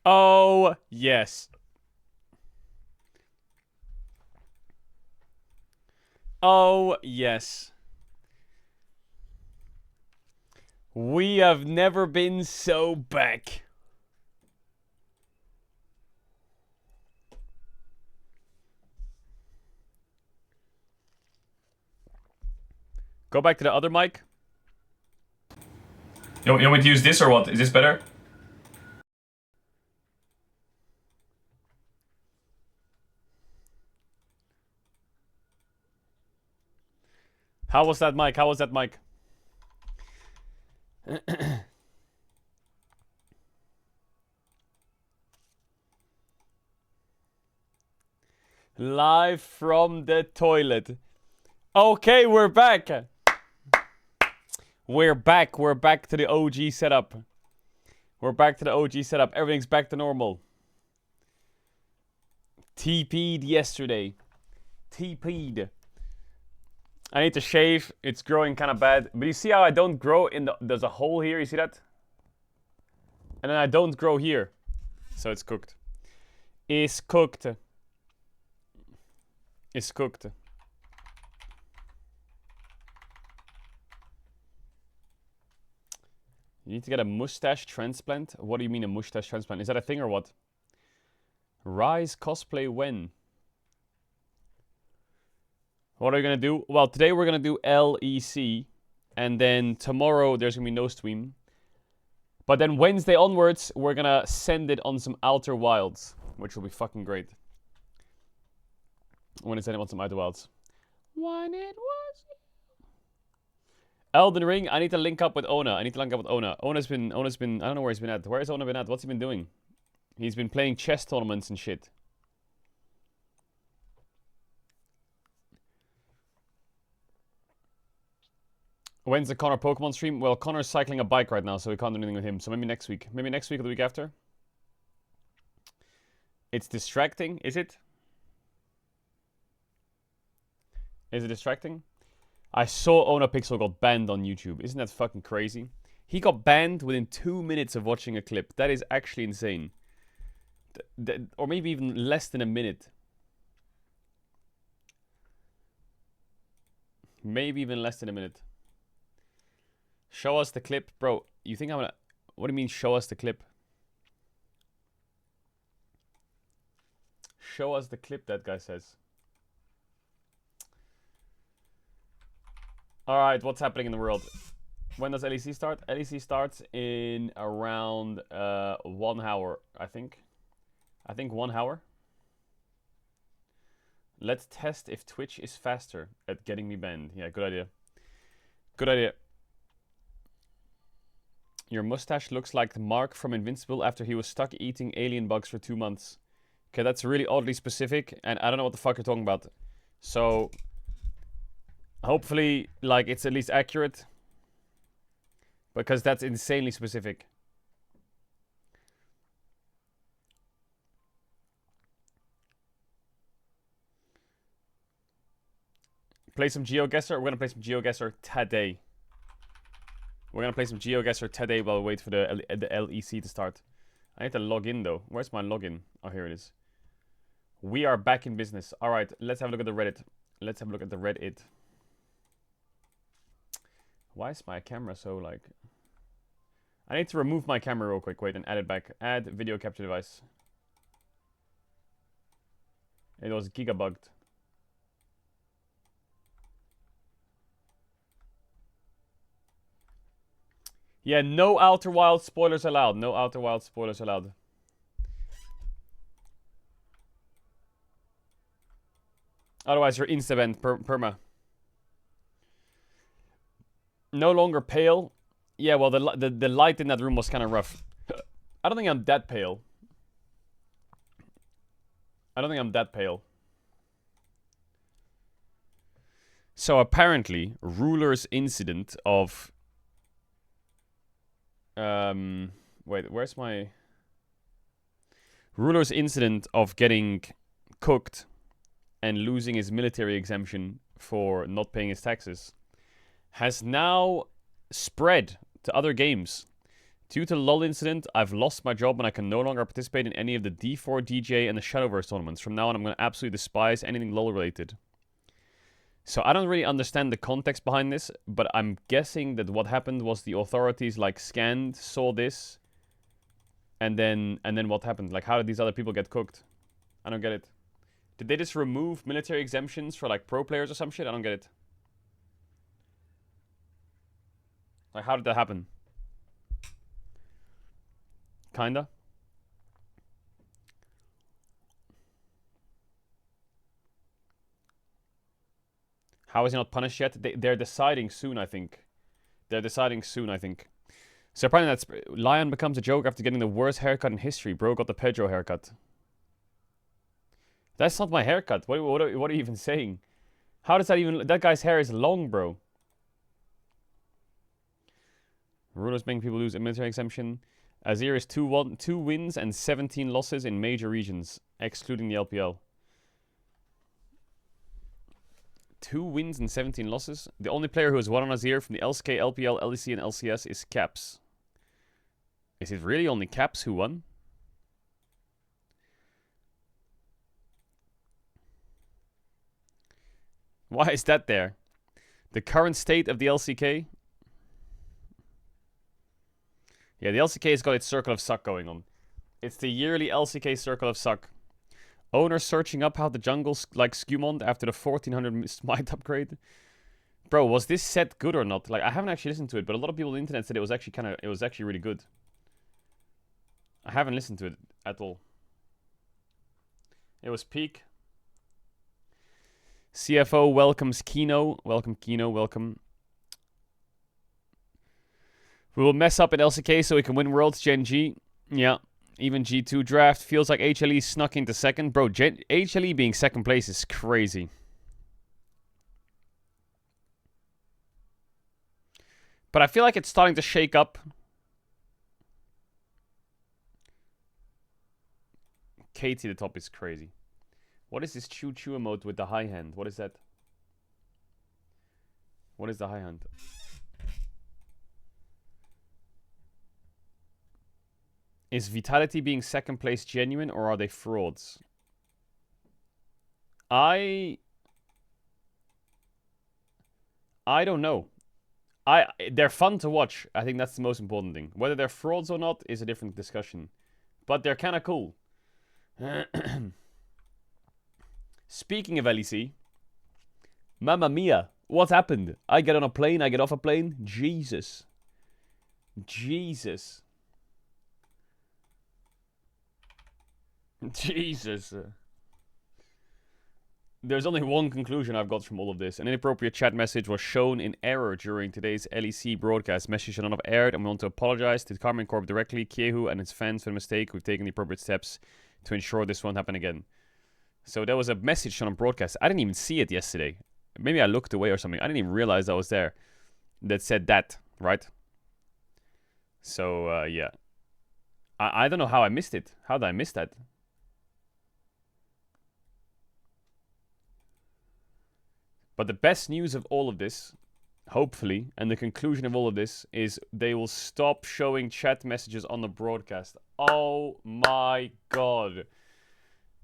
Oh, yes. Oh, yes. We have never been so back. Go back to the other mic. You want me to use this or what? Is this better? How was that mic? How was that mic? Live from the toilet. Okay, we're back. We're back. We're back to the OG setup. We're back to the OG setup. Everything's back to normal. TP'd yesterday. TP'd. I need to shave. It's growing kind of bad. But you see how I don't grow in the... There's a hole here. You see that? And then I don't grow here. So it's cooked. It's cooked. It's cooked. You need to get a mustache transplant? What do you mean a mustache transplant? Is that a thing or what? Rise cosplay when? What are we gonna do? Well, today we're gonna do LEC. And then tomorrow there's gonna be no stream. But then Wednesday onwards, we're gonna send it on some Outer Wilds. Which will be fucking great. When is anyone some Outer Wilds? When it was Elden Ring, I need to link up with Ona. Ona's been, I don't know where he's been at. Where has Ona been at? What's he been doing? He's been playing chess tournaments and shit. When's the Connor Pokemon stream? Well, Connor's cycling a bike right now, so we can't do anything with him. So maybe next week. Maybe next week or the week after. It's distracting, is it? Is it distracting? I saw Ona Pixel got banned on YouTube. Isn't that fucking crazy? He got banned within 2 minutes of watching a clip. That is actually insane. Or maybe even less than a minute. Maybe even less than a minute. Show us the clip. Bro, you think I'm gonna... What do you mean, show us the clip? Show us the clip, that guy says. Alright, what's happening in the world? When does LEC start? LEC starts in around 1 hour, I think. I think 1 hour. Let's test if Twitch is faster at getting me banned. Yeah, good idea. Good idea. Your mustache looks like Mark from Invincible after he was stuck eating alien bugs for 2 months. Okay, that's really oddly specific, and I don't know what the fuck you're talking about. So, hopefully, like, it's at least accurate. Because that's insanely specific. Play some GeoGuessr? We're gonna play some GeoGuessr today. We're gonna play some GeoGuessr today while we wait for the LEC to start. I need to log in though. Where's my login? Oh, here it is. We are back in business. Alright, let's have a look at the Reddit. Let's have a look at the Reddit. Why is my camera so like... I need to remove my camera real quick. Wait, and add it back. Add video capture device. It was gigabugged. Yeah, no Outer Wilds spoilers allowed. No Outer Wilds spoilers allowed. Otherwise, you're insta-banned, perma. No longer pale. Yeah, well, the light in that room was kind of rough. I don't think I'm that pale. I don't think I'm that pale. So apparently, Ruler's incident of... wait, where's my... Ruler's incident of getting cooked and losing his military exemption for not paying his taxes has now spread to other games. Due to the LoL incident, I've lost my job and I can no longer participate in any of the D4, DJ, and the Shadowverse tournaments. From now on, I'm going to absolutely despise anything LoL related. So I don't really understand the context behind this, but I'm guessing that what happened was the authorities like scanned, saw this, and then what happened? Like, how did these other people get cooked? I don't get it. Did they just remove military exemptions for like pro players or some shit? I don't get it. Like, how did that happen? Kinda. How is he not punished yet? They're deciding soon, I think. They're deciding soon, I think. So apparently that's... Lion becomes a joke after getting the worst haircut in history. Bro got the Pedro haircut. That's not my haircut. What are you even saying? How does that even... That guy's hair is long, bro. Rulers making people lose a military exemption. Azir is 2 wins and 17 losses in major regions, excluding the LPL. 2 wins and 17 losses? The only player who has won on Azir from the LCK, LPL, LEC, and LCS is Caps. Is it really only Caps who won? Why is that there? The current state of the LCK? Yeah, the LCK has got its Circle of Suck going on. It's the yearly LCK Circle of Suck. Owner searching up how the jungle like Skewmond after the 1400 smite upgrade. Bro, was this set good or not? Like, I haven't actually listened to it, but a lot of people on the internet said it was actually really good. I haven't listened to it at all. It was peak. CFO welcomes Kino. Welcome, Kino. Welcome. We will mess up in LCK so we can win Worlds, Gen G. Yeah. Even G2 draft. Feels like HLE snuck into second. Bro, HLE being second place is crazy. But I feel like it's starting to shake up. Katie the top is crazy. What is this choo-choo emote with the high hand? What is that? What is the high hand? Is Vitality being second place genuine or are they frauds? I don't know. They're fun to watch. I think that's the most important thing. Whether they're frauds or not is a different discussion. But they're kind of cool. Speaking of LEC, Mamma Mia, what happened? I get on a plane, I get off a plane. Jesus. Jesus. Jesus. There's only one conclusion I've got from all of this. An inappropriate chat message was shown in error during today's LEC broadcast. Message should not have aired, and we want to apologize to Carmen Corp directly, Kiehu, and its fans for the mistake. We've taken the appropriate steps to ensure this won't happen again. So there was a message shown on broadcast. I didn't even see it yesterday. Maybe I looked away or something. I didn't even realize I was there. That said that, right? So, yeah. I don't know how I missed it. How did I miss that? But the best news of all of this, hopefully, and the conclusion of all of this, is they will stop showing chat messages on the broadcast. Oh my god.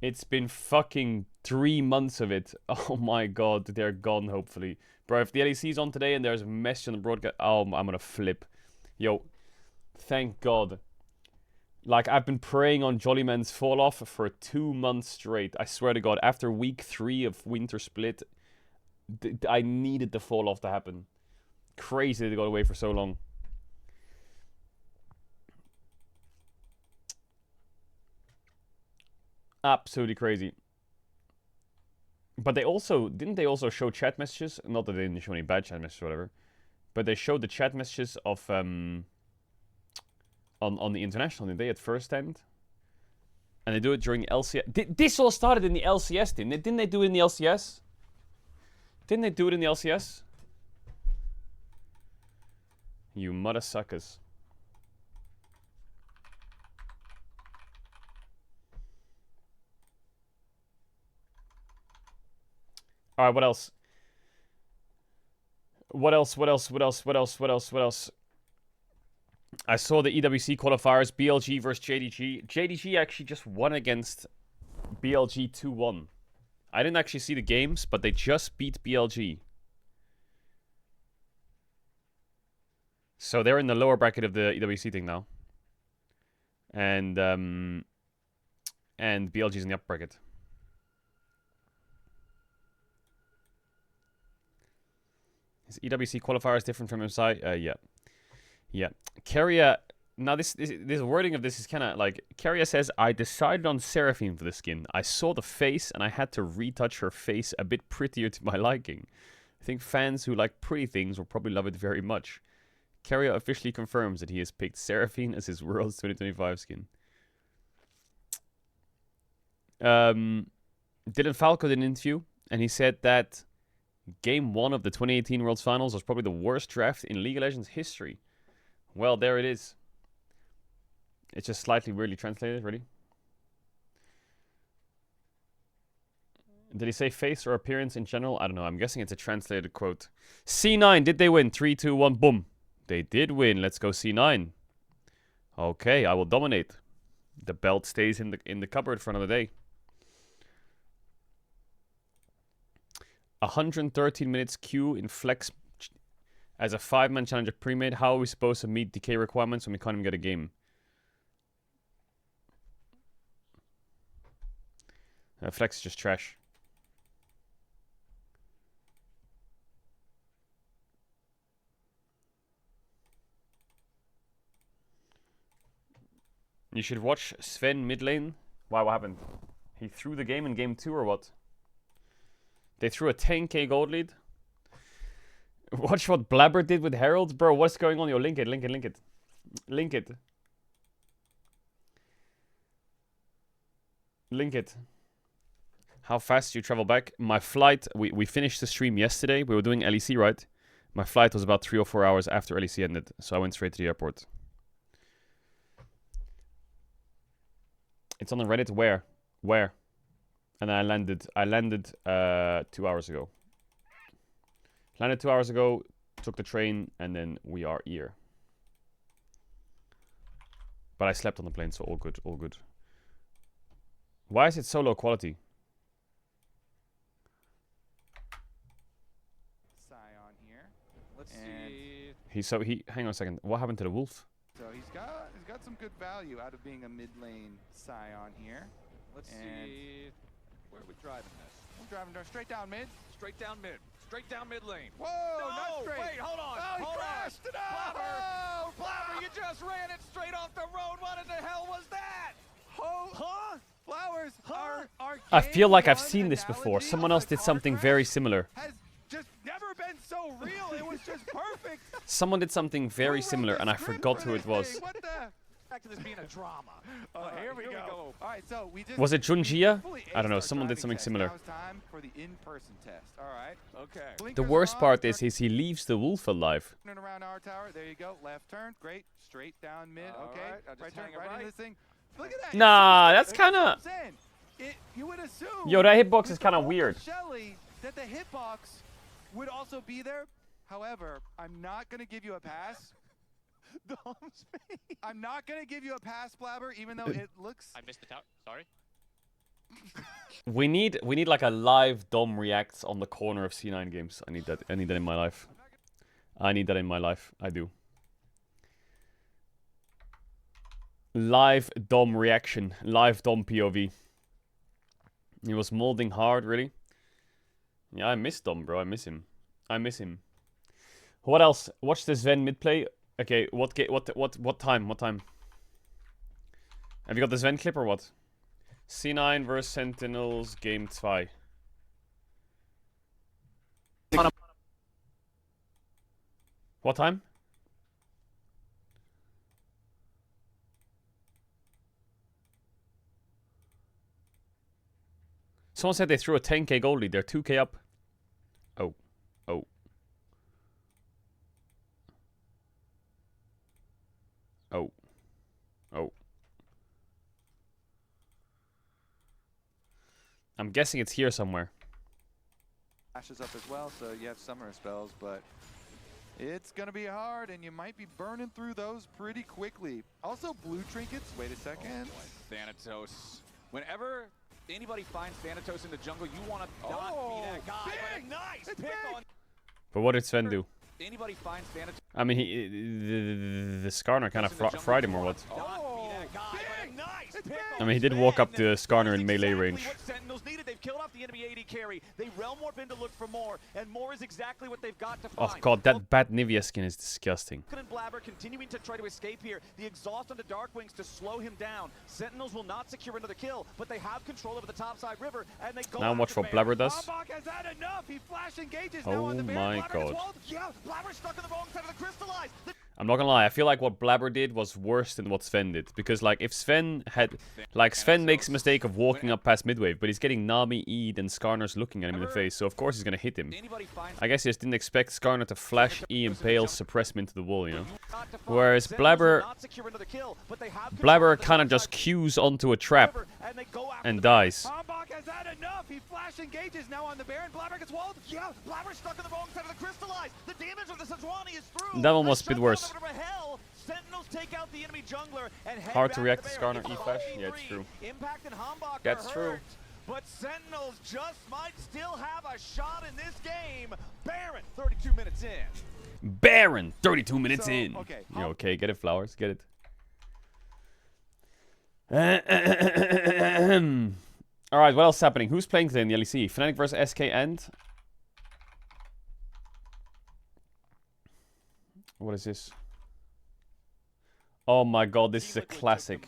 It's been fucking 3 months of it. Oh my god, they're gone, hopefully. Bro, if the LEC's on today and there's a message on the broadcast, oh, I'm gonna flip. Yo, thank god. Like, I've been praying on Jollyman's fall off for 2 months straight. I swear to god, after week 3 of Winter Split, I needed the fall off to happen. Crazy they got away for so long. Absolutely crazy. But they also... Didn't they also show chat messages? Not that they didn't show any bad chat messages or whatever. But they showed the chat messages of... on the international, did they, at first end? And they do it during LCS. This all started in the LCS, didn't it? Didn't they do it in the LCS? Didn't they do it in the LCS? You mother suckers. Alright, what else? What else? I saw the EWC qualifiers, BLG versus JDG. JDG actually just won against BLG 2-1. I didn't actually see the games, but they just beat BLG. So they're in the lower bracket of the EWC thing now. And BLG's in the upper bracket. Is EWC qualifiers different from MSI? Yeah. Yeah. Keria, now this wording of this is kind of like, Keria says, I decided on Seraphine for the skin. I saw the face and I had to retouch her face a bit prettier to my liking. I think fans who like pretty things will probably love it very much. Keria officially confirms that he has picked Seraphine as his World's 2025 skin. Dylan Falco did an interview and he said that Game 1 of the 2018 Worlds Finals was probably the worst draft in League of Legends history. Well, there it is. It's just slightly weirdly translated, really. Did he say face or appearance in general? I don't know. I'm guessing it's a translated quote. C9, did they win? 3, 2, 1, boom. They did win. Let's go C9. Okay, I will dominate. The belt stays in the cupboard for another day. 113 minutes queue in flex as a 5-man challenger pre-made. How are we supposed to meet decay requirements when we can't even get a game? Flex is just trash. You should watch Sven mid lane. Why, what happened? He threw the game in game 2 or what? They threw a 10k gold lead. Watch what Blabber did with Herald. Bro, what's going on? Yo, link it. Link it. How fast do you travel back? My flight, we finished the stream yesterday. We were doing LEC, right? My flight was about 3 or 4 hours after LEC ended. So I went straight to the airport. It's on the Reddit. Where? And I landed 2 hours ago. Landed 2 hours ago, took the train, and then we are here. But I slept on the plane, so all good, all good. Why is it so low quality? Scion here. Let's see. Hang on a second. What happened to the wolf? So he's got some good value out of being a mid lane Scion here. Let's see. Where are we driving this? I'm driving straight down mid. Straight down mid. Straight down mid lane. Whoa, no, not straight. Wait, hold on. Oh, he hold crashed. on. No. Blabber, Blabber, you just ran it straight off the road. What in the hell was that? Huh? Flowers are I feel like I've seen this before. Someone else did something very similar. Has just never been so real. It was just perfect. Someone did something very similar, and I forgot who it was. What the? Back to this being a drama. Here we go. All right, so we just Was it Junjia? I don't know. Someone did something similar. Now it's time for the in-person test. All right. Okay. The Blinkers worst on, part is he leaves the wolf alive. turn around our tower. There you go. Left turn. Great. Straight down mid. All Okay. right, I'll just Right turn. hang it Right right. into this thing. Look at that. Nah, It's that's so- kinda- that's what I'm saying. You would assume. Yo, that hitbox with is the kinda whole weird. Shelly, that the hitbox would also be there. However, I'm not gonna give you a pass. I'm not gonna give you a pass, Blabber, even though it looks. I missed the tower. Sorry. We need like a live Dom reacts on the corner of C9 games. I need that in my life. I need that in my life. I do. Live Dom reaction. Live Dom POV. He was molding hard, really. Yeah, I miss Dom, bro. I miss him. What else? Watch the Sven mid play. Okay, what time? What time? Have you got the Sven clip or what? C9 versus Sentinels game 2. What time? Someone said they threw a 10k gold lead. They're 2k up. Oh. Oh. Oh. Oh. I'm guessing it's here somewhere. Flashes up as well, so you have summoner spells, but it's gonna be hard, and you might be burning through those pretty quickly. Also, blue trinkets. Wait a second. Thanatos. Whenever anybody finds Thanatos in the jungle, you want to not be that guy. But a nice pick on. But what did Sven do? Anybody finds Thanatos. I mean, the Skarner kind of fried him or what? I mean, he did walk up to Skarner in melee range. What Sentinels needed. They've killed off the enemy AD carry. They realm warp in to look for more, and more is exactly what they've got to find. Oh god, that bad Nivea skin is disgusting. And Blabber continuing to try to escape here. The exhaust on the Darkwings to slow him down. Sentinels will not secure another kill, but they have control over the topside river, and they go. Now watch what Blabber does. Bombach has had enough. He flash engages now Oh on the my Baron. god. Yeah, Blabber's stuck on the wrong side of the crystallize. I'm not gonna lie, I feel like what Blabber did was worse than what Sven did. Because, like, if Sven had... Like, Sven makes a mistake of walking up past midwave, but he's getting Nami, Eid, and Skarner's looking at him in the face, so of course he's gonna hit him. I guess he just didn't expect Skarner to flash E, Impale, suppress him into the wall, you know? Whereas Blabber kind of just cues onto a trap and dies. Bombach has had enough. He flash engages now on the Baron. Blabber gets walled. Yeah, Blabber's stuck on the wrong side of the crystallize. The damage of the Sejuani is through. That one was a bit worse. Sentinels take out the enemy jungler and head Hard to back react the to Baron. Skarner E-flash? Yeah, it's true. Impact and Hambach That's are true. hurt, but Sentinels just might still have a shot in this game. Baron, 32 minutes in. Baron, 32 minutes So, in. okay, You okay, get it, Flowers, get it. Alright, what else is happening? Who's playing today in the LEC? Fnatic vs SK and... What is this? Oh my god, this is a classic.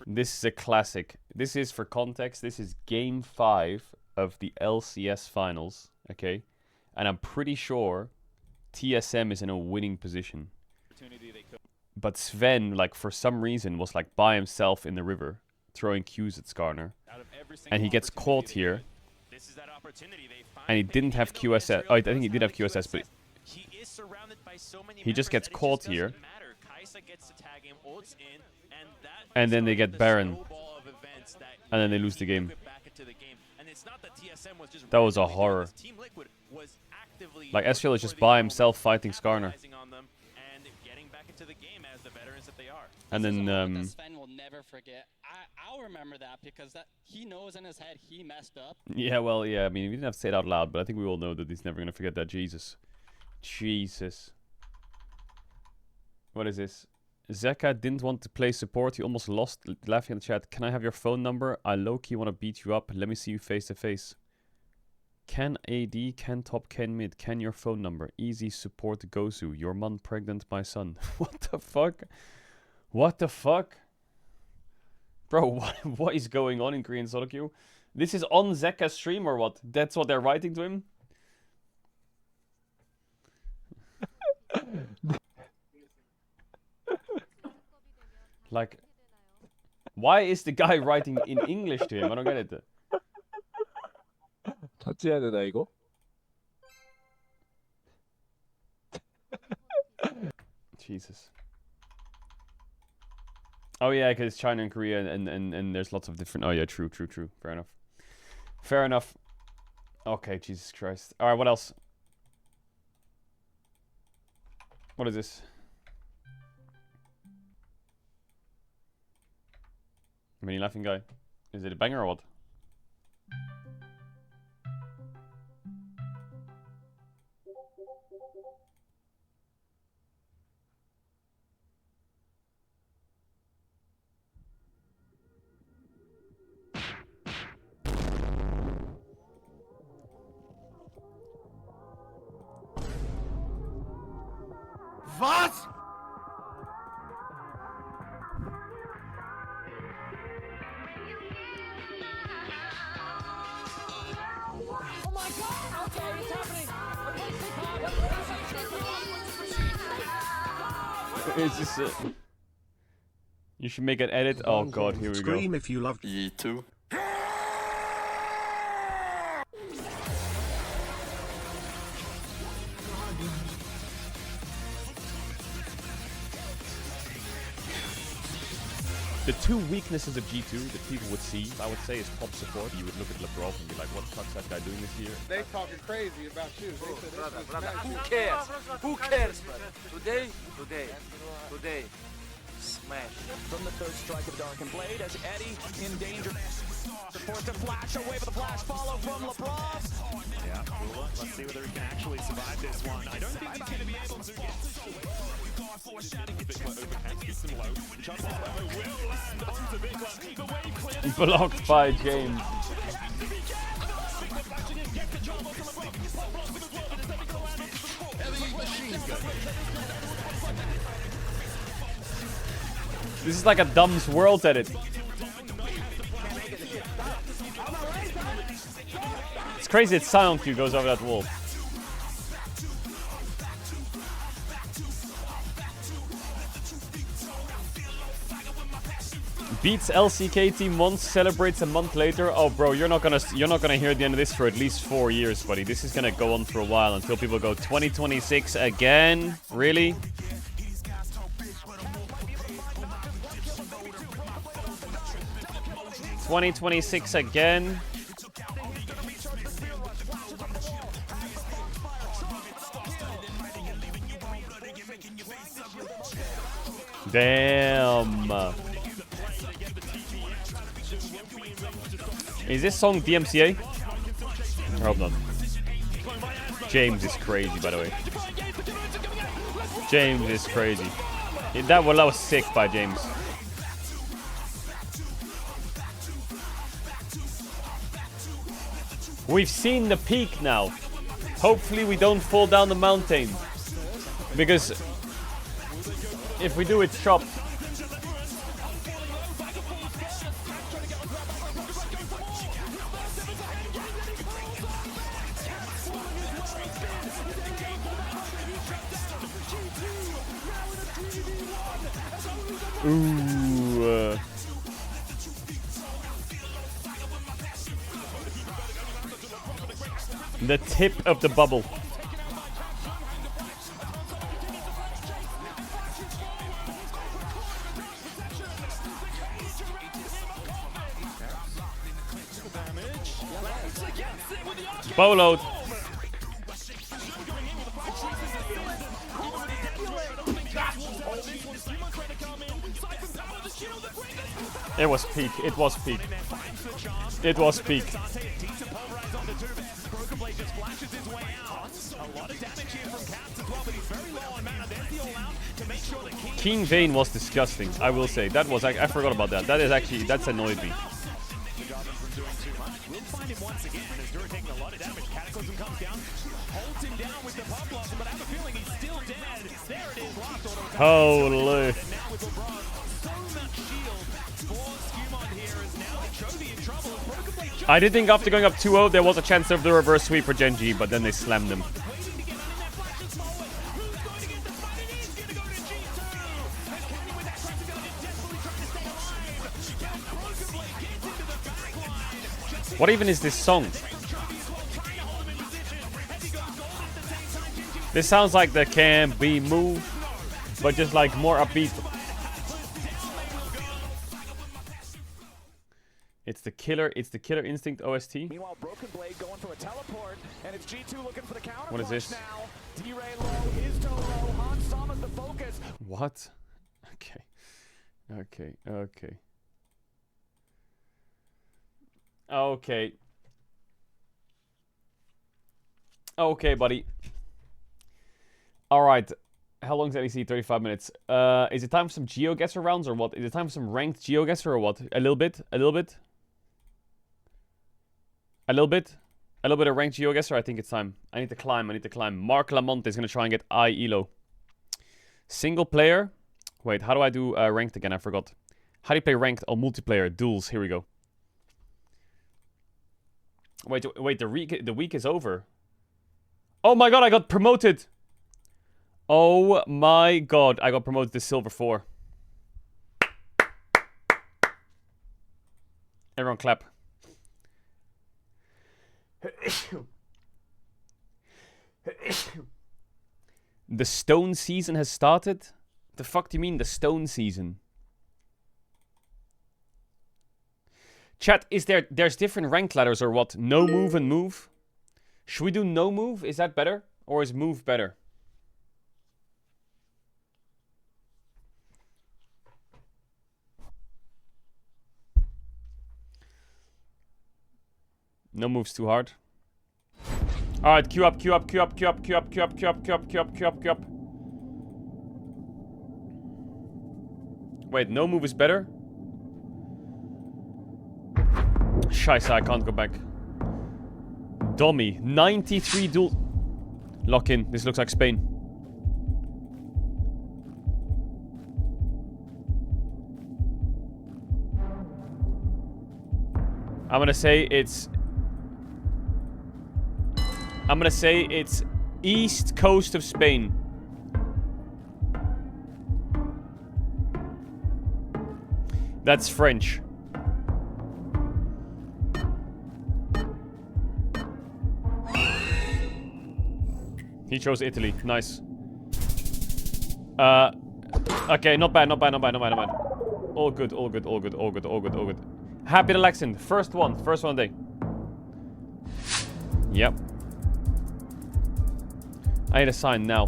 This is a classic. This is, for context, this is game 5 of the LCS finals, okay? And I'm pretty sure TSM is in a winning position. But Sven, like, for some reason, was, like, by himself in the river, throwing Qs at Skarner. And he gets caught here. And he didn't have QSS. Oh, I think he did have QSS, but... He just gets caught here. And then they get Baron. And then they lose the game. That was a horror. Like, Ezreal is just by himself fighting Skarner. And then, Sven will never forget. I'll remember that because he knows in his head he messed up. yeah, well, yeah, I mean, we didn't have to say it out loud, but I think we all know that he's never gonna forget that. Jesus. What is this? Zeka didn't want to play support. He almost lost. Laughing in the chat. Can I have your phone number? I low-key want to beat you up. Let me see you face to face. Can AD, can top, can mid. Can your phone number? Easy support Gozu. Your mom pregnant my son. What the fuck? What the fuck? Bro, what is going on in Korean solo queue? This is on Zeka's stream or what? That's what they're writing to him? Like, why is the guy writing in English to him? I don't get it. 터치해야 되나 이거? Jesus. Oh yeah, because China and Korea and there's lots of different... Oh yeah, true. Fair enough. Fair enough. Okay, Jesus Christ. Alright, what else? What is this? Mini laughing guy. Is it a banger or what? Was? Oh my god! Okay, what's happening? It's just you should make an edit. Oh god, here we go. Scream if you loved E2. the two weaknesses of G2 that people would see, I would say, is top support. You would look at Lebrov and be like, what the fuck's that guy doing this year? They talking crazy about you. They said Brother, this brother, was who nice. cares? Who cares, brother? Today, smash. From the third strike of Darkened Blade as Eddie in danger. Forced to flash away with the flash follow from LeBron. Yeah, let's see whether he can actually survive this one. I don't think he's going to be able to get to Blocked by James. This is like a Dumb's World edit. It's crazy that Silent Q goes over that wall. Beats LCKT months, celebrates a month later. Oh, bro, you're not gonna hear the end of this for at least 4 years, buddy. This is gonna go on for a while until people go 2026 again. Really? $2026 again. Damn. Is this song DMCA? I hope not. James is crazy, by the way. James is crazy. That was sick by James. We've seen the peak now. Hopefully we don't fall down the mountain. Because if we do, it's chopped. Ooh. The tip of the bubble. Boloed. It was peak. It was peak. It was peak. King Vayne was disgusting, I will say. That was, I forgot about that. That is actually, that's annoyed me. Holy. I did think after going up 2-0 there was a chance of the reverse sweep for Gen G, but then they slammed him. What even is this song? This sounds like the Can't Be Moved, but just like more upbeat. It's the Killer Instinct OST. Meanwhile, Broken Blade going for a teleport, and it's G2 looking for the counter. What is this? Now. D-Ray low, his toe low, Han Sama's the focus. What? Okay. Okay. Okay. Okay. Okay, buddy. Alright. How long is NEC? 35 minutes. Is it time for some GeoGuessr rounds or what? Is it time for some ranked GeoGuessr or what? A little bit? A little bit? A little bit? A little bit of ranked GeoGuessr? I think it's time. I need to climb. I need to climb. Mark Lamont is going to try and get I Elo. Single player. Wait, how do I do ranked again? I forgot. How do you play ranked? Oh, multiplayer. Duels. Here we go. Wait, the week is over. Oh my god, I got promoted. Oh my god, I got promoted to Silver 4. Everyone clap. The stone season has started? The fuck do you mean the stone season? Chat, there's different rank ladders or what? No move and move? Should we do no move? Is that better? Or is move better? No move's too hard. Alright, queue up, queue up, queue up, queue up, queue up, queue up, queue up, queue up, queue up, queue up, queue up. Wait, no move is better? Scheiße, I can't go back. Dummy. 93 duel... Lock in. This looks like Spain. I'm gonna say it's east coast of Spain. That's French. He chose Italy. Nice. Okay, not bad, not bad, not bad, not bad, not bad. All good, all good, all good, all good, all good, all good. Happy relaxing. First one of the day. Yep. I need a sign now.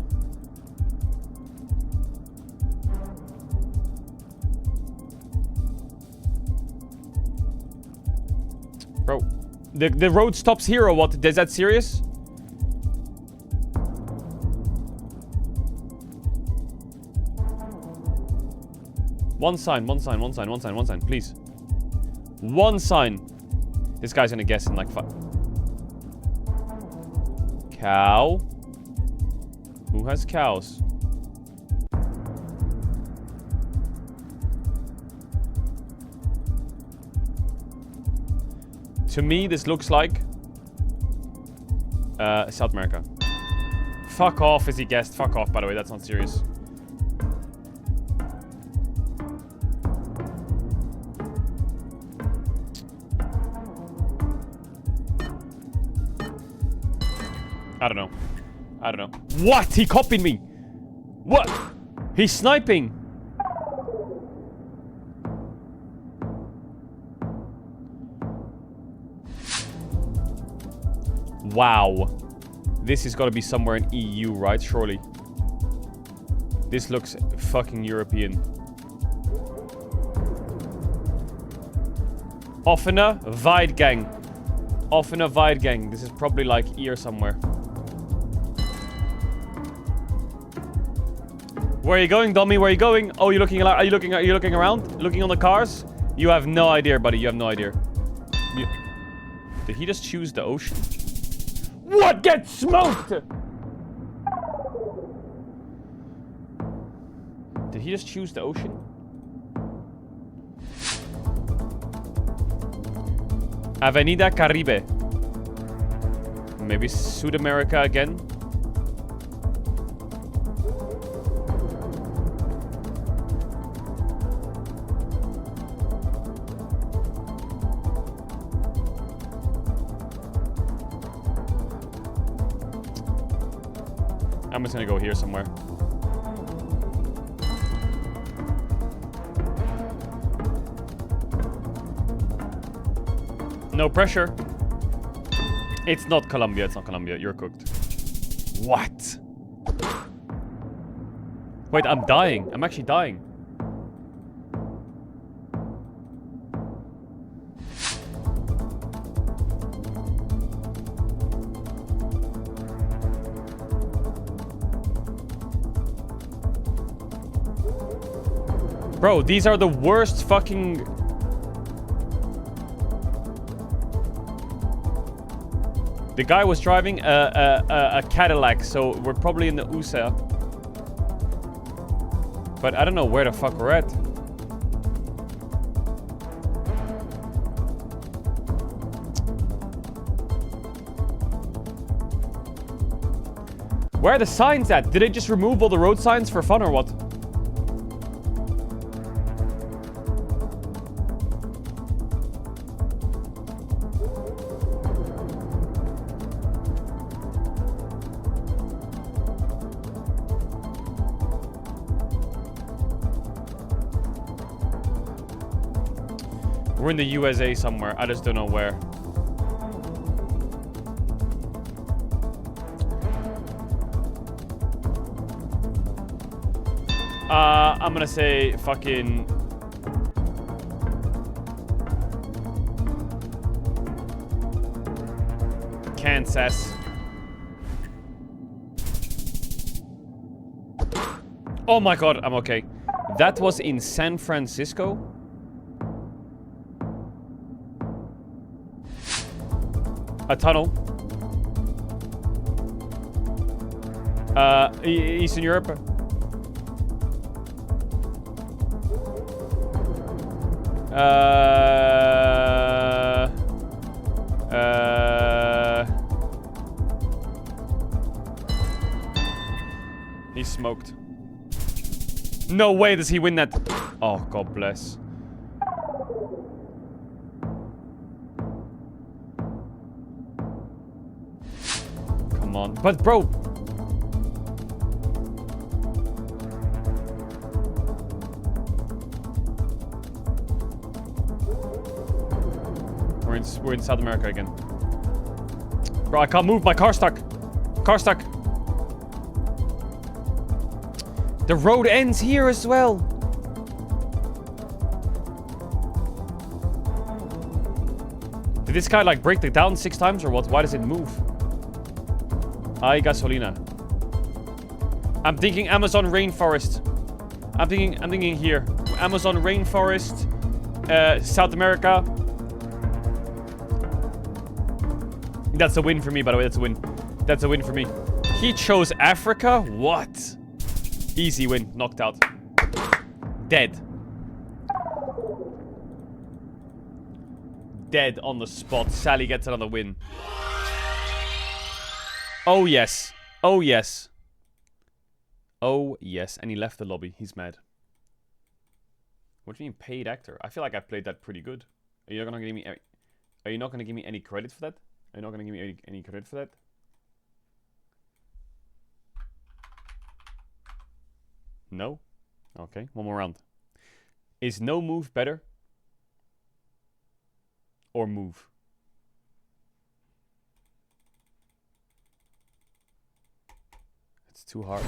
Bro, the road stops here or what? Is that serious? One sign, one sign, one sign, one sign, one sign, please. One sign. This guy's gonna guess in like 5. Cow. Who has cows? To me, this looks like South America. Fuck off, as he guessed. Fuck off, by the way. That's not serious. I don't know. I don't know. What? He copied me. What? He's sniping. Wow. This is gotta be somewhere in EU, right? Surely. This looks fucking European. Offene Weidgang. Offene Weidgang. This is probably like here somewhere. Where are you going, dummy? Where are you going? Oh, you're looking. Are you looking? Are you looking around? Looking on the cars? You have no idea, buddy. You have no idea. Did he just choose the ocean? What? Get smoked! Did he just choose the ocean? Avenida Caribe. Maybe South America again. I'm just gonna go here somewhere. No pressure. It's not Colombia. It's not Colombia. You're cooked. What? Wait, I'm dying. I'm actually dying. Bro, these are the worst fucking... The guy was driving a Cadillac, so we're probably in the USA. But I don't know where the fuck we're at. Where are the signs at? Did they just remove all the road signs for fun or what? We're in the USA somewhere. I just don't know where. I'm gonna say fucking... Kansas. Oh my god, I'm okay. That was in San Francisco? A tunnel. Eastern Europe. He's smoked. No way does he win that. Oh, God bless. Come on. But, bro. We're in South America again. Bro, I can't move. My car's stuck. Car's stuck. The road ends here as well. Did this guy like break it down 6 times or what? Why does it move? Ay, gasolina. I'm thinking Amazon rainforest. I'm thinking here. Amazon rainforest. South America. That's a win for me, by the way. That's a win. That's a win for me. He chose Africa? What? Easy win. Knocked out. Dead. Dead on the spot. Sally gets another win. Oh, yes. Oh, yes. Oh, yes. And he left the lobby. He's mad. What do you mean paid actor? I feel like I played that pretty good. Are you not going to give me... Are you not going to give me any credit for that? Are you not going to give me any credit for that? No? Okay, one more round. Is no move better? Or move? It's too hard.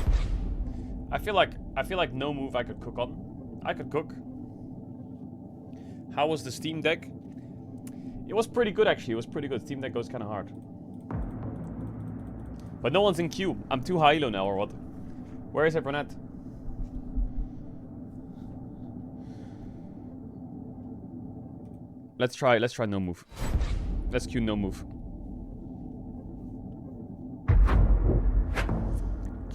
I feel like no move I could cook on. I could cook. How was the Steam Deck? It was pretty good, actually. It was pretty good. Steam Deck goes kind of hard. But no one's in queue. I'm too high elo now, or what? Where is everyone at? Let's try no move. Let's queue no move.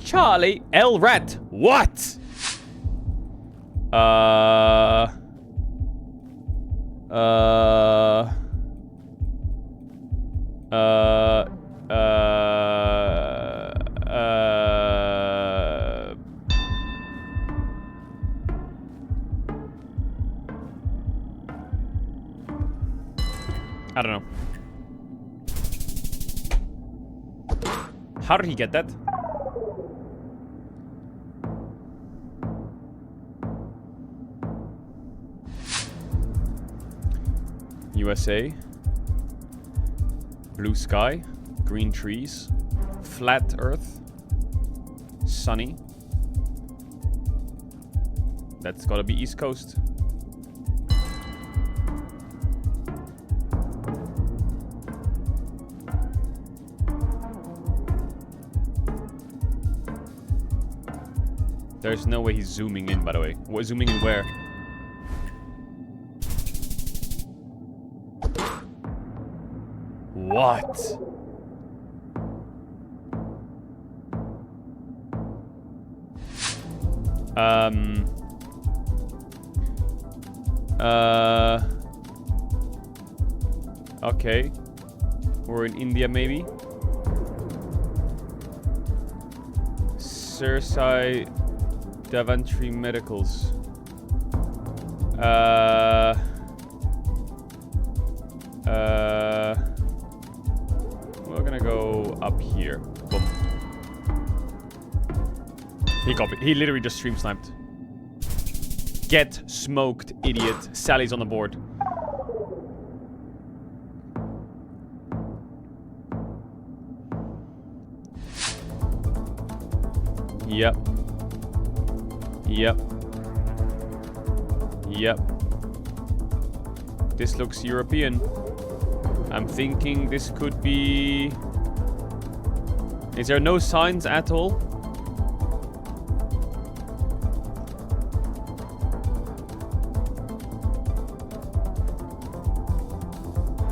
Charlie L Rat. What? I don't know. How did he get that? USA. Blue sky. Green trees. Flat earth. Sunny. That's gotta be East Coast. There's no way he's zooming in, by the way. What, zooming in where? What? Okay. We're in India, maybe. Cersei Daventry Medicals. We're gonna go up here. Boom. He copied. He literally just stream sniped. Get smoked, idiot. Sally's on the board. Yep. Yep. Yep. This looks European. I'm thinking this could be... Is there no signs at all?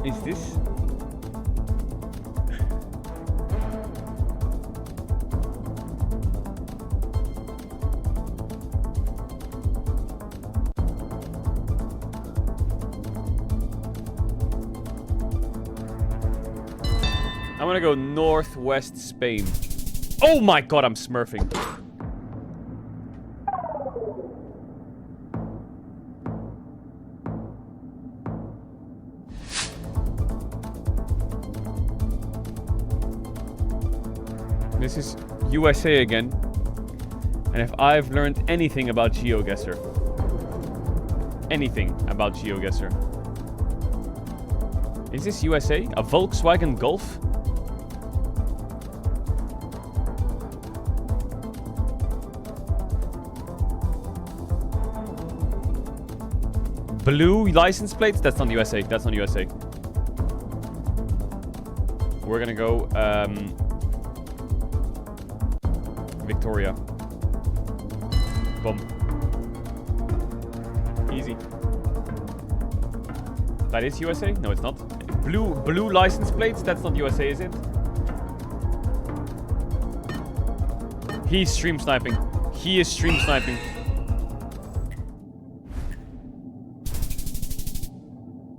Is this? I'm gonna go northwest Spain. Oh my god, I'm smurfing. This is USA again. And if I've learned anything about GeoGuessr, anything about GeoGuessr, is this USA? A Volkswagen Golf? Blue license plates? That's not USA. That's not USA. We're gonna go Victoria. Boom. Easy. That is USA? No, it's not. Blue license plates? That's not USA, is it? He's stream sniping. He is stream sniping.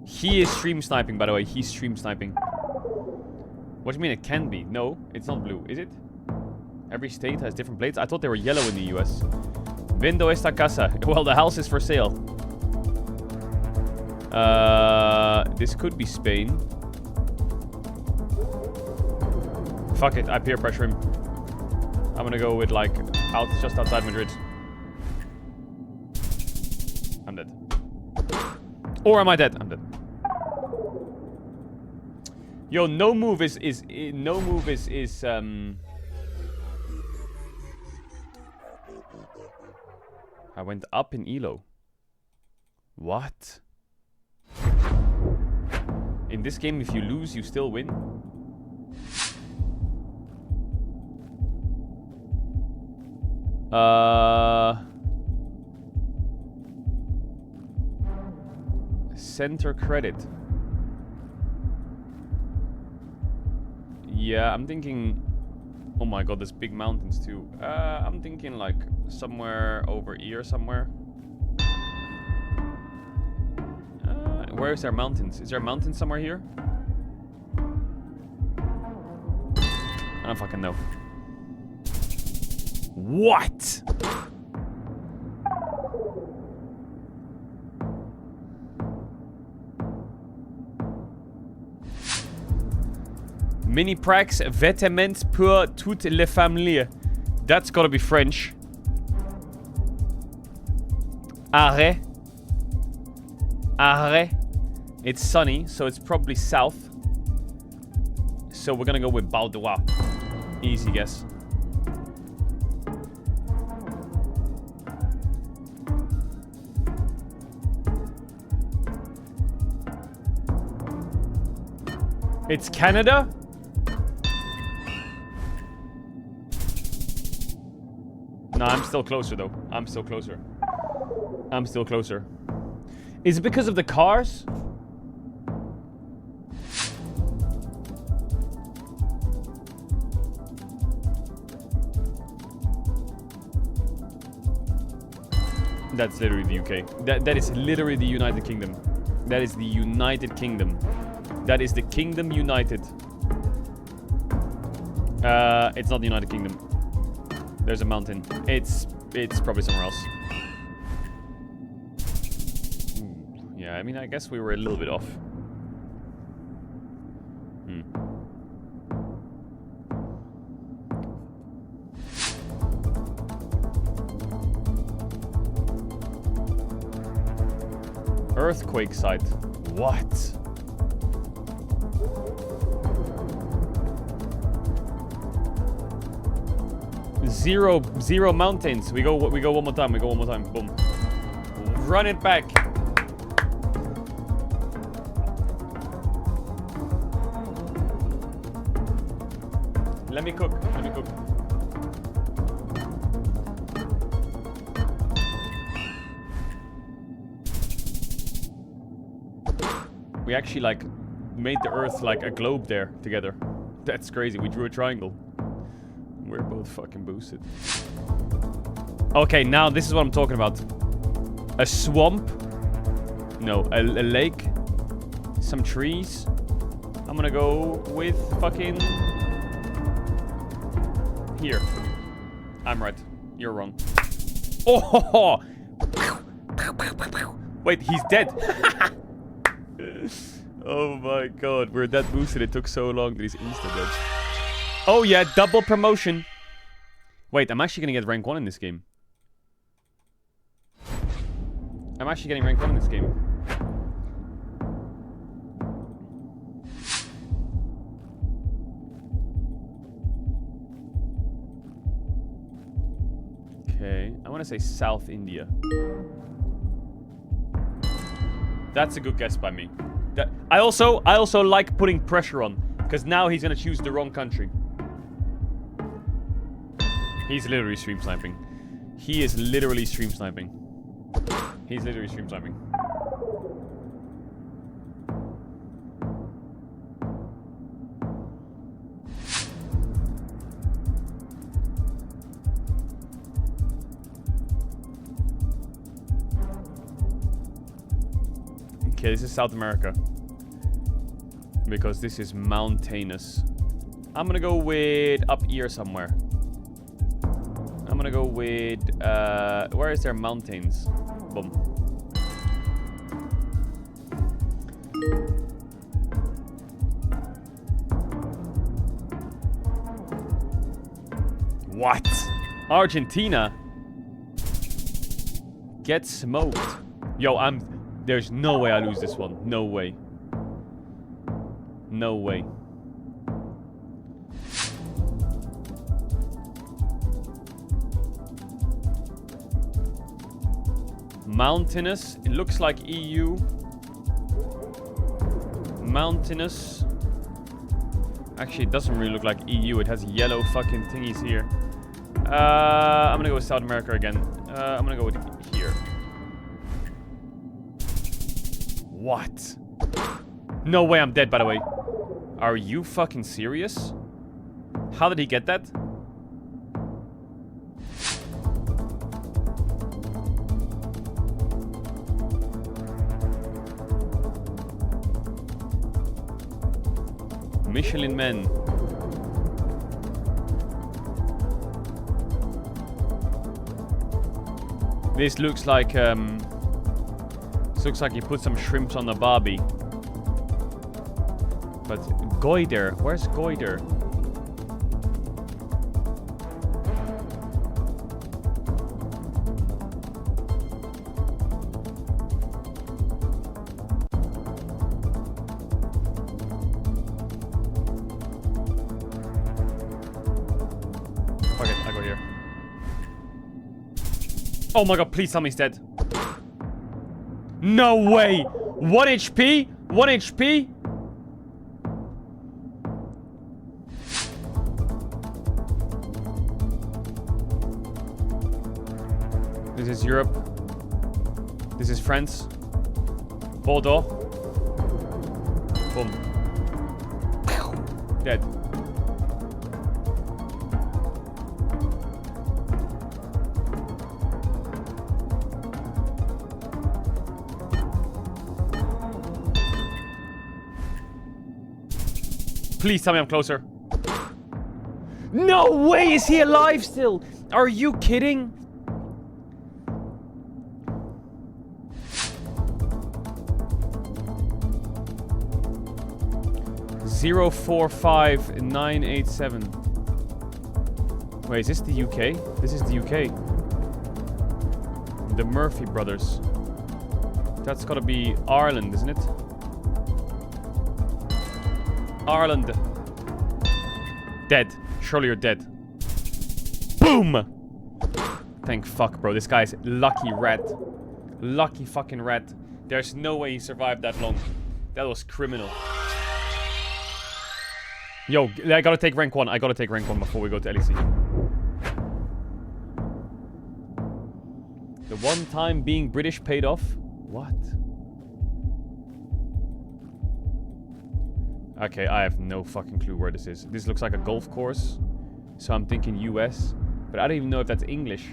He is stream sniping, by the way. He's stream sniping. What do you mean it can be? No, it's not blue, is it? Every state has different plates. I thought they were yellow in the US. Vendo esta casa. Well, the house is for sale. This could be Spain. Fuck it, I peer pressure him. I'm gonna go with like just outside Madrid. I'm dead. Or am I dead? I'm dead. Yo, no move is I went up in elo. What? In this game, if you lose, you still win? Center credit. Yeah, I'm thinking... Oh my god, there's big mountains too. I'm thinking like somewhere over here somewhere. Where is there mountains? Is there a mountain somewhere here? I don't fucking know. What? Mini prax vêtements pour toutes les familles. That's gotta be French. Arrêt. Arrêt. It's sunny, so it's probably south. So we're gonna go with Baudois. Easy guess. It's Canada? No, I'm still closer though. I'm still closer. I'm still closer. Is it because of the cars? That's literally the UK. That is literally the United Kingdom. That is the United Kingdom. That is the Kingdom United. It's not the United Kingdom. There's a mountain. It's probably somewhere else. Yeah, I mean, I guess we were a little bit off. Earthquake site. What? Zero mountains. We go one more time. Boom. Run it back. Let me cook. We actually like made the Earth like a globe there together. That's crazy. We drew a triangle. We're both fucking boosted. Okay, now this is what I'm talking about. A swamp. No, a lake. Some trees. I'm gonna go with fucking... Here. I'm right. You're wrong. Oh! Wait, he's dead. Oh my god, we're that boosted. It took so long that he's insta-dead. Oh yeah, double promotion. Wait, I'm actually gonna get rank 1 in this game. I'm actually getting rank 1 in this game. Okay, I want to say South India. That's a good guess by me. I also like putting pressure on, because now he's gonna choose the wrong country. He's literally stream sniping. He is literally stream sniping. He's literally stream sniping. Okay, this is South America. Because this is mountainous. I'm gonna go with up here somewhere. I'm gonna go with... where is there mountains? Boom. What? Argentina? Get smoked. Yo, there's no way I lose this one. No way. No way. Mountainous. It looks like EU. Mountainous. Actually, it doesn't really look like EU. It has yellow fucking thingies here. I'm gonna go with South America again. I'm gonna go with here. What? No way I'm dead, by the way. Are you fucking serious? How did he get that? Michelin Men. This looks like looks like he put some shrimps on the barbie. But goiter, where's goiter? Fuck it, I go here. Oh my god, please tell me he's dead. No way! 1 HP? 1 HP? This is Europe. This is France. Bordeaux. Boom. Dead. Please tell me I'm closer. No way! Is he alive still? Are you kidding? Zero 45987. Wait, is this the UK? This is the UK. The Murphy brothers. That's gotta be Ireland, isn't it? Ireland. Dead. Surely you're dead. Boom! Boom! Thank fuck, bro. This guy's lucky rat. Lucky fucking rat. There's no way he survived that long. That was criminal. Yo, I gotta take rank 1. I gotta take rank 1 before we go to LEC. The one time being British paid off? What? Okay, I have no fucking clue where this is. This looks like a golf course. So I'm thinking US. But I don't even know if that's English.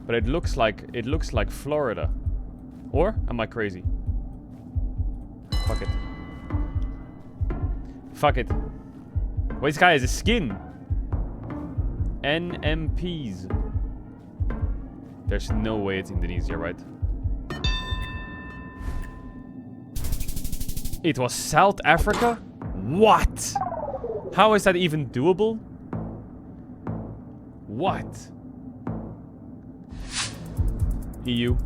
But it looks like Florida. Or am I crazy? Fuck it. Fuck it. Wait, this guy has a skin. NMPs. There's no way it's Indonesia, right? It was South Africa? What? How is that even doable? What? EU.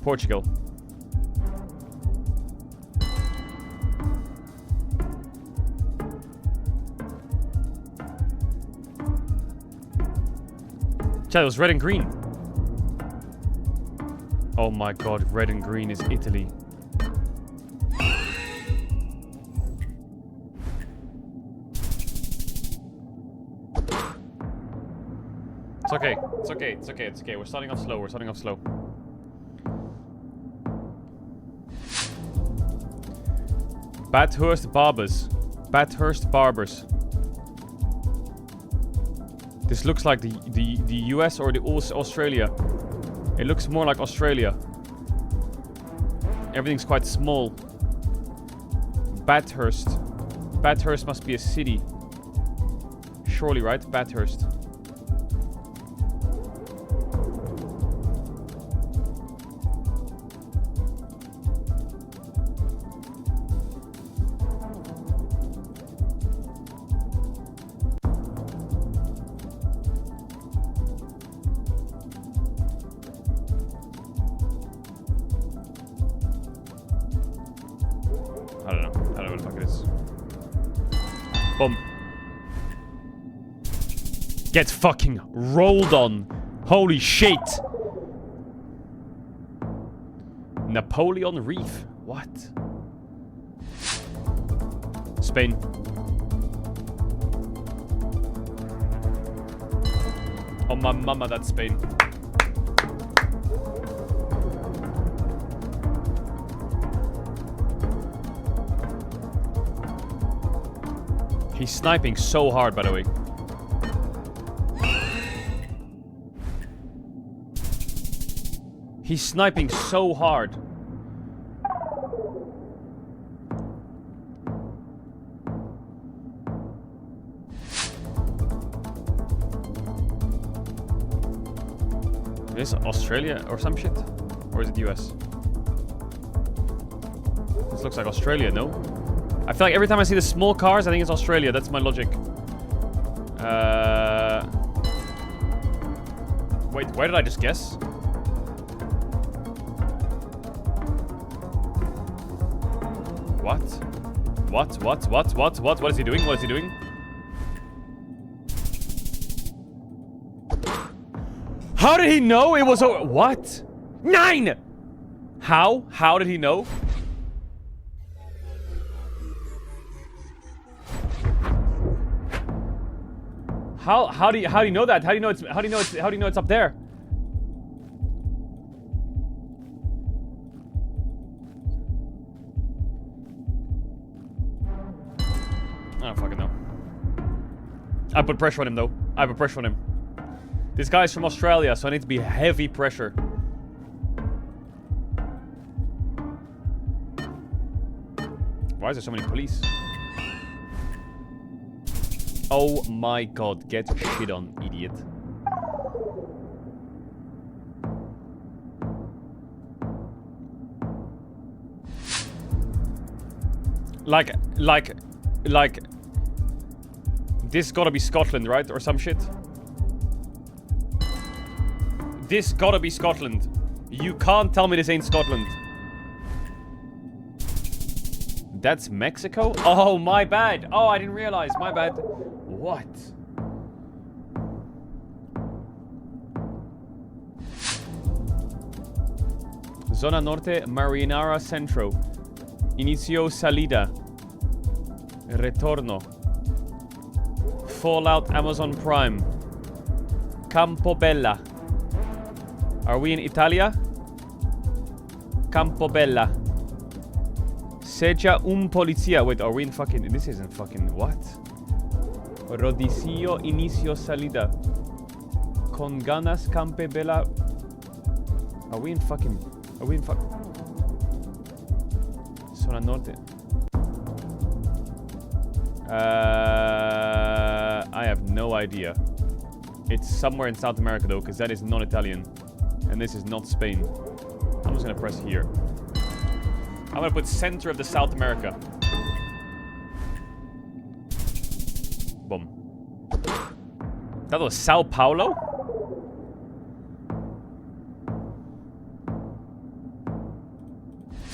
Portugal. Chat, it was red and green. Oh my god, red and green is Italy. It's okay. It's okay. It's okay. It's okay. We're starting off slow. We're starting off slow. Bathurst Barbers. Bathurst Barbers. This looks like the US or the Australia. It looks more like Australia. Everything's quite small. Bathurst. Bathurst must be a city. Surely, right? Bathurst. I don't know what the fuck it is. Boom. Get fucking rolled on. Holy shit. Napoleon Reef. What? Spain. Oh my mama, that's Spain. He's sniping so hard, by the way. He's sniping so hard. Is this Australia or some shit? Or is it US? This looks like Australia, no? I feel like every time I see the small cars, I think it's Australia. That's my logic. Wait, where did I just guess? What? What is he doing? What is he doing? How did he know it was what? 9! How? How did he know? How do you know that? How do you know it's up there? I don't fucking know. I put pressure on him though. I put pressure on him. This guy's from Australia, so I need to be heavy pressure. Why is there so many police? Oh my god, get shit on, idiot. Like, this gotta be Scotland, right? Or some shit? This gotta be Scotland. You can't tell me this ain't Scotland. That's Mexico? Oh, my bad. Oh, I didn't realize. My bad. What? Zona Norte, Marinara Centro. Inicio salida. Retorno. Fallout Amazon Prime. Campobella. Are we in Italia? Campobella. Seja un polizia. Wait, are we in fucking... This isn't fucking... What? Rodicillo inicio salida. Con ganas Campobella. Are we in fucking... Are we in fuck... Zona Norte. I have no idea. It's somewhere in South America though, because that is non-Italian. And this is not Spain. I'm just gonna press here. I'm gonna put center of the South America. Boom. That was Sao Paulo?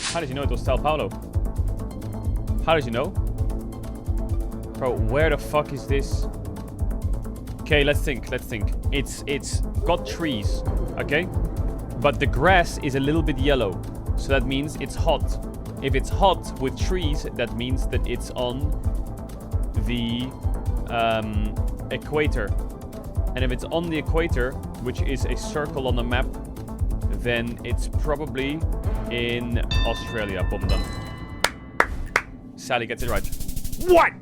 How did you know it was Sao Paulo? How did you know? Bro, where the fuck is this? Okay, let's think. It's got trees, okay? But the grass is a little bit yellow. So that means it's hot. If it's hot with trees, that means that it's on the equator. And if it's on the equator, which is a circle on the map, then it's probably in Australia. Boom, done. Sally gets it right. What?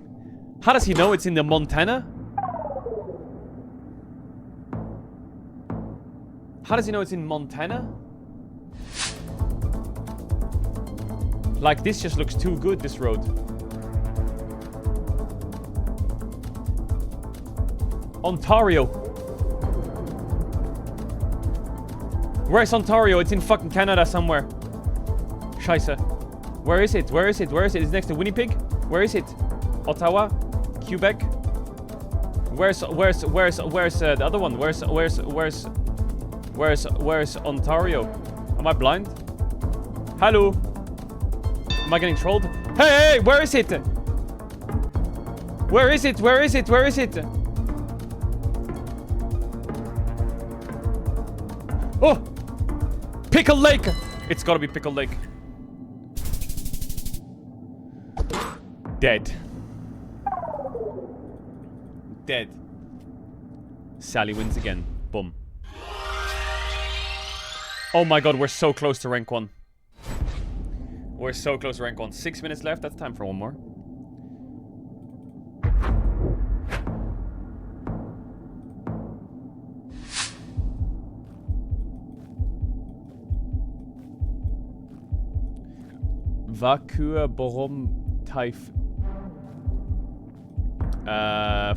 How does he know it's in the Montana? How does he know it's in Montana? Like, this just looks too good, this road. Ontario. Where's Ontario? It's in fucking Canada somewhere. Scheiße. Where is it? Where is it? Where is it? It's next to Winnipeg? Where is it? Ottawa? Quebec? Where's the other one? Where's Ontario? Am I blind? Hello? Am I getting trolled? Hey, where is it? Where is it? Where is it? Where is it? Oh! Pickle Lake! It's gotta be Pickle Lake. Dead. Dead. Sally wins again. Boom. Oh my god, we're so close to rank 1. We're so close to rank 1. 6 minutes left. That's time for one more. Vakur Borom Taif.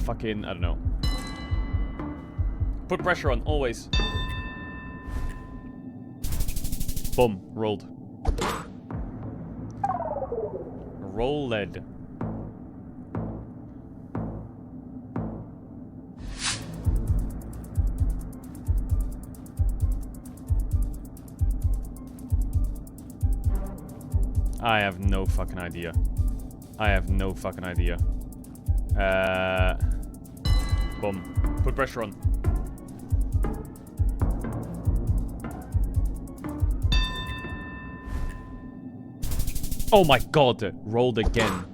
Fucking, I don't know. Put pressure on, always. Boom, rolled. Roll lead. I have no fucking idea. I have no fucking idea. Boom. Put pressure on. Oh my god, rolled again.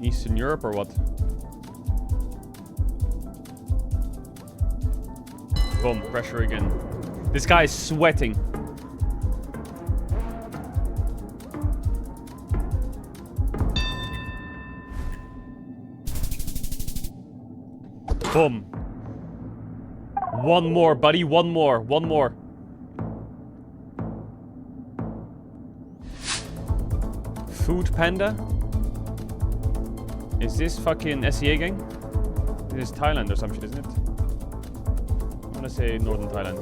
Eastern Europe or what? Boom, pressure again. This guy is sweating. Boom. One more, buddy. One more. One more. Food Panda? Is this fucking SEA gang? This is Thailand or some shit, isn't it? I'm gonna say Northern Thailand.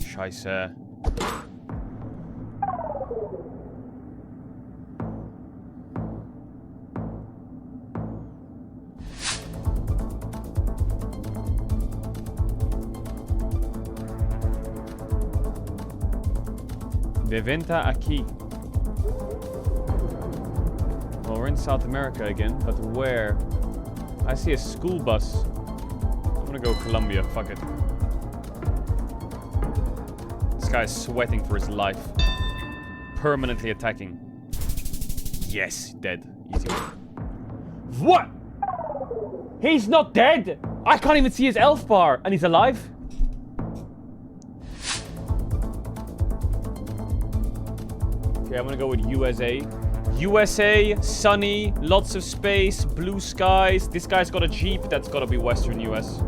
Scheiße. De venta aquí. Well, we're in South America again, but where? I see a school bus. I'm gonna go Colombia, fuck it. This guy's sweating for his life. Permanently attacking. Yes, dead. Easy one. What? He's not dead! I can't even see his elf bar, and he's alive? Okay, I'm gonna go with USA. USA, sunny, lots of space, blue skies. This guy's got a Jeep, that's gotta be Western US.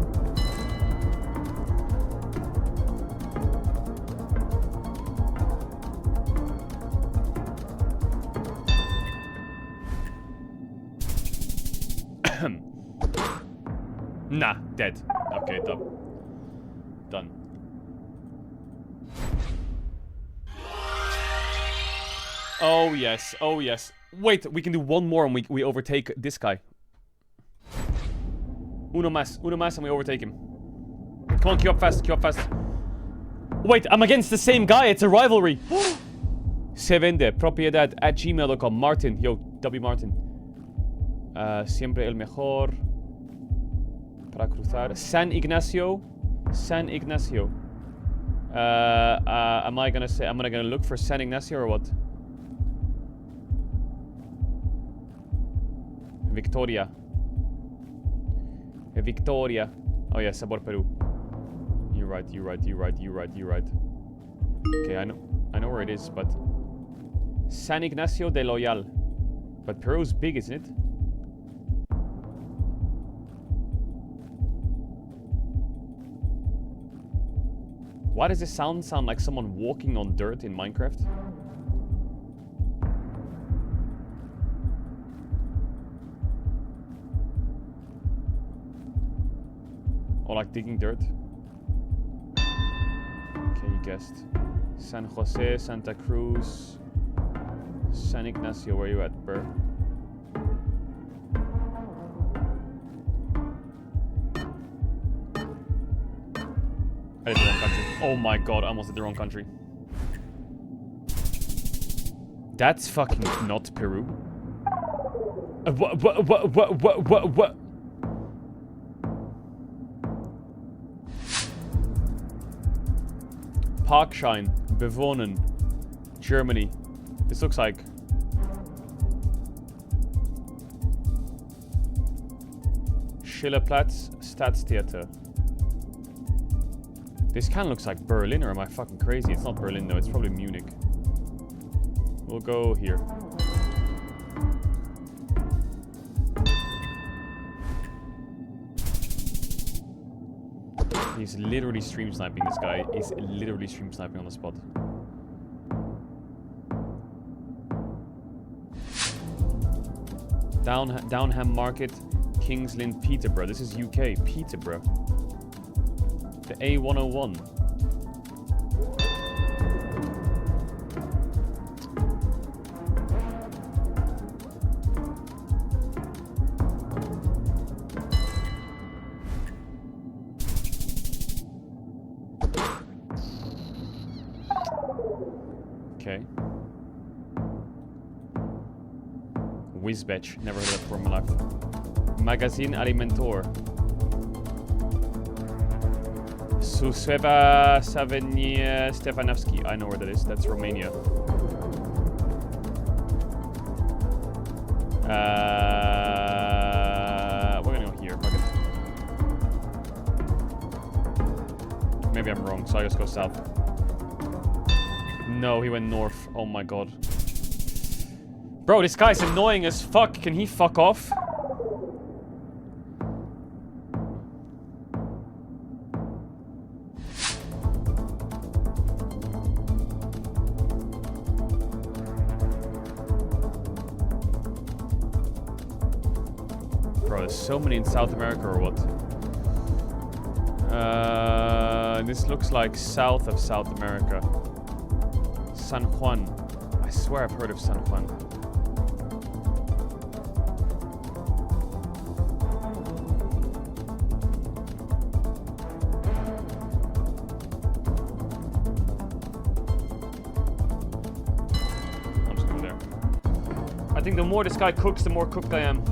Nah, dead. Okay, done. Done. Oh yes, oh yes. Wait, we can do one more and we overtake this guy. Uno más and we overtake him. Come on, queue up fast, queue up fast. Wait, I'm against the same guy, it's a rivalry. Se vende, propiedad at gmail.com. Martin, yo, W Martin. Siempre el mejor. Para cruzar. San Ignacio. San Ignacio. Am I gonna look for San Ignacio or what? Victoria. Victoria. Oh yeah, Sabor Peru. You're right, you're right, you're right, you're right, you're right. Okay, I know where it is, but San Ignacio de Loyal. But Peru's big, isn't it? Why does this sound like someone walking on dirt in Minecraft? Or like digging dirt? Okay, you guessed. San Jose, Santa Cruz, San Ignacio, where you at, Burr? I did the wrong country. Oh my god, I almost did the wrong country. That's fucking not Peru. What? Parkschein, bewohnen, Germany. This looks like... Schillerplatz, Staatstheater. This kind of looks like Berlin, or am I fucking crazy? It's not Berlin though, it's probably Munich. We'll go here. He's literally stream sniping, this guy. He's literally stream sniping on the spot. Downham Market, Kings Lynn, Peterborough. This is UK, Peterborough. The A101. Okay. Whizbetch. Never heard of that before in my life. Magazine Alimentor. Suseva Savenia Stefanovski. I know where that is. That's Romania. We're gonna go here. Fuck it. Maybe I'm wrong, so I just go south. No, he went north. Oh my god. Bro, this guy's annoying as fuck. Can he fuck off? Bro, there's so many in South America or what? This looks like south of South America. San Juan. I swear I've heard of San Juan. think the more this guy cooks, the more cooked I am.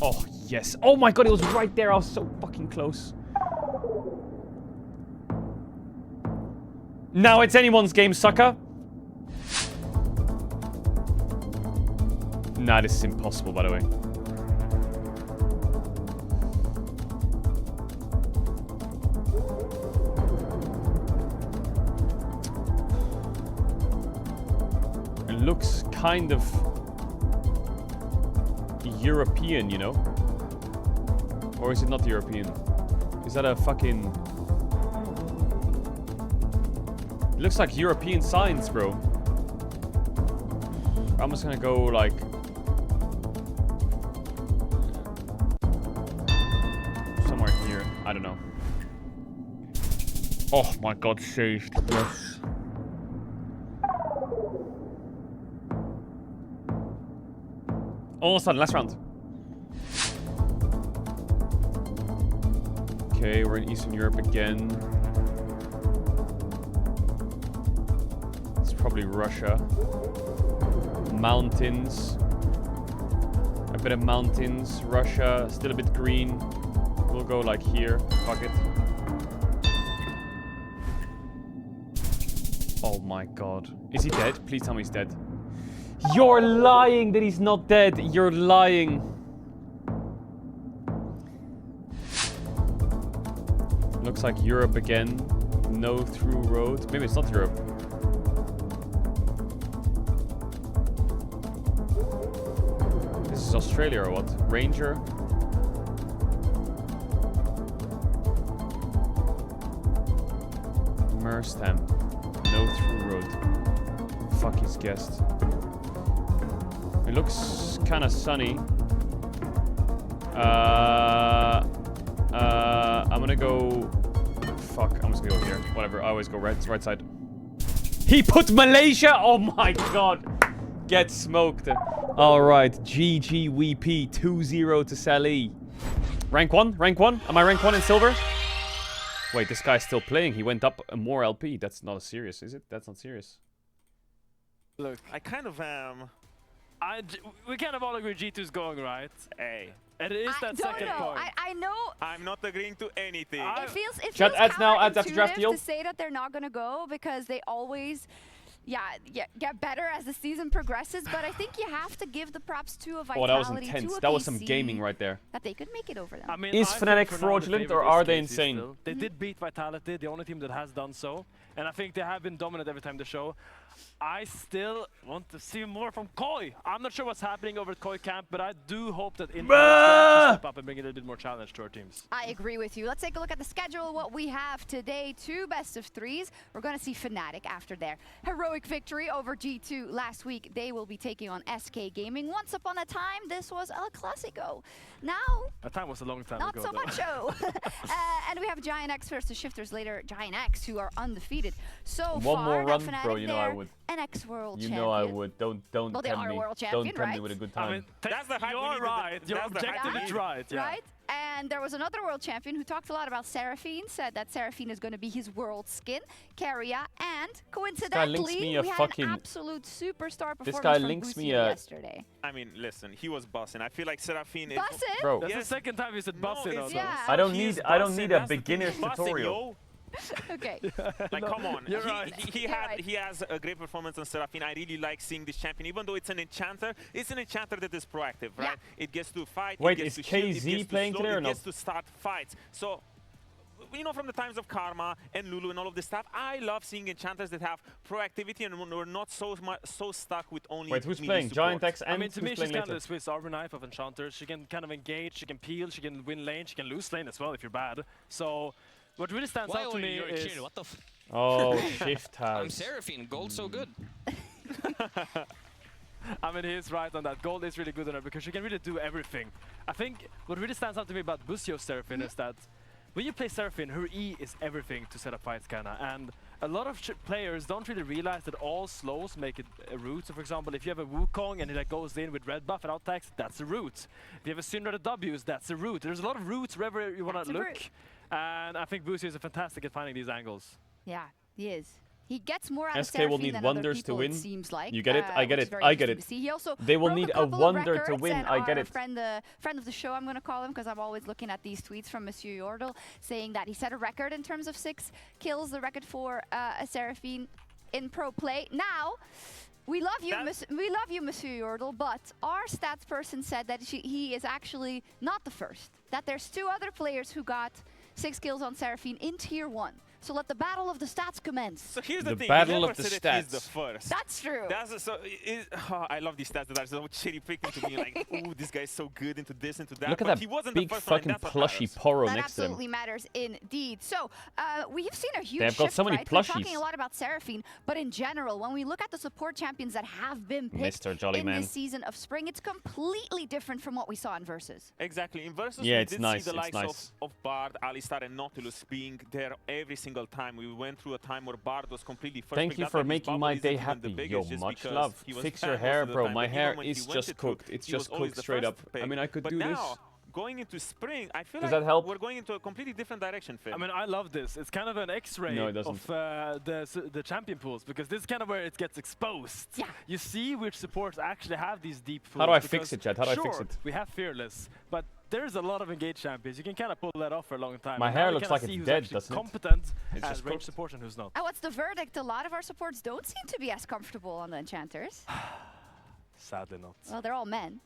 Oh, yes. Oh my god, it was right there. I was so fucking close. Now it's anyone's game, sucker. Nah, this is impossible, by the way. It looks kind of European, you know? Or is it not European? Is that a fucking... It looks like European signs, bro. I'm just gonna go like... somewhere here. I don't know. Oh my god, saved. Yes. Almost done. Last round. Okay, we're in Eastern Europe again. It's probably Russia. Mountains. A bit of mountains. Russia. Still a bit green. We'll go like here. Fuck it. Oh my god. Is he dead? Please tell me he's dead. You're lying that he's not dead. You're lying. Looks like Europe again. No through road. Maybe it's not Europe. This is Australia or what? Ranger. Merstham. No through road. Fuck, he's guessed. It looks kind of sunny. I'm gonna go... Fuck, I'm just gonna go here. Whatever, I always go right side. He put Malaysia! Oh my god! Get smoked. Alright, GGWP 2-0 to Sally. Rank 1? Rank 1? Am I rank 1 in silver? Wait, this guy's still playing. He went up more LP. That's not serious, is it? That's not serious. Look, I kind of am. We kind of all agree G2's going, right? Hey. It is that second point. I know. I'm not agreeing to anything. It feels Chat adds now, adds after draft deal. to say that they're not gonna go because they always, get better as the season progresses. But I think you have to give the props to a Vitality. Oh, that was intense. That was some gaming right there. That they could make it over them. I mean, Is I Fnatic think for now the fraudulent or favorite are is they KC insane? still. They did beat Vitality, the only team that has done so. And I think they have been dominant every time they show. I still want to see more from Koi. I'm not sure what's happening over at Koi camp, but I do hope that Inter will step up and bring a little bit more challenge to our teams. I agree with you. Let's take a look at the schedule. What we have today, 2 best-of-3s. We're going to see Fnatic after their heroic victory over G2 last week. They will be taking on SK Gaming. Once upon a time, this was El Clasico. Now, a time was a long time not ago. so much. And we have Giant X versus Shifters later. Giant X, who are undefeated so One far. more run, Fnatic bro. You know I would. An ex-world champion. You know I would. Don't Well, they tempt are me. world champion, Don't tempt right? me with a good time. I mean, That's the hype we you're need. right. Your That's the hype objective we is need. right. Yeah. Right? And there was another world champion who talked a lot about Seraphine, said that Seraphine is going to be his world skin, Keria, and coincidentally, we had an absolute superstar performance from Bucio yesterday. I mean, listen, he was bossing. I feel like Seraphine is... Bussin'? Bro. That's the second time you said bussin'. No, also. Yeah. I don't need a beginner's tutorial. Okay. Like, come on. You're right. He has a great performance on Seraphine. I really like seeing this champion, even though it's an enchanter. It's an enchanter that is proactive, right? Yeah. It gets to fight. Wait, it gets is to shield, it KZ gets playing to today or It not? gets to start fights. So, you know, from the times of Karma and Lulu and all of this stuff, I love seeing enchanters that have proactivity and we're not so stuck with only. Wait, who's melee playing? support. Giant X and I mean, to me, who's she's playing kind of later? the Swiss Army knife of enchanters. She can kind of engage, she can peel, she can win lane, she can lose lane as well if you're bad. So, what really stands out to me is... What the f Oh, shift has. I'm Seraphine. Gold so good. I mean, he's right on that. Gold is really good on her because she can really do everything. I think what really stands out to me about Bucio's Seraphine is that when you play Seraphine, her E is everything to set up fights, kinda. And a lot of players don't really realize that all slows make it a root. So, for example, if you have a Wukong and he like goes in with red buff and out-attacks, that's a root. If you have a Syndra that W's, that's a root. There's a lot of roots wherever you want to look. And I think Bucio is fantastic at finding these angles. Yeah, he is. He gets more out of SK will Seraphine need than other wonders to people, win. It seems like. You get it? I get which is it. very I get interesting it. to see. He also They will broke need a couple of wonder to records, win. and I get our it. friend of the show, I'm going to call him because I'm always looking at these tweets from Monsieur Yordle, saying that he set a record in terms of 6 kills, the record for a Seraphine in pro play. Now, we love you, Monsieur Yordle, but our stats person said that he is actually not the first. That there's 2 other players who got 6 kills on Seraphine in Tier 1. So let the battle of the stats commence. So here's the thing. battle you never of the said that he's the stats. first. That's true. I love these stats that are so cherry picking to me. Like, ooh, this guy's so good into this, into that. Look at but that he wasn't big the first one, fucking and that's what plushy matters. Poro That next to them. absolutely matters indeed. So we've seen a huge They've got shift, so many right? We're talking plushies. a lot about Seraphine, but in general, when we look at the support champions that have been picked Mr. Jolly in Man. this season of Spring, it's completely different from what we saw in Versus. Exactly. In Versus, Yeah, we it's did nice, see the it's likes nice. of Bard, Alistar, and Nautilus being there every single time. We went through a time where Bard was completely first. Thank pick. you That's for why his making bubble my isn't day even the happy. biggest, Yo, just much because love. he was Fix bad your most hair, of the bro. time. My But hair even when he is went just to cooked. It's he was just always cooked the straight first up. pick. I mean, I could but do now, this. going into Spring, I feel Does like that help? we're going into a completely different direction, Finn. I mean, I love this. It's kind of an X-ray No, it doesn't. of the champion pools, because this is kind of where it gets exposed. Yeah. You see which supports actually have these deep pools. How do I because fix it, Chad? How do I fix sure, it? we have Fearless, but there's a lot of engaged champions. You can kind of pull that off for a long time. My And now hair we looks kinda like see it's who's dead, actually doesn't it? competent It's as just range cooked. support and who's not. And what's the verdict? A lot of our supports don't seem to be as comfortable on the Enchanters. Sadly not. Well, they're all men.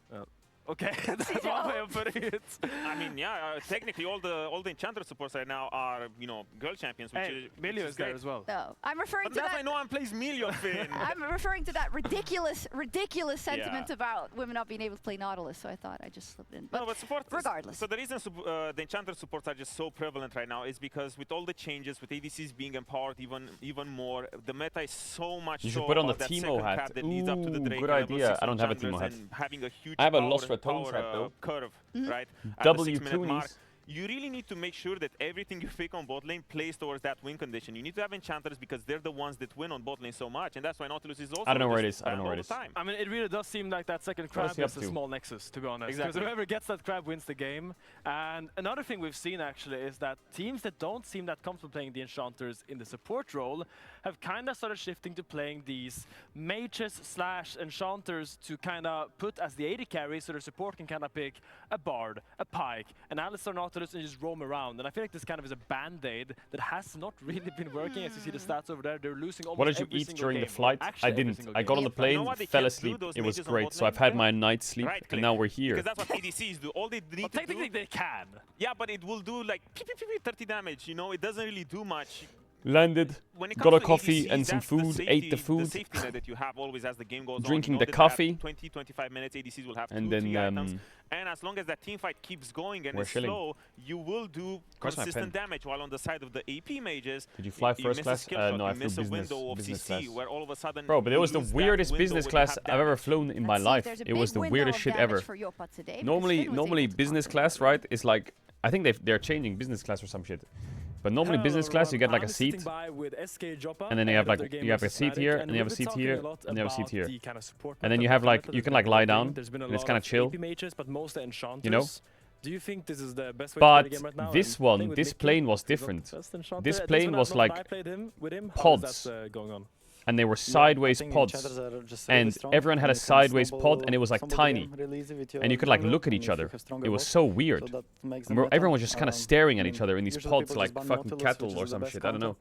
Okay, that's one way of putting it. I mean, yeah, technically all the Enchanter supports right now are, you know, girl champions, which Hey, is Milio is there great. as well. No, I'm referring But to that's that. why no one plays Milio, Finn. I'm referring to that ridiculous sentiment about women not being able to play Nautilus. So I thought I just slipped in. No, but support regardless. So the reason the Enchanter supports are just so prevalent right now is because with all the changes, with ADCs being empowered even more, the meta is so much. You should so put on the about that Teemo second hat. cap that leads up to the Ooh, Drake good and level idea. 6 I don't have a junglers Teemo hat. and having a huge I have a power, Lost Raton power, hat, though. curve, right? At W the 6-minute mark. toonies. You really need to make sure that everything you pick on bot lane plays towards that win condition. You need to have enchanters because they're the ones that win on bot lane so much, and that's why Nautilus is also. I don't know where it just is. I don't know banned where all it the is. time. I mean, it really does seem like that second What crab is he up is a to? small nexus, to be honest. Because Exactly. whoever gets that crab wins the game. And another thing we've seen, actually, is that teams that don't seem that comfortable playing the Enchanters in the support role have kind of started shifting to playing these mages / Enchanters to kind of put as the AD carry, so their support can kind of pick a Bard, a Pike, an Alistar Nautilus, and just roam around. And I feel like this kind of is a band-aid that has not really been working. As you see the stats over there, they're losing almost What did you every eat single during the game. flight? Actually, I every didn't. single I got on game. the You plane, know what they fell can't do, asleep. those It was mages on great. bot So I've lane? had my night's sleep, Right and click. now we're here. Because that's what ADCs do. All they need Well, to technically, do. they can. Yeah, but it will do like 30 damage. You know, it doesn't really do much. Landed, When it got comes a to coffee ADCs, and some that's the food, safety, ate the food. The safety net that you have always as the game goes on. Drinking You know the that they have coffee. 20-25 minutes, ADCs will have And 2-3 then, items. And as long as that team fight keeps going and we're is chilling. slow, you will do Where's my consistent pen? damage. While on the side of the AP mages, Did you fly you first miss class? a skill shot, No, I you flew miss a business- window of business CC, class. where all of a sudden Bro, but it you was the lose that weirdest window business where you class have I've ever damage. flown in my Let's see if life. there's a It was big the window weirdest of shit damage ever. for Yopa today, because Normally, Finn was able to business conquer. class, right, is like, I think they're changing business class or some shit. But normally business class, you get like a seat, and then you have like you have a seat here, and you have a seat here, and you have a seat here, and then you have like you can like lie down, and it's kind of chill, you know. Do you think this is the best way But to play the game right now? this And playing one, with this Mickey plane was is not different. the best enchanter. This At least plane when was I like played with him, how is pods. that, going on? And they were sideways pods, and everyone had a sideways pod, and it was like tiny, and you could like look at each other. It was so weird. Everyone was just kind of staring at each other in these pods like fucking cattle or some shit. I don't know.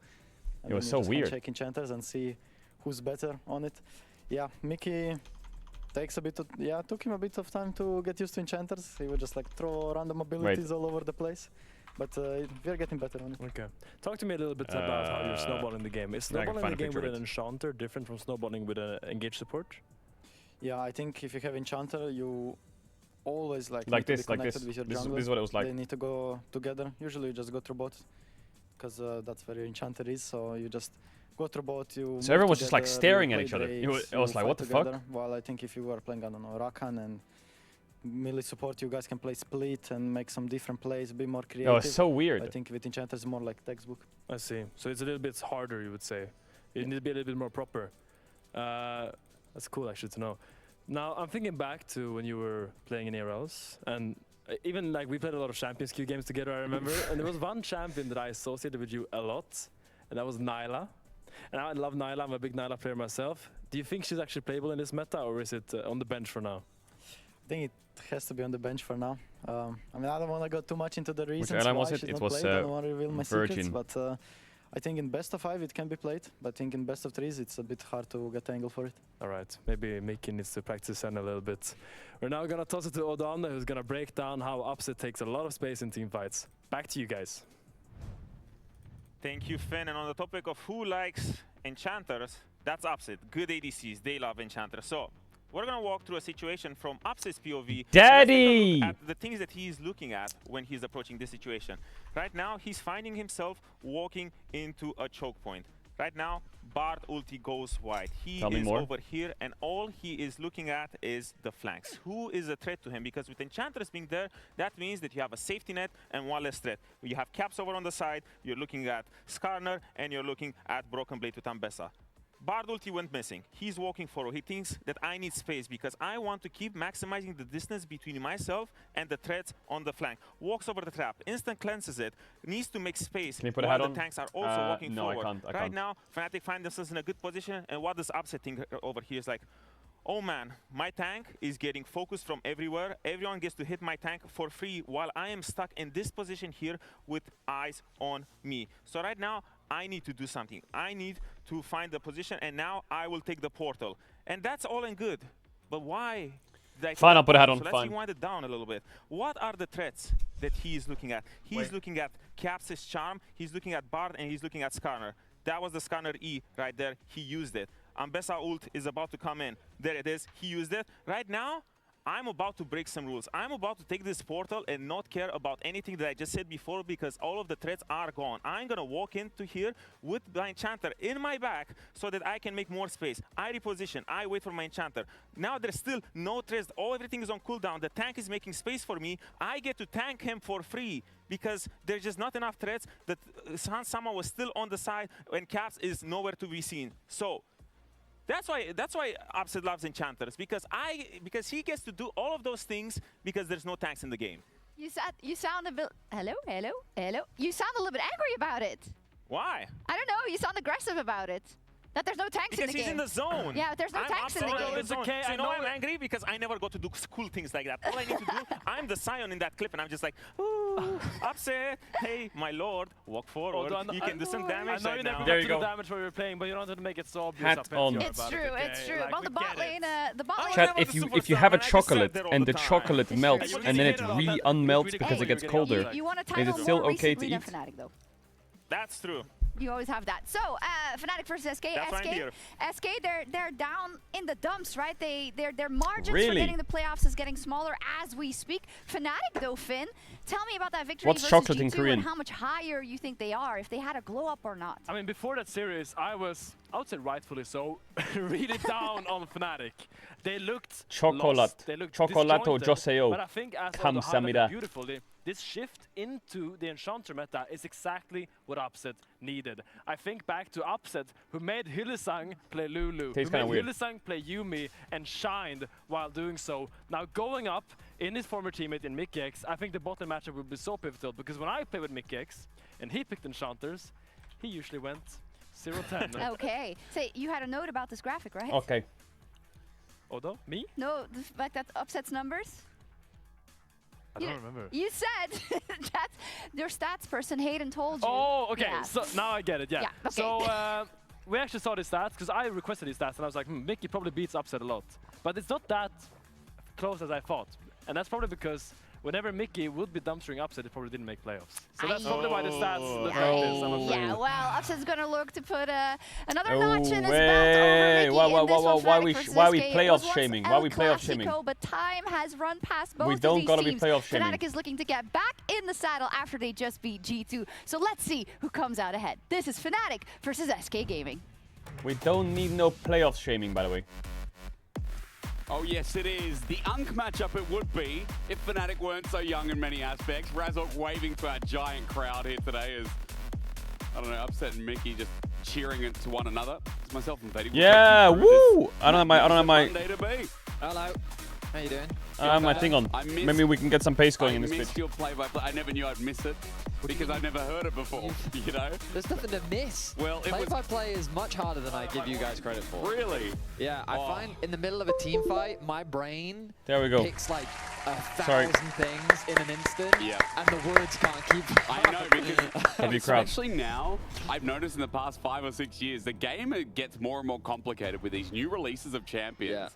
It was so weird. Check enchanters and see who's better on it. Yeah, Mickey takes a bit of, took him a bit of time to get used to enchanters. He would just like throw random abilities all over the place. But we're getting better on it. Okay. Talk to me a little bit about how you're snowballing the game. Is snowballing the game with an enchanter different from snowballing with an engaged support? Yeah, I think if you have enchanter, you always like this, like connected this. with your This jungler. is what it was like. They need to go together. Usually you just go through bot, because that's where your enchanter is. So you just go through bot. So everyone was just like staring at each other. It was like, what the fuck? Well, I think if you were playing, I don't know, Rakan and melee support, you guys can play split and make some different plays, be more creative. Oh, it's so weird. I think with enchanters it's more like textbook. I see. So it's a little bit harder, you would say. You need to be a little bit more proper. That's cool, actually, to know. Now, I'm thinking back to when you were playing in ARLs, and even like we played a lot of Champions Queue games together, I remember. And there was one champion that I associated with you a lot, and that was Nyla. And I love Nyla. I'm a big Nyla player myself. Do you think she's actually playable in this meta, or is it on the bench for now? I think it has to be on the bench for now. I mean, I don't want to go too much into the reasons airline why was it? she's It not was, played. I don't want to reveal my secrets, Virgin. but I think in best of 5 it can be played, but I think in best of 3s it's a bit hard to get the angle for it. All right, maybe Mickey needs to practice Sen a little bit. We're now gonna toss it to Odon, who's gonna break down how Upset takes a lot of space in team fights. Back to you guys. Thank you, Finn. And on the topic of who likes enchanters, that's Upset. Good ADCs, they love enchanters. So we're gonna walk through a situation from Upset's POV. Daddy! At the things that he's looking at when he's approaching this situation. Right now, he's finding himself walking into a choke point. Right now, Bard ulti goes wide. He is over here, and all he is looking at is the flanks. Who is a threat to him? Because with enchanters being there, that means that you have a safety net and one less threat. You have Caps over on the side, you're looking at Skarner, and you're looking at Broken Blade with Ambessa. Bard ulti went missing. He's walking forward. He thinks that I need space because I want to keep maximizing the distance between myself and the threats on the flank. Walks over the trap, instant cleanses it, needs to make space while the tanks are also walking forward. I can't. Right now, Fnatic find themselves in a good position, and what does Upset think over here is like, oh man, my tank is getting focused from everywhere. Everyone gets to hit my tank for free while I am stuck in this position here with eyes on me. So right now, I need to do something. I need to find the position, and now I will take the portal. And that's all and good. But why did I Fine, I'll put a hat on. So let's rewind it down a little bit. What are the threats that he is looking at? He's looking at Caps' Charm, he's looking at Bard, and he's looking at Skarner. That was the Skarner E right there. He used it. Ambessa ult is about to come in. There it is. He used it. Right now, I'm about to break some rules. I'm about to take this portal and not care about anything that I just said before because all of the threats are gone. I'm going to walk into here with my enchanter in my back so that I can make more space. I reposition. I wait for my enchanter. Now there's still no threats. Everything is on cooldown. The tank is making space for me. I get to tank him for free because there's just not enough threats. That Hans Sama was still on the side and Caps is nowhere to be seen. So that's why Upset loves enchanters because he gets to do all of those things because there's no tanks in the game. You sound a bit hello. You sound a little bit angry about it. Why? I don't know. You sound aggressive about it. That there's no tanks in the game. Because he's in the zone. Yeah, but there's no tanks in the game. It's okay. So you know I'm angry because I never got to do cool things like that. All I need to do, I'm the Scion in that clip, and I'm just like, ooh, Upset. Hey, my lord, walk forward. You can do some damage right now. There you go. Damage while you're playing, but you don't have to make it so obvious. Hat on. It's true. It's true. About the bot lane, Chat, if you have a chocolate and the chocolate melts and then it really unmelts because it gets colder, is it still okay to eat? That's true. You always have that. So, Fnatic versus SK. SK, they're down in the dumps, right? Their margins for getting the playoffs is getting smaller as we speak. Fnatic, though, Finn, tell me about that victory What's versus chocolate G2 in Korean? and how much higher you think they are, if they had a glow up or not. I mean, before that series, I would say rightfully so, really down on Fnatic. They looked lost. They looked disjointed. But I think as Odo beautifully, this shift into the Enchanter meta is exactly what Upset needed. I think back to Upset, who made Hylissang play Lulu, who made Hylissang play Yuumi, and shined while doing so. Now going up in his former teammate in Mickey X, I think the bottom matchup would be so pivotal, because when I played with Mickey X, and he picked Enchanters, he usually went 0-10. Okay, so you had a note about this graphic, right? Okay. Odo? Me? No, the fact that Upset's numbers? I don't remember. You said that your stats person Hayden told you. Oh, okay. Yeah. So now I get it. Yeah. Okay. So we actually saw these stats because I requested these stats and I was like, Mickey probably beats Upset a lot, but it's not that close as I thought, and that's probably because whenever Mickey would be dumpstering Upset, it probably didn't make playoffs. So that's probably why the stats look like this, I'm afraid. Yeah, well, Upset's going to look to put another notch in his belt over Mickey why we playoff shaming? Why we playoff shaming? But time has run past both of these teams. We don't gotta be playoff shaming. Fnatic is looking to get back in the saddle after they just beat G2. So let's see who comes out ahead. This is Fnatic versus SK Gaming. We don't need no playoff shaming, by the way. Oh yes, it is. The Unk matchup it would be if Fnatic weren't so young in many aspects. Razok waving to our giant crowd here today as, I don't know, Upset and Mickey just cheering it to one another. It's myself and Betty. Yeah, woo! I don't have my... Hello. How you doing? My thing on. Maybe we can get some pace going in this I bit. missed your play-by-play. I never knew I'd miss it because I've never heard it before, you know? There's nothing to miss. Well, Play-by-play is much harder than I give you guys credit for. Really? Yeah, I find in the middle of a team fight, my brain picks like 1,000 things in an instant, and the words can't keep up. I know, because especially now, I've noticed in the past 5 or 6 years, the game gets more and more complicated with these new releases of champions.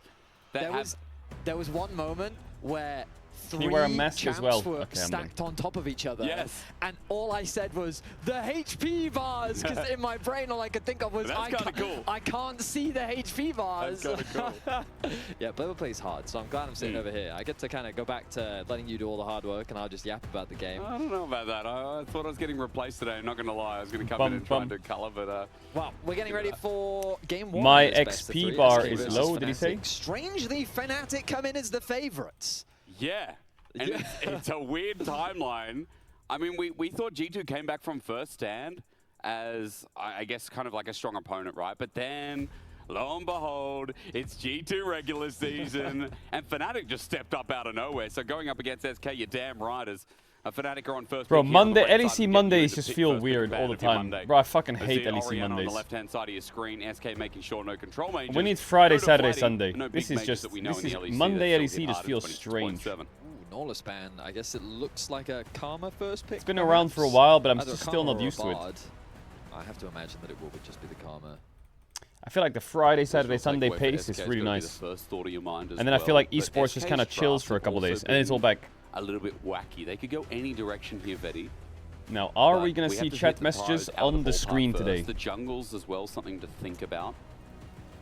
There was one moment where Can you wear a 3 mask champs as well? were Okay, stacked on top of each other. Yes. And all I said was, the HP bars! Because in my brain, all I could think of was, I can't see the HP bars. That's kind of cool. Yeah, play-by-play is hard, so I'm glad I'm sitting over here. I get to kind of go back to letting you do all the hard work, and I'll just yap about the game. I don't know about that. I thought I was getting replaced today. I'm not going to lie. I was going to come in and try and do color, but... well, we're getting ready for game 1. My XP bar is low, did he say? Strangely, Fnatic come in as the favorites. Yeah. And it's a weird timeline. I mean, we thought G2 came back from first stand as, I guess, kind of like a strong opponent, right? But then, lo and behold, it's G2 regular season, and Fnatic just stepped up out of nowhere. So going up against SK, you're damn right, as a Fnatic are on first. Bro, LEC Mondays just feel weird all the time. Bro, I fucking hate LEC Mondays. On the left-hand side of your screen, SK making sure no control main. We need Friday, Saturday, Sunday. This is just, Monday LEC just feels strange. Norlis ban, I guess it looks like a Karma first pick. It's been around for a while, but I'm still not used to it. I have to imagine that it will just be the Karma. I feel like the Friday, Saturday, Sunday pace is really nice. And then I feel like esports just kind of chills for a couple days, and it's all back. A little bit wacky. They could go any direction here, Vetty. Now, are we going to see chat messages on the screen today? The jungles as well, something to think about.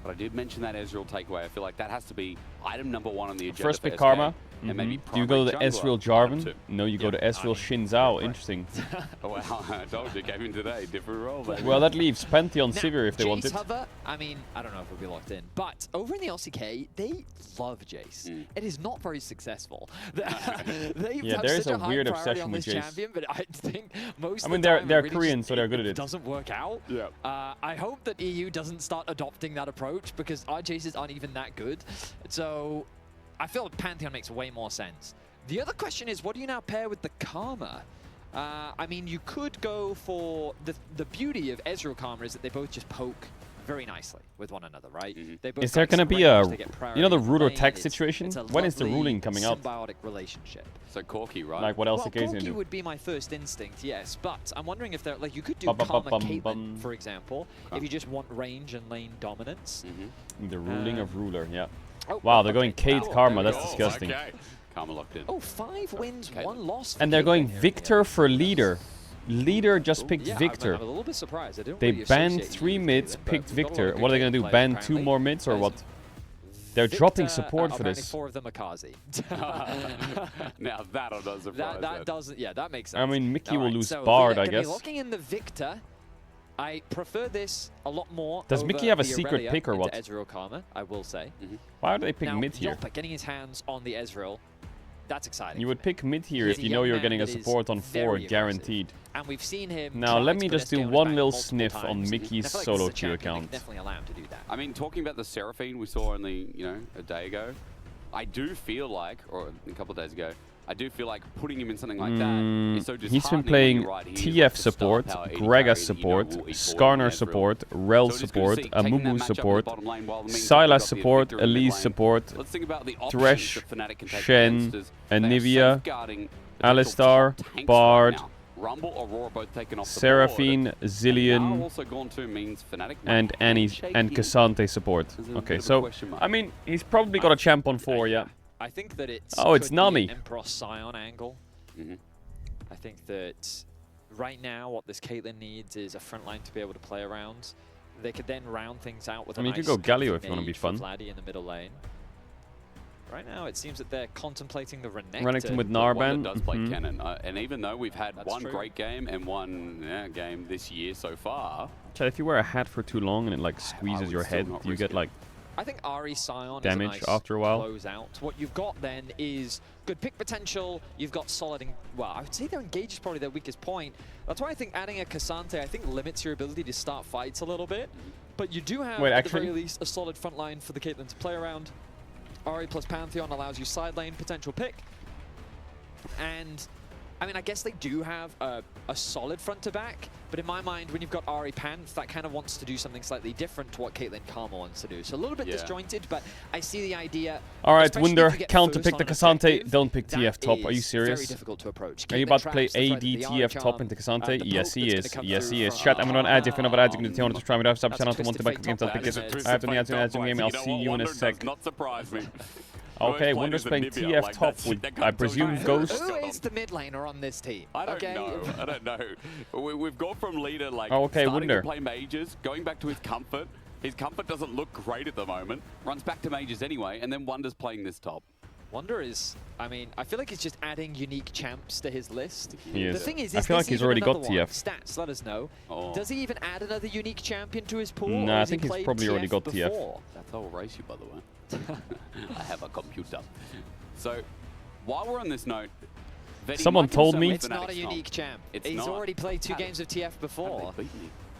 But I did mention that Ezreal takeaway. I feel like that has to be item number 1 on the agenda. First pick Karma. And maybe do you go to the Ezreal Jarvan? No, you go to Ezreal Xin Zhao. Interesting. Oh, wow. I told you, came in today. Different role, baby. Well, that leaves Pantheon Sivir if they want it. Hover, I mean, I don't know if it'll be locked in. But over in the LCK, they love Jace. It is not very successful. Yeah, there is a weird obsession with Jace. Champion, but I think most I mean, of the time they're really Korean, so they're good at it. Doesn't work out. Yeah. I hope that EU doesn't start adopting that approach because our Jaces aren't even that good. So I feel like Pantheon makes way more sense. The other question is, what do you now pair with the Karma? I mean, you could go for the beauty of Ezreal Karma is that they both just poke very nicely with one another, right? They both is there going to be a, you know, the ruler tech situation? When is the ruling coming out? Symbiotic relationship. So Corki, right? Like what else the case Corki do? would be my first instinct, yes. But I'm wondering if there, like, you could do Karma Caitlyn, for example, if you just want range and lane dominance. The ruling of ruler, yeah. Oh, wow, they're going Cade Karma. That's disgusting. Okay. Karma locked in. Oh, 5 wins, 1 loss. And they're going Victor for leader. Leader just picked Victor. I'm a little bit surprised. They banned 3 mids, picked Victor. What are they going to do? Ban 2 more mids or what? They're dropping support for this. 4 of them are Kazi. Now that doesn't surprise that doesn't. Yeah, that makes sense. I mean, Mickey will lose Bard, I guess. Looking in the Victor, I prefer this a lot more. Does Mickey have a secret pick or what? Ezreal Karma, I will say. Why do they pick mid here? Yoppa getting his hands on the Ezreal. That's exciting. You would pick mid here if you know you're getting a support on 4, guaranteed. And we've seen him. Now let me just do one little sniff on Mickey's solo queue account. Definitely allow him to do that. I mean, talking about the Seraphine we saw only, a day ago, I do feel like, or a couple of days ago, I do feel like putting him in something like that is so disheartening. He's been playing TF support, Gragas support, Skarner support, Rel support, Amumu support, Sylas support, Elise support, Thresh, Shen, Anivia, Alistar, Bard, Seraphine, Zillion, and Annie and Cassante support. Okay, so I mean he's probably got a champ on 4, yeah. I think that it's it's Nami. Emperor Scion angle. I think that right now what this Caitlyn needs is a front line to be able to play around. They could then round things out with. I mean, you could go Galio if you want to be fun. Vladdy in the middle lane. Right now, it seems that they're contemplating the Renekton. Renekton with Narban. Does play Kennen, and even though we've had one great game and one game this year so far. Chad, if you wear a hat for too long and it like squeezes your head, you get like. I think Ahri Scion damage is a nice after a while. Close out. What you've got then is good pick potential. You've got solid. Well, I would say their engage is probably their weakest point. That's why I think adding a Cassante I think limits your ability to start fights a little bit. But you do have at the very least a solid front line for the Caitlyn to play around. Ahri plus Pantheon allows you side lane potential pick. And I mean, I guess they do have a solid front to back, but in my mind, when you've got Ahri Panth, that kind of wants to do something slightly different to what Caitlyn Karma wants to do. So a little bit disjointed, but I see the idea. All right, Wunder, counter pick the Cassante. Don't pick TF top. Are you serious? Very difficult to approach. Are you about to play AD TF top into Cassante? Yes, he is. Yes, he is. Chat, I'm going to add if you know what ads you can do. To try me out. Stop channel to want to back games. I'll pick it. I have to add to game. I'll see you in a sec. Not surprise me. Okay, Wunder's playing TF top with, I presume, Ghost. Who is the mid laner on this team? I don't know. I don't know. We've gone from leader like okay, starting Wunder. to play mages, going back to his comfort. His comfort doesn't look great at the moment. Runs back to mages anyway, and then Wunder's playing this top. Wunder is, I mean, I feel like he's just adding unique champs to his list. He is. The thing is I feel like he's already got TF. Stats, let us know. Does he even add another unique champion to his pool? Nah, I think he's probably already got TF. That's how I'll race you, by the way. I have a computer. So, while we're on this note, Vedi, someone told me it's not a unique champ. He's already played 2 games of TF before.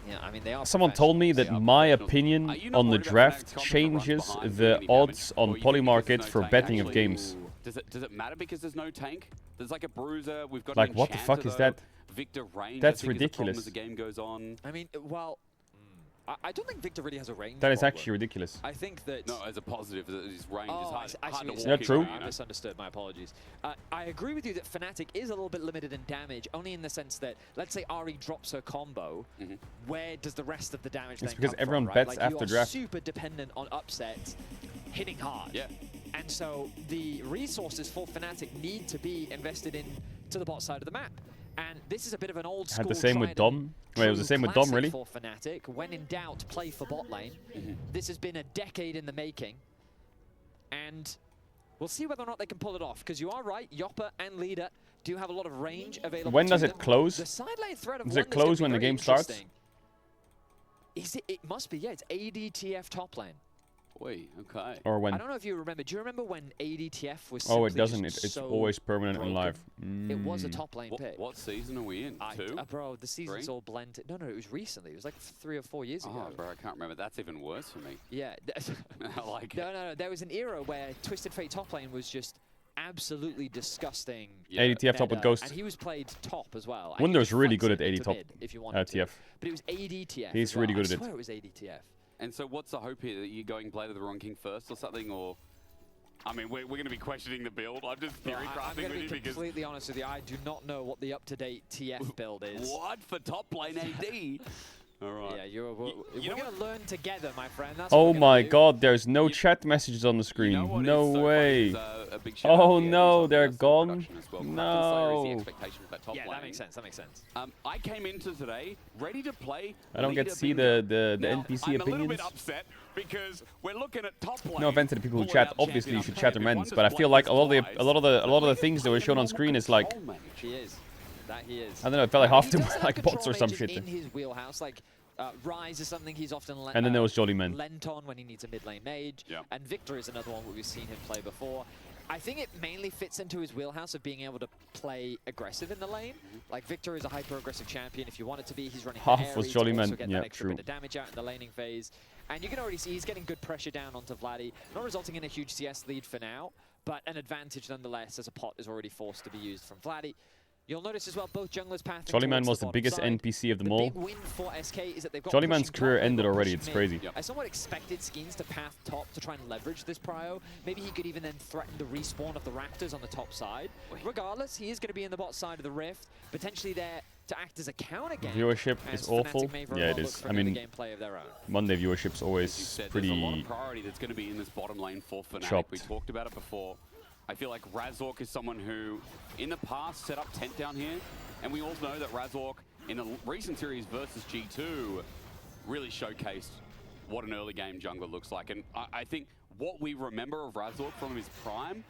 Yeah, I mean, they are. Someone told me that my opinion on the draft changes the odds on Polymarket for betting of games. Does it matter because there's no tank? There's like a bruiser. We've got like what the fuck is that? Victor range. That's I think ridiculous. as the game goes on. I mean, well, I don't think Victor really has a range. That is actually ridiculous. I think that. No, as a positive, his range is hard to walk. Is that true? I misunderstood. My apologies. I agree with you that Fnatic is a little bit limited in damage, only in the sense that, let's say Ahri drops her combo, where does the rest of the damage then come from? It's because everyone right? bets like, after draft. Super dependent on upsets, hitting hard. Yeah. And so the resources for Fnatic need to be invested in to the bot side of the map. And this is a bit of an old school. Had the same with Dom. Wait, it was the same with Dom, really? For Fnatic, when in doubt, play for bot lane. This has been a decade in the making, and we'll see whether or not they can pull it off. Because you are right, Yopper and Leader do have a lot of range available. When does to it them. close? The side lane threat of Does it close when the game starts? Is it? It must be. Yeah, it's ADTF top lane. Wait, okay. Or when? I don't know if you remember. Do you remember when ADTF was? Oh, it doesn't. It's It's always permanent and live. It was a top lane pick. What season are we in? 2? Bro, the season's all blended. No, it was recently. It was like 3 or 4 years ago. Oh, bro, I can't remember. That's even worse for me. Yeah. like No. There was an era where Twisted Fate top lane was just absolutely disgusting. ADTF top with Ghost. And he was played top as well. Wunder's really good at AD top. If you wanted TF. But it was ADTF. He's really good at it. I swear it was ADTF. And so what's the hope here? That you're going Blade of the Wrong King first or something? Or, I mean, we're going to be questioning the build. I'm just theory crafting I'm going with you to be because... completely honest with you. I do not know what the up-to-date TF build is. What? For top lane AD? All right. Yeah, we're going to learn together, my friend. That's Oh what we're my gonna do. god, there's no chat messages on the screen. You know what No is so way. funny is, a big shout out Oh to the no, Eddie they're Thomas gone. production as well. Slayer is the No. expectation for that top Yeah, lane. that makes sense. That makes sense. I came into today ready to play. I don't get to see leader the Now, NPC I'm a little opinions. bit upset because we're looking at top lane. No offense to the people who pulling chat. out Obviously, you champion should after chat their champion. mens, One but I just feel like blanks a lot of the things that were shown on screen is like He is. That he is. I don't know. It felt like half He them does were have like bots or control some mages shit. in his wheelhouse, like Rise is something he's often And then there was Jolly Man. lent on when he needs a mid lane mage, Yeah. and Victor is another one where we've seen him play before. I think it mainly fits into his wheelhouse of being able to play aggressive in the lane. Like Victor is a hyper-aggressive champion. If you want it to be, he's running Half for was Ares Jolly to Man. also get Yeah, that extra true. bit of damage out in the laning phase. And you can already see he's getting good pressure down onto Vladdy, not resulting in a huge CS lead for now, but an advantage nonetheless as a pot is already forced to be used from Vladdy. You'll notice as well both junglers pathing Jolly Man towards was the bottom biggest side. NPC of them The all. big win for SK is that they've got Jolly Man's pushing career top, they've ended got already. pushing It's mid. crazy. I somewhat expected Skeens to path top to try and leverage this prio. Maybe he could even then threaten the respawn of the Raptors on the top side. Regardless, he is going to be in the bot side of the Rift, potentially there to act as a counter game. Viewership as is Fnatic awful. may very Yeah, well it look is. for I another mean, gameplay of their own. Monday viewership's As you always said, there's a lot pretty of priority that's going to be in this bottom lane for Fnatic. chopped. We talked about it before. I feel like Razork is someone who, in the past, set up tent down here. And we all know that Razork, in the recent series versus G2, really showcased what an early game jungler looks like. And I think what we remember of Razork from his prime,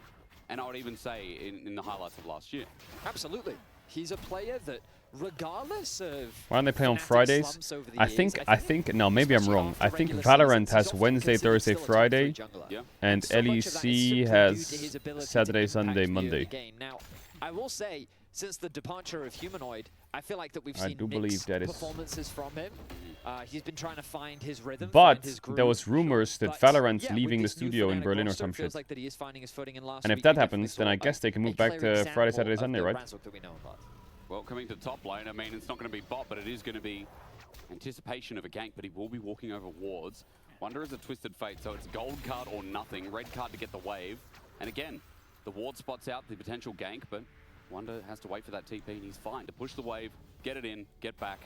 and I would even say in the highlights of last year. Absolutely. He's a player that, regardless of... Why don't they play on Fnatic Fridays? slumps over the I years, think, no, maybe I'm especially wrong. after I think regular Valorant seasons, has he's often Wednesday, considered Thursday, still a top Friday, three jungler. Yeah. and So much of that is LEC simply due to has his ability to Saturday, impact Sunday, the Monday. early game. Now, I will say, since the departure of Humanoid, I feel like that we've I seen do believe mixed that is- performances from him. He's been trying to find his rhythm, But find his groove. there was rumors that But, Valorant's yeah, leaving the with this new studio in Fnatic Berlin or roster, some it feels shit. like that he is finding his footing in last And if week. that We definitely happens, then saw I guess they can move a back clear to Friday, example Saturday, of Sunday, the right? Razork that we know about. Well, coming to top lane, I mean, it's not going to be bot, but it is going to be anticipation of a gank, but he will be walking over wards. Wonder is a twisted fate, so it's gold card or nothing, red card to get the wave. And again, the ward spots out the potential gank, but Wonder has to wait for that TP, and he's fine to push the wave, get it in, get back.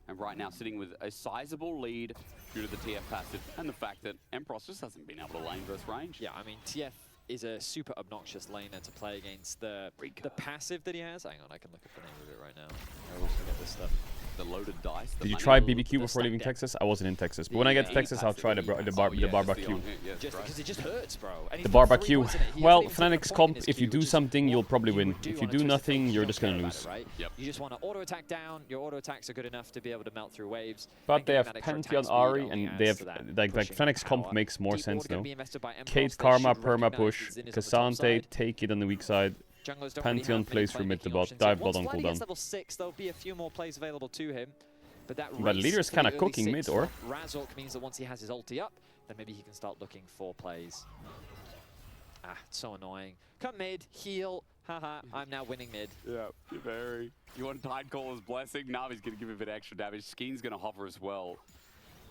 And right now sitting with a sizable lead due to the TF passive and the fact that Empross just hasn't been able to lane versus range. Yeah, I mean, TF is a super obnoxious laner to play against. The passive that he has, hang on, I can look at the name of it right now. I always forget this stuff. The loaded dice. Did you try BBQ before leaving Texas? I wasn't in Texas, but when I get to Texas, I'll try the barbecue. Just because it just hurts, bro. And The he's got 3 barbecue. points in it. He Well, hasn't even taken a Fnatic's point in comp, his if you queue, do which is something, you'll what probably you win. would do If you on a do twisted nothing, fate, you're you just don't gonna care about lose. it, right? Yep. You just want to auto attack down. Your auto attacks are good enough to be able to melt through waves. But they have Fnatic's Pantheon, attack speed Ari, only and they adds have to that like pushing Fnatic's comp power. makes more Deep sense ward gonna now. be invested by Empross. Kate They Karma, should perma recognize push, that Zin's on the top Cassante, side. take it on the weak side. Junglers don't really Pantheon have plays many through mid to playmaking bot, options dive here. bot on Once Vladdy cooldown. gets level 6, there'll be a few more plays available to him. But that But race leader's for kinda the early cooking mid, six or? from Razork means that once he has his ulti up, then maybe he can start looking for plays. Ah, it's so annoying. Come mid, heal, haha, I'm now winning mid. Yeah, very. You want Tidecaller's blessing? Navi's going to give a bit of extra damage. Skeen's going to hover as well.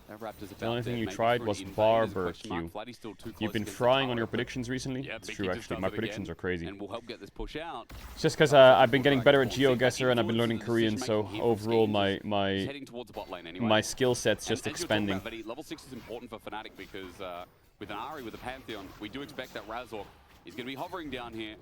That Raptor's about The only thing dead. you Maybe tried for an was invade is a barbecue. question mark. Vladdy's still too close You've been against the frying on tower, your but- predictions recently? Yeah, It's Mickey true, just actually. does My it predictions again, are crazy. And we'll help get this push out. It's just because I've been getting better at GeoGuessr and I've been learning Korean, so overall He's heading towards the bot lane anyway. my skill set's just And as you're talking expanding. about, Vladdy, level 6 is important for Fnatic because with an Ari, with a Pantheon, we do expect that Razork is going to be hovering down here.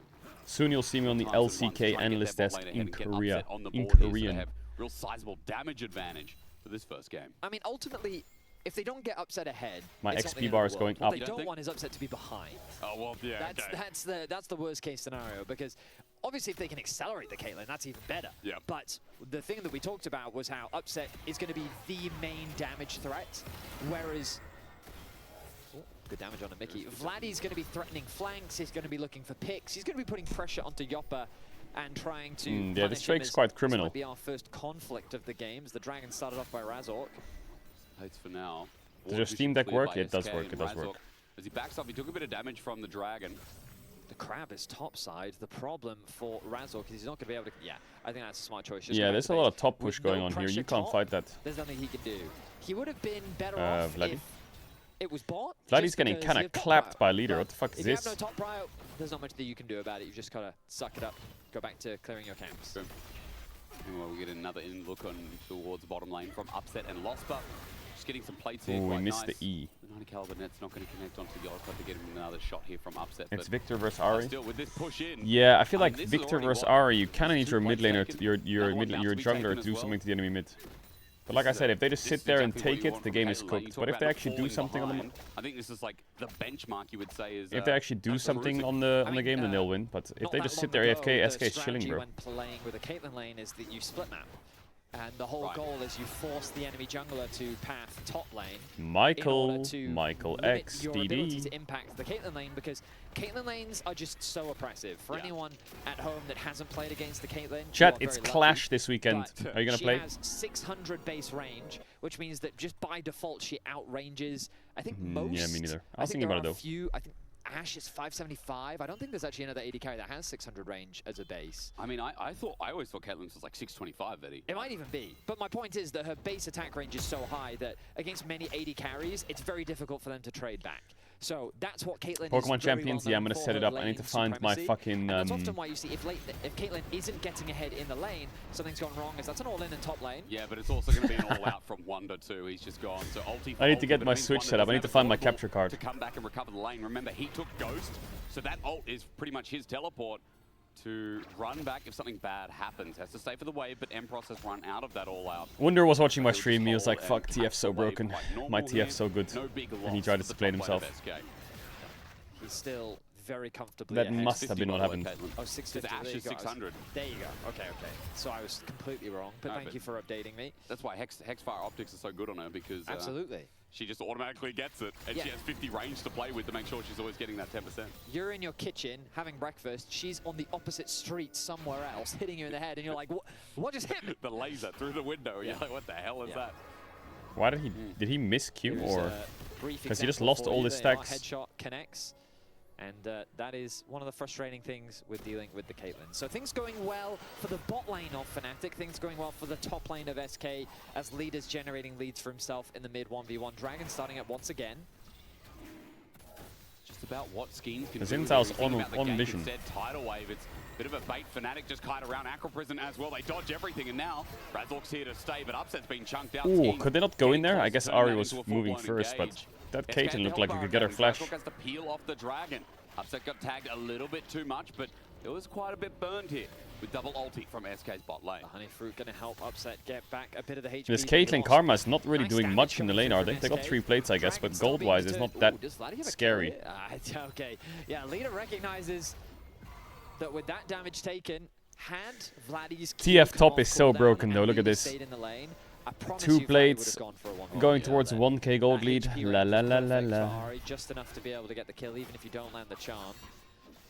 Soon you'll see me on the LCK analyst desk in Korea. In They Korean. have real sizable damage advantage for this first game. I mean, ultimately, if they don't get upset ahead, My it's not XP the end bar of is the going world. What up. they You don't don't want is upset to be behind. Oh, well, yeah, That's the worst case scenario, because obviously if they can accelerate the Caitlyn, that's even better. Yeah. But the thing that we talked about was how upset is going to be the main damage threat, whereas good damage on a Mickey. Vladdy's going to be threatening flanks, he's going to be looking for picks, he's going to be putting pressure onto Yoppa and trying to yeah, punish this him Drake's as quite this criminal. might be our first conflict of the games. The Dragon started off by Razork. Hates for now. Does your Steam Deck work? It does work, it does work. As he backs up, he took a bit of damage from the Dragon. The Crab is topside. The problem for Razork is he's not going to be able to... Yeah, I think that's a smart choice. Just Yeah, go there's a back to lot of base. top push With no going on here. pressure You can't top, fight that. There's nothing he can do. He would have been better off Vladdy? if it was bot. Vladdy's just getting because kind you of have top clapped prio. by leader. But What the fuck is if you this? have no top prio, there's not much that you can do about it. You've just got to suck it up, go back to clearing your camps. Well, we get another in look on towards the bottom lane from Upset and Lost, but just getting some plates here. Oh, we quite missed nice. the E. The 90 caliber net's not going to connect onto the Ultra to get him another shot here from Upset. It's but Victor versus Ari. still, with this push in, Yeah, I feel like this is Victor already versus won. Ari, you kind of need Two your mid points laner, taken. your Another one about your to be jungler taken to as do well. something to the enemy mid. But like I said, if they just This sit is there and exactly what take you it, want the from game is Caitlyn. You cooked. talk But if about they the actually do falling something on behind. them, I think this is like the benchmark you would say is. if they actually do something on the game, then they'll win. But if Not they that just long sit there ago, AFK, the SK is chilling, strategy bro. when playing with a Caitlyn lane is that you split map. And the whole Right. goal is you force the enemy jungler to path top lane Michael, in order to Michael limit X, your ability DD. to impact the Caitlyn lane, because Caitlyn lanes are just so oppressive. For Yeah. anyone at home that hasn't played against the Caitlyn, you Chat, are it's very lucky, Clash this weekend. but Are you gonna she play? has 600 base range, which means that just by default she outranges, I think, Mm, most. yeah, me neither. I I was think thinking there about are it a though. few. I think Ashe is 575. I don't think there's actually another AD carry that has 600 range as a base. I mean, I always thought Caitlyn's was like 625, Eddie. It might even be. But my point is that her base attack range is so high that against many AD carries, it's very difficult for them to trade back. So that's what Caitlyn is Pokemon very Champions, well yeah, I'm known gonna for, set it her up. I need lane to find my supremacy. fucking, And that's often why you see if Caitlyn isn't getting ahead in the lane, something's gone wrong, as that's an all-in and top lane. Yeah, but it's also going to be an all-out from Wonder too. He's just gone. So ulti. I need to get but my it means Switch Wonder set up. I doesn't need to have find a my teleport capture card. to come back and recover the lane. Remember, he took Ghost, so that ult is pretty much his teleport to run back if something bad happens. Has to stay for the wave, but Empross has run out of that all-out. Wonder was watching my He'll stream. He was just like, hold "Fuck, and TF's so catch the wave broken. quite My normal here. TF's so good," No big and he loss tried to for the explain top lane of himself. SK. He's still very comfortably That ahead. must have been what happened. Oh, 650. Ash is 600. There you go. Okay, okay. So I was completely wrong, but thank you for updating me. That's why Hexfire optics are so good on her, because Absolutely. She just automatically gets it, and she has 50 range to play with to make sure she's always getting that 10%. You're in your kitchen having breakfast. She's on the opposite street somewhere else, hitting you in the head, and you're like, what just hit me? The laser through the window. You're like, what the hell is that? Why did he miss Q, or because he just lost all his stacks? Headshot connects, and that is one of the frustrating things with dealing with the Caitlyn. So things going well for the bot lane of Fnatic, things going well for the top lane of SK, as leaders generating leads for himself in the mid 1v1. Dragon starting up once again. Just about what Schemes can Because do. Intel's on mission. Instead, Tidal Wave, it's a bit of a bait. Fnatic just kite around Acro Prison as well. They dodge everything, and now Razork's here to stay, but Upset's been chunked out. Ooh, could they not go in there? I guess Ari was moving first, but that Caitlyn looked like he could get her flash. Razork has to peel off the Dragon. Upset got tagged a little bit too much, but it was quite a bit burned here with double ulti from SK's bot lane. The Honey Fruit going to help Upset get back a bit of the HP. This Caitlyn Karma is not really doing much in the lane, are they? They got 3 plates, I guess, but gold-wise, it's not that scary. Okay, yeah, leader recognizes that with that damage taken, had Vladdy's TF top is so broken, though. Look at this. 2 plates, going towards 1k gold lead. La la la la la. Just enough to be able to get the kill, even if you don't land the charm.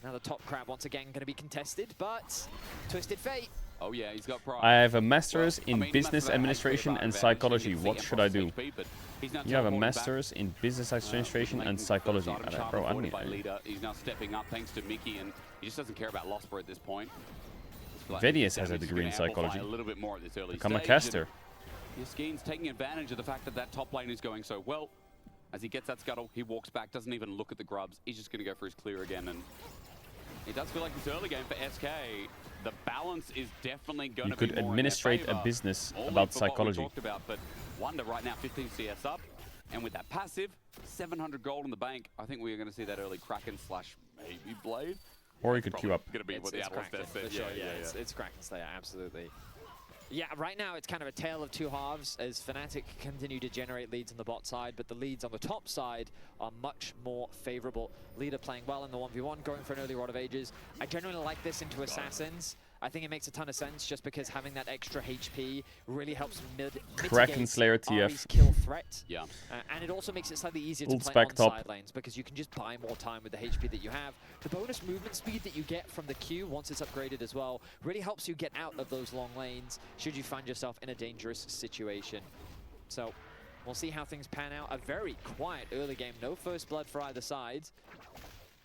Now the top crab once again going to be contested, but Twisted Fate. Oh yeah, he's got pride. I have a master's in business administration and psychology. What should I do? You have a master's in business administration and psychology. Bro, I'm He's now stepping up thanks to Mickey, and he just doesn't care about Losper at this point. Vedius has a degree in psychology. A little bit more at this early Become a stage, caster. Skeen's taking advantage of the fact that that top lane is going so well. As he gets that scuttle, he walks back, doesn't even look at the grubs. He's just going to go for his clear again, and it does feel like this early game for SK. The balance is definitely going to be more in their administrate a favor. business Only about for what we psychology. talked about, but Wonder right now 15 CS up, and with that passive, 700 gold in the bank. I think we're going to see that early Kraken slash maybe Blade. Or he could queue up. Going to be what the Atlas Kraken, said. for sure, it's Kraken Slayer, absolutely. Yeah, right now it's kind of a tale of two halves as Fnatic continue to generate leads on the bot side, but the leads on the top side are much more favorable. Leader playing well in the 1v1, going for an early Rod of Ages. I generally like this into Assassins. I think it makes a ton of sense just because having that extra HP really helps Kraken Slayer TF. Ari's kill threat. Yeah. And it also makes it slightly easier Ults to play back on top. side lanes because you can just buy more time with the HP that you have. The bonus movement speed that you get from the Q once it's upgraded as well really helps you get out of those long lanes should you find yourself in a dangerous situation. So we'll see how things pan out. A very quiet early game. No first blood for either side.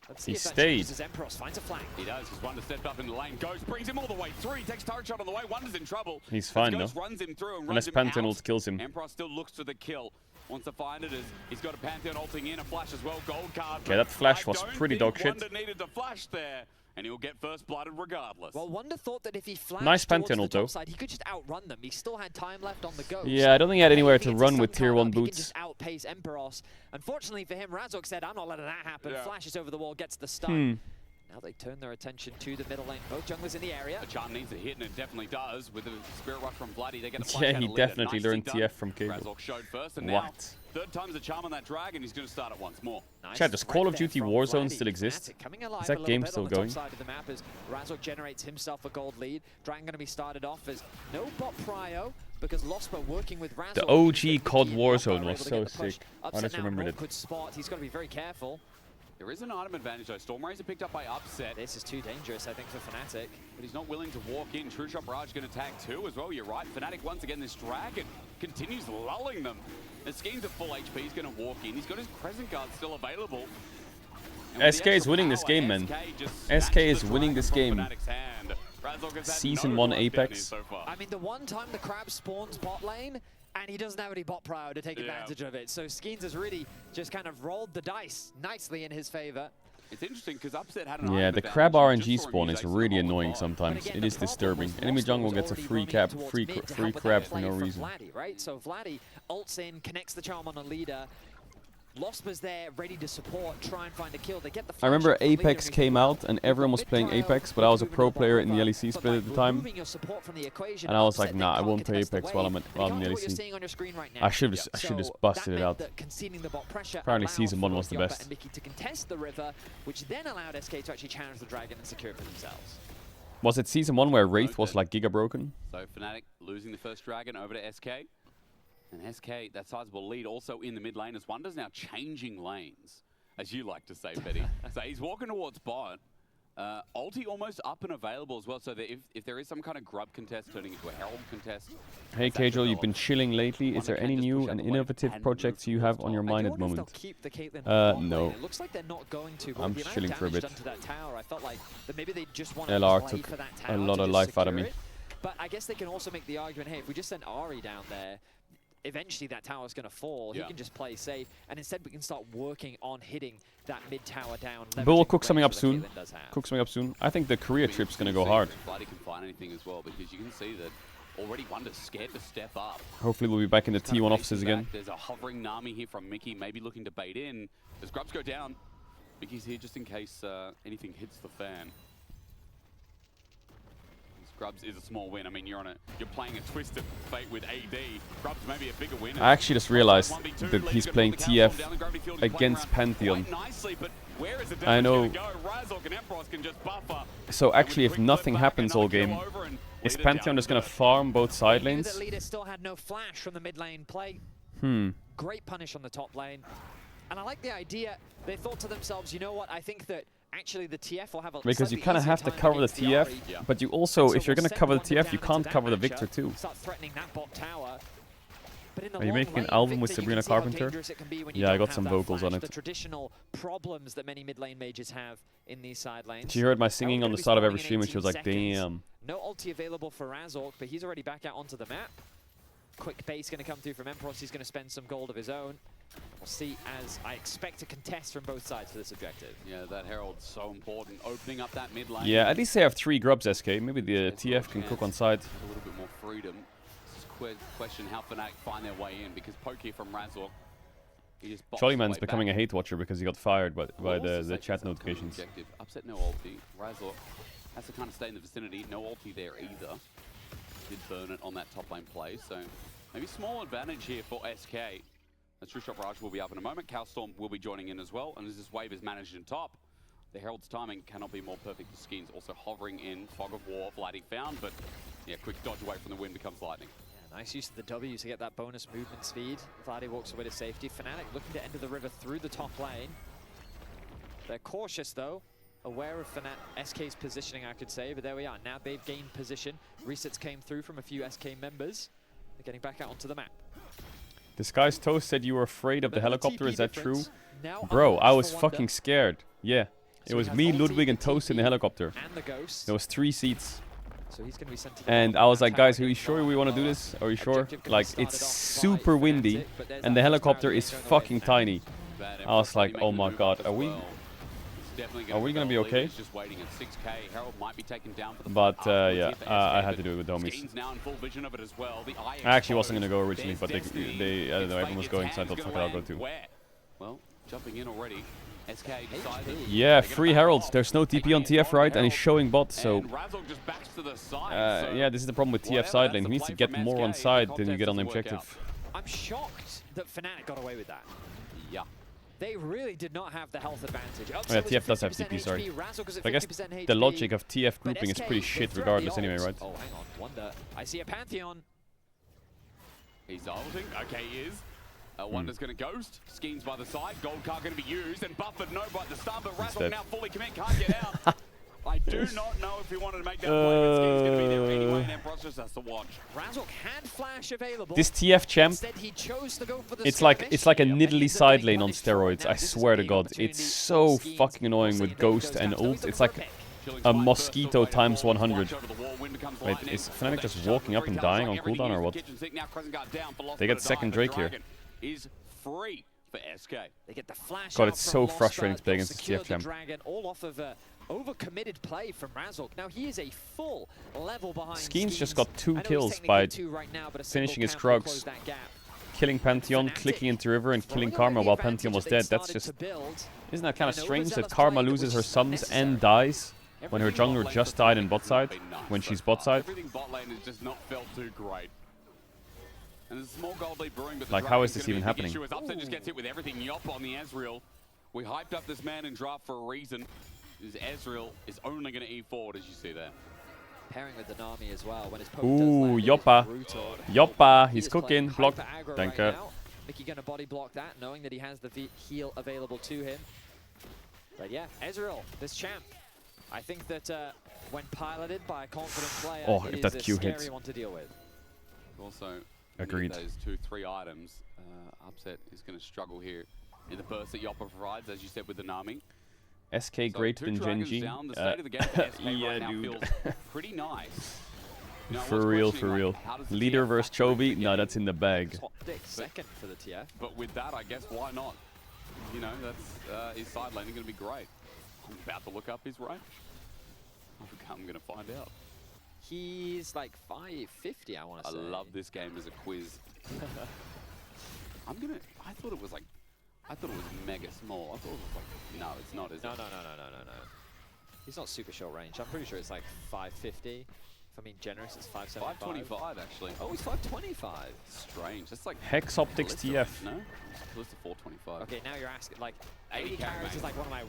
Let's see He if that stayed. changes as Emperos finds a flank. He does, because Wonder stepped up in the lane. Ghost brings him all the way through. He takes turret shot on the way. Wonder's in trouble. He's fine, Ghost though. runs him through and Unless runs him Pantheon out. ult kills him. Emperor still looks for the kill. Wants to find it as he's got a Pantheon ulting in, a flash as well. Gold card. Okay, that flash I was don't pretty think dog shit. Wonder needed to flash there, and he'll get first blooded regardless. Well, Wonder thought that if he flashed Nice towards Pantheon the ult, though. top side, he could just outrun them. He still had time left on the Ghost. Yeah, I don't think he had anywhere If to he run gets with some tier time 1 up, He can boots. just outpace Emperos. Unfortunately for him, Razork said, I'm not letting that happen. Yeah. Flashes over the wall, gets the stun. Hmm. Now they turn their attention to the middle lane. Both junglers in the area. The charm needs a hit, and it definitely does. With the Spirit Rush from Bloody, they get a flash Yeah, out he of leader. definitely Nicely learned done. TF from Caedrel. Razork showed first, and now What? third time's a charm on that Dragon. He's going to start it once more. Nice Chat, does Call of threat Duty there from Warzone Vladdy. still exist? Fnatic coming alive Is that a little game bit still on the going? top side of the map as Razork generates himself a gold lead. Dragon going to be started off as no bot prio because Losper working with Razork. The OG COD Mickey and Warzone Losper was able to so get the push. sick. I Upset just now, remembered an it. awkward spot. He's got to be very careful. There is an item advantage though. Stormrazor picked up by Upset. This is too dangerous, I think, for Fnatic. But he's not willing to walk in. True Shot Barrage going to tag too as well. You're right. Fnatic once again, this Dragon continues lulling them. The Scheme's at full HP. He's going to walk in. He's got his Crescent Guard still available. And with SK the is extra winning this power, game, man. just SK snatches is the winning Dragon this from game. Fnatic's hand. Razork has had Season no 1 luck down Apex. here so far. I mean, the one time the Crab spawns bot lane, and he doesn't have any bot prio to take advantage of it. So Skeens has really just kind of rolled the dice nicely in his favor. It's interesting because Upset had an Yeah, item the crab advantage. He RNG just saw him spawn use is Ace really on the annoying bot. sometimes. Again, It the is problem disturbing. was Enemy Losper jungle was gets a already free running cap, towards free mid to free help crab that for no play from reason. Vladdy, right? So Vladdy ults in, connects the charm on a leader. Losper's there, ready to support, try and find a kill. They get the I remember flash up from leader Apex and came out and everyone was playing Apex, but I was a pro player in the LEC split at the time. And I was like, nah, I won't play Apex while I'm in the LEC. I should have just busted it out. Apparently season 1 was the best. And Mickey to contest the river, which then allowed SK to actually challenge the Dragon and secure it for themselves. Was it season 1 where Wraith was like giga broken? So Fnatic losing the first Dragon over to SK. And SK, that sizable lead also in the mid lane as Wonder's now changing lanes, as you like to say, Betty. So he's walking towards bot. Ulti almost up and available as well, so that if there is some kind of grub contest turning into a Herald contest. Hey Caedrel, you've been chilling lately. Is there any new and innovative projects you have on your mind at the moment? No. It looks like they're not going to, but I'm the amount chilling of for a bit. damage done to that tower, I felt like that maybe they just want to LR play took for that tower a lot to of just life out of secure me. it. But I guess they can also make the argument, hey, if we just send Ari down there, eventually that tower's going to fall. He can just play safe, and instead we can start working on hitting that mid tower down. But we'll cook something up soon. Cook something up soon. I think the Korea trip's going to go hard. Bloody can find anything as well, because you can see that already Wonder's scared to step up. Hopefully we'll be back in the T1 offices again. There's a hovering Nami here from Mickey, maybe looking to bait in. As grubs go down, Mickey's here just in case anything hits the fan. Grubs is a small win. I mean, you're playing a twisted fate with AD. Grubs maybe a bigger win. I actually just realized that he's playing TF against Pantheon. I know. So actually, if nothing happens all game, is Pantheon just gonna farm both side lanes? The leader still had no flash from the mid lane play. Great punish on the top lane. And I like the idea. They thought to themselves, you know what, I think that actually the TF will have a because you kind of have to cover the TF, but you also, if you're going to cover the TF, you can't cover the Victor too. Start threatening that bot tower. But in the Are you making an album with Sabrina Carpenter? Yeah, I got some vocals on it. The traditional problems that many mid lane mages have in these side lanes. She heard my singing on the start of every stream and she was like, damn. No ulti available for Razork, but he's already back out onto the map. Quick base going to come through from Empross. He's going to spend some gold of his own. We'll see, as I expect a contest from both sides for this objective. Yeah, that Herald's so important, opening up that mid lane. Yeah, at least they have 3 grubs, SK. Maybe the TF can cook on side. A little bit more freedom. This is question how Fnatic find their way in, because poke here from Razork. Jollyman's becoming a hate watcher because he got fired by the chat notifications. Objective. Upset no ulti. Razork has to kind of stay in the vicinity. No ulti there either. Did burn it on that top lane play, so maybe small advantage here for SK. The True Shot Barrage will be up in a moment. Cowstorm will be joining in as well. And as this wave is managed in top, the Herald's timing cannot be more perfect. The Skins also hovering in. Fog of War, Vladdy found, but yeah, quick dodge away from the wind becomes lightning. Yeah, nice use of the W to get that bonus movement speed. Vladdy walks away to safety. Fnatic looking to enter the river through the top lane. They're cautious though. Aware of SK's positioning, I could say, but there we are. Now they've gained position. Resets came through from a few SK members. They're getting back out onto the map. Disguised Toast said you were afraid of the helicopter, is that true? Bro, I was fucking scared. Yeah. It was me, Ludwig, and Toast in the helicopter. There was 3 seats. And I was like, guys, are you sure we want to do this? Are you sure? Like, it's super windy, and the helicopter is fucking tiny. I was like, oh my god, are we gonna be okay? But yeah, I had to do it with the homies. I actually wasn't gonna go originally, but they I don't know, everyone was going, so I thought, fuck it, I'll go too. Well, jumping in already. Yeah, free Heralds. There's no TP on TF, right? And he's showing bot, so yeah, this is the problem with TF side lane. He needs to get more on side than you get on the objective. I'm shocked that Fnatic got away with that. Yeah. They really did not have the health advantage. Oh yeah, TF does have TP, sorry. I guess the logic of TF grouping is pretty shit regardless anyway, right? Oh, hang on. Wonder. I see a Pantheon. He's ulting. Okay, he is. Wonder's going to ghost. Schemes by the side. Gold card going to be used. And buffered no by the start, but Razork now fully commit. Can't get out. I do not know if he wanted to make that play, but Schemes going to be there anyway, and Empross just has to watch. Razork had flash available. This TF champ, he chose to go for the it's like a niddly side lane on steroids, I swear to god. It's so fucking annoying with Ghost and ult. It's like a mosquito times 100. Wait, is Fnatic just walking up and dying on cooldown or what? They get second Drake here. Is free for SK. They get the flash. God, it's so frustrating to play against this TF champ. All off of overcommitted play from Razork. Now he is a full level behind. Skeens just got 2 kills by finishing his Krugs. killing Pantheon, clicking into river, and killing Karma while Pantheon was dead. That's just... Isn't that kind of strange that Karma loses her summons and dies when her jungler just died in bot side, when she's bot side? Everything bot lane has just not felt too great. And there's a small gold lead brewing, but like, how is this even happening? Upset just gets hit with everything. Yop on the Ezreal. We hyped up this man in draft for a reason. Ezreal is only going to E forward, as you see there. Pairing with the Nami as well. When his ooh, Yoppa. Yoppa, he's cooking. Block. Thank you. Mickey going to body block that, knowing that he has the heal available to him. But yeah, Ezreal, this champ. I think that when piloted by a confident player, it is a scary one to deal with. Also, agreed. Those 2-3 items, Upset is going to struggle here in the burst that Yoppa provides, as you said with the Nami. SK greater than Genji. Yeah, dude. Pretty nice. You know, for real, for real. Leader versus Chovy? No, that's in the bag. Second for the TF. But with that, I guess, why not? You know, that's his side laning going to be great. I'm about to look up his range. I'm going to find out. He's like 550, I want to say. I love this game as a quiz. I thought it was like, I thought it was mega small. I thought it was like, no, it's not, is it? No. He's not super short range. I'm pretty sure it's like 550. If I mean generous, it's 575. 525 actually. Oh, he's 525. Strange. That's like Hex Optics TF. No, close to 425. Okay, now you're asking like 80 carries is like one of my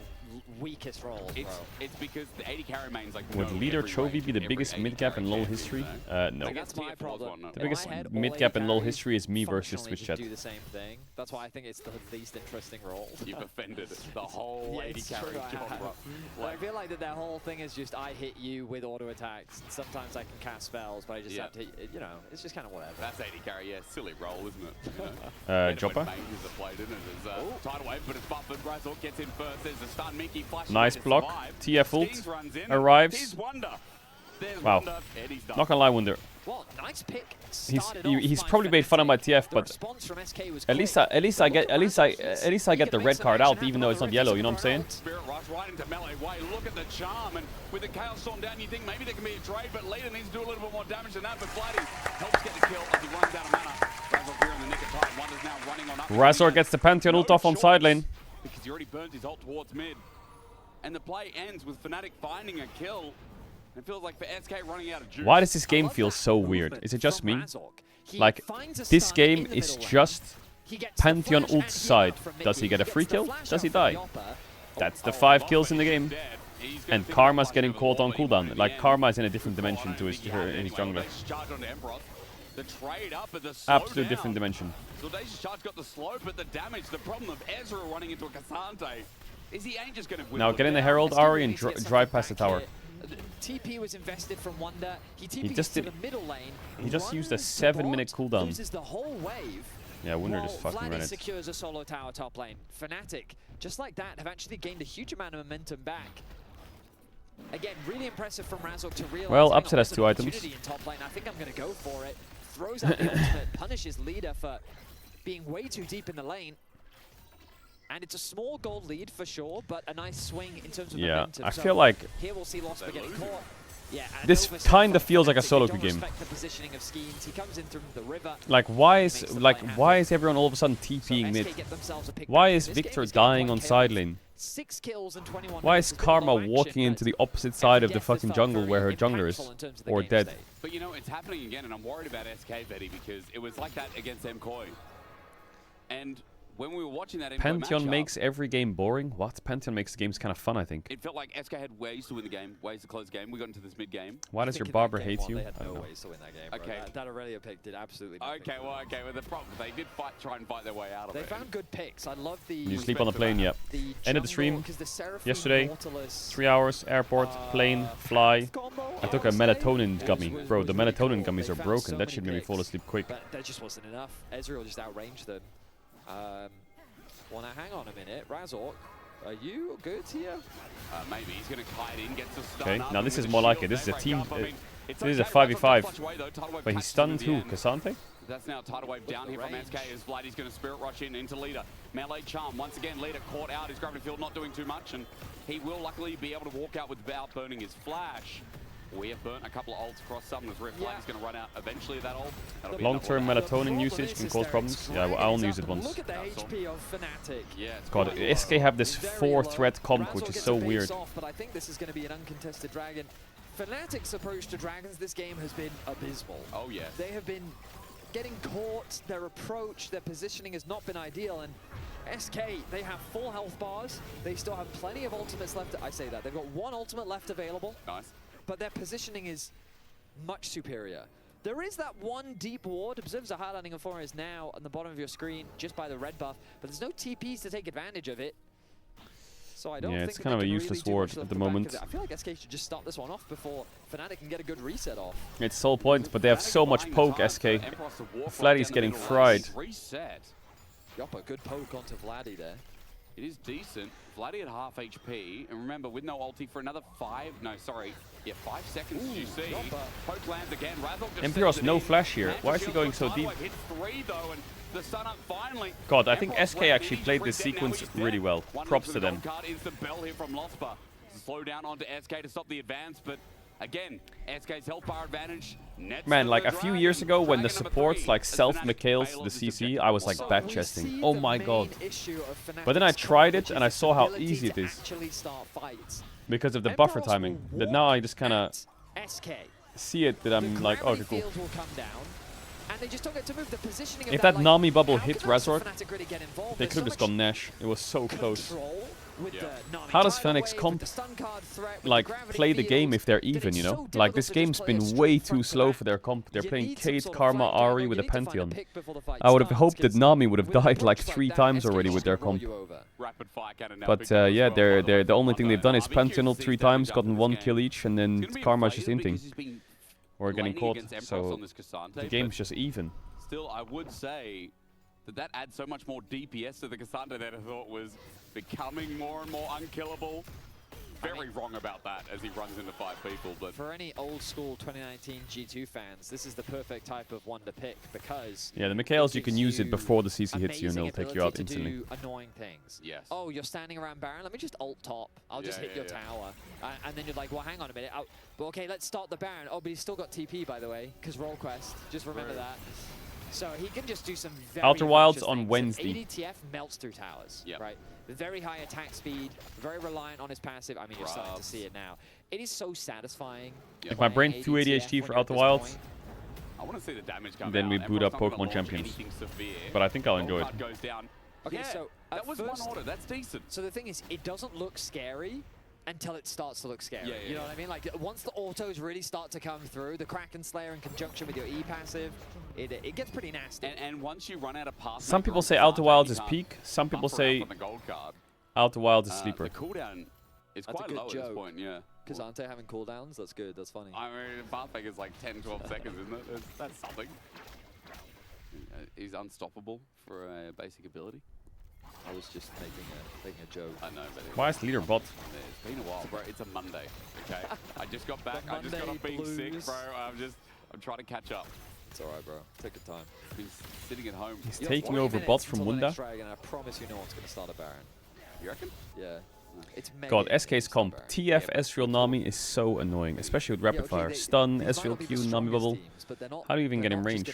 weakest roles, bro. It's because the 80 carry main's like. Would leader Chovy be the biggest mid gap in LoL history? No. That's my problem. The biggest mid gap in LoL history is me versus Switch chat. Do the same thing. That's why I think it's the least interesting role. You've offended the whole 80 carry genre. I feel like that their whole thing is just I hit you with auto attacks. And sometimes I can cast spells, but I just have to, you know, it's just kind of whatever. That's 80 carry, yeah, silly roll, isn't it? You know? Joppa. Tidal wave, but it's buffered. Razork gets in first. There's a stun. Mickey flash. Nice block. TF ult arrives. Wow. Not gonna lie, Wunder. Well, nice pick. He's probably made fun of my TF, but at least I get the red card out, even though it's not yellow. You know what I'm saying? Spirit rush right into melee way. Look at the charm, and with the Chaos Storm down, you think maybe there can be a trade, but Leader needs to do a little bit more damage than that. But Flatty helps get the kill as he runs out of mana. Razork here in the nick of time. Wonder's now running on up. Razork gets the Pantheon ult off on side lane. Because he already burns his ult towards mid, and the play ends with Fnatic finding a kill. It feels like for SK running out of juice. Why does this game feel so weird? Is it just me? Like, this game is just Pantheon ult side. Does he get a free kill? Does he die? That's the 5 kills in the game. And Karma's getting caught on cooldown. Like, Karma is in a different dimension to his jungler. Absolute different dimension. So Audacious Charge got the slow, but the damage, the problem of Ezra running into a Cassante is he ain't just going to win. Now get in the Herald Ari and drive past the tower. TP was invested from Wonder. He just did the middle lane. He just used a 7-minute cooldown. Loses the whole wave. Yeah, Wonder just fucking ran it. Secures a solo tower top lane. Fnatic, just like that, have actually gained a huge amount of momentum back. Again, really impressive from Razork to realize. Well, Upset has 2 items. In top lane. I think I'm going to go for it. Throws out the ultimate, punishes Leader for being way too deep in the lane. And it's a small gold lead for sure, but a nice swing in terms of momentum. I feel like here we'll see Losper getting caught. Yeah, this kind of feels like a solo queue game. The positioning of Schemes. He comes in through the river. Like why is everyone all of a sudden TPing mid? Why is Victor dying on side lane? 6 kills and 21. Why is Karma walking into the opposite side of the fucking jungle where her jungler is? Or dead? But you know, it's happening again, and I'm worried about SK, Betty, because it was like that against MKOI. And when we were watching that Pantheon makes every game boring? What? Pantheon makes the games kind of fun, I think. It felt like SK had ways to win the game, ways to close the game. We got into this mid-game. Why does your barber hate you? They had no ways to win that game, bro. Okay. That Aurelia pick did absolutely nothing. Okay, well, the problem, they did try and fight their way out of it. They found good picks. I love the... You sleep on the plane, yeah. Ended the stream yesterday. 3 hours, airport, plane, fly. I took a melatonin gummy. Bro, the melatonin gummies are broken. That shit made me fall asleep quick. But that just wasn't enough. Ezreal just outranged them. Well, now hang on a minute. Razork, are you good here? Maybe. He's going to kite in, gets a stun. Okay, now this is more like it. This is a team. This is a 5v5. But he's stunned who? Cassante? That's now tidal wave down here from SK as Vladdy's going to spirit rush into Leader. Melee charm. Once again, Leader caught out. His gravity field not doing too much, and he will luckily be able to walk out without burning his flash. We have burnt a couple of ults across Summoner's Rift. Vladi's going to run out eventually of that ult. That'll be Long-term enough. melatonin usage can cause problems. Yeah, well, I only use it once. Look at the HP of Fnatic. Yeah, it's God, quite SK have this 4-threat comp, which is so weird. But I think this is going to be an uncontested dragon. Fnatic's approach to dragons this game has been abysmal. Oh, yeah. They have been getting caught. Their approach, their positioning has not been ideal. And SK, they have full health bars. They still have plenty of ultimates left. I say that. They've got one ultimate left available. Nice. But their positioning is much superior. There is that one deep ward. Observes the high landing for is now on the bottom of your screen, just by the red buff. But there's no TPs to take advantage of it. So I don't think it's kind of a useless ward at the moment. I feel like SK should just start this one off before Fnatic can get a good reset off. It's the whole point, but they have so much poke, SK. Vladi's getting fried. Reset. Yup, a good poke onto Vladdy there. It is decent. Vladdy at half HP, and remember, with no ulti for another 5 seconds, as you see. Poke lands again. Imperios no flash here. Why is he going so deep? Hit 3 though, and the stun up finally. God, I think SK actually played this sequence really well. Props to them. Instant bell here from Lospa. Slow down onto SK to stop the advance, but again, SK's health bar advantage. Man, like a few years ago when the supports like self-Mikhails the CC, I was like bad chesting. Oh my god. But then I tried it and I saw how easy it is. Because of the buffer timing. That now I just kind of see it that I'm like, okay, cool. If that Nami bubble hit Razork, they could have just gone Nash. It was so close. How does Fnatic's comp like play the game if they're even, you know? Like this game's been way too slow for their comp. They're playing Cade, Karma, Ahri with a Pantheon. I would have hoped that Nami would have died like 3 times already with their comp. But yeah, they're the only thing they've done is Pantheon ult 3 times, gotten 1 kill each, and then Karma's just inting. Or getting caught, so the game's just even. Still, I would say that adds so much more DPS to the Cassandra that I thought was becoming more and more unkillable. Very wrong about that as he runs into 5 people. But for any old school 2019 G2 fans, this is the perfect type of one to pick because yeah, the Mikhails, you can use it before the CC hits you and it'll take you out instantly. Do annoying things. Yes. Oh, you're standing around Baron. Let me just ult top. I'll just hit your tower, and then you're like, well, hang on a minute. But okay, let's start the Baron. Oh, but he's still got TP by the way, because roll quest. Just remember that. So he can just do some very Outer Wilds on Wednesday. ADTF melts through towers, right? Very high attack speed, very reliant on his passive. I mean, you're starting to see it now. It is so satisfying. If my brain's too ADHD for Outer Wilds, I want to see the damage come then we boot up Pokemon Champions. But I think I'll enjoy it. Goes down. Okay, so that was one order. That's decent. So the thing is, it doesn't look scary until it starts to look scary. You know what I mean? Like, once the autos really start to come through, the Kraken Slayer in conjunction with your E passive, it gets pretty nasty. And once you run out of pass, some people say Outer Wilds is peak. Some people say Outer Wilds is sleeper. The cooldown is quite low at this point, yeah. Because aren't they having cooldowns? That's good. That's funny. I mean, Pathfake is like 10, 12 seconds, isn't it? That's something. He's unstoppable for a basic ability. I was just making a joke. I know, but why is leader bot? It's been a while, bro. It's a Monday, okay? I just got back. I just got off being sick, bro. I'm trying to catch up. It's alright, bro. Take your time. Been sitting at home. He's taking over bots from Wunda. I promise you no one's going to start a Baron. You reckon? Yeah. It's God, SK's comp. TF Ezreal Nami is so annoying, especially with rapid fire. Stun, Ezreal Q, Nami bubble. How do you even get in range?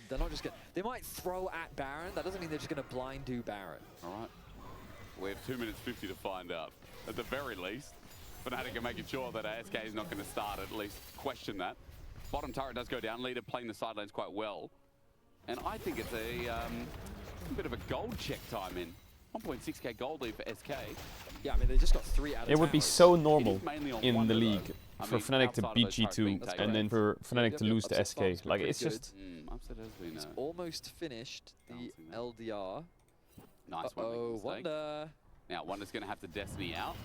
They're not just they might throw at Baron. That doesn't mean they're just going to blind do Baron. Alright. We have 2 minutes 50 to find out. At the very least, Fnatic are making sure that SK is not going to start, at least question that. Bottom turret does go down. Leader playing the side lanes quite well. And I think it's a bit of a gold check time in. 1.6k gold lead for SK. Yeah, I mean, they just got 3 out of 10. It would be so normal in the league for Fnatic to beat G2 and then for Fnatic to lose to SK. Like, it's just... It's almost finished, the LDR. Nice one. Oh, Wonder. Now, Wonder's going to have to Destiny out.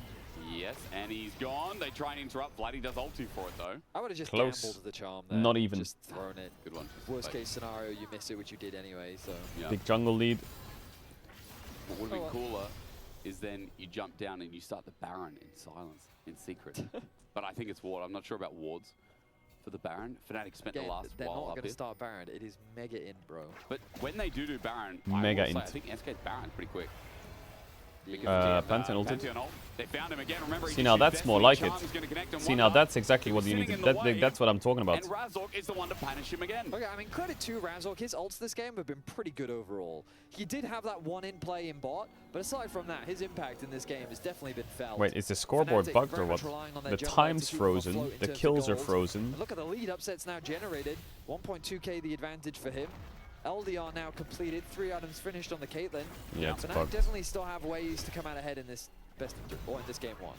Yes, and he's gone. They try and interrupt. Vladdy does ulti for it, though. I would have just gambled the charm there. Not even. Just thrown it. Good one. Worst case scenario, you miss it, which you did anyway, so... Yeah. Big jungle lead. What would have been cooler is then you jump down and you start the Baron in silence, in secret. But I think it's ward. I'm not sure about wards for the Baron. Fnatic spent the last they're while not up going to here. start Baron. It is mega in, bro. But when they do Baron, Mega I int. think SK's Baron's pretty quick. Pantheon ulted. They found him again. Remember, See, now that's more like it. See, now that's exactly what you need to... That's what I'm talking about. And Razork is the one to punish him again. Okay, I mean, credit to Razork. His ults this game have been pretty good overall. He did have that one in play in bot, but aside from that, his impact in this game has definitely been felt. Wait, is the scoreboard bugged or what? The time's frozen, the kills are frozen. And look at the lead upsets now generated. 1.2k the advantage for him. LDR now completed, 3 items finished on the Caitlyn. Yeah, it's Fnatic bugged. definitely still have ways to come out ahead in this in this game 1.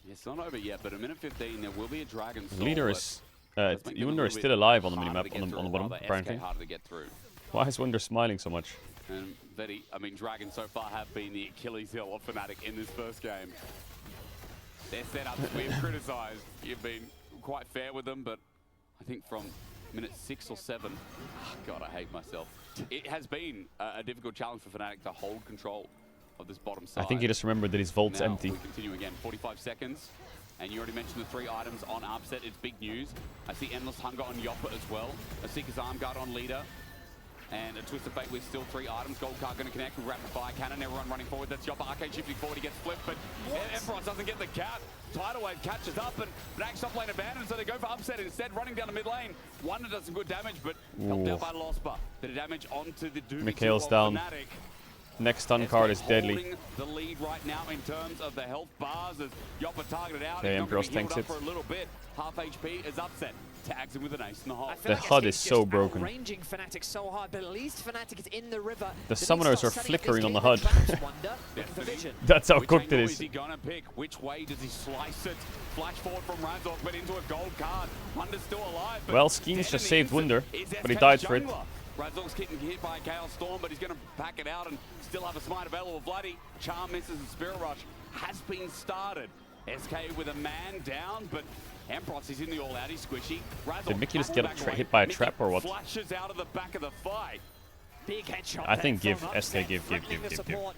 Yeah, it's not over yet, but a minute 15, there will be a Dragon Soul. Leader is... Wunder is still alive on the minimap, on the bottom, apparently. Harder to get through. Why is Wunder smiling so much? And Vetty, I mean, Dragons so far have been the Achilles heel of Fnatic in this first game. Their setups we've criticised. You've been quite fair with them, but I think from minute 6 or 7, God, I hate myself. It has been a difficult challenge for Fnatic to hold control of this bottom side. I think he just remembered that his vault's Now, empty. We continue again, 45 seconds. And you already mentioned the 3 items on upset. It's big news. I see Endless Hunger on Yoppa as well. A Seeker's Arm Guard on Leader. And a Twist of Fate with still 3 items. Gold Card going to connect with Rapid Fire Cannon. Everyone running forward. That's Yoppa. Arcade shifting forward. He gets flipped, but Emperor doesn't get the cat. Tidal Wave catches up, and Fnatic top lane abandoned, so they go for upset instead, running down the mid lane. Wonder does some good damage, but helped out by Lospa. Bit of damage onto the Doom. Mikhail's down. Fnatic. Next stun card is deadly. Holding the lead right now in terms of the health bars as Yoppa targeted out. Okay, Emperor's tanks it. For a little bit. Half HP is upset. Tags him with an ace in the hole. The HUD is so broken. Ranging Fnatic so hard, but at least Fnatic is in the river. The summoners are flickering on the HUD. Destiny. That's how Which cooked it angle is. is he gonna pick? Which way does he slice it? Flash forward from Razork, but into a gold card. Wunder's still alive. Well, Schemes just saved Wunder, but he died for it. Razork's getting hit by a Chaos Storm, but he's going to pack it out and still have a smite available. Bloody Charm misses, and Spirit Rush has been started. SK with a man down, but Ampros is in the all-outy squishy. Did Mickey just get hit by a trap or what? Flashes out of the back of the fight. Big headshot. I think give, SK, give.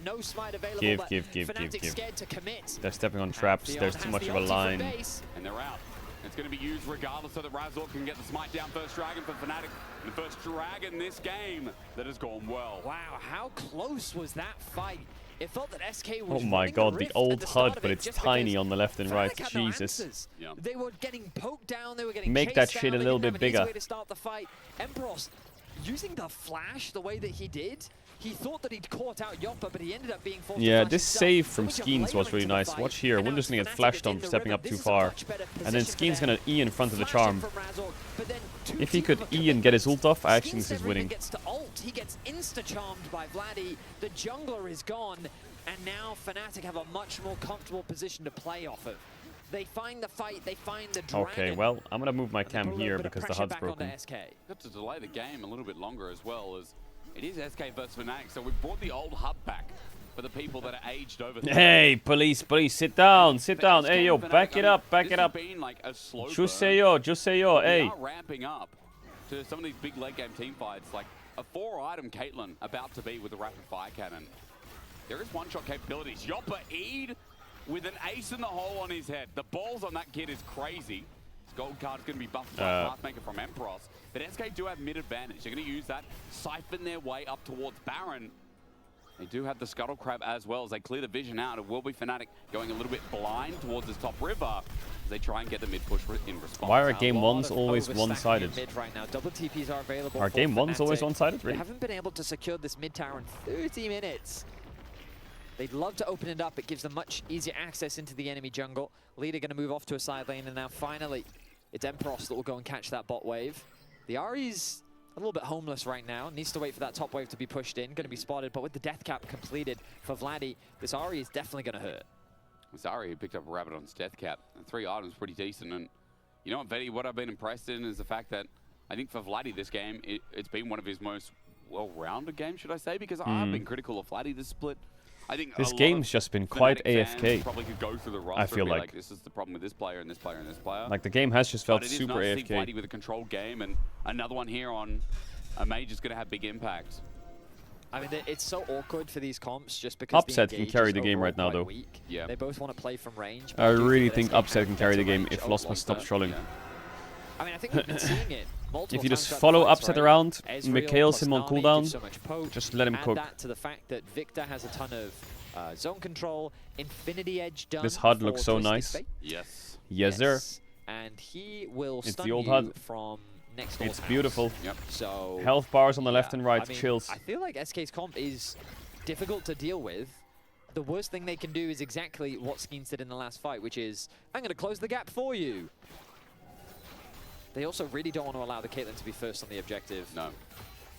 No smite available, Give. scared to commit. They're stepping on traps, there's too much of a line. And they're out. It's going to be used regardless so that Razork can get the smite down. First Dragon for Fnatic. The first Dragon this game that has gone well. Wow, how close was that fight? It felt that SK was Oh my god, the old HUD, but it's just tiny on the left and right. Fnatic had no Jesus. answers. They were getting poked down, they were getting Make that chased shit down, a little they bit didn't have an easy bigger. way to start the fight. Emperos using the flash the way that he did. He thought that he'd caught out Yoppa, but he ended up being forced to Yeah, flash this himself. save So from much of Schemes was layering really to the nice. fight. Watch here, And now Wunder's gonna get Fnatic flashed is in on for the stepping river. up too This is a far. much better And then position Schemes for gonna them. E in front of the Flashing charm. from Razork, but then two If he teams could of E and get his ult off, I actually think Schemes this is never even winning. gets to ult. He gets insta-charmed by Vladdy. The jungler is gone, and now Fnatic have a much more comfortable position to play off of. They find the fight, they find the dragon. Okay, well, I'm gonna move my cam here because the HUD's broken. Got to delay the game a little bit longer as well, as it is SK versus Fnatic, so we've brought the old hub back for the people that are aged over. Hey, police, sit down. Hey, yo, back it up. Been like a slow Just say yo, hey. We are ramping up to some of these big late game team fights, like a 4-item Caitlyn about to be with a rapid fire cannon. There is one-shot capabilities. Yoppa Eid with an ace in the hole on his head. The balls on that kid is crazy. His gold card is going to be buffed by Pathmaker from Emperos. But SK do have mid advantage. They're going to use that, siphon their way up towards Baron. They do have the Scuttle Crab as well as they clear the vision out. It will be Fnatic going a little bit blind towards this top river as they try and get the mid push in response. Why are game ones always one-sided? Right now. Double TPs are available. Are game ones always one-sided? They haven't been able to secure this mid tower in 30 minutes. They'd love to open it up. It gives them much easier access into the enemy jungle. Leader going to move off to a side lane, and now finally, it's Emperos that will go and catch that bot wave. The Ahri's a little bit homeless right now. Needs to wait for that top wave to be pushed in. Going to be spotted, but with the death cap completed for Vladdy, this Ahri is definitely going to hurt. This Ahri picked up a rabbit on his death cap. And 3 items, pretty decent. And you know what, Vetty, what I've been impressed in is the fact that I think for Vladdy this game, it's been one of his most well-rounded games, should I say? Because I've been critical of Vladdy this split. I think this game's just been quite AFK. Probably could go through the roster I feel and be like this is the problem with this player and this player and this player. Like the game has just felt but it super is nice to see AFK. Vladdy with a controlled game, and another one here on a mage is going to have big impact. I mean, it's so awkward for these comps just because Upset can carry the game right now, though. Weak. Yeah. They both want to play from range. I really think Upset can carry the game if Losma stops trolling. I mean, I think we've been seeing it. If you just follow Upset around, Mikhail's him on cooldown, so much poke, just let him cook. Add that to the fact that Victor has a ton of zone control, Infinity Edge done. This HUD looks for so Twisted nice. Fate. Yes. Yes, sir. And he will It's stun the old you HUD. from next door's It's house. beautiful. Yep. So Health bars on the left yeah, and right, I mean, chills. I feel like SK's comp is difficult to deal with. The worst thing they can do is exactly what Skeens did in the last fight, which is, I'm going to close the gap for you. They also really don't want to allow the Caitlyn to be first on the objective. No.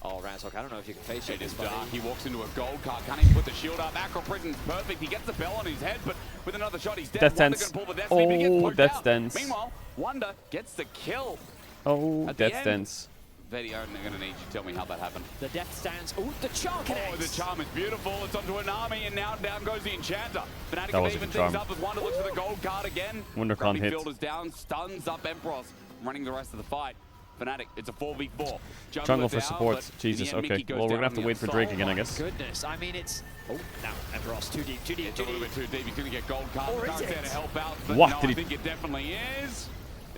Oh, Razok, I don't know if you can face It it. is dark. He walks into a gold card. Can't even put the shield up. Acro Prison's perfect. He gets the bell on his head, but with another shot, he's dead. That's Wonder dense. gonna pull the destiny, but he gets Oh, poked that's out. dense. Meanwhile, Wonder gets the kill. Oh, At the that's end. dense. Vetti, I'm going to need you to tell me how that happened. The death stance. Oh, the charm connects. Oh, the charm is beautiful. It's onto an army, and now down goes the Enchanter. Fnatic That was a even good things charm. up as Wonder looks for the gold card again. Wonder can't hit. Field is down, stuns up Emperos, running the rest of the fight. Fnatic, it's a 4v4. Jungle for down, support. but in Jesus, the end, okay. Mickey goes Well, we're down gonna have to on wait for the Drake outside. again, I guess. Goodness, I mean, it's... Oh, now Emperos, too deep, too deep, It's too a little deep. bit too deep. He's going to get gold card. Or is Dark's there it? to help out. But What? no, Did I he- think it definitely is.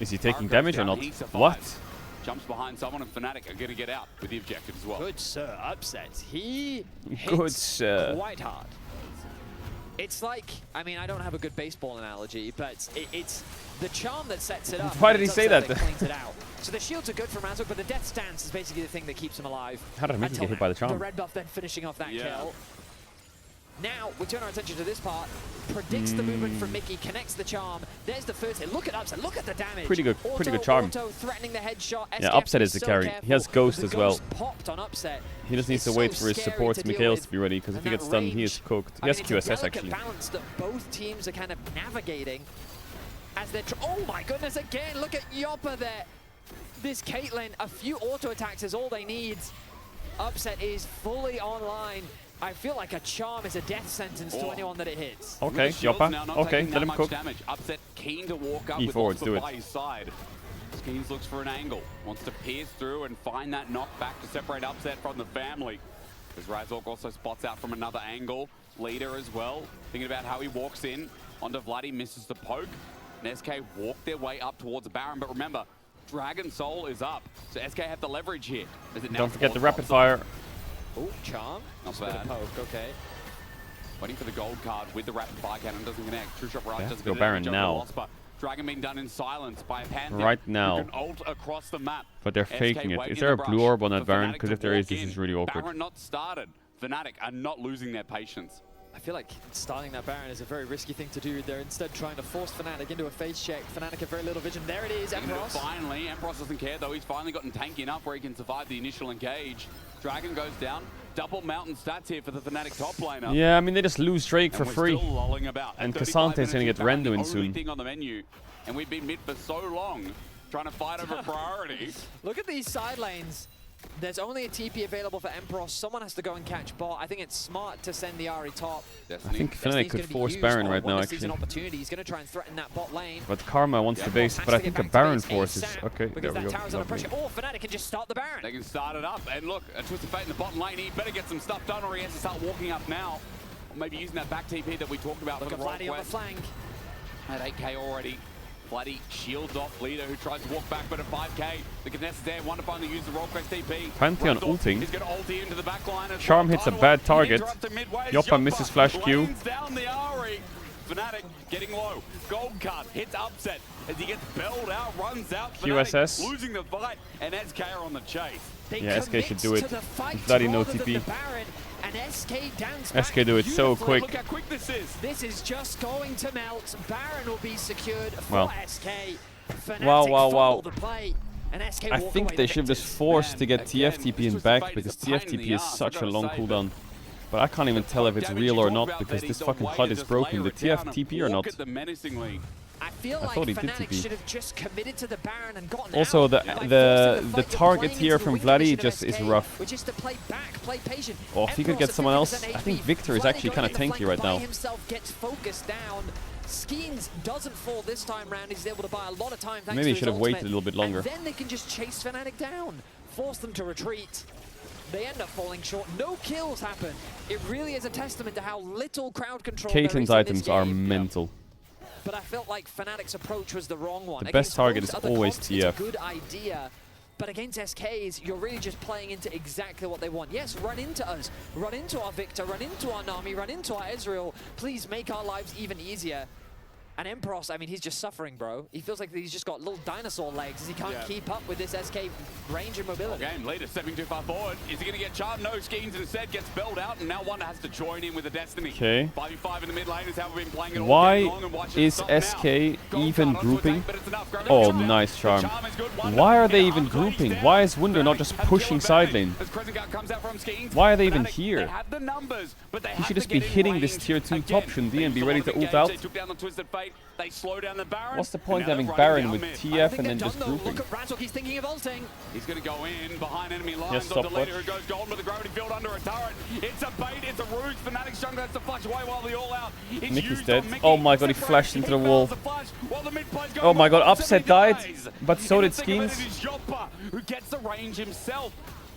Is he taking Mark damage goes or down, not? he survives. What? Jumps behind someone, and Fnatic are going to get out with the objective as well. Good sir, upsets. He Good hits sir. quite hard. It's like, I mean, I don't have a good baseball analogy, but it's the charm that sets it up. Why and did he it's say upset that? cleans it out. So the shields are good for Razok, but the death stance is basically the thing that keeps him alive. How did Mickey Until get hit by the now. charm? The red buff then finishing off that Yeah. kill. Now, we turn our attention to this part. Predicts the movement from Mickey, connects the charm. There's the first hit. Look at Upset, look at the damage. Pretty good charm. Auto threatening the headshot. Yeah, SKF Upset is so the carry. careful. He has Ghost The as well. Ghost popped on Upset. He just needs It's to wait so for his scary supports, to deal Mikhails, with. to be ready, because if And he that gets stunned, he is range, cooked. I He has mean, it's a QSS delicate actually. balance that both teams are kind of navigating as they're. Oh my goodness! Again, look at Yoppa there. This Caitlyn, a few auto attacks is all they need. Upset is fully online. I feel like a charm is a death sentence to anyone that it hits. Okay, The shields Yoppa. now not Okay, taking let that him much cook. damage. Upset keen to walk up E with forwards, Lost do it. by his side. Skeens looks for an angle. Wants to pierce through and find that knockback to separate Upset from the family. As Razork also spots out from another angle. Leader as well. Thinking about how he walks in. Onto Vladdy, misses the poke. And SK walk their way up towards the Baron. But remember, Dragon Soul is up. So SK have the leverage here. As it now Don't forget the force rapid Upset. fire. Oh, charm. Not With a bad. poke, okay. Waiting for the gold card with the rapid fire cannon, doesn't connect. True shot right, They have doesn't to go get Baron damage now. over Lospa. Dragon being done in silence by a Pantheon. Right who now. can ult across the map. But they're SK faking it. waiting Is there the a blue brush orb on that for Baron? Fnatic Because to if there is, walk this in. is really awkward. Baron not started. Fnatic are not losing their patience. I feel like starting that Baron is a very risky thing to do. They're instead trying to force Fnatic into a phase check. Fnatic have very little vision. There it is, Emperos. Finally, Emperos doesn't care though. He's finally gotten tanky enough where he can survive the initial engage. Dragon goes down. Double mountain stats here for the Fnatic top laner. Yeah, I mean, they just lose Drake for And we're free. still lolling about. And 35 Casante's going to minutes get is Rando in the only soon. thing on the menu. And we've been mid for so long, trying to fight over priority. Look at these side lanes. There's only a TP available for Emperos. Someone has to go and catch bot. I think it's smart to send the Ahri top. I think Destiny's Fnatic could gonna be force used. Baron Oh, right now, Wonder sees an actually. opportunity. He's going to try and threaten that bot lane. But Karma wants the base, Has but to I get think a back to Baron base force is... ASAP, Okay, there because we that go. tower's under Lovely. pressure. Oh, Fnatic can just start the Baron. They can start it up. And look, a Twisted Fate in the bottom lane. He better get some stuff done or he has to start walking up now. Or maybe using that back TP that we talked about Look for at the Royal Vladdy on the Quest. flank. At 8k already. Vladdy shields off Leader who tries to walk back, but at 5k. The Contest is there. One to finally use the Royal Quest TP. Pantheon Razork ulting. He's going to ulti into the back line as Charm well. hits a By the bad way, target. interrupted midway as Yoppa misses flash Q. lanes down the Ahri. Fnatic getting low. Gold card hits Upset as he gets belled out, runs out. Fnatic QSS. losing the fight, and SK are on the chase. They Yeah, SK should do commit it. to the fight Bloody no rather than TP. the Baron, and SK dance SK back do it so beautifully. quick. Look how quick this is. This is just going to melt. Baron will be secured for Well. SK. Fnatic Wow. follow the play, and SK I walk think away they the should have just victors. forced to get again, TFTP this in was back, the fight, because it's a pain in the TFTP is ass, such I a gotta long say, cooldown. But I can't even tell if it's Damage real you or talk not, about, because Vetti, this the fucking way HUD to is just broken. layer Did it down and TFTP or walk not? at them menacingly. I feel I like thought he did Fnatic TP. should have just committed to the Baron and gotten Also, out the by forcing the fight. You're target playing here into the from win Vladdy condition of just is SK, rough. which is to play back, play patient. Oh, if he could Emperos get at someone 50% else, I HP. think Victor is Vladdy actually going kind of in the tanky flank right by now. himself gets focused down. Skeens doesn't fall this time round. He's able to buy a lot of time thanks Maybe to he his should have waited ultimate. a little bit longer. And then they can just chase Fnatic down, force them to retreat. They end up falling short. No kills happen. It really is a testament to how little crowd control there is Caitlyn's in items this are game. mental. But I felt like Fnatic's approach was the wrong one. The Against best target most is other always comps, it's a TF. good idea But against SKs, you're really just playing into exactly what they want. Yes, run into us, run into our Victor, run into our Nami, run into our Ezreal. Please make our lives even easier. And Emperos, I mean, he's just suffering, bro. He feels like he's just got little dinosaur legs as he can't keep up with this SK range and mobility. Game leader stepping too far forward. Is he going to get charmed? No, Skeens instead gets spelled out, and now Wonder has to join in with the Destiny. Okay. 5v5 in the mid lane is how we've been playing it all Why game long, and watch it is stop now. SK Gold even card onto grouping? attack, but it's enough. Grab Oh, the charm. nice charm. The charm is good. Wonder Why are they can even unleash grouping? down. Why is Wunder not just Fnatic have pushing kill side advantage lane? as Crescent Guard comes out from Skeens. Why are they even Fnatic, here? They have the numbers, but they He have should to just be get in hitting this range. tier 2 Again, top, shouldn't he, they and be used a ready lot to of ult engage. out? They took down the Twisted Fate. They slow down the Baron. What's the point and now having they're Baron running with down mid. TF and then just grouping? Look at Razork, he's thinking of ulting. He's going to go in behind enemy lines. Yes, On stop the leader flash. who goes golden with the gravity field under a turret. It's a bait, it's a ruse. Fnatic's jungle has to flash away while the all out. It's Mickey's used dead. on Mickey. Oh my god, he Separate. flashed into the He wall. fails the flash while the mid player's going Oh my god, wild. Upset Somebody died, dies. but so In did the thick of it, Skeens. it is Joppa who gets the range himself.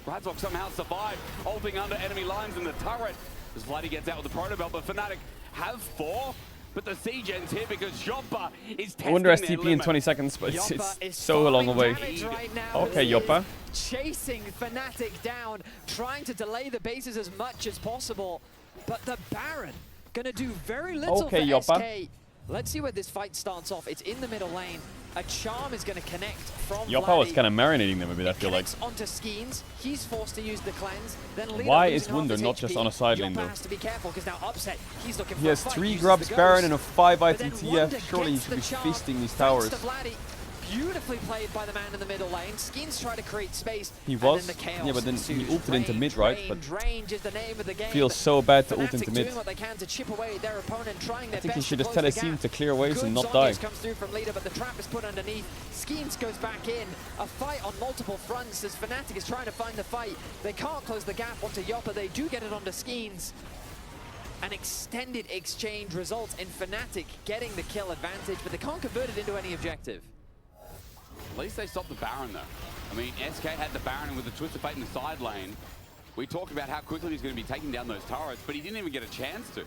Razork somehow survived, ulting under enemy lines in the turret. As Vladdy gets out with the Proto Belt, but Fnatic have 4. But the Seagen's here because Joppa is testing I wonder their STP in limit. 20 seconds, but it's Joppa is so long farming away. damage right now, Okay, but he Joppa. is chasing Fnatic down, trying to delay the bases as much as possible. But the Baron gonna do very little Okay, for Joppa. SK. Let's see where this fight starts off. It's in the middle lane. A charm is going to connect from Joppa was Vladdy. kind of marinating them a bit, I feel like. Connects onto Skeens. He's forced to use the cleanse. Then Leader Why losing is half Wunder his not just HP. on a side lane, Joppa though? has to be careful because now Upset, he's looking for He has a fight, 3 uses grubs the Baron ghost. and a 5 But item then Wunder TF. Surely he gets should the be charm, feasting these thanks towers. to Vladdy. Beautifully played by the man in the middle lane. Skeens try to create space. He and was? then the chaos Yeah, but then he ensues. ulted into mid, right? But Range is the name of the game. feels so bad to ult Fnatic into mid. doing what they can to chip away at their opponent, trying their I think he best should to just close tell the his team gap. to clear waves Good and not die. Zhonya's comes through from Leader, but the trap is put underneath. Skeens goes back in. A fight on multiple fronts as Fnatic is trying to find the fight. They can't close the gap onto Joppa. They do get it onto Skeens. An extended exchange results in Fnatic getting the kill advantage, but they can't convert it into any objective. At least they stopped the Baron, though. I mean, SK had the Baron with the Twisted Fate in the side lane. We talked about how quickly he's going to be taking down those turrets, but he didn't even get a chance to.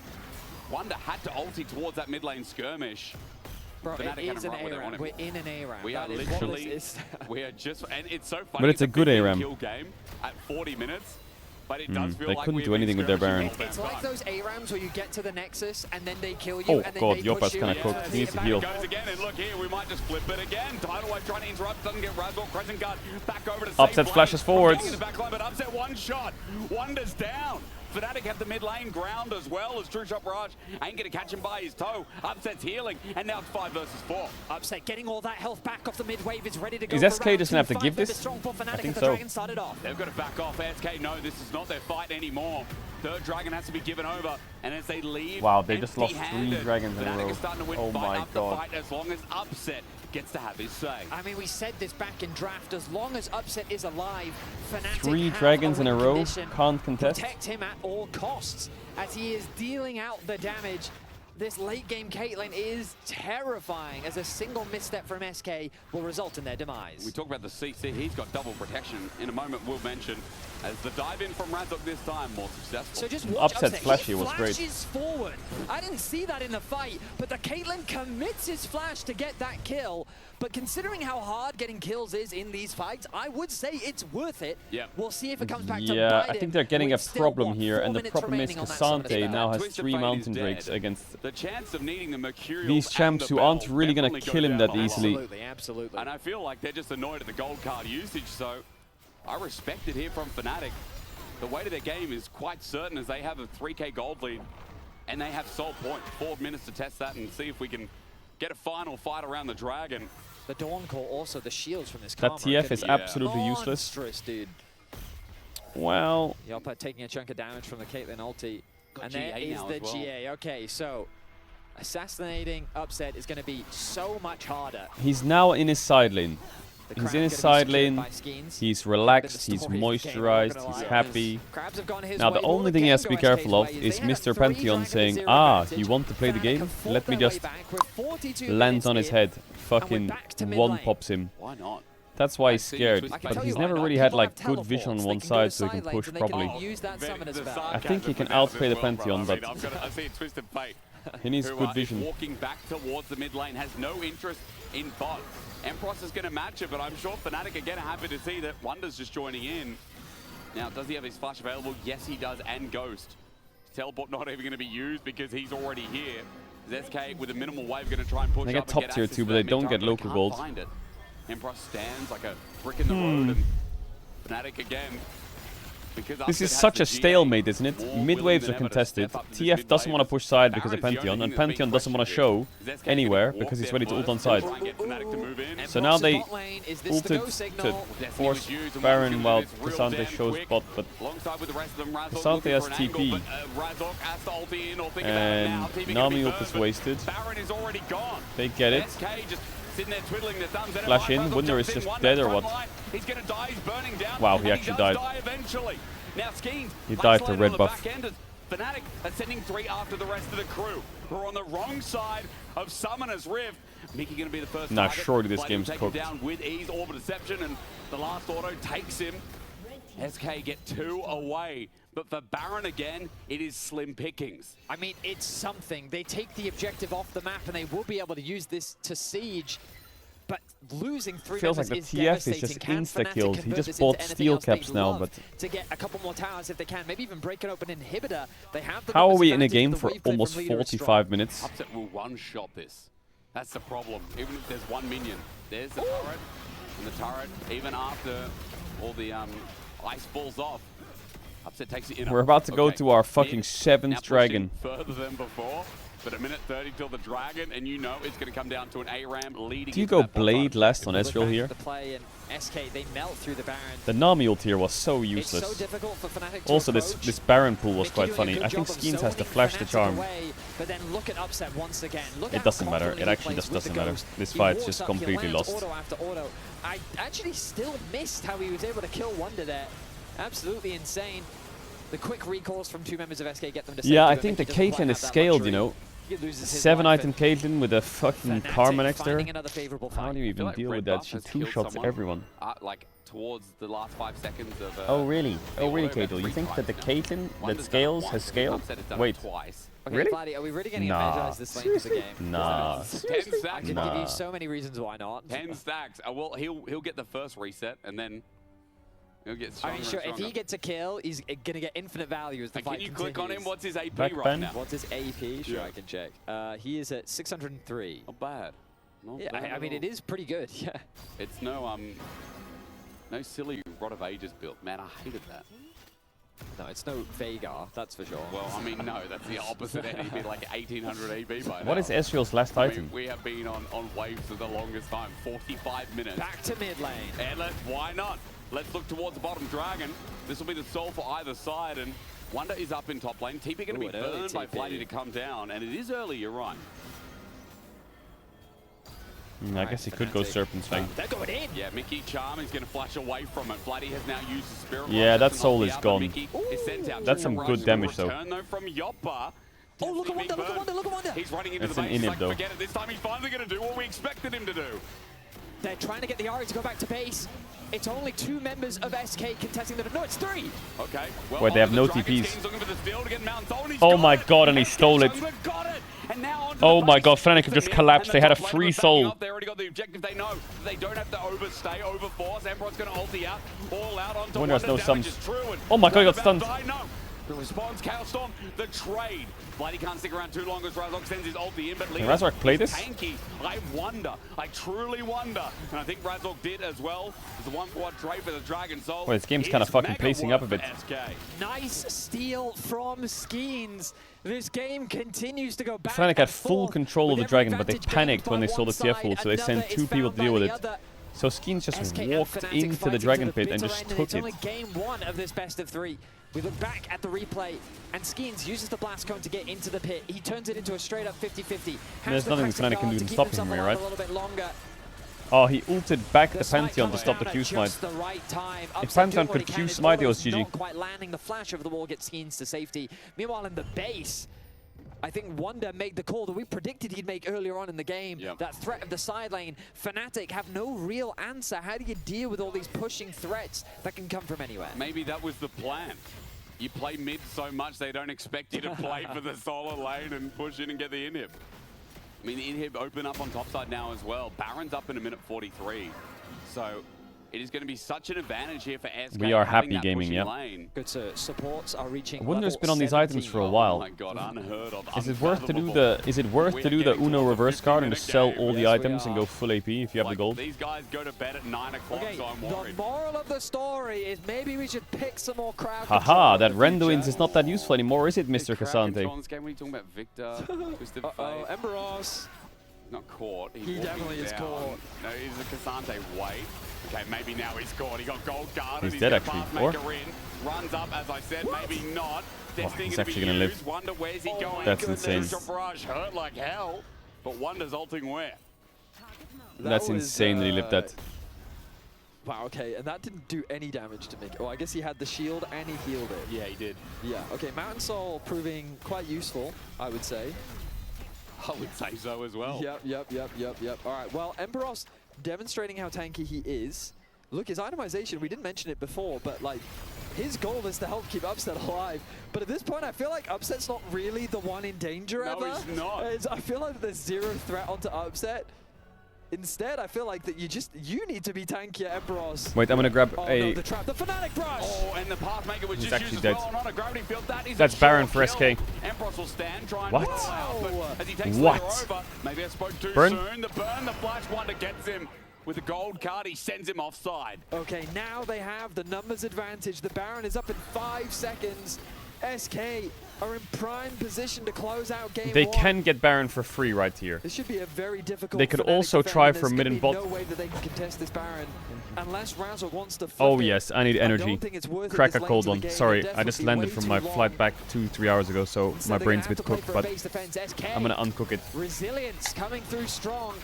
Wonder had to ulti towards that mid lane skirmish. Bro, Fnatic it had is him an right where they A-round. want him. We're in an A-round. We are That is what literally, this is. we are just, and it's so funny. But it's a good 15 A-ram. kill game at 40 minutes, but it does feel They like couldn't we've do been anything with their skirmishing Baron. It's like those A-rams where you get to the Nexus and then they kill you Oh, and then God, they Joppa's push you. kinda cooked. He needs to heal. Goes again, and look here, we might just flip it again. Tidal Wave trying to interrupt, doesn't get Razork. Crescent Guard back over to Upset save flashes lane. forwards. Getting in the back line, but Upset one shot. Wonder's down. Fnatic have the mid lane ground as well as True Shot Barrage ain't going to catch him by his toe. Upset's healing, and now it's 5 versus 4. Upset getting all that health back off the mid wave is ready to go. Is for SK round just two. gonna have to 5 give for the this? strong for Fnatic I think as the so. Dragon started off. They've got to back off. SK, no, this is not their fight anymore. Third Dragon has to be given over, and as they leave, Wow, they just lost 3 empty-handed, dragons in a Fnatic row. is starting to win Oh fight my after god. fight as long as Upset gets to have his say. I mean, we said this back in draft. As long as Upset is alive, Fnatic 3 have dragons in a win row, condition. can't contest. Protect him at all costs as he is dealing out the damage. This late game Caitlyn is terrifying as a single misstep from SK will result in their demise. We talk about the CC, he's got double protection. In a moment, we'll mention as the dive in from Razork this time more successful. So just watch Upset's flash here was great. Flashes forward. I didn't see that in the fight, but the Caitlyn commits his flash to get that kill. But considering how hard getting kills is in these fights, I would say it's worth it. Yeah. We'll see if it comes back to Yeah, bite I think him they're getting a with still, problem what, here, 4 and the minutes problem is remaining on that summoner's Cassante spell. now has Twisted 3 Fate is mountain dead. drakes against the chance of needing the Mercurial these champs and who the aren't Bell really gonna definitely kill go him down that a lot. easily. Absolutely, absolutely. And I feel like they're just annoyed at the gold card usage, so I respect it here from Fnatic. The way to their game is quite certain as they have a 3k gold lead and they have sole point. 4 minutes to test that and see if we can get a final fight around the dragon. The Dawn Call, also the shields from this That Karma TF could is be absolutely useless. monstrous, dude. Well, Joppa taking a chunk of damage from the Caitlyn ulti. Got And there GA is now the as well. GA. Okay, so assassinating Upset is going to be so much harder. he's now in his side lane. The He's Crab's in his gonna be side secured lane. by Skeens. He's Been relaxed, the he's story of the game, I'm not moisturized, gonna he's lie. happy. Crabs have gone his Now, way, the but only what thing he has to be can go careful of SK's way is they had Mr. 3 Pantheon dragons, saying, 0 ah, advantage. you want to play the Fnatic game? have fought Let me their way just back. We're 42 land minutes on his in, head. and we're Fucking back to mid one lane. pops him. Why not? That's why he's see scared, Twisted but Fate. he's Why never not? really had People like have good vision on teleports. one They can go side so he can side push lanes and they can properly. use that Very- summoner's the spell. I think he can sarcasm outplay the as well, Pantheon, brother. but I mean, I see Twisted Fate. He needs who good is vision. walking back towards the mid lane, has no interest in bot. Empross is going to match it, but I'm sure Fnatic again are happy to see that Wonder's just joining in. Now, does he have his flash available? Yes, he does, and Ghost. Teleport not even going to be used because he's already here. SK with a minimal wave going to try and push They up get and top tier access too, to but that they don't mid get tower, local but gold. can't find it. Empross stands like a brick in the road, and Fnatic again. This is such a stalemate, isn't it? Mid waves are contested. TF doesn't want to push side because of Pantheon, and Pantheon doesn't want to show anywhere because he's ready to ult on side. So now they ulted to force Baron while Cassante shows bot, but Cassante has TP. And Nami ult is wasted. They get it. Flash in. Wunder is just dead or what? Wow, he actually died. He died to red buff. Fnatic are sending 3 after the rest of the crew, who are on the wrong side of Summoner's Rift. Mickey going to be the first Nah, target. surely this Flight game's will take cooked. him down with ease, Orb of Deception, and the last auto takes him. SK get 2 away. But for Baron again, it is slim pickings. I mean, it's something. They take the objective off the map and they will be able to use this to siege. But losing 3 Feels like members the is TF is just devastating. Can insta-killed. Fnatic He convert just this bought into anything steel else? They'd caps now, love but to get a couple more towers if they can, maybe even break it open inhibitor. They have the how are numbers we in a advantage, game the for wave play almost from Leader is 45 strong. minutes? Upset will one-shot this. That's the problem. Even if there's one minion, there's the turret, and the turret, even after all the ice falls off, Upset takes it in. We're about to go to our fucking 7th now dragon. Further than before, but a minute 30 till the dragon, and you know it's going to come down to an ARAM leading. Do you go Blade last on Ezreal here? The play and SK, they melt through the Baron. The Nami ult here was so It's useless. so difficult for Fnatic to Also, approach. this Baron pool was Mickey quite doing a funny. good I think job of Skeens has to zoning flash the Fnatic charm. away, but then look at Upset once again. Look It how doesn't matter. confidently It he actually plays just with the doesn't matter. Ghost. This He fight's walks just up, he completely lands lost. Auto after auto. I actually still missed how he was able to kill Wonder there. Absolutely insane. The quick recalls from 2 members of SK get them to safety. Yeah, I but think the Mickey doesn't quite Caitlyn have is that scaled, you luxury. know. He loses his 7 life item Caitlyn with a fucking Fnatic Karma next to her. finding another favorable How fight. do you I even feel like deal Red with that? Buff She has 2 killed shots someone, everyone. like towards the last 5 seconds of. Oh really? Oh really, auto about Caedrel? You 3 think that the times now. Caitlyn that Wonder's scales done it has once, scaled? Upset has done it Wait. twice. Okay, Really? Vladdy, are we really getting Nah. energized this late into the game? Nah. 10 stacks. I can give you so many reasons why not. 10 stacks. Well, he'll get the first reset, and then he'll get I stronger mean, sure, and if stronger. he gets a kill, he's gonna get infinite value as the And fight can you click on him? continues. What's his AP Back right bend? now? What's his AP? Sure, Yeah. I can check. He is at 603. Not bad. Not Yeah, bad I at mean, all. it is pretty good, yeah. It's no silly Rod of Ages build. Man, I hated that. No, it's no Vagar, that's for sure. Well, I mean, no, that's the opposite. He'd be like 1800 AP by now. What is Ezreal's last I mean, item? we have been on waves for the longest time. 45 minutes. Back to mid lane. And why not? Let's look towards the bottom dragon. This will be the soul for either side, and Wonder is up in top lane. TP going to be Ooh, an early burned by TP. Flighty to come down, and it is early, you're right. I guess he could go Fnatic. Serpent's Fang. They're going in! Yeah, Mickey Charm is going to flash away from it. Flighty has now used the Spirit Yeah, Rock that just to soul knock is the out, gone. but Mickey is sent out. That's some Rush good will damage, though. return, though, from Yoppa. Oh, look at Wonder, look at Wonder, look at Wonder! He's running into That's the an base. He's inhib, like, though. forget it. This time he's finally going to do what we expected him to do. They're trying to get the Ari to go back to base. It's only 2 members of SK contesting the... No, it's 3! Okay. Well, Wait, they have the no Dragon TPs. King's looking for the steal to get Mount Zone. He's Oh got my it. god, and he stole it. Jungle got it. And now onto Oh the my base. god, Fnatic have just And collapsed. the They had a top free lane was backing soul. up. They already got the objective. They know they don't have to overstay, overforce. Emperor's going to ulti out, all out onto Wonder has no Wonder. Damage stuns. is true. And Oh my god, he got about stunned. to die. No. The response, Chaos Storm, the trade. Bloody can't stick around too long as Razork sends his ulti in, but Can Razork play this? tanky. I wonder. I truly wonder. And I think Razork did as well. It's the 1-for-1 trade for the Dragon Soul. Well, this game's kinda Is fucking mega pacing up a work bit. for SK. Nice steal from Skeens. This game continues to go back Fnatic had and full forth control of with the every dragon, but they advantage panicked gained when by they saw the one TF ult, side. so they sent Another 2 is people to found deal by with the it. other. So Skeens just SK and walked Fnatic into fighting the to dragon pit and bitter just end, took it's only it. game 1 of this best of 3. We look back at the replay, and Skeens uses the blast cone to get into the pit. He turns it into a straight up 50-50. There's nothing Fnatic can do to stop him here, right? A little bit longer. Oh, he ulted back the smite Pantheon to comes stop the down Q at smite. just the right time. If Upset Pantheon doing what could he can, Q his smite, it was auto's GG. not quite landing. The flash over the wall gets Skeens to safety. Meanwhile, in the base, I think Wonder made the call that we predicted he'd make earlier on in the game. Yep. That threat of the side lane. Fnatic have no real answer. How do you deal with all these pushing threats that can come from anywhere? Maybe that was the plan. You play mid so much they don't expect you to play for the solo lane and push in and get the inhib. I mean, the inhib open up on top side now as well. Baron's up in a minute 43. So it is going to be such an advantage here for SK. We are happy gaming, yeah. Lane. Good supports are reaching. Wunder's been on these items for a while. Oh my god, unheard of. Is it worth to do the Uno reverse card and just sell all the items and go full AP if you have the gold? These guys go to bed at 9 o'clock, so I'm worried. The moral of the story is maybe we should pick some more crowd. Haha, that Renduins is not that useful anymore, is it, Mr. Cassante? On this game, what are you talking about, Victor? Twisted Fate. Emperos. Not caught. He definitely is caught. No, he's a Cassante. Wait. Okay, maybe now he's caught. He got gold guard. He's dead actually. Or? Runs up, as I said, maybe not. Oh, he's actually gonna live. Wonder where's he going? That's insane. Barrage hurt like hell, but Wonder's ulting where? That's insane that he lived that. Wow, okay, and that didn't do any damage to Mickey. Oh, I guess he had the shield and he healed it. Yeah, he did. Yeah, okay, Mountain Soul proving quite useful, I would say. I would say so as well. Yep. All right, well, Emperos demonstrating how tanky he is. Look, his itemization, we didn't mention it before, but like, his goal is to help keep Upset alive. But at this point, I feel like Upset's not really the one in danger ever. No, he's not. I feel like there's zero threat onto Upset. Instead, I feel like that you need to be tankier, Emperos. Wait, I'm gonna grab no, the trap, the Fnatic brush. Oh, and the Pathmaker was He's just actually used dead. as well. Not a gravity field. That is That's Baron for SK. Emperos will stand, try and What? out, but as he takes What? over, maybe I spoke too Burn? soon. The flash Wonder gets him. With the gold card, he sends him offside. Okay, now they have the numbers advantage. The Baron is up in 5 seconds. SK are in prime position to close out game They 1. can get Baron for free right here. This should be a very difficult. They could Fnatic also defend. try There's for mid gonna and be bot. No way that they can contest this Baron unless Razzle wants to flip Oh it. yes, I need energy. don't think it's worth it Crack this a late cold into the one. game. Sorry, Their I just death would be landed way from too my long. flight back 2-3 hours ago, so So my they're brain's a gonna bit have to play cooked, for a but base defense. SK. I'm gonna uncook it. Resilience coming through strong.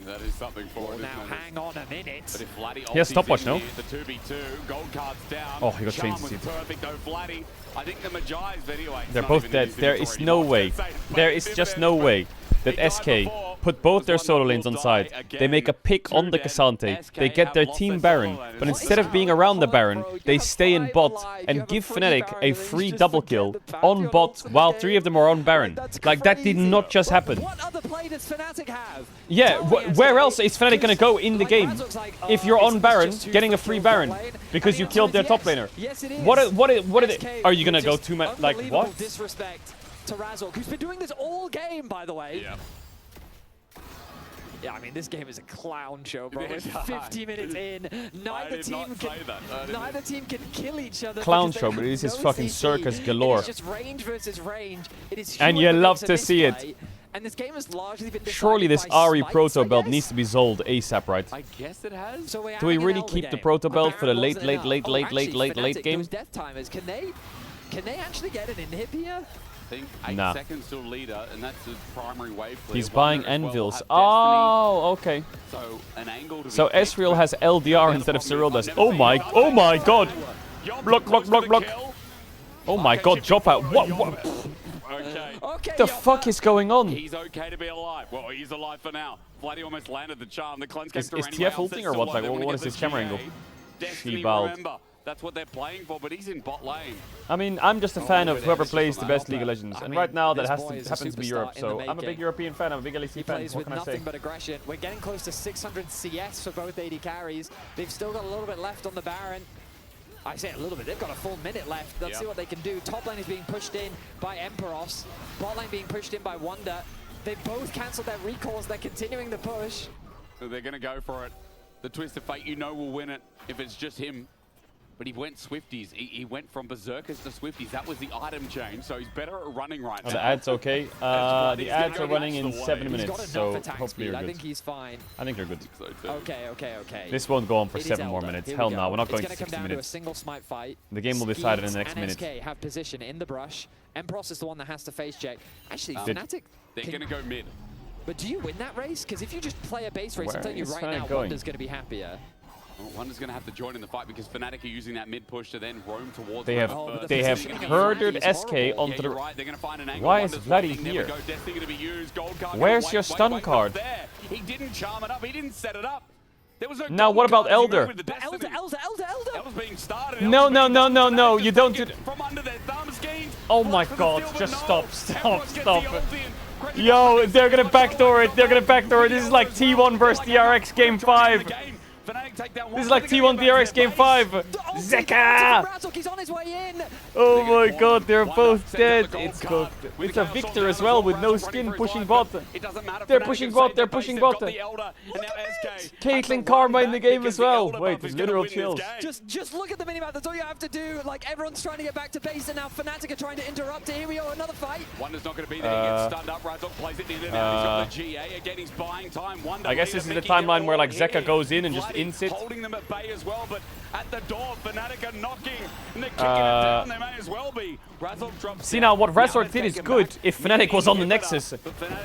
That is something for it. Now hang on a minute. But if Vladdy He has stopwatch, ultis no? in here, the 2v2, gold card's down. Oh, he got Charm changed was to seat. perfect though, Vladdy. I think the Magi's anyway. They're both dead. There is no way. There is just no way that SK put both their solo lanes on side. They make a pick on the Cassante. They get their team Baron, but instead of being around the Baron, they stay in bot and give Fnatic a free double kill on bot while 3 of them are on Baron. Like, that did not just happen. What other play does Fnatic have? Yeah, where else is Fnatic gonna go in the game if you're on Baron, getting a free Baron because you killed their top laner? Yes, it is. What are you gonna go to? Like what? Disrespect to Razzle, who's been doing this all game, by the way. Yeah. Yeah, I mean, this game is a clown show, bro. We're 50 minutes in. Neither team can kill each other. Clown because show, they but have this is no fucking CC. circus galore. It's just range versus range. It is And Human you that love makes to a see it. misplay, And this game has largely been Surely this decided by Ari smites, proto I belt guess. needs to be Zold ASAP, right? I guess it has. So we're Do we having an really L keep the game. proto A belt for the Baron late wasn't enough. Oh, actually, late Fnatic, game? those death timers, can they actually get an inhib here? I think 8 Nah. seconds till leader, and that's the primary wave clear. He's Wonder buying as well anvils. have Oh, okay. Destiny, so an angle to So be picked. Ezreal has LDR instead of Cyril does. Oh my god! Block. Oh my god, drop out. What? Okay. The fuck is going on? He's okay to be alive. Well, he's alive for now. Vladdy almost landed the charm. The cleanse came Is through TF anyway. ulting or what? Like, what is his camera angle? Destiny, She-balled. remember. That's what they're playing for, but he's in bot lane. I mean, I'm just a fan of whoever it's plays just the on best that League of outlet. Legends. I And mean, right now, that this happens boy is a to be superstar Europe. in So the I'm a big making. European fan. I'm a big LEC He fan. plays What with can I say? nothing but aggression. We're getting close to 600 CS for both AD carries. They've still got a little bit left on the Baron. I say a little bit. They've got a full minute left. Let's see what they can do. Top lane is being pushed in by Emperos. Bot lane being pushed in by Wonder. They both cancelled their recalls. They're continuing the push. So they're going to go for it. The Twist of Fate, you know, will win it if it's just him. But he went Swifties. He went from Berserkers to Swifties. That was the item change, so he's better at running right now. The ad's okay. The ads are running in 7 He's got minutes, enough so attack hopefully speed. you're I good. think he's fine. I think you're good. Okay. This won't go on for It is 7 more Elder. minutes. Here we Hell go. no, we're not going to It's going 60 to come down to a minutes. single smite fight. The game will be decided in the next and minute. SK have position in the brush. Emperos is the one that has to face check. Actually, Did- Fnatic. They're going to go mid. But do you win that race? Because if you just play a base race, Where I'm telling you is right Fnatic now, going? Wonder's going to be happier. Well, Wonder's going to have to join in the fight because Fnatic are using that mid push to then roam towards They the have first. they have positioning of herded Vladdy is SK horrible. onto Yeah, the. you're right. They're going to find an angle. Why is Wonder's Vladdy waiting. There we here? go. Destiny going to be used. Gold card. Where's Wait, your wait, stun wait, card? There. He didn't charm it up. He didn't set it up. There was no Now what about Elder? Elder's being started. No, no, no, no, no. You don't do. From under their thumbs, Gaines. Oh my God! Just stop, stop, stop. Yo, they're gonna backdoor it. They're gonna backdoor it. This is like T1 versus DRX Game 5. This is like T1 DRX Game 5. Zeka! He's on his way in. Oh my God, they're both dead. It's cooked. It's a Victor as well with no skin pushing bot. They're pushing bot. They're pushing bot. Caitlyn Karma in the game as well. Wait, there's literal chills. Just look at the minimap. That's all you have to do. Like everyone's trying to get back to base, and now Fnatic are trying to interrupt it. Here we go, another fight. Wonder's not going to be there. He gets stunned up. Razok plays it in and out. He's got the GA again. He's buying time. Wonder I guess this is the timeline where like Zeka goes in and just insits. Holding them at bay as well, but at the door, Fnatic are knocking and they're kicking it down. They may as well be. Razok drops. See now, what Razor did is good if Fnatic was on the Nexus,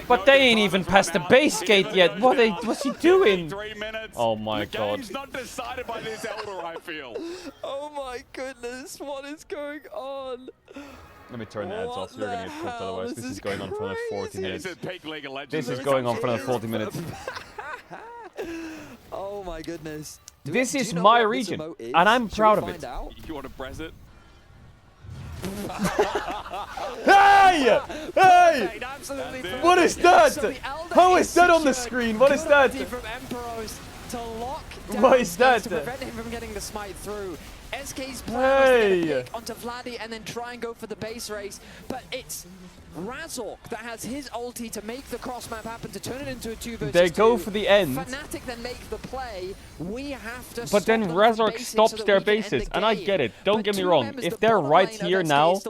but they ain't even past the base gate yet. What's he doing? Oh my God. Game's not decided by this Elder, I feel. Oh my goodness, what is going on? Let me turn the ads off. You're gonna get cooked otherwise. This is going on for another 40 minutes. This is peak League of Legends. This is going on for another 40 minutes. Oh my goodness. This is my region, and I'm proud of it. You want to press it? Hey! Hey! What is that? How is that on the screen? What is that? What is that? To prevent him from getting the smite through. SK's plan was to get a pick onto Vladdy and then try and go for the base race, but it's Razok that has his ulti to make the cross map happen, to turn it into a 2 versus 2. They go for the end. Fnatic then make the play. We have to but then Razok stops their bases, and I get it. Don't get me wrong. If they're right here now,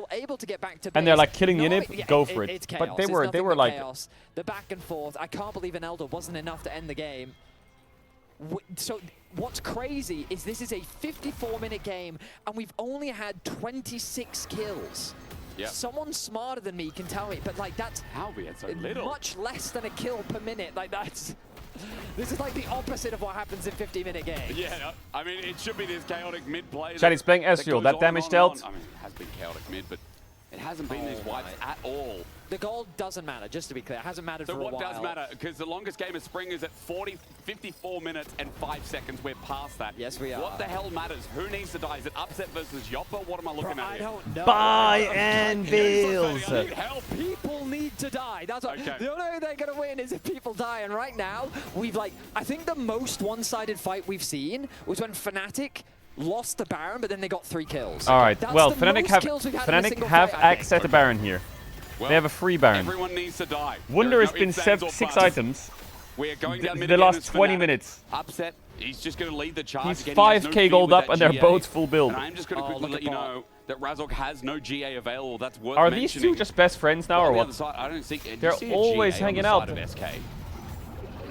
and they're like killing the inhib, go for it. But they were like the back and forth. I can't believe an Elder wasn't enough to end the game. So what's crazy is this is a 54-minute game, and we've only had 26 kills. Yep. Someone smarter than me can tell me, but like that's how we had so little. Much less than a kill per minute. Like that's this is like the opposite of what happens in 50-minute games. Yeah, I mean it should be this chaotic mid play. Chaddy's playing Ezreal. That damage dealt. I mean, it has been chaotic mid, but it hasn't been these wipes at all. The gold doesn't matter, just to be clear. It hasn't mattered for a while. So what does matter? Because the longest game of spring is at 54 minutes and 5 seconds. We're past that. Yes, we are. What the hell matters? Who needs to die? Is it Upset versus Yoppa? What am I looking at here? I don't know. Buy and build. I need help. People need to die. That's what, the only way they're going to win is if people die. And right now, we've I think the most one-sided fight we've seen was when Fnatic lost the Baron, but then they got 3 kills. All right. That's well, the Fnatic have access to Baron here. Well, they have a free Baron. Everyone needs to die. Wunder has been 6 items. We are going down the last 20 minutes. Upset. He's just going to lead the charge. He's 5k gold up, and they're both full build. And I'm just going to quickly let you know that Razok has no GA available. That's worth Are mentioning. these two just best friends now, or what? I don't see. They're always hanging out. Of SK?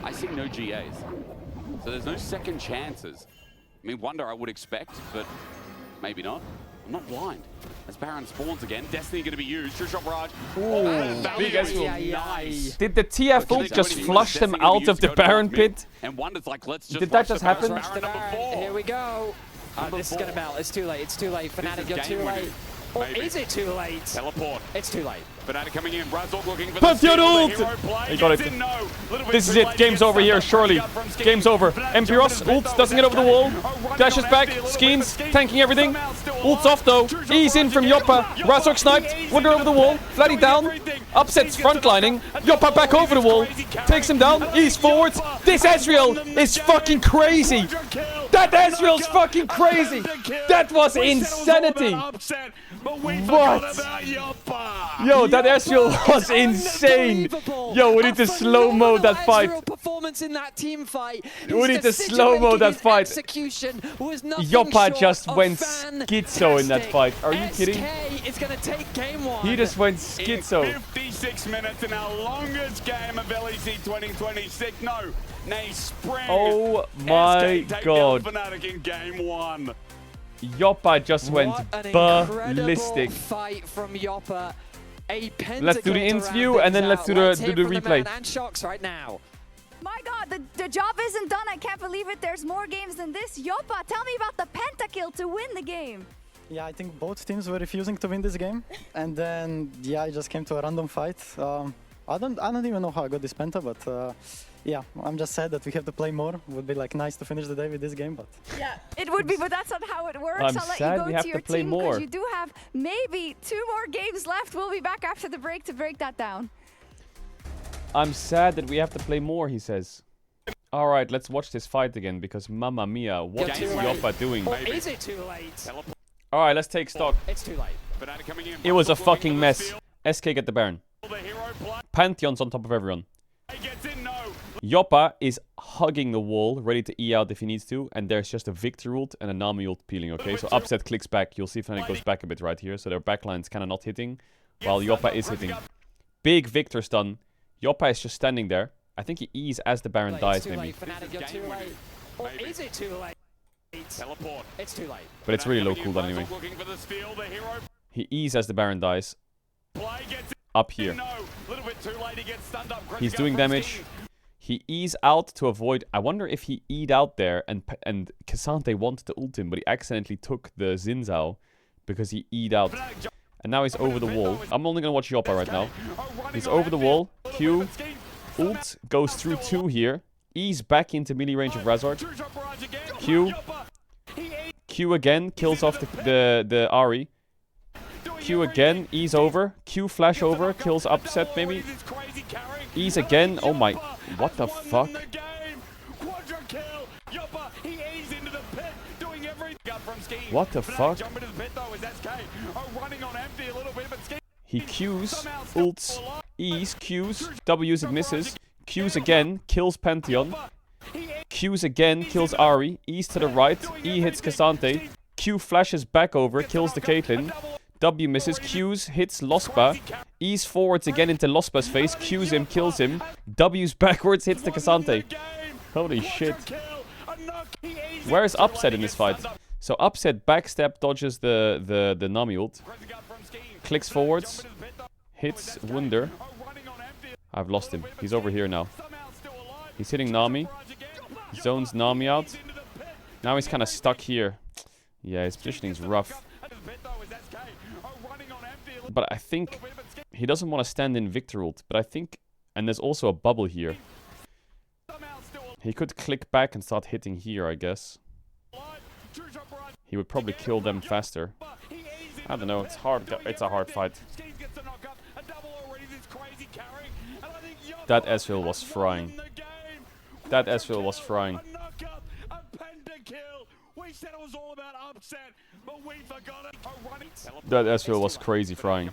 I see no GAs. So there's no second chances. I mean, Wunder I would expect, but maybe not. I'm not blind. As Baron spawns again, Destiny going to be used. True shot barrage. Big Ezreal. Nice. Did the TF ult just flush them out of the Baron pit? And Wonder's like, let's just. Did that just happen? Here we go. This is going to melt. It's too late. It's too late. Fnatic, you're too late. Or is it too late? Teleport. It's too late. Fnatic coming in. Razok looking for Pantheon ult! He got it. This is it. Game's over here, surely. Game's over. Empiros, ult, doesn't get over the wall. Dashes back. Skeens, tanking everything. Ult's off though. Ease in from Yoppa. Razok sniped. Wunder over the wall. Flatty down. Upset's frontlining. Yoppa back over the wall. Takes him down. Ease forward. This Ezreal is fucking crazy. That Ezreal's fucking crazy. That was insanity. What? Yo, that Ezreal was insane. Yo, we need to slow-mo that fight. Performance in that team fight. We need to slow-mo that fight. Yoppa just went schizo schizo in that fight. Are you kidding? It's gonna take game 1. He just went schizo. 56 minutes in our longest game of LEC 2026. No, nay, spring. Oh my god. Fnatic in game 1. Yoppa just went ballistic. Fight from Yoppa. Let's do the interview and then let's do the replay. And Shocks right now. My god, the job isn't done. I can't believe it. There's more games than this. Yoppa, tell me about the pentakill to win the game. Yeah, I think both teams were refusing to win this game, and then yeah, I just came to a random fight. I don't even know how I got this penta, but yeah, I'm just sad that we have to play more. Would be like nice to finish the day with this game, but yeah, it would be, but that's not how it works. I'm I'll let sad you we go have to to your play team more. because you do have maybe 2 more games left. We'll be back after the break to break that down. I'm sad that we have to play more, he says. Alright, let's watch this fight again, because mamma mia, what is Yoppa doing? Or is it too late? Alright, let's take stock. It's too late. It was a fucking mess. SK get the Baron. Pantheon's on top of everyone. Yoppa is hugging the wall, ready to E out if he needs to, and there's just a Victor ult and a Nami ult peeling, okay? So Upset clicks back. You'll see Fnatic goes back a bit right here, so their backline's kind of not hitting, while Yoppa is hitting. Big Victor stun. Yoppa is just standing there. I think he E's as the Baron dies, maybe. Fnatic, you're too late. Or is it too late? Teleport. It's too late. But it's really low cooldown anyway. He E's as the Baron dies. Up here. He's doing damage. He E's out to avoid... I wonder if he E'd out there and Cassante wanted to ult him, but he accidentally took the Xin Zhao because he E'd out. And now he's over the wall. I'm only going to watch Yoppa right now. He's over the wall. Q. Ult goes through 2 here. E's back into melee range of Razord. Q. Q again. Kills off the Ahri. Q again. E's over. Q flash over. Kills Upset maybe. E's again. Oh my... What the fuck? What the fuck? He Qs, ults, E's, Qs, W's it misses, Qs again, kills Pantheon, Qs again, kills Ahri, E's to the right, E hits Cassante, Q flashes back over, kills the Caitlyn, W misses, Qs, hits Lospa, E's forwards again into Lospa's face, Qs him, kills him, W's backwards, hits the Cassante. Holy shit. Where is Upset in this fight? So Upset backstep dodges the Nami ult, clicks forwards, hits Wunder. I've lost him. He's over here now. He's hitting Nami. Zones Nami out. Now he's kind of stuck here. Yeah, his positioning's rough. But I think he doesn't want to stand in Victor ult. But I think... And there's also a bubble here. He could click back and start hitting here, I guess. He would probably kill them faster. I don't know, it's hard. It's a hard fight. That Ezreal was frying. That Ezreal was frying. That Ezreal was crazy frying.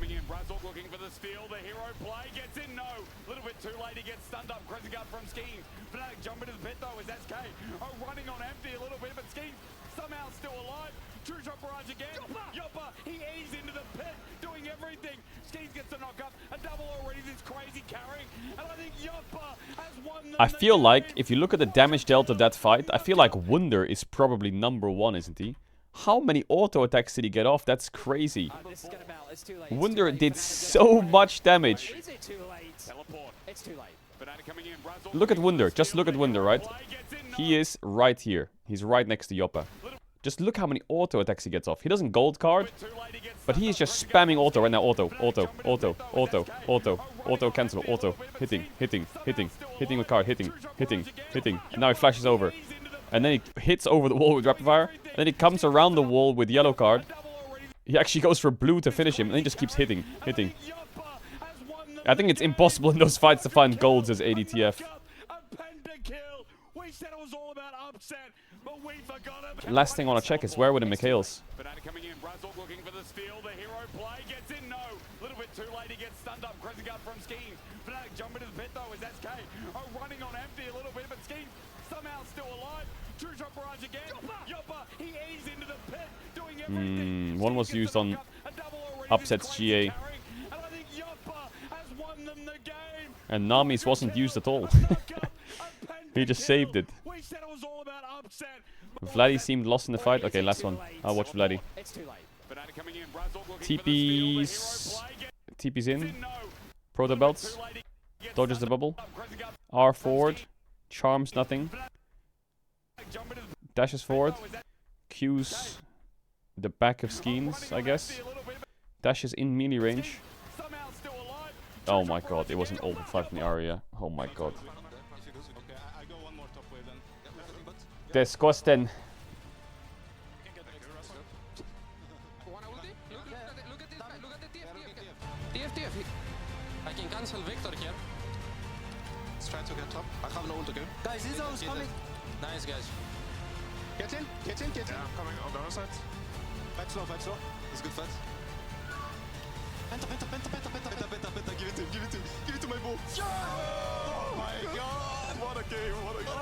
Somehow still alive. True shot barrage again. Yoppa, he E's into the pit, doing everything. Skeez gets the knock up. A double already, this crazy carrying. And I think Yoppa has won the... I feel like, if you look at the damage dealt of that fight, I feel like Wunder is probably #1, isn't he? How many auto attacks did he get off? That's crazy. Wunder did so much damage. Is it too late? Teleport. It's too late. Look at Wunder. Just look at Wunder, right? He is right here. He's right next to Yoppa. Just look how many auto attacks he gets off. He doesn't gold card, but he is just spamming auto right now. Auto, auto, auto, auto, auto, auto, cancel, auto, hitting, hitting, hitting, hitting with card, hitting, hitting, hitting. And now he flashes over. And then he hits over the wall with rapid fire. And then he comes around the wall with yellow card. He actually goes for blue to finish him. And then he just keeps hitting, hitting. I think it's impossible in those fights to find golds as ADTF. Last thing I want to check is where were the Mikhails? One was used on Upset's GA. And Nami's wasn't used at all. He just saved it. Vladdy seemed lost in the fight. Okay, last one. I'll watch Vladdy. TP's in. Proto belts. Dodges the bubble. R forward. Charms nothing. Dashes forward. Q's the back of Skeens, I guess. Dashes in melee range. Oh my god, it was an ult 5 in the area. Oh my god. Disgusting. I can cancel Victor here. Let's try to get top. I have no ult, okay? Guys, Izzo is coming. Nice, guys. Get in, get in, get in. Yeah, I'm coming on the other side. Back slow, back slow. He's good fat. Penta, penta, penta, penta, penta, penta, penta, penta. Give it to him, give it to him. Give it to my ball. Yeah! Oh my god! What a game, what a game.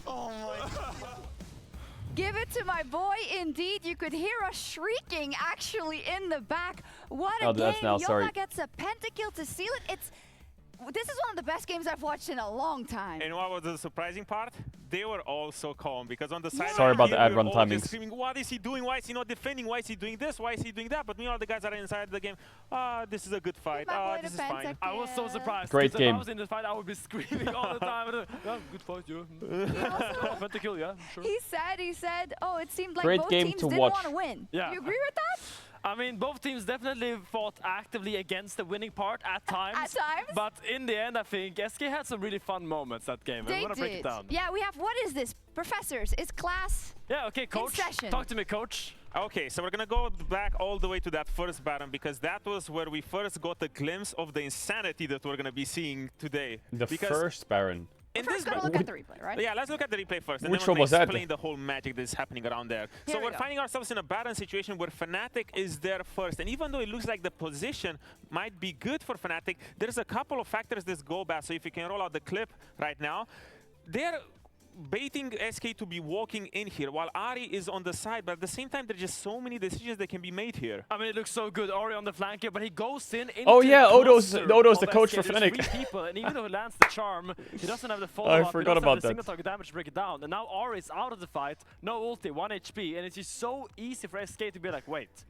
Oh my god. Give it to my boy, indeed. You could hear us shrieking actually in the back. What a game. That's now, sorry. Yopa gets a pentakill to seal it. This is one of the best games I've watched in a long time. And what was the surprising part? They were all so calm because on the side Sorry about the ad run timings. Screaming, what is he doing? Why is he not defending? Why is he doing this? Why is he doing that? But meanwhile, the guys are inside the game. This is a good fight. This is fine. I was so surprised. Great game. If I was in the fight, I would be screaming all the time. Yeah, good fight, yeah. Pentakill, yeah, sure. He said, oh, it seemed like Great both game teams to didn't watch. want to win. Yeah. Do you agree with that? I mean, both teams definitely fought actively against the winning part at times. At times. But in the end, I think SK had some really fun moments that game. They I'm gonna break it did. down. Yeah, we have, what is this? Professors, is class Yeah, okay, coach. in session? Talk to me, coach. Okay, so we're gonna go back all the way to that first Baron because that was where we first got a glimpse of the insanity that we're gonna be seeing today. The because first Baron. First, gotta look at the replay, right? Yeah, let's look at the replay first. And Which then one we'll was that? explain the whole magic that's happening around there. Here So we we're go. finding ourselves in a Baron situation where Fnatic is there first. And even though it looks like the position might be good for Fnatic, there's a couple of factors that go bad. So if you can roll out the clip right now, they're baiting SK to be walking in here while Ari is on the side, but at the same time there's just so many decisions that can be made here. I mean, it looks so good. Ari on the flank here, but he goes in into Oh yeah, Odo's the the coach for There's Fnatic. 3 people, and even though he lands the charm, he doesn't have the follow-up. I he forgot doesn't about have the single that. target damage to break it down. And now Ari is out of the fight, no ulti, 1 HP, and it's just so easy for SK to be like, wait,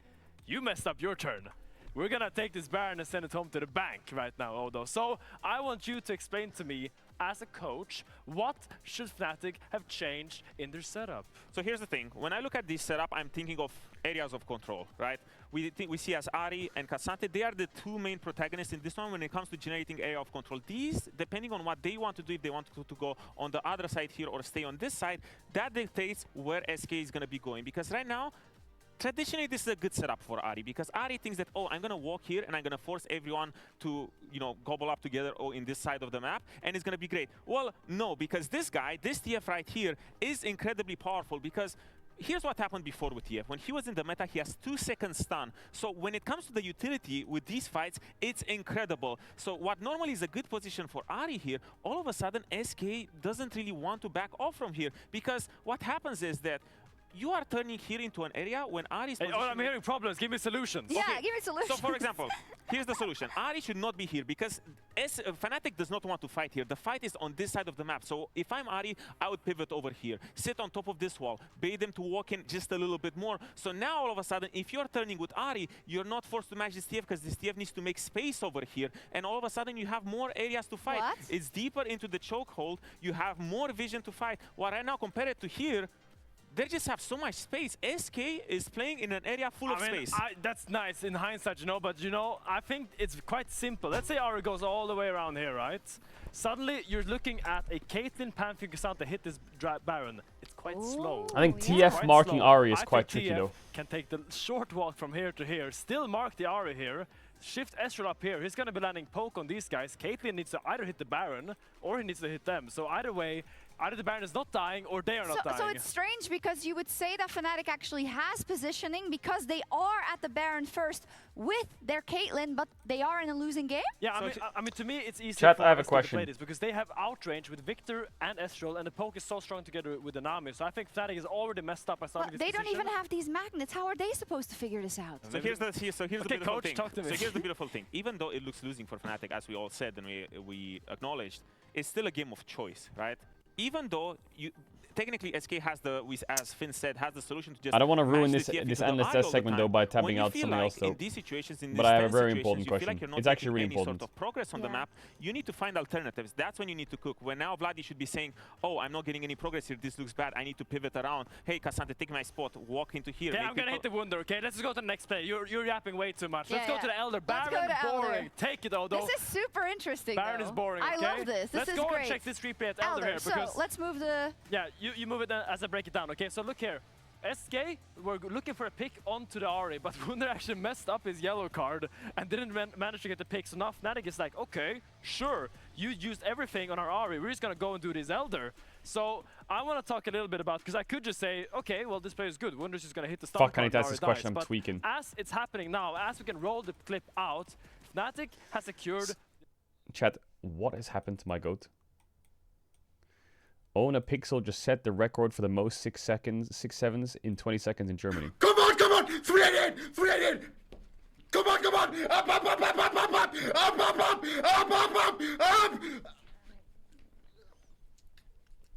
you messed up your turn. We're gonna take this Baron and send it home to the bank right now, Odo. So I want you to explain to me, as a coach, what should Fnatic have changed in their setup? So here's the thing. When I look at this setup, I'm thinking of areas of control, right? We see as Ari and Cassante, they are the 2 main protagonists in this one when it comes to generating area of control. These, depending on what they want to do, if they want to go on the other side here or stay on this side, that dictates where SK is going to be going. Because right now, traditionally, this is a good setup for Ari because Ari thinks that, oh, I'm going to walk here and I'm going to force everyone to, you know, gobble up together in this side of the map and it's going to be great. Well, no, because this guy, this TF right here is incredibly powerful because here's what happened before with TF. When he was in the meta, he has 2-second stun. So when it comes to the utility with these fights, it's incredible. So what normally is a good position for Ari here, all of a sudden SK doesn't really want to back off from here because what happens is that you are turning here into an area when Ari's Hey, I'm hearing problems. Give me solutions. Yeah, Okay. give me solutions. So, for example, here's the solution. Ari should not be here because Fnatic does not want to fight here. The fight is on this side of the map. So if I'm Ari, I would pivot over here, sit on top of this wall, bait them to walk in just a little bit more. So now, all of a sudden, if you're turning with Ari, you're not forced to match this TF because this TF needs to make space over here. And all of a sudden, you have more areas to fight. What? It's deeper into the chokehold. You have more vision to fight. Well, right now, compared to here, they just have so much space. SK is playing in an area full of space. That's nice in hindsight, you know, but you know, I think it's quite simple. Let's say Ari goes all the way around here, right? Suddenly, you're looking at a Caitlyn Pantheon Cassante hit this Baron. It's quite slow. I think It's TF quite marking slow. Ari is I quite think tricky TF though. Can take the short walk from here to here, still mark the Ari here, shift Ezreal up here. He's gonna be landing poke on these guys. Caitlyn needs to either hit the Baron or he needs to hit them. So either way, either the Baron is not dying or they are not dying. So it's strange because you would say that Fnatic actually has positioning because they are at the Baron first with their Caitlyn, but they are in a losing game? Yeah, I mean, to me, it's easy Chat, for I have a SK to question. play this because they have outrange with Victor and Ezreal, and the poke is so strong together with the Nami. So I think Fnatic is already messed up by starting But this they don't position. even have these magnets. How are they supposed to figure this out? So here's the Okay, beautiful coach, thing. talk to me. So here's the beautiful thing. Even though it looks losing for Fnatic, as we all said and we acknowledged, it's still a game of choice, right? Even though technically SK has as Finn said, has the solution to just. I don't want to ruin match this the TF this into the endless eye test all the segment time. though by When tapping you out feel something like else though. in these situations, in But these I have a tense very situations, important you feel question. like you're not It's actually making really any important. sort of progress on the map. You need to find alternatives. That's when you need to cook. When now Vladi should be saying, "Oh, I'm not getting any progress here. This looks bad. I need to pivot around. Hey, Cassante, take my spot. Walk into here." Okay, I'm gonna hit the Wunder. Okay, let's just go to the next play. You're yapping way too much. Let's go to the Elder. Let's go Baron, to Elder. boring. Take it, Odo. This is super interesting. Baron though. is boring. Okay? I love this. This let's is go great. and check this replay at Elder here So because let's move the. yeah, you move it as I break it down. Okay, so look here. SK were looking for a pick onto the Ahri, but Wunder actually messed up his yellow card and didn't manage to get the pick. So now Fnatic is like, okay, sure, you used everything on our Ahri. We're just gonna go and do this Elder. So I want to talk a little bit about, because I could just say, okay, well this player is good. Wunder's just gonna hit the start. Fuck, I need to ask this question. I'm but tweaking. As it's happening now, as we can roll the clip out, Fnatic has secured. Chat, what has happened to my goat? Own a Pixel just set the record for the most 6-7s in 20 seconds in Germany. Come on, come on! 388! 388! Come on, come on! Up, up, up, up, up, up, up! Up, up, up! Up, up, up! Up!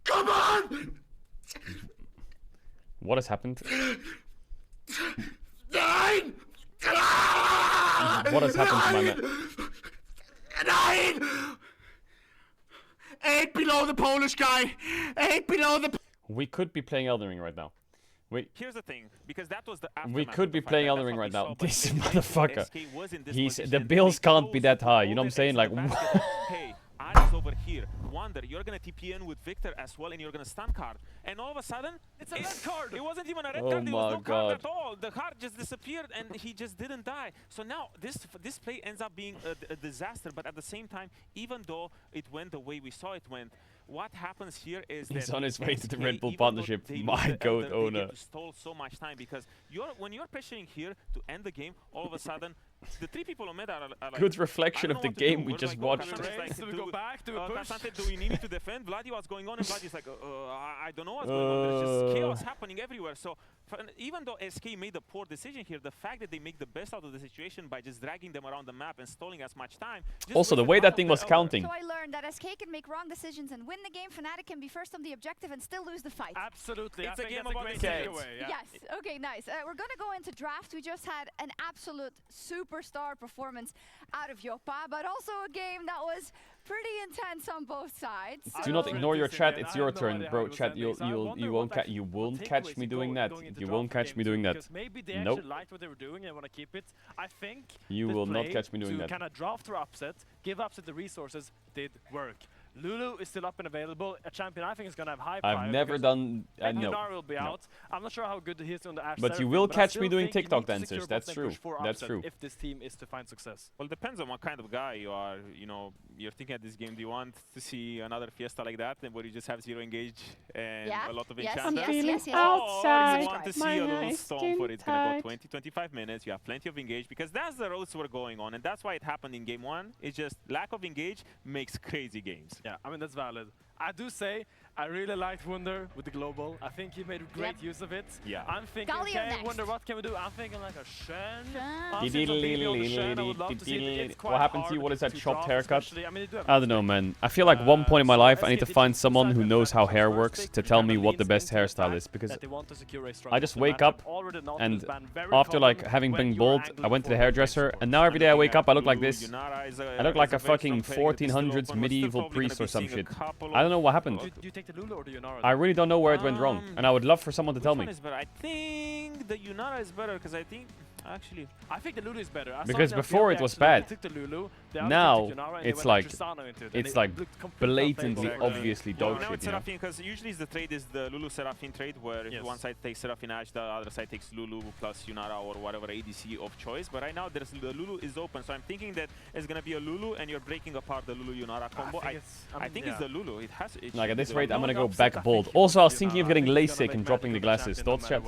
Come on! What has happened? 9! What has happened to my man? 9! 8 below the Polish guy! 8 below the... We could be playing Elden Ring right now. Here's the thing, because that was the We aftermath could of be the fight, playing and Elden that's Ring what right we now. saw, but This SK motherfucker. was in this He's position. the They bills can't be chose that to high. hold You know what I'm the saying? ace Like, in the basket. Hey, Ari's over here. Wonder, you're gonna TP in with Victor as well, and you're gonna stun card. And all of a sudden, it's a red card. It wasn't even a red Oh card. There was my no card God. at all. The card just disappeared, and he just didn't die. So now this play ends up being a disaster. But at the same time, even though it went the way we saw it went, what happens here is he's that on his way to the SK, Red Bull even though partnership. they My lose the goat Elder, owner. They get to stall so much time because when you're pressuring here to end the game, all of a sudden the three people on mid are like, Good reflection of the game we just watched. Do we go back? Do we push? Cassante, do we need me to defend? Vladi, what's going on? And Vladi's like, I don't know what's going on. There's just chaos happening everywhere. So even though SK made a poor decision here, the fact that they make the best out of the situation by just dragging them around the map and stalling as much time. Also, the way that thing was counting. So I learned that SK can make wrong decisions and win the game. Fnatic can be first on the objective and still lose the fight. Absolutely. It's I a think game that's about great decisions. takeaway. Yeah. Yes. Okay, nice. We're going to go into draft. We just had an absolute superstar performance out of Yoppa, but also a game that was pretty intense on both sides. Do not ignore your chat. It's your turn, bro. Chat, you won't catch me doing that. You won't catch me doing that. Because maybe they Nope. actually liked what they were doing and want to keep it. I think You this will not play catch me doing to that. kind of draft through upset, give upset the resources, did work. Lulu is still up and available. A champion I think is going to have high I've prior never because done. maybe No. Yunar will be No. out. I'm not sure how good he is on the Ashe But you Seraphim, will I catch still me doing think you TikTok need to dances, secure that's bot lane true, push for that's upset true. If this team is to find success. Well, it depends on what kind of guy you are. You know, you're thinking at this game, do you want to see another Fiesta like that, where you just have zero engage and a lot of enchanters? Or you want to see a little storm for it. It's going to go 20-25 minutes. You have plenty of engage because that's the roads we're going on, and that's why it happened in game one. It's just lack of engage makes crazy games. Yeah, I mean, that's valid. I do say I really liked Wunder with the global. I think he made great use of it. Yeah. I'm thinking, Galio okay, next. Wunder, what can we do? I'm thinking like a Shen. What happened to you? What is that chopped haircut? I mean, I don't know, man. I feel like one point in my life I need to find someone who knows how hair works to tell me what the best hairstyle is, because I just wake up and after like having been bald, I went to the hairdresser and now every day I wake up I look like this. I look like a fucking 1400s medieval priest or some shit. I don't know what happened. Do you take the Lulu or the Yunara? I really don't know where it went wrong, and I would love for someone to tell me. I think the Yunara is better because I think actually I think the Lulu is better. Because before it was bad. Now it's like blatantly, obviously dog now shit. it's You know? Seraphine because usually the trade is the Lulu Seraphine trade where if one side takes Seraphine Ashe, the other side takes Lulu plus Yunara or whatever ADC of choice. But right now the Lulu is open, so I'm thinking that it's gonna be a Lulu and you're breaking apart the Lulu Yunara combo. I think it's the Lulu. It has. It Like at this should be rate, the I'm gonna Lulu. go back bold. Also, I was thinking of getting LASIK and dropping the glasses. Thoughts, chat?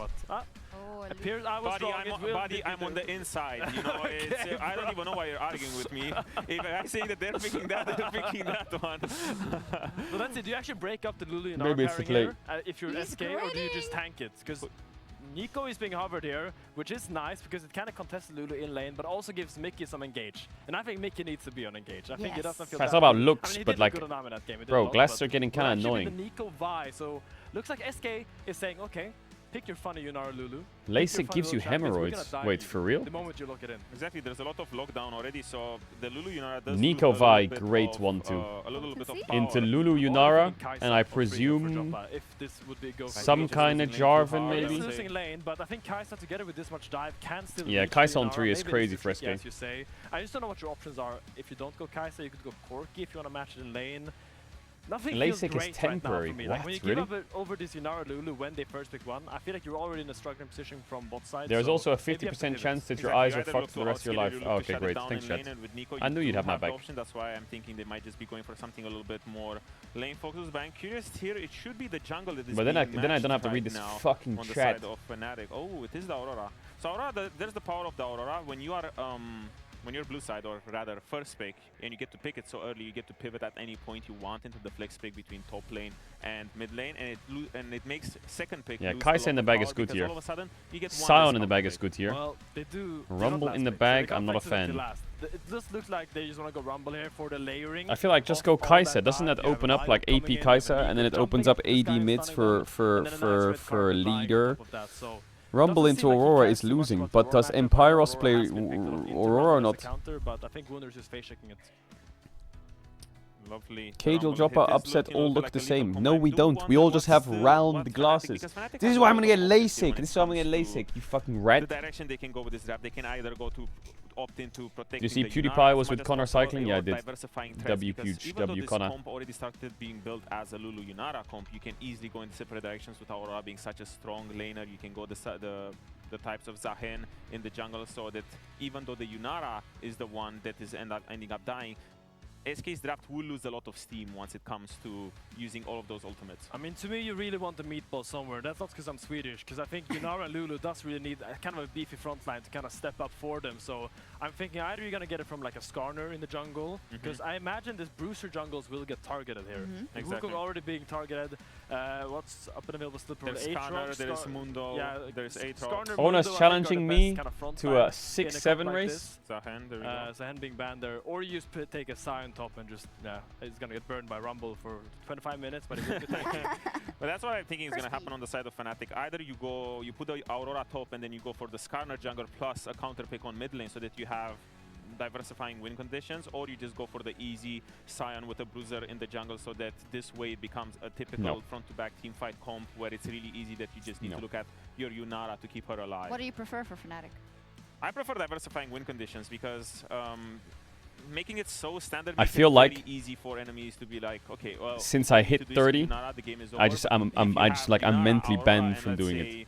Appears I was Buddy, I'm on the inside. You know, it's, I don't even know why you're arguing with me. If I'm saying that they're picking that, they're picking that one. Well, that's it. Do you actually break up the Lulu and Maybe it's the play. if you're SK, or do you just tank it? Because Nico is being hovered here, which is nice because it kind of contests Lulu in lane, but also gives Mickey some engage. And I think Mickey needs to be on engage. I think he doesn't feel it's all about good. looks, I mean, he but did like, good on Arm in that game. He did bro, a lot, glasses are but getting kind of actually annoying. The Nico Vi, so looks like SK is saying, okay, pick your funny Yunara Lulu. LASIK gives you hemorrhoids. Wait, for real? The moment you lock it in. Exactly, there's a lot of lockdown already, so the Lulu Yunara does Nico lose a Vi, little bit great of, 1-2. a little bit of Into power. Lulu Yunara, and I presume some kind of Jarvan maybe? He's losing lane, but I think Kai'Sa together with this much dive can still Yeah, reach Kai'Sa on Yunara. 3 is Maybe crazy this for tricky, SK. as you say. I just don't know what your options are. If you don't go Kai'Sa, you could go Corki if you want to match it in lane. Nothing feels LASIK is great temporary. right now for me. What? Like when you Really? give up over this Yunara Lulu when they first pick one, I feel like you're already in a struggling position from bot side. There's so also a maybe you have to 50% pivot. chance that your Exactly, eyes you are either fucked look for the rest of your to life. outscale Oh, Lulu to okay, shut it great. down Thanks, in chat. lane, and with Nico, I you knew you'd do have my the back. option. That's why I'm thinking they might just be going for something a little bit more lane focused. But I'm curious here, it should be the jungle that is But then I being don't have to matched read this right now fucking on the chat. side of Fnatic. Oh, it is the Aurora. So Aurora, there's the power of the Aurora. When you are when you're blue side, or rather first pick, and you get to pick it so early, you get to pivot at any point you want into the flex pick between top lane and mid lane, and it makes second pick. Yeah, lose a Kai'Sa lot in the of bag power is good because here. all of a sudden you get one Sion less in the counter bag is pick. good here. Well, they do. Rumble in the bag, I'm not a fan. It just looks like they just want to go Rumble here for the layering. I feel like just go Kai'Sa. Doesn't that open up like AP Kai'Sa, and then it opens up AD mids for leader? Rumble into Aurora is losing, but does Empiros play Aurora or not? But I think Wunder's just face checking it. Lovely. Caedrel Joppa upset all look the same. No, we don't. We all just have round glasses. This is why I'm gonna get LASIK. This is why I'm gonna get LASIK. You fucking rat. The direction they can go with this draft, they can either go to opt into protecting You see the PewDiePie Yunara was as with much as Connor possible, cycling? Yeah, I or did. diversifying threats, W because huge, even though W this Connor. comp already started being built as a Lulu Yunara comp, you can easily go in separate directions with Aurora being such a strong laner. You can go the types of Zahen in the jungle, so that even though the Yunara is the one that is ending up dying, SK's draft will lose a lot of steam once it comes to using all of those ultimates. I mean, to me, you really want the meatball somewhere. That's not because I'm Swedish, because I think Yunara and Lulu does really need a kind of a beefy front line to kind of step up for them. So I'm thinking either you're going to get it from like a Skarner in the jungle, because I imagine this Bruiser jungles will get targeted here. Exactly. Wukong already being targeted. What's up and available still? There's Skarner, there's Mundo, there's Aatrox. Ona's challenging me to a 6-7 race. Zahen, there we go. Zahen being banned there. Or you just take a Sion top and just, he's going to get burned by Rumble for 25 minutes, but he will get taken. But that's what I'm thinking is going to happen on the side of Fnatic. Either you put the Aurora top and then you go for the Skarner jungle plus a counter pick on mid lane so that you have diversifying win conditions, or you just go for the easy Sion with a Bruiser in the jungle so that this way it becomes a typical front-to-back teamfight comp where it's really easy that you just need to look at your Yunara to keep her alive. What do you prefer for Fnatic? I prefer diversifying win conditions because making it so standard I makes feel it like really easy for enemies to be like, okay, well, since I hit 30, Yunara, the game is I over. just But if you I'm have Yunara, mentally Aurora banned and from let's doing say, it.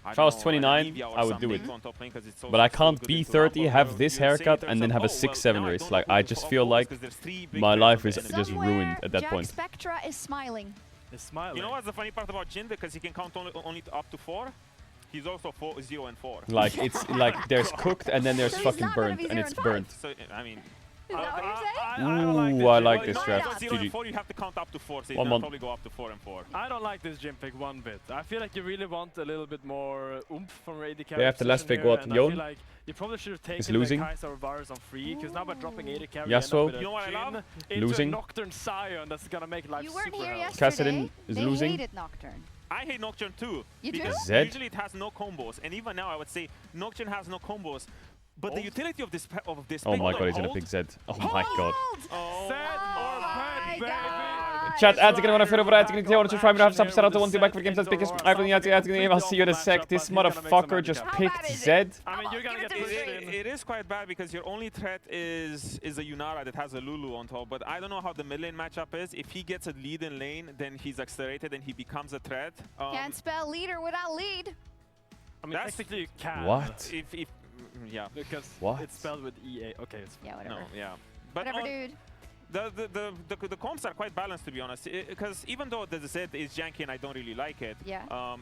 I If I was don't know, 29, Olivia or I would do something it. on top lane 'cause it's But I so can't good be into 30, Rumble, have where this you say in haircut, terms and then of, have a oh, well, 6-7 now I race. don't Like, know I who just to feel oppose like 'cause there's 3 big my players life on is the enemy just team. ruined at that Jack point. Spectra is smiling. He's smiling. You know what's the funny part about Jin? Because he can count only up to 4. He's also 0 and 4. Like, it's like there's cooked and then there's So he's fucking not gonna burnt, be and 0 it's and 5. burnt. So, I mean... Is that what you're saying? Ooh, I like this draft. Well, 0 GG. and 4, you have to count up to 4, so you One can month. probably go up to 4 and 4. I don't like this gym pick one bit. I feel like you really want a little bit more oomph from AD carry. They have the last pick, what, I Yon? feel like you probably should have taken losing. the Kai'Sa or Varus on free, because now by dropping AD carry, Yasuo? you You know what I love? into Losing. a Nocturne Sion that's gonna make life You weren't super here hell. yesterday. Kassadin is they losing. hated Nocturne. I hate Nocturne too. You do? Because Zed? usually it has no combos, and even now I would say Nocturne has no combos. But the utility of this Oh pick my on god, he's in a hold- big Z. Oh my god. Oh Set or baby! Chat, ads are gonna fit over ads. Gonna tell to try to have some set out the 1-2 back for games that's biggest. I really have to ads game. I'll see you in a sec. This motherfucker just picked Z. I mean, you're gonna get pushed in. It is quite bad because your only threat is a Yunara that has a Lulu on top. But I don't know how the mid lane matchup is. If he gets a lead in lane, then he's accelerated and he becomes a threat. Can't spell leader without lead. I mean, technically you can. What? If yeah. Because What? it's spelled with EA. Okay, it's Yeah, whatever. No, yeah. But Whatever, dude. the comps are quite balanced, to be honest. Because even though the Z is janky and I don't really like it,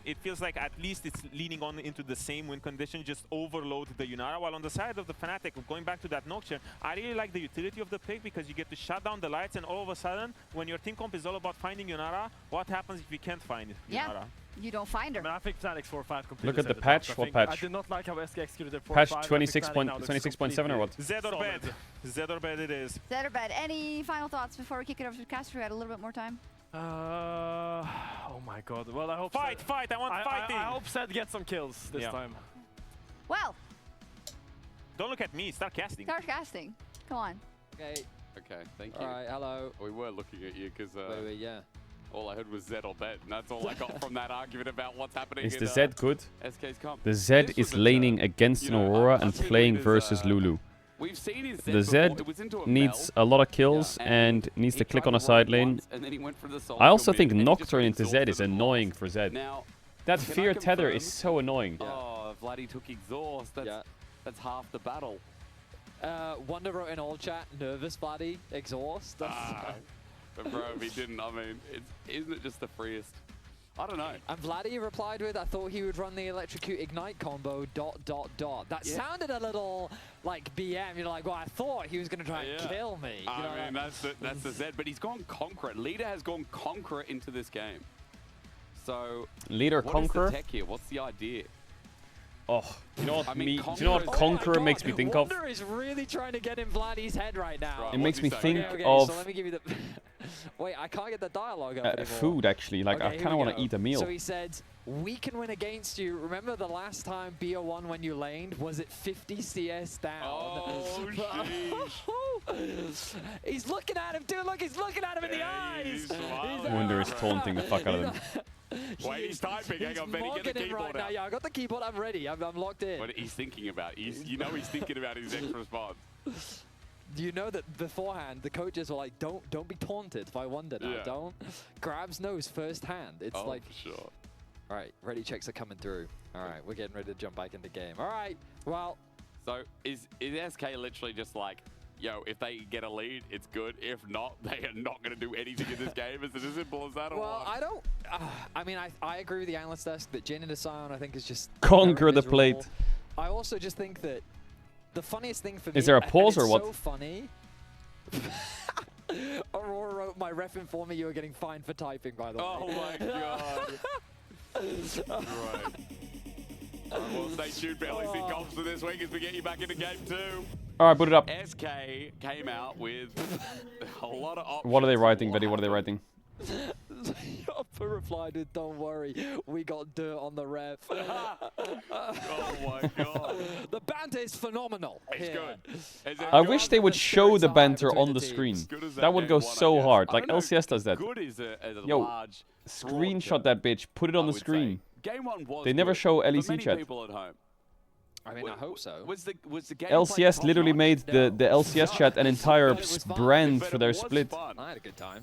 it feels like at least it's leaning on into the same win condition, just overload the Yunara. While on the side of the Fnatic, going back to that Nocturne, I really like the utility of the pick because you get to shut down the lights, and all of a sudden, when your team comp is all about finding Yunara, what happens if you can't find Yunara? you don't find her. I mean, I think Fnatic's 4-5 completely. Look at the set it patch. up. What I patch? did not like how SK executed their 4-5. Patch I think 26 Fnatic point, now looks 26.7 or what? Zed or solid. bed. Zed or bed it is. Zed or bed. Any final thoughts before we kick it over to Caster? We had a little bit more time. Oh my god. Well, I hope Fight, Zed, fight, I want fighting. I hope Zed gets some kills this time. Well, Don't look at me, start casting. start casting. Come on. Okay. Okay, thank you. All right, hello. We were looking at you because Wait, yeah. all I heard was Zed or Bet, and that's all I got from that argument about what's happening. Is in, the Zed good? SK's comp. The Zed This is was a laning turn. against You an know, Aurora I've and seen playing his, versus Lulu. We've seen his Zed The before. Zed It was into a needs Mel. a lot of kills Yeah, and needs he to click tried on a to run it side lane. once, and then he went for the I also soldier think mid, and he just Nocturne into Zed is exhausted and annoying lost. for Zed. Now, That can I fear tether confirm? is so annoying. Oh, Vladdy took exhaust. That's half the battle. Wonder wrote in all chat, nervous body, exhaust. But bro, if he didn't, I mean, isn't it just the freest? I don't know. And Vladdy replied with, I thought he would run the electrocute ignite combo, ... That sounded a little like BM. You're like, well, I thought he was going to try and kill me. You know, I mean, that's the Zed, but he's gone Conqueror. Leader has gone Conqueror into this game. So, Leader Conqueror? What is the tech here? What's the idea? Oh, you know what, I mean, do you know what Conqueror makes me think of? Wonder is really trying to get in Vladdy's head right now. Right, it makes me think okay, of so let me give you the... Wait, I can't get the dialogue up anymore. food, actually. Like, I Okay, kind of want to eat a meal. So he said, we can win against you. Remember the last time BO1 when you laned? Was it 50 CS down? Oh, He's looking at him, dude. Look, he's looking at him in the eyes. Wonder is taunting the fuck out of them. Wait, he's typing. Hang on, Benny, get the him keyboard right now. out. Yeah, I got the keyboard. I'm ready. I'm locked in. What he's thinking about. You know he's thinking about his next response. You know that beforehand, the coaches were like, don't be taunted by Wonder now. Yeah. Don't. Grabs knows firsthand. It's like... for sure. All right, ready checks are coming through. All right, we're getting ready to jump back into game. All right, well... So, is SK literally just like, yo, if they get a lead, it's good. If not, they are not going to do anything in this game. Is it as simple as that? Or Well, what? I don't... I mean, I agree with the analyst desk that Jin into Sion, I think, is just... Conquer very the miserable. plate. I also just think that the funniest thing for me... Is there a and pause it's or what? so funny... Aurora wrote, my ref informed me you were getting fined for typing, by the way. Oh my god. Right. Well, stay tuned for LEC comps for this week as we get you back into game 2. Alright, boot it up. SK came out with a lot of options. What are they writing, Betty? What are they writing? Yoppa replied with, don't worry, we got dirt on the ref. Oh my god. The banter is phenomenal. It's good. I wish they would show the banter on the screen. That would go so hard. Like LCS does that. Good is a Yo, large screenshot that bitch. Put it on the screen. Game 1 was They never good show for LEC many chat. people at home. I mean, I hope so. Was the gameplay LCS literally made the LCS chat an entire brand But for it their was split. fun. I had a good time.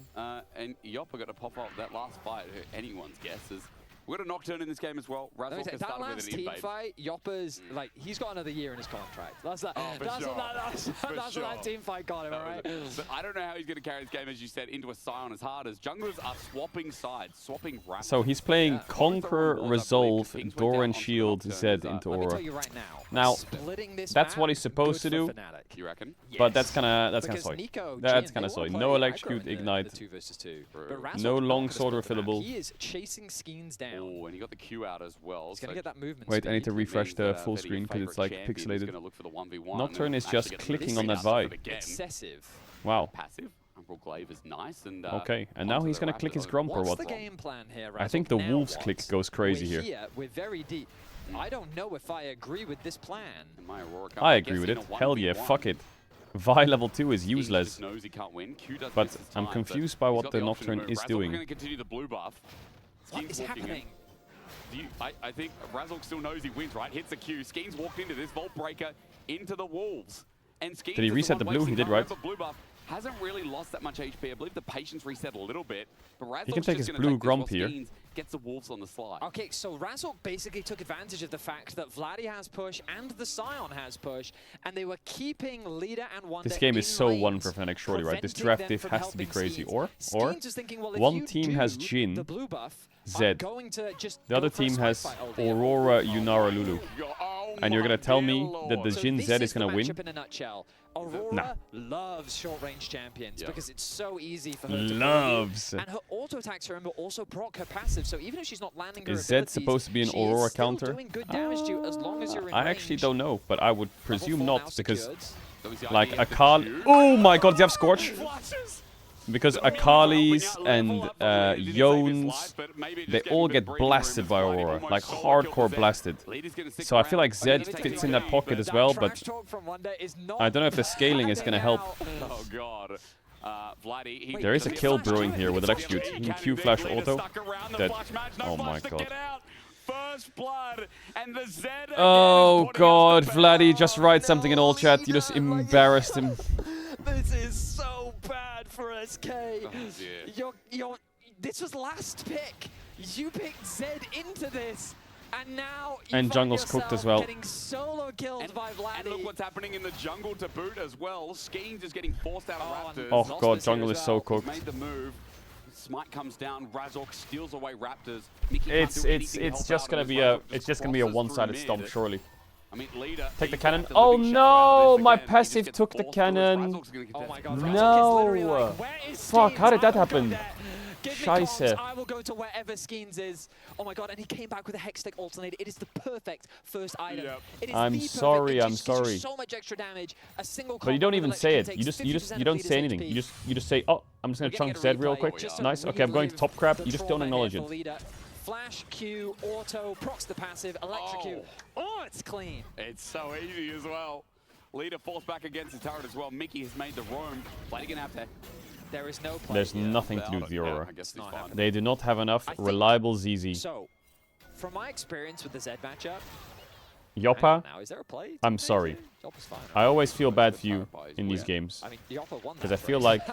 And Yoppa got to pop up that last fight. Anyone's guess is we got a Nocturne in this game as well. Let me Razork say, has that started last with an team invade. fight, Yoppa's, like, he's got another year in his contract. That's that. Oh, for that's sure. what that team fight got him, alright? But I don't know how he's going to carry this game, as you said, into a Sion as hard as junglers are swapping sides, swapping rapidly. So he's playing Conquer, Resolve, Doran Shield, Zed into Let me tell Aura. you right now, Now, splitting this that's map, what he's supposed to good do. for Fnatic. You reckon? But that's kind of Because soy. Nico, That's Jin, kind of they soy. wanna No play aggro electrocute in ignite. The 2v2. True. But Razork No not long gonna sword split the map. refillable. He is chasing Skeens down. Oh, and he got the Q out as well. He's going to get that movement Wait, I need speed. to refresh means the that, full Betty, screen your because it's favourite like champion is pixelated. gonna look for the 1v1 Nocturne and is actually just get the clicking lead on that out of Vi. it again. Excessive. Wow. Passive. Umbral Glaive is nice and Okay, and now onto he's the gonna rapid click his over. grump or What's what? the game plan here, I think the Razork? Now Wolves what? click goes crazy We're here. We're very deep. I don't know if I agree with this plan. And my Aurora I I agree with guess it. in a Hell yeah, 1v1, fuck it. Vi level 2 is King useless. just knows he can't win. Q does But miss his I'm time, confused but by he's what got the option to Nocturne move. is Razork doing. We're going to continue the blue buff. What Skeen's is walking in. happening? I think Razork still knows he wins, right? Hits the Q. Skeen's walked into this Vault Breaker into the Wolves. And Skeens Did he is reset one the blue? wasting He did, time. right? Remember, blue buff hasn't really lost that much HP. I believe the patience reset a little bit. But Razork's He can take just his gonna blue take this grump while here. Skeens gets the Wolves on the slide. Okay, so Razork basically took advantage of the fact that Vladdy has push and the Sion has push, and they were keeping Leader and Wonder This game is in so lanes, one for Fnatic, surely, right? This preventing draft them diff from has to be helping crazy. Skeens. Or Skeens is thinking, well, if one you team do has Jhin, the blue buff, I'm Zed. going to just The other go for a team swipe has fight all day. Aurora, Yunara, Lulu. Oh and you're gonna tell me that the So Jhin this Zed is the gonna win? matchup in a nutshell. Aurora loves short-range champions because it's so easy for her to Loves. and her auto attacks, remember, also proc her passive. So even if she's not landing her Is Zed abilities, supposed to be an she Aurora is still counter? doing good damage to you as long as you're in I actually range. don't know, but I would presume Level 4 not now because, secured. like, Akali. Oh my God, do you have Scorch? Because Akalis and Yons, they all get blasted by Aurora, like hardcore blasted. So I feel like Zed fits in that pocket as well, but I don't know if the scaling is gonna help. Oh god. Vladdy, There is a kill brewing here with electrocute. He can Q flash auto. Dead. Oh my God. First blood and the Zed. Oh God, Vladdy, just write something in all chat. You just embarrassed him. This is so bad for SK. This was last pick. You picked Zed into this, and now you And find jungle's cooked as yourself well. getting solo killed by Vladdy. And look what's happening in the jungle to boot as well. Skeens is getting forced out of Raptors. Oh God, jungle is so cooked. Made the move. Smite comes down. Razork steals away Raptors. Mickey It's can't do anything to just help gonna out be as a Razork just it's just gonna be a crosses one-sided through stomp, mid. surely. I mean, leader. Take the he's cannon. gonna have to Oh living shadow out no, of this my again. He just passive gets took the forced through as cannon. Razork's gonna get Oh my that. God, Razork is literally No. like, where is Fuck, Skeens? how did that I will go happen? there. Give me comms, Scheiße. I will go to wherever Skeens is. Oh my God, and he came back with a Hextech alternator. It is the perfect first item. It is I'm the perfect. sorry, It I'm just gives you sorry. so much extra damage. A single But you don't combo even with say electric it. takes You 50% don't of say leader's anything. HP. You just say, oh, I'm just gonna We're chunk getting a Zed real replay quick. just to Nice. Okay, I'm going to relive top crap. the You just trauma don't acknowledge here it. for leader. Flash, Q, auto, procs the passive, electrocute. Oh, it's clean. It's so easy as well. Leader falls back against the turret as well. Mickey has made the roam. Vladdy gonna have to. There is no play. There's here. nothing to do with the Yeah, Aurora. I guess it's fine. They do not have enough reliable ZZ. So, from my experience with the Zed matchup, Yoppa, now is there a play? I'm sorry. Yoppa's fine. I always feel bad for you in these games. I mean, Yoppa won Because that I feel race. like,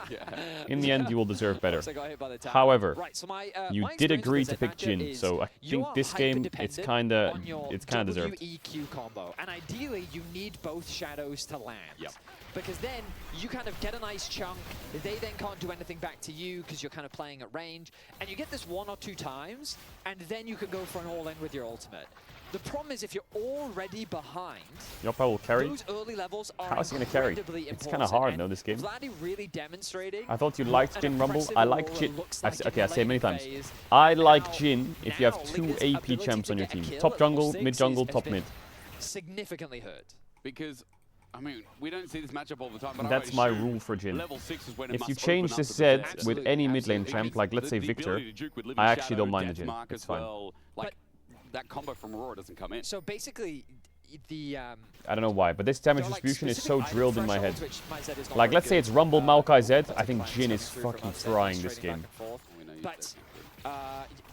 in the end, you will deserve better. Also got hit by the tower. However, Right, so my you my did experience agree with to the pick Zed Jhin, matchup is so I you think are this game, it's kind of deserved. WEQ combo, and ideally you need both shadows to land. Yep. Because then you kind of get a nice chunk, they then can't do anything back to you because you're kind of playing at range, and you get this 1 or 2 times, and then you can go for an all-in with your ultimate. The problem is if you're already behind, Yoppa will carry. those early levels are How is he going to carry? incredibly It's kind of important, hard, and no, this game. Vladdy really demonstrating. I thought you liked an Jhin Rumble. impressive I like Aurora Jhin. looks I like say, in okay, I the say it many laning times. phase. I like Now- Jhin if you have now 2 Liquid's AP ability champs to on your get a team. kill Top at jungle, level 6 mid jungle, has top been mid. significantly hurt. Because, I mean, we don't see this matchup all the time, but That's I my assume rule for Jhin. level 6 is when it If you must change open this up Zed a bit. with any mid lane Absolutely. champ, like let's say The Victor, ability to juke with Living I actually Shadow, don't mind the Jhin. Deathmark It's as fine. well. Like, that combo from Aurora doesn't come in. So basically, the I don't know why, but this damage there are, like, distribution is so specific item drilled in my head. thresholds, which my Zed is not Like, very let's say good. it's Rumble, Maokai, Zed. I think declines Jhin coming is through from fucking us, frying trading this back game. and forth. But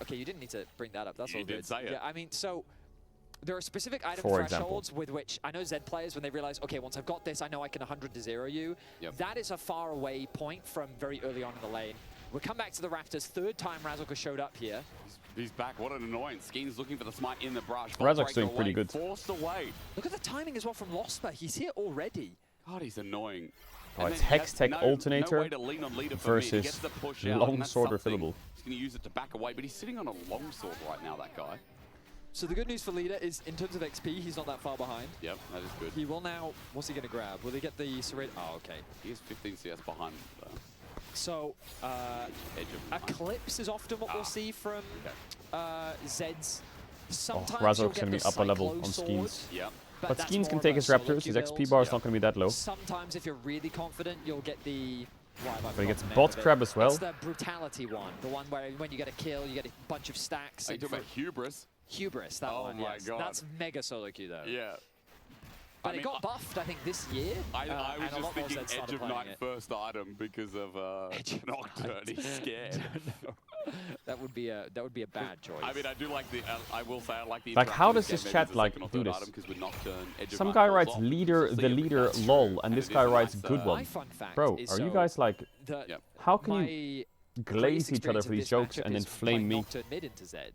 okay, you didn't need to bring that up. That's You all did good. say it. Yeah, I mean, so there are specific item For example. thresholds with which I know Zed players, when they realize, okay, once I've got this, I know I can 100 to 0 you. Yep. That is a far away point from very early on in the lane. We'll come back to the Raptors. Third time Razork has showed up here. He's back. What an annoyance. Skeen's looking for the smite in the brush. Razork's doing pretty away, good. Forced away. Look at the timing as well from Losper. He's here already. God, he's annoying. Oh, And it's then he has Hextech no Alternator way to lean on leader for me. He versus gets the push out, and Long that's Sword something. refillable. He's going to use it to back away, but he's sitting on a long sword right now, that guy. So the good news for Leader is, in terms of XP, he's not that far behind. Yep, that is good. He will now, what's he going to grab? Will he get the Serenity? Oh, okay. He is 15 CS behind. So, Edge of Eclipse is often what we'll see from Zeds. Oh, Sometimes Razork's you'll going to get be the upper level Cyclo on sword, Skeens. Yep. But that's Skeens more can of take a his solo Raptors. queue His XP build. bar is not going to be that low. Sometimes if you're really confident, you'll get the... But he gets bot crab as well. It's the brutality one. The one where when you get a kill, you get a bunch of stacks. Are you talking about Hubris? Hubris, that one, my yes. God. That's mega solo queue, though. Yeah. But I mean, it got buffed, I think, this year. I was and a just lot more thinking Zeds Edge started of playing Night it. first item because of Nocturne. He's scared. No. That would be a bad choice. I mean, I do like the. I will say I like the. Like, how interaction does with this Game chat, as a like, second or do third this? item, 'cause with Nocturne, Edge of Some Night guy falls writes off. leader, So the yeah, leader, that's lol, true. and this it guy is a writes nice, good one. My fun fact Bro, is are you so guys like, the- how can my you greatest glaze each other experience for of these this jokes matchup and then is flame playing me? Nocturne mid into Zed.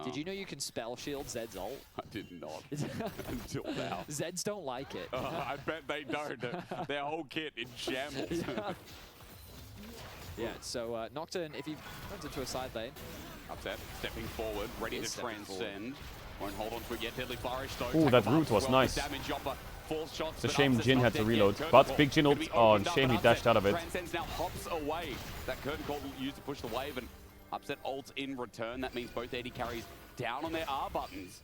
Did you know you can spell shield Zed's ult? I did not until now. Zeds don't like it. I bet they don't. Their whole kit in shambles. Yeah, so Nocturne, if he runs into a side lane, Upset, stepping forward, ready to Stepping transcend. Won't hold on to it yet. Deadly Flourish though. Ooh, that root was nice. It's a shame Jin had to reload, but Big Jin ult. Oh, shame he dashed out of it. Transcends now hops away. That curtain call used to push the wave, and Upset ults in return. That means both AD carries down on their R buttons.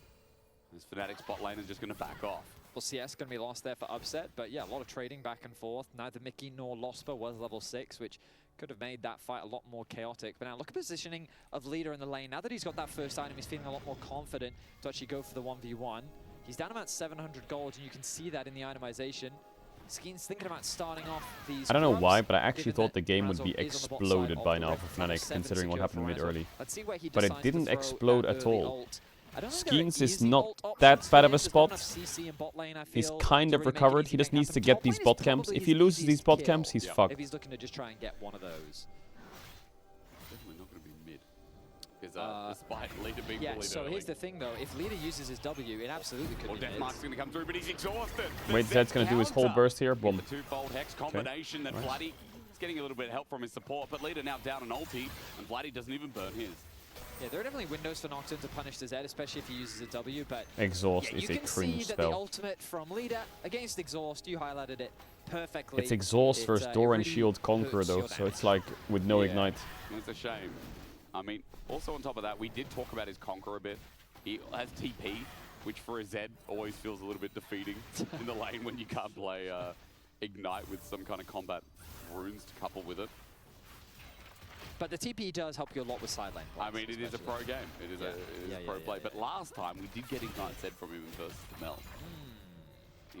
This Fnatic bot lane is just going to back off. Well, CS going to be lost there for Upset, but yeah, a lot of trading back and forth. Neither Mickey nor Losper was level 6, which could have made that fight a lot more chaotic. But now look at the positioning of Leader in the lane. Now that he's got that first item, he's feeling a lot more confident to actually go for the 1v1. He's down about 700 gold, and you can see that in the itemization. Skeen's thinking about starting off these. I don't know why, but I actually thought the game would be exploded by now for Fnatic, considering what happened mid-early. But it didn't explode at all. Skeens is not that bad of a spot. He's kind of recovered. He just needs to get these bot camps. If he loses these bot camps, he's fucked. If he's looking to just try and get one of those. Definitely not going to be mid. Because despite Leader being bullied so early. Here's the thing though, if Leader uses his W, it absolutely could be mid. Deathmark's going to come through, but he's exhausted. Wait, Zed's going to do his whole burst here. Boom. The two-fold Hex combination that Vladdy is getting a little bit of help from his support, but Leader now down an ulti, and Vladdy doesn't even burn his. Yeah, there are definitely windows for Nocturne to punish the Zed, especially if he uses a W, but Exhaust yeah, is a cringe spell. You can see that the ultimate from Leader against Exhaust, you highlighted it perfectly. It's Exhaust versus Door and really Shield Conqueror though, so it's like with no Ignite. It's a shame. I mean, also on top of that, we did talk about his Conqueror a bit. He has TP, which for a Zed always feels a little bit defeating in the lane when you can't play Ignite with some kind of combat runes to couple with it. But the TP does help you a lot with side lane plays. I mean, it is a pro game. It is a pro play. But last time, we did get Ignite Zed from him versus the Mel.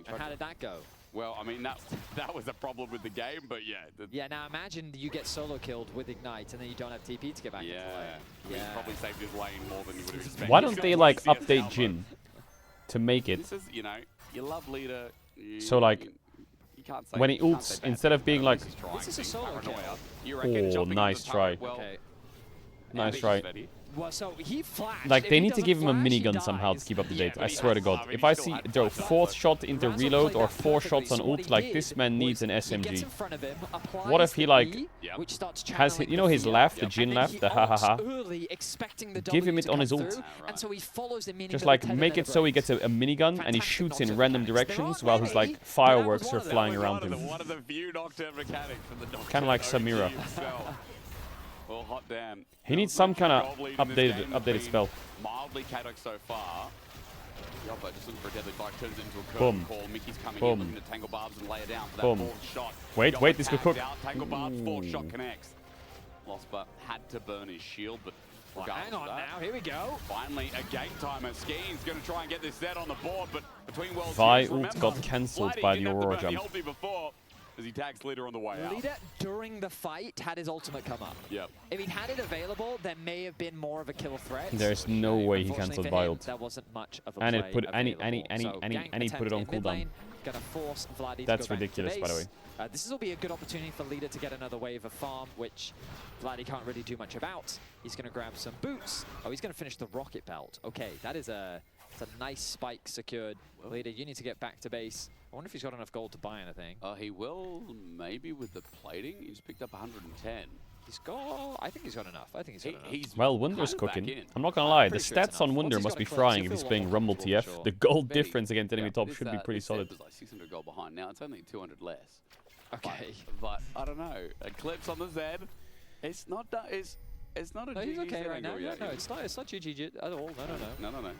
And how did that go? Well, I mean, that was a problem with the game, but yeah. Yeah, now imagine you get solo killed with Ignite, and then you don't have TP to get back into lane. I mean, he probably saved his lane more than you would have expected. Why don't they like update Jin to make it? This is, you know, you love Leader. So like, when he ults, instead of being like, this is a solo kill. oh, nice try. Okay. Nice try. Well, so he flashed. Like, they need to give him a minigun somehow to keep up the date. I swear to God. If I see Joe 4th shot into reload or 4 shots on ult, like, this man needs an SMG. What if he, like, has, you know, his laugh, the Jin laugh, the ha ha ha? Give him it on his ult. Just, like, make it so he gets a minigun and he shoots in random directions while his, like, fireworks are flying around him. Kind of like Samira. Well, hot damn. He needs some kind of updated spell. Mildly chaotic so far. Yoppa just looking for a deadly fire, turns it into a Boom. curtain call. Mickey's coming Boom. in, looking to tangle barbs and lay it down for that Boom. fourth shot. Wait, this could cook. Tangle barbs, 4th shot connects. Losper had to burn his shield, but hang on now, here we go. Finally, a game timer. Skeen's going to try and get this Zed on the board, but between World Vi Series, ult got cancelled by the Aurora jump. Before, as he tags Leader on the way out. Leader, during the fight, had his ultimate come up. Yep. If he'd had it available, there may have been more of a kill threat. There's no way he cancelled Vi ult. There wasn't much of a And play it put and he put it on cooldown. Gonna force Vladdy That's to go ridiculous, back by to the way. This will be a good opportunity for Leader to get another wave of farm, which Vladdy can't really do much about. He's going to grab some boots. Oh, he's going to finish the rocket belt. Okay, that is a nice spike secured. Leader, you need to get back to base. I wonder if he's got enough gold to buy anything. He will, maybe with the plating. He's picked up 110. He's got... I think he's got enough. I think he's got enough. Well, Wunder's cooking. I'm not gonna lie, the stats on Wunder must be frying if he's playing Rumble TF. The gold difference against enemy top should be pretty solid. It was like 600 gold behind. Now it's only 200 less. Okay. But I don't know. Eclipse on the Zed. It's not it's not a GG he's okay right now. Yeah, No, it's not GG at all. No. No.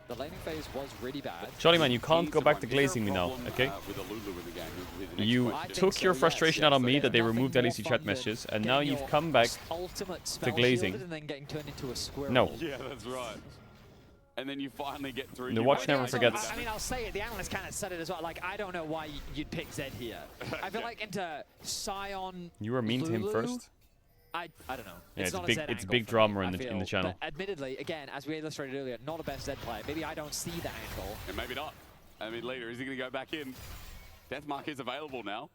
The laning phase was really bad. Jolly man, you can't go back to glazing me now, okay? You took your frustration out on me that they removed LEC chat messages, and now you've come back to glazing. And then getting turned into a squirrel. No. Yeah, that's right. And then you finally get through. The watch never forgets. I mean, I'll say it. The analyst kind of said it as well. Like, I don't know why you'd pick Zed here. I feel like into Sion. You were mean to him first. I don't know. Yeah, it's a big drama in the channel. But admittedly, again, as we illustrated earlier, not a best Zed player. Maybe I don't see that angle. And maybe not. I mean, Leader, is he going to go back in? Deathmark is available now.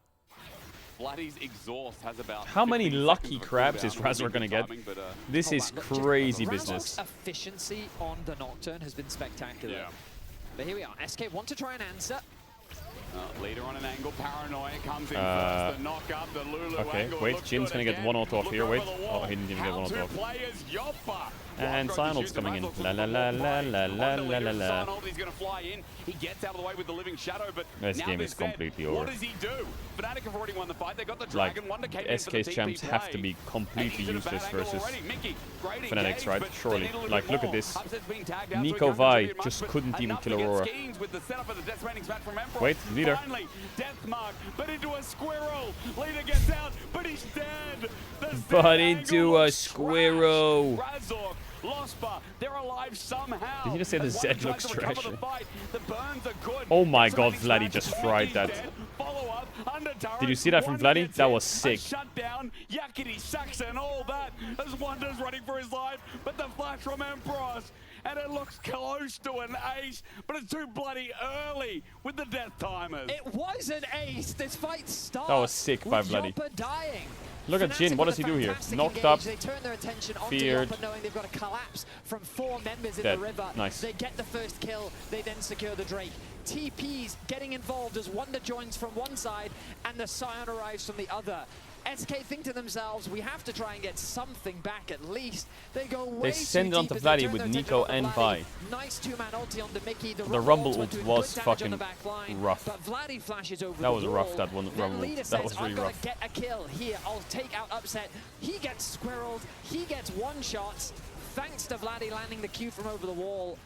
Vladdy's exhaust has about... How many lucky crabs is Razor going to get? This is crazy business. Razor's efficiency on the Nocturne has been spectacular. Yeah. But here we are. SK want to try and answer. Leader on an angle, Paranoia comes in first, the knock up, the Lulu okay, angle. wait, Jin's gonna get one auto off here, wait. Oh, he didn't even get one auto off. And Cyanol's coming in. La la la la la la la la la. He's gonna fly in. He gets out of the way with the living shadow, but this game is completely over. What does he do? Fnatic have already won the fight. They got the Like, dragon. Wonder came in for the SK's TP champs play. have to be completely useless versus Great Fnatic's, engage, right? but Surely. they need a little Like, bit look at more. this. Upset's being tagged out, so he Nico can't Vi contribute much, just but couldn't even enough kill to get Aurora. Skeens with the setup of the Death Rating smash from Emperor. Wait, leader. Finally, Death Mark, but into a squirrel. Leader gets out, but he's dead. But into a squirrel. Razork, Lospa, they're alive somehow. Did you just say the As Zed one looks tries to recover trash? the fight, the burns are good. Oh my Death god, Rating Vladdy smash, just Twenty's fried that. dead. Follow-up, under turret, Did you see that from Wonder Vladdy? gets That hit, was sick. a shutdown, Yakety Saxa and all that, as Wonder's running for his life, but the flash from Ambros, and it looks close to an ace, but it's too bloody early with the death timers. It was an ace. This fight starts. That was sick by with Vladdy. Yoppa dying. Look at Jin, what does he do here? Knocked up, They turn their attention onto feared. Yoppa, knowing they've got a collapse from 4 members in Dead. the river. Nice. They get the first kill. They then secure the Drake. TP's getting involved as Wonder joins from one side and the Scion arrives from the other. SK think to themselves, we have to try and get something back at least. They go way They send it too onto deep as they Vladdy turn with their Nico attention and onto Vi. Vladdy. Nice 2-man ulti onto Mickey. The Rumble ultimate ult doing was good damage on fucking the back line, rough. But Vladdy flashes over That the was wall. rough, that one Then Rumble Leader ult. says, That was really I'm gonna rough. get a kill here. I'll take out Upset. He gets squirreled. He gets one shots. Thanks to Vladdy landing the Q from over the wall.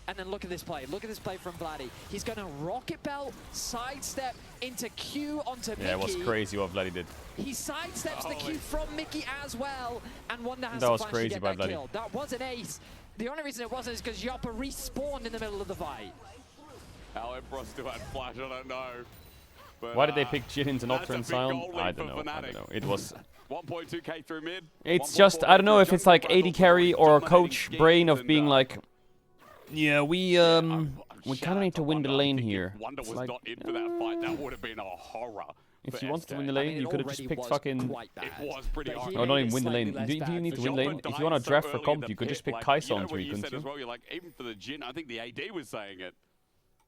And then look at this play. Look at this play from Vladdy. He's going to rocket belt, sidestep into Q onto Mickey. Yeah, it was crazy what Vladdy did. He sidesteps the Q from Mickey as well. And Wonder has That to was flash crazy to get by that Vladdy. kill. That was an ace. The only reason it wasn't is because Yoppa respawned in the middle of the fight. How Emperor still had flash, I don't know. But, Why did they pick Jin into that's a Nocturne big Silent? goal I lead don't for know. I Fnatic. don't know. It was. 1.2k through mid. It's just, I don't know if it's like 80 carry or a coach brain of being like, yeah, we kind of need to win the lane here. Wonder It's was like, not in for that fight. That would have been a horror. if for you wanted to SK. win the lane, you could have just picked fucking. It was pretty hard. Oh, not even win the lane. Do you need to win the lane? If you want to draft for comp, you could just pick Kai'Sa on 3, you couldn't said as you? well, you're like, even for the Jin, I think the AD was saying it.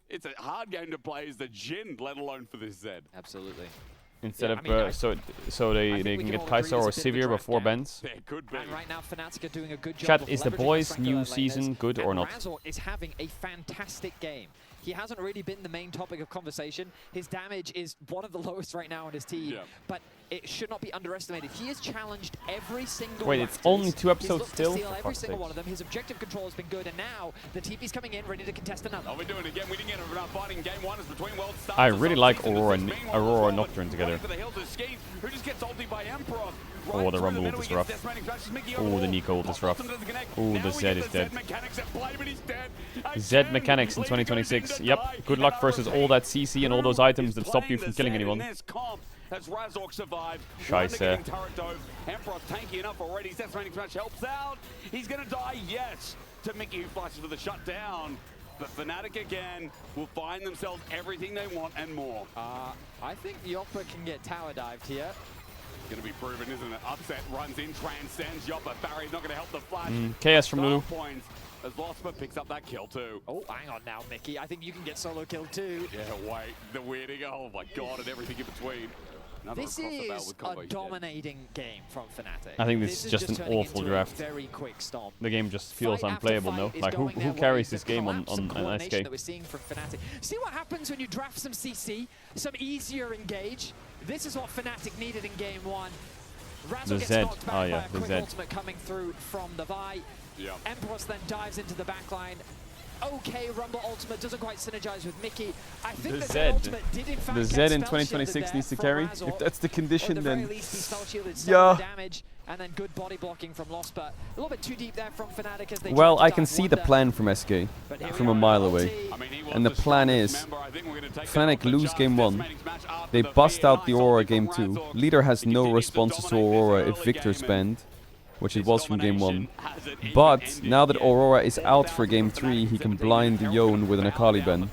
It's a hard game to play as the Jin, let alone for this Zed. Absolutely. Instead Yeah, of, I mean, so they can get Kai'Sa or Sivir before bends. There could be. And right now, Fnatic are doing a good job. Chat, of is the leveraging boys' strength of new their season laners, good or and not? Razork is having a fantastic game. He hasn't really been the main topic of conversation. His damage is one of the lowest right now on his team, but it should not be underestimated. He has challenged every single Wait, it's Raptors. only 2 He's episodes looked to still? steal For every fuck's single sakes. one of them. His objective control has been good, and now the TP's coming in, ready to contest another. Oh, we're doing it again. We didn't get enough fighting in game 1 as between world stars. I really like Aurora and Nocturne together. For the hills of Skeens, who just gets ulted by Emperor. Oh, the Rumble ult is rough. Oh, the Nico ult is rough. Oh, the Zed is dead. Zed mechanics in 2026. Yep. Good luck versus all that CC and all those items that stop you from killing anyone. As Razork survived. Scheiße. Emperor's tanky enough already. Death Rating Smash helps out. He's gonna die, yes, to Mickey, who flashes for the shutdown. But Fnatic again will find themselves everything they want and more. I think Yoppa can get tower dived here. Gonna be proven, isn't it? Upset runs in, transcends Yoppa. Barry's not gonna help the flash. KS from Lulu. Points as Lospa picks up that kill too. Oh, hang on now, Mickey. I think you can get solo kill too. Yeah, wait. The weirding. Oh my god, and everything in between. Another This across the bow is with combo, a he's dead. dominating game from Fnatic. I think this is just an turning awful into draft. A very quick stomp. The game just feels Fight after unplayable, fight no? is Like, going who their way. carries The this game on collapse and coordination SK? that we're seeing from Fnatic. See what happens when you draft some CC, some easier engage? This is what Fnatic needed in game 1. Razork The gets Zed. knocked back Oh, yeah, by a the quick Zed. ultimate coming through from the Vi. Yeah. Empress then dives into the backline. Okay, Rumble ultimate doesn't quite synergize with Mickey. I think The the Zed. ultimate did in fact The get Zed in spell shielded 2026 there needs to from carry. Razork. If that's the condition, Or at the very then least, he spell shielded yeah. some damage, and then good body blocking from Lost, but a little bit too deep there from Fnatic as they Well, try I to can dive see the Wonder. plan from SK from a mile away. And the plan is, Fnatic lose game 1, they bust out the Aurora game 2, Leader has no responses to Aurora if Victor's banned, which it was from game 1. But now that Aurora is out for game 3, he can blind the Yone with an Akali ban.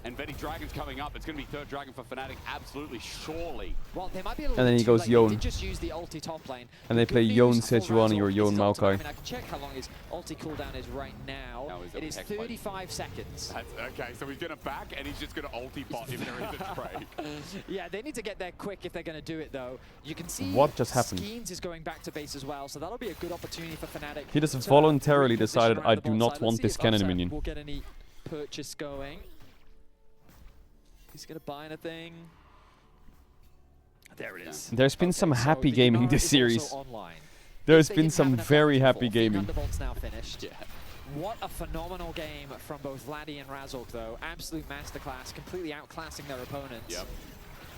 And Betty Dragon's coming up. It's going to be third Dragon for Fnatic, absolutely, surely. Well, they might be a little And then bit he too goes late. Yone. They did just use the ulti top lane. And they The play good Yone news for Sejuani or Razork Yone is his ultimate. Maokai. I mean, I can check how long his ulti cooldown is right now. It is 35 seconds. That's, okay, so he's going to back and he's just going to ulti bot if there is a break. Yeah, they need to get there quick if they're going to do it, though. You can see What just happened? Skeens is going back to base as well, so that'll be a good opportunity for Fnatic. He just to voluntarily reposition decided, around I the do bot not side. want Let's this see if cannon Upset minion. will get any purchase going. He's going to buy anything. There it is. There's been some so happy the gaming Yunara this is series. also online. There's If they been didn't some have enough very damage happy before, gaming. Thunderbolt's now finished. What a phenomenal game from both Laddie and Razork, though. Absolute masterclass, completely outclassing their opponents. Yep.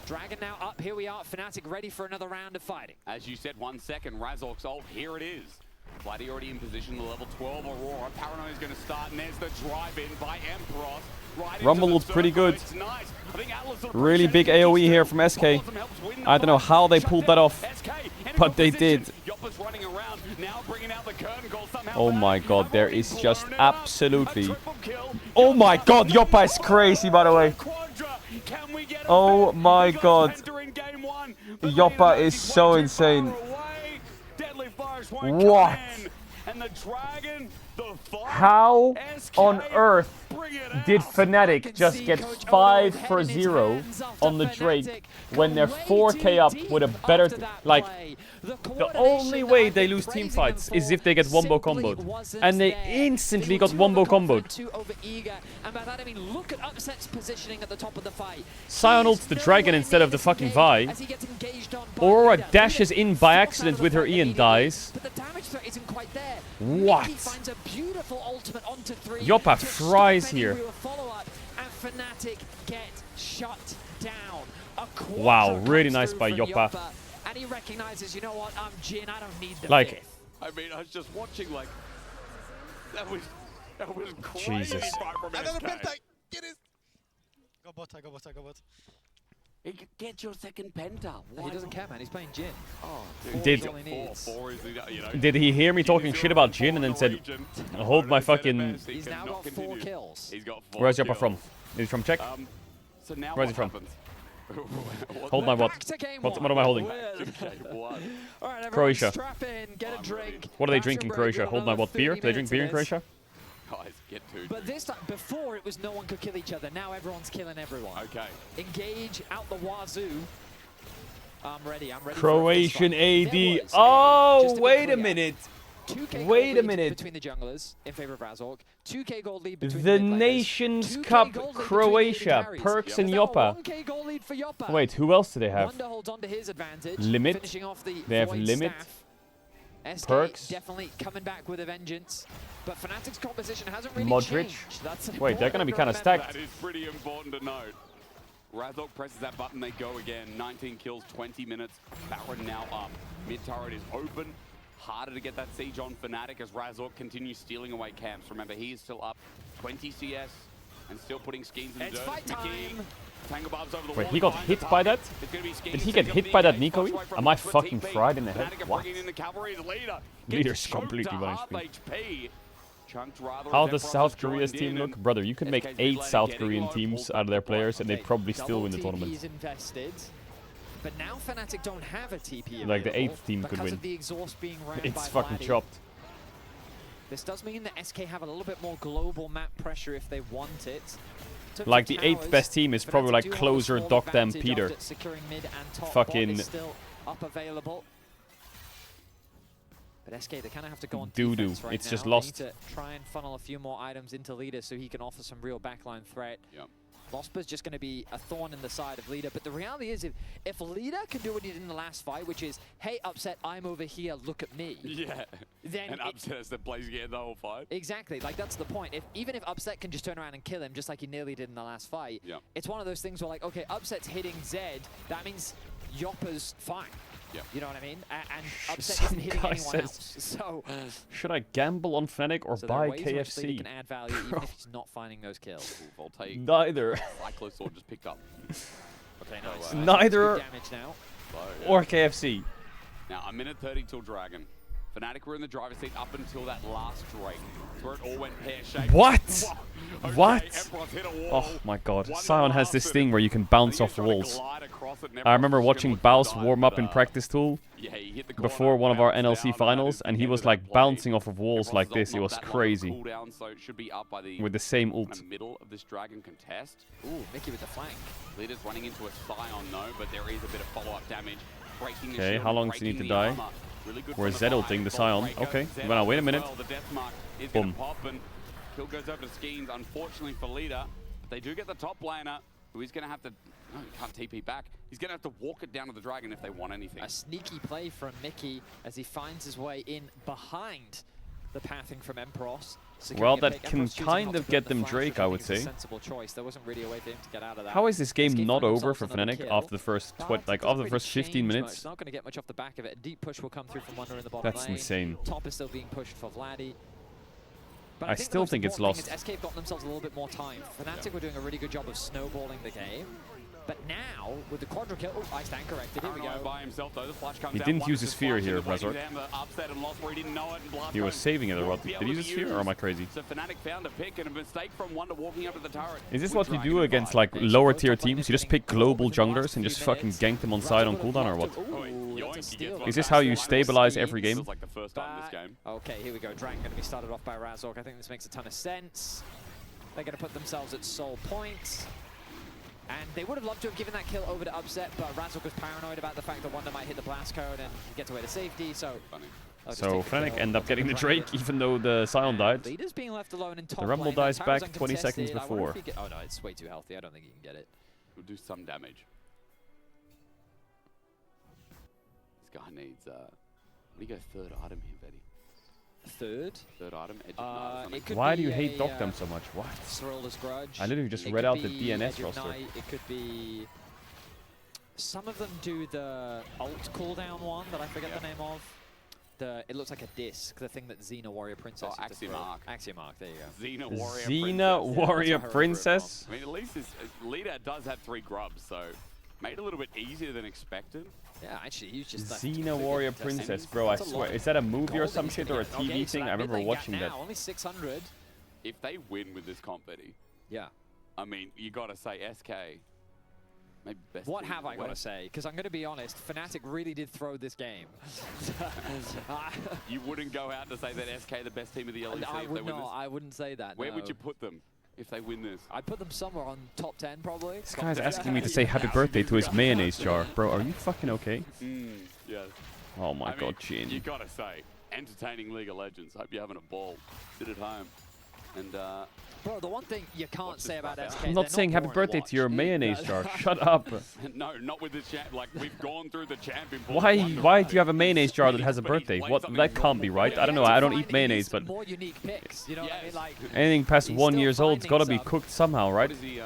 Dragon now up, here we are, Fnatic ready for another round of fighting. As you said, 1 second, Razork's ult, here it is. Vladdy already in position, the level 12 Aurora. Paranoia is going to start, and there's the drive-in by Emperos. Right Rumble into looks the pretty circle. good. It's nice. I think Atlas will Really big appreciate it. AoE here from SK. I don't know how they pulled that off, but they did. Yoppa's running around, now bringing out the curtain call somehow. Oh my god, there is just absolutely... Oh my god, Yoppa is crazy, by the way. Oh my god. Yoppa is so insane. What? How on earth did Fnatic just get 5 for 0 on the Drake when they're 4k up with a better... Like, the only way they lose team fights is if they get wombo comboed. And they instantly got wombo comboed. And by that I mean, look at Upset's positioning at the top of the fight. Sion ults the dragon instead of the fucking Vi. Aurora dashes in by accident with her E and dies. But the damage threat isn't quite there. What? Mickey finds a beautiful ultimate onto 3. Yoppa to fries stop any here. real follow-up, and Fnatic get shut down. Wow, really nice by Yoppa. And he recognizes, you know what, I'm Jin, I don't need the Like, fifth. I mean, I was just watching, like, that was crazy. Jesus. Another penta. Get it. Go bot, go bot, go bot. Get your second penta. He doesn't care, man. He's playing Jin. Oh, Did- all he needs. Did he hear me talking shit about Jin and then said, hold my fucking... He's now got 4 kills. He's got 4 Where's Yoppa kills. from? Is he from Czech? So now Where's he what from? happens? Hold my what? Back to game What one. am I holding? All right, everyone, Croatia. strap in, get a drink. What do they Bash drink and in break. Croatia? We've got Hold my another what? Beer? 30 Do they drink minutes beer in of this. Croatia? Guys, get to But this time, before it was no one could kill each other. Now everyone's killing everyone. Okay. Engage out the wazoo. I'm ready. I'm ready. Croatian for a fist fight. AD. There was, Oh, just to be wait a clear, minute. 2K Wait a gold lead minute. between the junglers in favor of Razork. 2K gold lead between The mid laners. Nations 2K Cup, gold lead between Croatia, the AD carries. Perks and There's now a Yoppa. 1K gold lead for Yoppa. Wait, who else do they have? Wonder holds on to his advantage. Limit. Finishing off the They have Void Limit. Staff. SK Perks. definitely coming back with a vengeance. But Fnatic's composition hasn't really Modric. changed. That's an Wait, they're gonna be important kinda remember. stacked. That is pretty important to note. Razork presses that button, they go again. 19 kills, 20 minutes. Baron now up. Mid turret is open. Harder to get that siege on Fnatic as Razork continues stealing away camps. Remember, he is still up 20 CS and still putting Skeens in the It's dirt. fight time. Tangabab's over the Wait, wall he got behind hit the by target. that? It's gonna be Skeens. Did he It's get gonna hit be by that engaged. Nico? Fast right from Am I the fucking TP. fried in the head? Fnatic are What? bringing in the cavalry as leader. Leader's Gets choked completely to behind half screen. HP. Chunked rather How as does Emperos South has joined Korea's team in look? and Brother, you could make SK's 8 mid lane South getting Korean low, teams pulls out of their players and they'd Okay, probably still win the double tournament. TP's invested. But now Fnatic don't have a TP Like the available 8th team could because win. of the exhaust being ran by It's fucking Vladdy. chopped. This does mean that SK have a little bit more global map pressure if they want it. Took Like the the 8th towers, best team is Fnatic probably like do have a Closer, small Doc Dam, advantage Peter. after securing mid and top. Fucking- Bot is still up available. But SK, they kind of have to go on Doo-doo. defense right It's now. just They lost. need to try and funnel a few more items into Leader so he can offer some real backline threat. Yep. Losper's just going to be a thorn in the side of Leader. But the reality is, if Leader can do what he did in the last fight, which is, hey, Upset, I'm over here, look at me. Yeah. Then and Upset is the plays again the whole fight. Exactly, like that's the point. Even if Upset can just turn around and kill him, just like he nearly did in the last fight, Yeah. it's one of those things where like, okay, Upset's hitting Zed, that means Yoppa's fine. Yeah. You know what I mean? And Upset Some isn't hitting guy anyone says, else. So, should I gamble on Fnatic or so there are buy ways in which Leader KFC? can add value even if he's not finding those kills. Voltaic. Neither. Cyclosword just picked up. Okay, nice. Neither Good damage now. So, or KFC. now, a minute 30 till Dragon. Fnatic were in the driver's seat up until that last Drake, where it all went pear-shaped. What? Okay, What? Emperor's hit a wall. Oh my god. Sion has this thing where you can bounce off walls. I remember watching Baus warm up in practice tool before one of our NLC finals, and he was like bouncing off of walls like this. It was crazy. With the same ult. Middle of this Dragon contest. Ooh, Mickey with the flank. Leader's running into a Sion, no, but there is a bit of follow-up damage. Okay, how long does he need to die? We're Z-ulting the Sion. Okay, well, wait a minute. The death mark is Boom. Pop, and kill goes over to Skeens. Unfortunately for Leader, they do get the top laner, who he's going to have to... No, he can't TP back. He's going to have to walk it down to the Dragon if they want anything. A sneaky play from Mickey as he finds his way in behind the pathing from Emperos. Well, that can kind of get them Drake, I would say. Sensible choice. There wasn't really a way for him to get out of that. How is this game not over for Fnatic after the first after the first 15 minutes? It's not going to get much off the back of it. A deep push will come through from Wonder in the bottom That's lane. insane. Top is still being pushed for Vladdy. But I still think it's lost. SK have gotten themselves a little bit more time. Fnatic were doing a really good job of snowballing the game. But now, with the quadra kill, oh, I stand corrected, here we go. By himself, though. The flash comes He out. didn't use his sphere here, Razork. He was saving it or what? Did he use his sphere or am I crazy? So Fnatic found a pick and a mistake from Wonder walking up to the turret. Is this what you do against like lower tier teams? You just pick global junglers and just fucking gank them on side on cooldown or what? Is this how you stabilize every game? Like the first time this game. Okay, here we go. Dragon going to be started off by Razork. I think this makes a ton of sense. They're going to put themselves at soul point. And they would have loved to have given that kill over to Upset, but Razork was paranoid about the fact that Wonder might hit the blast code and get away to safety, so... So Fnatic end up getting the Drake, even though the Sion died. Leader's being left alone in top The Rumble lane. dies That tower's back 20 seconds uncontested. I wonder if before. he oh no, it's way too healthy. I don't think he can get it. We'll do some damage. This guy needs... what do you go third item here, Betty? Third? Third item, Edge of Night. Why do you hate Docdom so much? What? Thriller's Grudge. I literally just It read could out the be DNS Edge of roster. Night. It could be... Some of them do the ult cooldown one that I forget the name of. It looks like a disc, the thing that Xena Warrior Princess used to throw. Axiomark, there you go. Xena Warrior Xena Warrior Princess? I mean, at least his leader does have 3 grubs, so made it a little bit easier than expected. Yeah, actually, he's just Xena Warrior Princess, bro, I swear. Is that a movie or some shit or a TV thing? I remember watching that. Only 600. If they win with this comp, Betty, yeah. I mean, you got to say SK. Maybe best What team have in I the got to West. say? Because I'm going to be honest, Fnatic really did throw this game. You wouldn't go out to say that SK the best team of the LEC I if would they win this? I wouldn't say that. Where no. would you put them if they win this? I'd put them somewhere on top 10 probably. This guy's asking me to say happy birthday to his mayonnaise jar. Bro, are you fucking okay? Yes. Oh my I mean, god, Chin. You got to say, entertaining League of Legends. Hope you're having a ball. Sit at home. And, Bro, the one thing you can't say about SK, I'm not saying happy birthday to your mayonnaise jar. Shut up. No, not with the champ. Like, we've gone through the champion. Why do you have a mayonnaise jar that has a birthday? What? That can't be right. I don't know. I don't eat mayonnaise, but more unique picks, you know what I mean? Like, anything past 1 year old's got to be cooked somehow, right? What is he,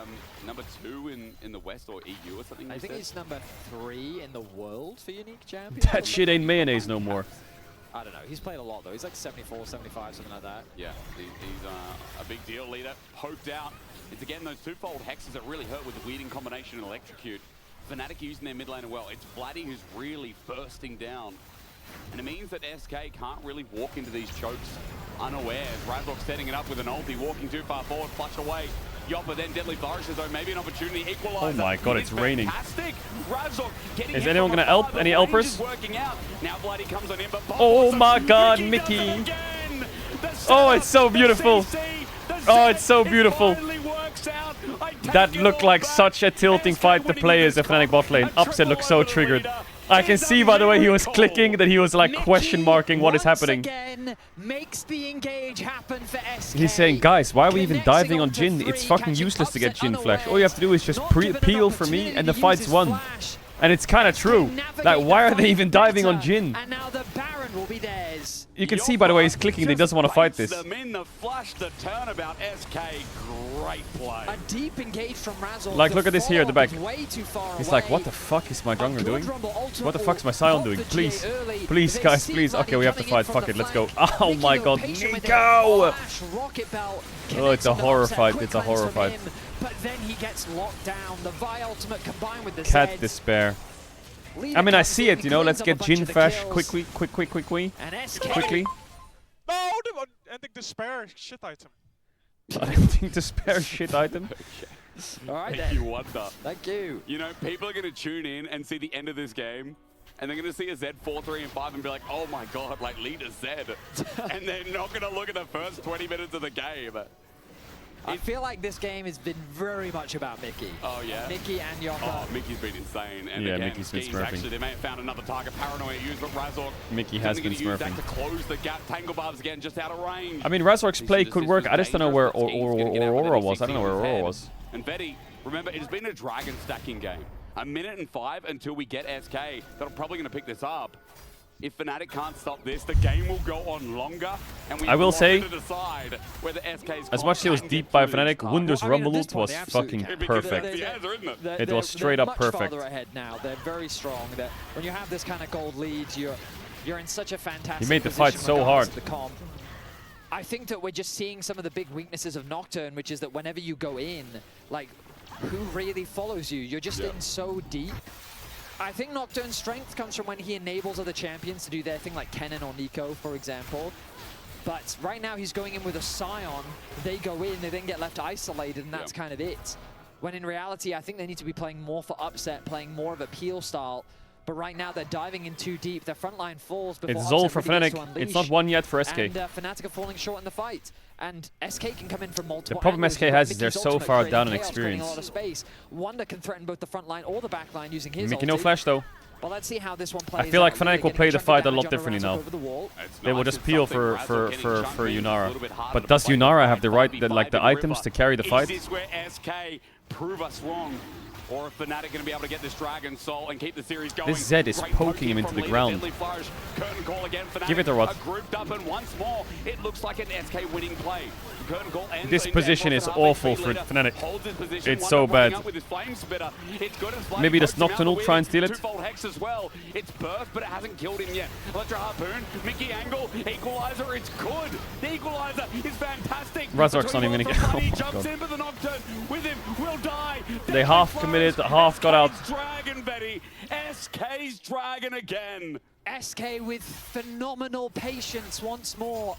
number 2 in the West or EU or something? I think he's number 3 in the world for unique champion. That shit ain't mayonnaise no more. I don't know. He's played a lot, though. He's like 74, 75, something like that. Yeah, he's a big deal leader. Poked out. It's again those twofold hexes that really hurt with the weeding combination and electrocute. Fnatic using their mid laner well. It's Vladdy who's really bursting down. And it means that SK can't really walk into these chokes unawares. Razork setting it up with an ulti, walking too far forward, flush away. Yoppa then deadly flourishes though, maybe an opportunity equalizer. Oh my god, it's raining. Fantastic. Razork getting Is anyone gonna help? Any helpers? Working out. Now Vladdy comes on in, but Oh my god, Mickey. Oh, it's so beautiful. Oh, it's so beautiful. That looked like such a tilting fight to play as a Fnatic bot lane. Upset looks so triggered. I can see by the way he was clicking that he was like question marking what is happening. Makes the engage happen for SK. He's saying, guys, why are we even diving on Jhin? It's fucking useless to get Jhin flash. All you have to do is just peel for me and the fight's won. And it's kind of true. Like, why are they even diving on Jhin? And now the Baron will be theirs. You can see by the way he's clicking that he doesn't want to fight this. Them in the flash, the turnabout, SK, great play. A deep engage from Razork. Like, look at this here at the back. Way too far He's away. like, what the fuck is my jungler doing? What the fuck's my Sion doing? Please. Please, guys, please. Okay, we have to fight. Fuck it, let's go. Oh my god, Nico! Oh, it's a horror fight. It's a horror fight. But then he gets locked down. The Vi ultimate combined with the Cat Zeds. despair. Leader I mean, I comes see in, it, you know. Let's cleans up get a bunch Jin of the Fash kills. quickly. And SK Quickly. No, the ending despair shit item. Ending despair shit item. All right, Thank then. you, Wonder. Thank you. You know, people are going to tune in and see the end of this game, and they're going to see a Z 4-3 and 5 and be like, oh my god, like leader Z. And they're not going to look at the first 20 minutes of the game. I feel like this game has been very much about Mickey. Oh, yeah? Mickey and Yoppa. Oh, Mickey's been insane. And Yeah, again, Mickey's been Schemes smurfing. actually, they may have found another target. Paranoia used, but Razork Mickey has been use that smurfing. to close the gap. Tangle Barbs again, just out of range. I mean, Razork's play could work. I just don't know where Aurora was. I don't know where Aurora was. And Vetti, remember, it's been a dragon stacking game. 1 minute and 5 until we get SK. They're probably going to pick this up. If Fnatic can't stop this, the game will go on longer, and we I will say, to decide whether SK's as much as it was deep by Fnatic, Wunder's Rumble ult was fucking perfect. It was straight up perfect. They're much farther ahead now. They're very strong. That when you have this kind of gold lead, you're in such a fantastic He made the fight position so hard. regardless of the comp. I think that we're just seeing some of the big weaknesses of Nocturne, which is that whenever you go in, like, who really follows you? You're just in so deep. I think Nocturne's strength comes from when he enables other champions to do their thing, like Kennen or Nico, for example. But right now he's going in with a Scion. They go in, they then get left isolated, and that's kind of it. When in reality, I think they need to be playing more for upset, playing more of a peel style. But right now they're diving in too deep. Their front line falls before It's Zol Upset for really gets Fnatic. to unleash. It's not one yet for SK. And Fnatic are falling short in the fight. And SK can come in from multiple The problem angles. SK You've got has is they're Mickey's so ultimate far creating down in chaos, creating experience. a lot of space. Wonder can threaten both the front line or the back line using his Mickey no ulti. flash though. But let's see how this one plays I feel like out. Fnatic will play the fight a lot differently now. They will just peel for Yunara. But does Yunara have the right, the items to carry the fight? Is this where SK prove us wrong? Or if Fnatic going to be able to get this Dragon Soul and keep the series going? This Zed is poking him into the ground. Curtain call again. Fnatic Give it or what? are grouped up, and once more, it looks like an SK winning play. Curtain call ends This in position death. is Ross, an awful RP for leader, Fnatic. holds his position. It's Wonder so running bad. up with his flame spitter. It's good as Flame Maybe this pokes him out Nocturne will the try and win. steal it. Twofold Hex as well. It's burst, but it hasn't killed him yet. Electro Harpoon, Mickey Angle, Equalizer, it's good. The Equalizer is fantastic. Razork's not even gonna get. Oh He my jumps god. in, but the Nocturne with him will die. They half committed, half got out. Dragon, Betty. SK's Dragon again. SK with phenomenal patience once more.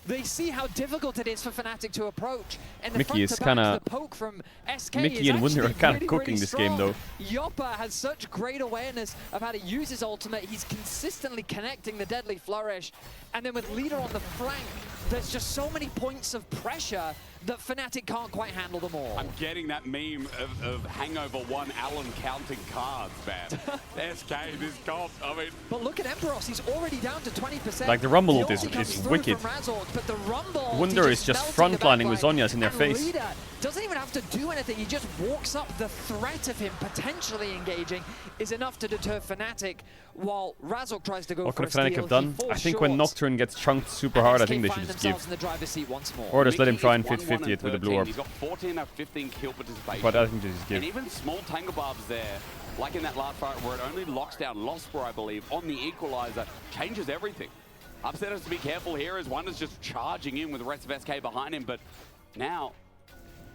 They see how difficult it is for Fnatic to approach. And the Mickey front is to back, kinda- the poke from SK Mickey is and Wunder are actually kinda really, cooking really this game, strong. though. Yoppa has such great awareness of how to use his ultimate. He's consistently connecting the Deadly Flourish. And then with Leader on the flank, there's just so many points of pressure that Fnatic can't quite handle them all. I'm getting that meme of Hangover 1 Alan counting cards, man. SK, this comp, I mean... But look at Emperos, he's already down to 20%. Like, the Rumble ult The is ulti comes through wicked. from Razork, but the Rumble Wunder ulti is just melting the frontlining with backline, Zhonya's in their and face. Leader doesn't even have to do anything, he just walks up. The threat of him potentially engaging is enough to deter Fnatic, while Razork tries to go What for could a Fnatic steal. have done? He I think falls when short. Nocturne gets chunked super hard, I think they should find just themselves give. in the driver's seat once more. Or just let him Mickey try and is 50-50 it with the blue 1-1 orb. He's got 14 out of 15 kill participation. But I think they just give. And even small Tangle Barbs there, like in that last fight where it only locks down Losper, I believe, on the Equalizer, changes everything. Upset has to be careful here as Wonder's just charging in with the rest of SK behind him, but now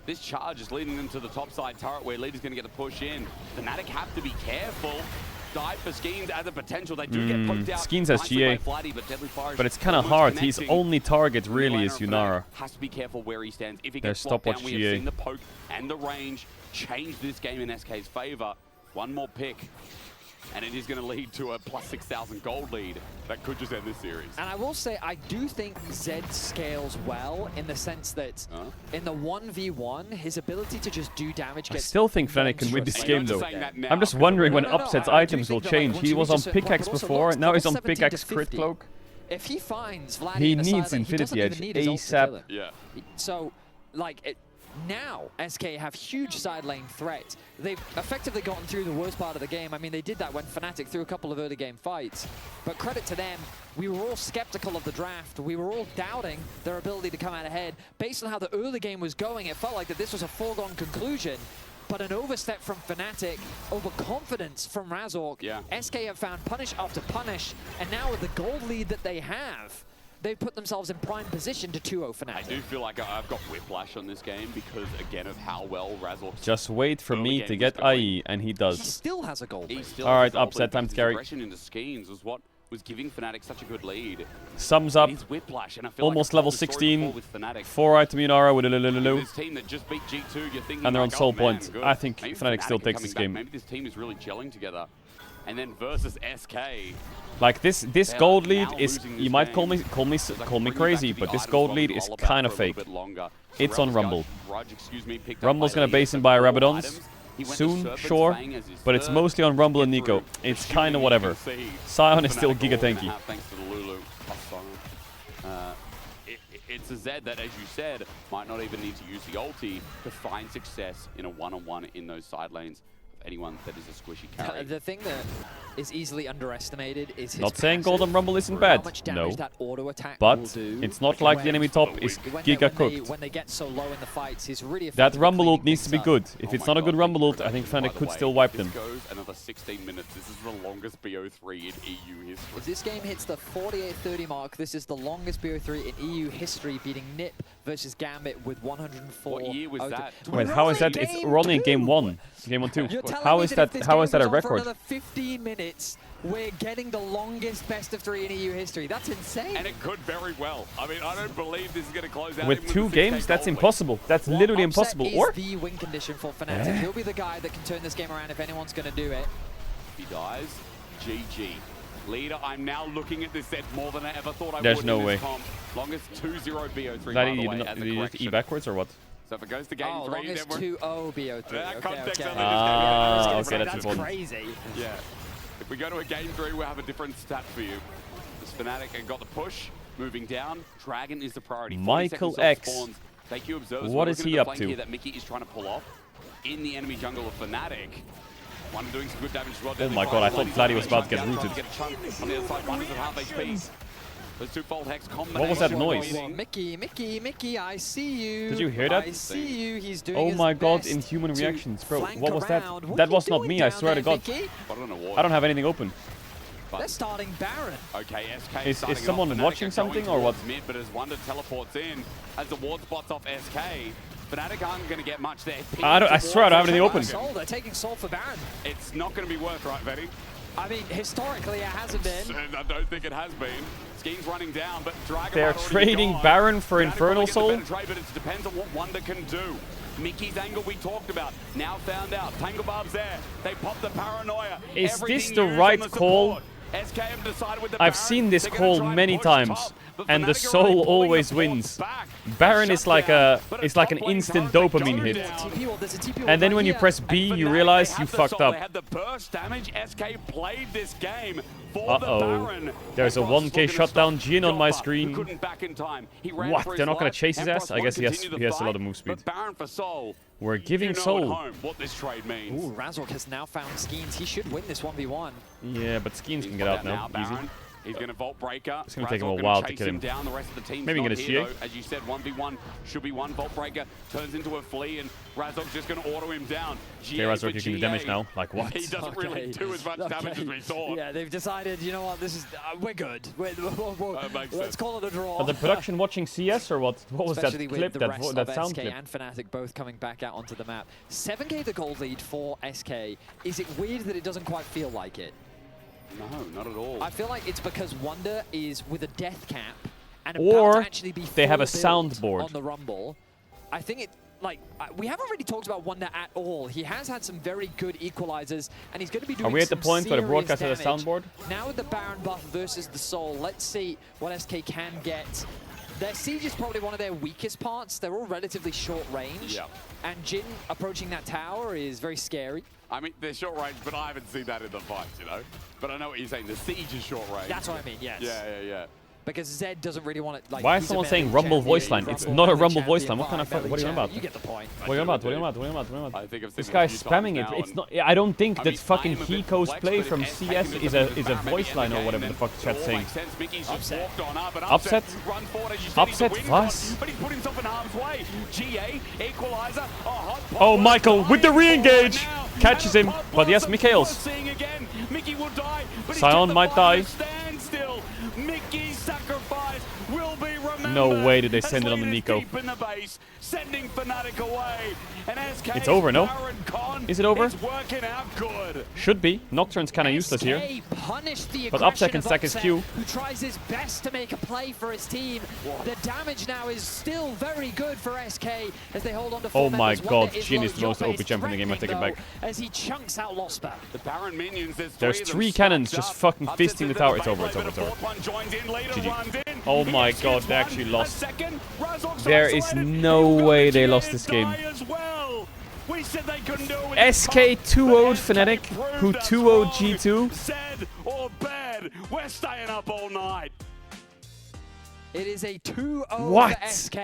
this charge is leading them to the top side turret where Leader's going to get the push in. Fnatic have to be careful. Dive for Skeens as a potential. They do get poked out. Skeens has nicely GA, by Flatty, but Deadly Fire is but it's kind of almost hard. His connecting. only target really Liner is of Fnatic Yunara. has to be careful where he stands. If he Their gets blocked down, stopwatch we have GA. seen the poke and the range change this game in SK's favor. One more pick, and it is going to lead to a plus 6,000 gold lead that could just end this series. And I will say, I do think Zed scales well in the sense that in the 1v1, his ability to just do damage I gets still think Fnatic can win this monstrous. game though. I'm just wondering when Upset's items will change. He was on pickaxe before, now he's on pickaxe crit cloak. If he finds Vladdy He in a needs silent, he doesn't Infinity even Edge need his ult to kill ASAP. him. Yeah. So, like, now SK have huge side lane threat. They've effectively gotten through the worst part of the game. I mean, they did that when Fnatic threw a couple of early game fights. But credit to them, we were all skeptical of the draft. We were all doubting their ability to come out ahead. Based on how the early game was going, it felt like that this was a foregone conclusion. But an overstep from Fnatic, overconfidence from Razork. Yeah. SK have found punish after punish, and now with the gold lead that they have, they've put themselves in prime position to 2-0 Fnatic. I do feel like I've got whiplash on this game because, again, of how well Razor... Just wait for me to get IE, and he does. He still has a gold lead. Alright, upset time to carry. Aggression into Skeens was what was giving Fnatic such a good lead. Sums up. Whiplash, and I feel Almost like level 16. 4 item Yunara with a Lulu. This team that just beat G2, you're thinking And they're on like, soul oh, man, point. good. I think Maybe Fnatic still takes this coming game. back. Maybe this team is really gelling together. And then versus SK. Like this gold lead is, you might call me crazy, but this gold lead is kind of fake. It's on Rumble. Rumble's gonna base him by Rabadons soon, sure, but it's mostly on Rumble and Nico. It's kind of whatever. Sion is still giga tanky. Thanks to the Lulu plus Sion. It's a Zed that, as you said, might not even need to use the ulti to find success in a one-on-one in those side lanes. Anyone that is a squishy carry. The thing that is easily underestimated is his Not saying passive, Golden Rumble isn't how bad, much no. damage that auto attack But will do. it's not like the enemy top is giga cooked. When they get so low in the fights, he's really That Rumble ult needs to be good. If it's not a good Rumble ult, I think Fnatic could still wipe them. This goes another 16 minutes. This is the longest BO3 in EU history. If this game hits the 48-30 mark, this is the longest BO3 in EU history, beating Nip versus Gambit with 104. What year was that? Wait, how is that? We're only in game 1. Game 1-2. How is that? How is that a record? For another 15 minutes, we're getting the longest best of 3 in EU history. That's insane. And it could very well. I mean, I don't believe this is going to close out. With 2 games, that's impossible. That's literally impossible. Or the win condition for Fnatic. He'll be the guy that can turn this game around if anyone's going to do it. If he dies, GG. Leader, I'm now looking at this set more than I ever thought I would. There's no in way. this comp. Longest 2-0 BO3, That by the way, as a did you just E correction. backwards or what? So if it goes to game 3, longest then we're... 2-0 BO3. Context okay. Okay, that's That's important. crazy. Yeah. If we go to a game 3, we'll have a different stat for you. This Fnatic and got the push, moving down. Dragon is the priority. Michael X. Spawns. Thank you, observers. What is he up to? Here that Mickey is trying to pull off in the enemy jungle of Fnatic. One doing some good damage as well. Oh my god, I thought Vladdy was about to get rooted. On the other side, one is at half HP. Those two-fold hex combination. What was that noise? Mickey, I see you. Did you hear that? I see you. He's doing Oh his my god, best inhuman to reactions. Bro, flank what was that? around. What That are you was not doing me, I down swear to there, god. Mickey? I don't have anything open. They're starting Baron. Okay, SK Is starting someone off. Fnatic watching are something going or what? towards Mid, but as Wonder teleports in, as the ward spots off SK, Fnatic aren't going to get much there. I swear I don't have anything open. Soul, they're taking Soul for Baron. It's not going to be worth, right, Vetty? I mean, historically, it hasn't been. I don't think it has been. Skeens running down, but Dragon They're trading Baron for Infernal Soul? Trade, but it depends on what Wonder can do. Mickey's angle we talked about, now found out. Tangle Barb's there. They pop the paranoia. Is Everything this the used right on the call? support. SKM decided with the I've Baron, seen this they're gonna call try and many push times, top, but and the Fnatic are soul already pulling always the wins. back. Baron is like a, But it's like an top lane instant can't dopamine go hit. down. And then when you press B, you realize you fucked up. They had the burst damage. SK played this game for the Baron. There's a 1k shutdown Jin on my screen. Couldn't back in time. He ran What? for his They're not gonna life. chase his ass? Empress I guess he won't has continue the a lot of fight, move speed. But Baron for Soul. We're giving You know Soul. at home what this trade means. Ooh, Razork has now found Skeens. He should win this 1v1. Yeah, but Skeens can get out now. Easy. He's going to Vault Breaker. It's going to take him a Razork while gonna to chase kill him. Down. The rest of the team's Maybe not get a here, Shie. though. As you said, 1v1 should be one. Vault Breaker turns into a flea, and Razork's just going to auto him down. Okay, Razork, you can do damage now. Like what? He doesn't really do as much damage as we thought. Yeah, they've decided, you know what, this is, we're good. Let's call it a draw. But the production watching CS or what? What was Especially that with clip? the That rest that of sound SK clip? and Fnatic both coming back out onto the map. 7k the gold lead for SK. Is it weird that it doesn't quite feel like it? No, not at all. I feel like it's because Wonder is with a death cap and Or about to actually be they have a full build soundboard. on the Rumble. I think it, like, we haven't really talked about Wonder at all. He has had some very good equalizers, and he's going to be doing Are we at the some point where the serious broadcast has a damage. soundboard? Now with the Baron buff versus the Soul, let's see what SK can get. Their siege is probably one of their weakest parts. They're all relatively short range. Yeah. And Jin approaching that tower is very scary. I mean, they're short range, but I haven't seen that in the fights, you know? But I know what you're saying. The siege is short range. That's what I mean, yes. Yeah. Because Zed doesn't really want it. Like, Why is he's a someone melee saying Rumble champion. voice line? It's not a Rumble voice line. What kind of fuck? What are you on about? You get the point. What are you on about? What are you on about? What are you on about? What are you on about? I think I've seen This it a guy's few times spamming it. now, It's and- not. I don't think I that mean, fucking I am a bit Hiko's perplexed, play but from SK CS is is a a bit of voice in line the or game, whatever the and fuck it chat's all saying. makes sense. Mickey's just Upset. walked on up, and Upset? Run forward, as you said, Upset? he's a win Was? one, but he's put himself in harm's way. GA, equalizer, a hot pop Oh, was Michael with the dying re-engage for now, catches and him, a pop but yes, blast Mikhail's. seeing again. Mickey will die, but he's Sion kept the might fight die. at a standstill. Mickey's sacrifice will No way did they send it on the Nico. Deep in the base, sending Fnatic away. And SK It's over, no? Con, Is it over? it's working out good. Should be. Nocturne's kind of useless here. But Upsec can stack his Q. Who tries his best to make a play for his team. The damage now is still very good for SK as they hold on to 4 Oh my members. god, Jin is the most OP champion in the game. I take it back. As he chunks out Losper. The Baron minions, There's 3 cannons just fucking fisting the tower. It's over, it's over, it's over. GG. Oh my god, they actually lost. There is no way they lost this game. SK 2-0'd Fnatic, who 2-0'd G2. Said or bad, we're staying up all night. It is a 2-0 What? for SK.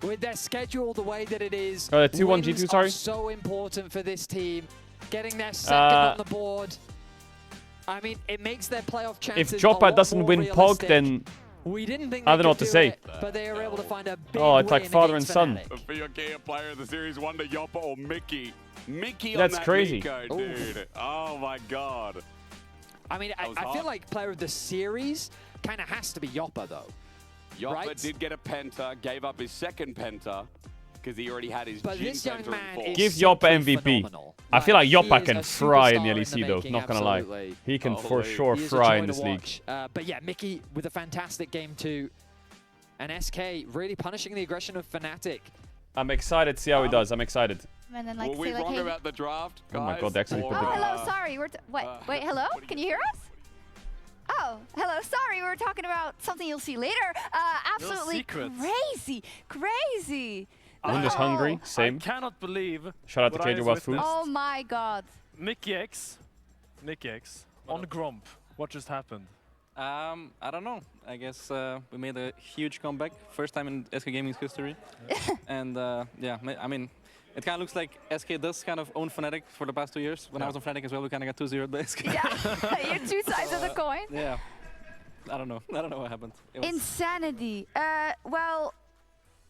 With their schedule the way that it is, Oh, 2-1 G2, wins sorry. are so important for this team. Getting their second on the board. I mean, it makes their playoff chances If a Joppa lot doesn't more win POG, realistic. then We didn't think I they don't know what could to do say. it, but they were able to find a big Oh, it's like win father and against son. Fnatic. For your key player of the series, Wonder Yoppa or Mickey. Mickey That's on that crazy. Nico, dude. Oh my god. I mean, I feel hot. like player of the series kind of has to be Yoppa, though. Yoppa Right? did get a penta, gave up his second penta because he already had his But Jin this young penta man in is give fourth. Yoppa simply MVP. phenomenal. I feel like he Yoppa is can a fry in the superstar LEC though, making, not gonna lie. absolutely. He can for Holy. sure He is a fry joy in this to league. watch. But yeah, Mickey with a fantastic game too. And SK really punishing the aggression of Fnatic. I'm excited to see how he does. I'm excited. And then like Were we say like, wrong hey. about the draft, Oh my guys? god, they actually Or, put Oh, the hello, sorry. Wait, hello? Can you hear us? Oh, hello, sorry. We were talking about something you'll see later. Absolutely secrets. crazy. Wunder's Oh. hungry, same. I cannot believe. Shout out to what I Caedrel just about food. witnessed. Oh my god. Nick X on Gromp. What just happened? I don't know. I guess we made a huge comeback, first time in SK Gaming's history. And yeah, I mean, it kind of looks like SK does kind of own Fnatic for the past 2 years. When I was on Fnatic as well, we kind of got 2-0 by SK. Yeah, you're two sides of the coin. Yeah. I don't know. I don't know what happened. It was Insanity. Well,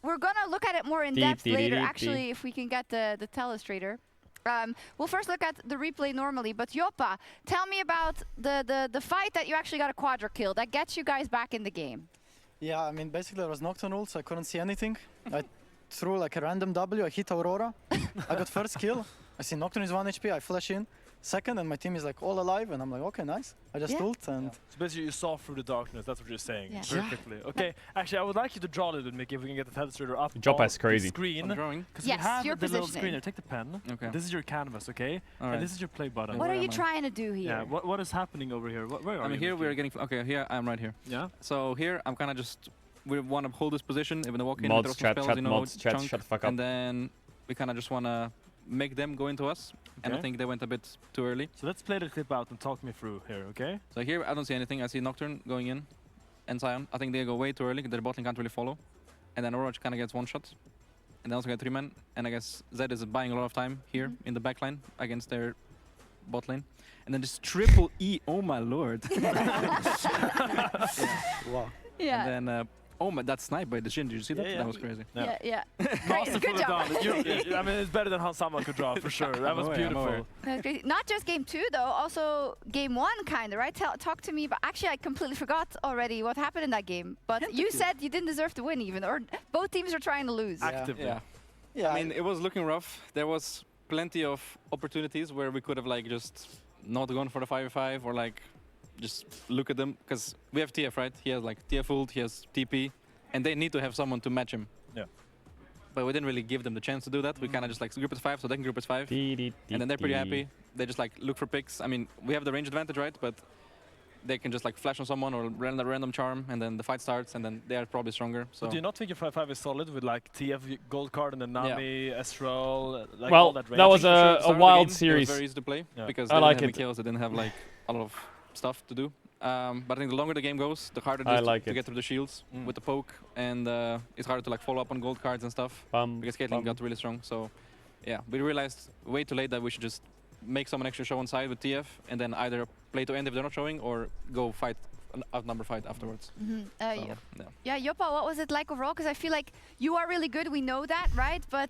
we're gonna look at it more in Deep, depth deep, later, deep, actually, deep. if we can get the telestrator. We'll first look at the replay normally, but Yoppa, tell me about the fight that you actually got a quadra kill that gets you guys back in the game. Yeah, I mean, basically there was Nocturne ult, so I couldn't see anything. I threw like a random W, I hit Aurora, I got first kill. I see Nocturne is 1 HP, I flash in. Second, and my team is like all alive, and I'm like, okay, nice. I just ult and... So basically you saw through the darkness, that's what you're saying. Yeah. Perfectly. Okay, actually I would like you to draw a little bit, Mickey, if we can get the telestrator up Joppa on is crazy. the screen. I'm drawing. Because Yes, we have you're the little positioning. screener. Take the pen. Okay. This is your canvas, okay? All And right. this is your play button. What are where you am I? trying to do here? Yeah, what is happening over here? Where are I mean, you, here we're Mickey? getting... Okay, here I'm right here. Yeah? So here I'm kind of just... We want to hold this position. If they walk in, Mods, we throw some chat, spells, chat, you know, mods, chat, chunk, shut the fuck up. And then we kind of just want to make them go into us. And I Okay. think they went a bit too early. So let's play the clip out and talk me through here, okay? So here I don't see anything. I see Nocturne going in and Sion. I think they go way too early. Their bot lane can't really follow. And then Aurora kind of gets one shot. And they also get 3 men. And I guess Zed is buying a lot of time here in the back line against their bot lane. And then just triple E. Oh my lord. Wow. Yeah. And then, oh my, that snipe by the Shin. Did you see that? Yeah. That was crazy. Yeah. Great, Masterfully good job. done. I mean, it's better than how someone could draw, for sure. That was I'm aware, I'm beautiful. aware. That's crazy. Not just game 2 though, also game 1 kind of, right? Talk to me, but actually I completely forgot already what happened in that game. But you said you didn't deserve to win even, or both teams were trying to lose. Actively. Yeah. Yeah, I mean, it was looking rough. There was plenty of opportunities where we could have like just not gone for the 5v5 or like just look at them. Because we have TF, right? He has like TF ult, he has TP, and they need to have someone to match him. Yeah. But we didn't really give them the chance to do that. We kind of just like group as 5, so they can group as 5. And then they're pretty happy. They just like look for picks. I mean, we have the range advantage, right? But they can just like flash on someone or random charm, and then the fight starts, and then they are probably stronger. So But do you not think your 5-5 is solid with like TF gold card and then Nami, Astral, like Well, all that range? that was Start a of the wild game, series. It was very easy to play Yeah. because I they like didn't have it. kills, they didn't have like a lot of stuff to do. But I think the longer the game goes, the harder it I is like to it. get through the shields with the poke, and it's harder to like follow up on gold cards and stuff because Caitlyn got really strong. So yeah, we realized way too late that we should just make someone extra show on side with TF, and then either play to end if they're not showing, or go fight an outnumber fight afterwards. Yeah, Yoppa, what was it like overall? Because I feel like you are really good, we know that, right? But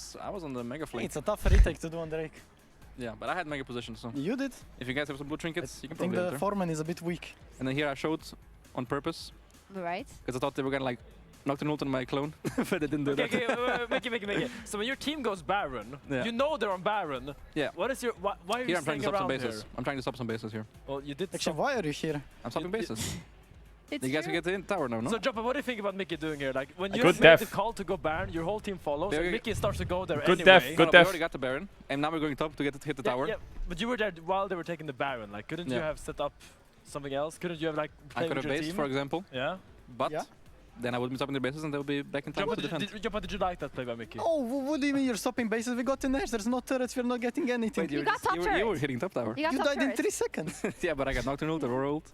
I was on the mega flank. It's a tough retake to do on Drake. Yeah, but I had mega position, so. You did. If you guys have some blue trinkets, you can I think probably the enter. foreman is a bit weak. And then here I showed on purpose. Right. Because I thought they were gonna like Nocturne ult on my clone, but they didn't do that. Okay, make it. So when your team goes Baron, Yeah. you know they're on Baron. Yeah. What is your why are you Here I'm trying staying to stop some around bases. here? I'm trying to stop some bases here. Well, you did. Actually, why are you here? I'm stopping bases. It's You guys can true. get in tower now, no? So, Joppa, what do you think about Mickey doing here? Like, when you Good make the def. call to go Baron, your whole team follows, and Mickey starts to go there Good anyway. def, good We def. already got the Baron, and now we're going top to get it, hit the tower. Yeah, but you were there while they were taking the Baron. Like, couldn't you Yeah. have set up something else? Couldn't you have, like, I played could with have your based, team? for example. Yeah? But Yeah. then I would be stopping the bases and they'll be back in time Joppa, to defend. did you like that play by Mickey? Oh, what do you mean you're stopping bases? We got in there. There's no turrets. We're not getting anything. Wait, You got top you were turrets. hitting top tower. You got You top died in turrets. 3 seconds. Yeah, but I got Nocturne ult, Aurora ult,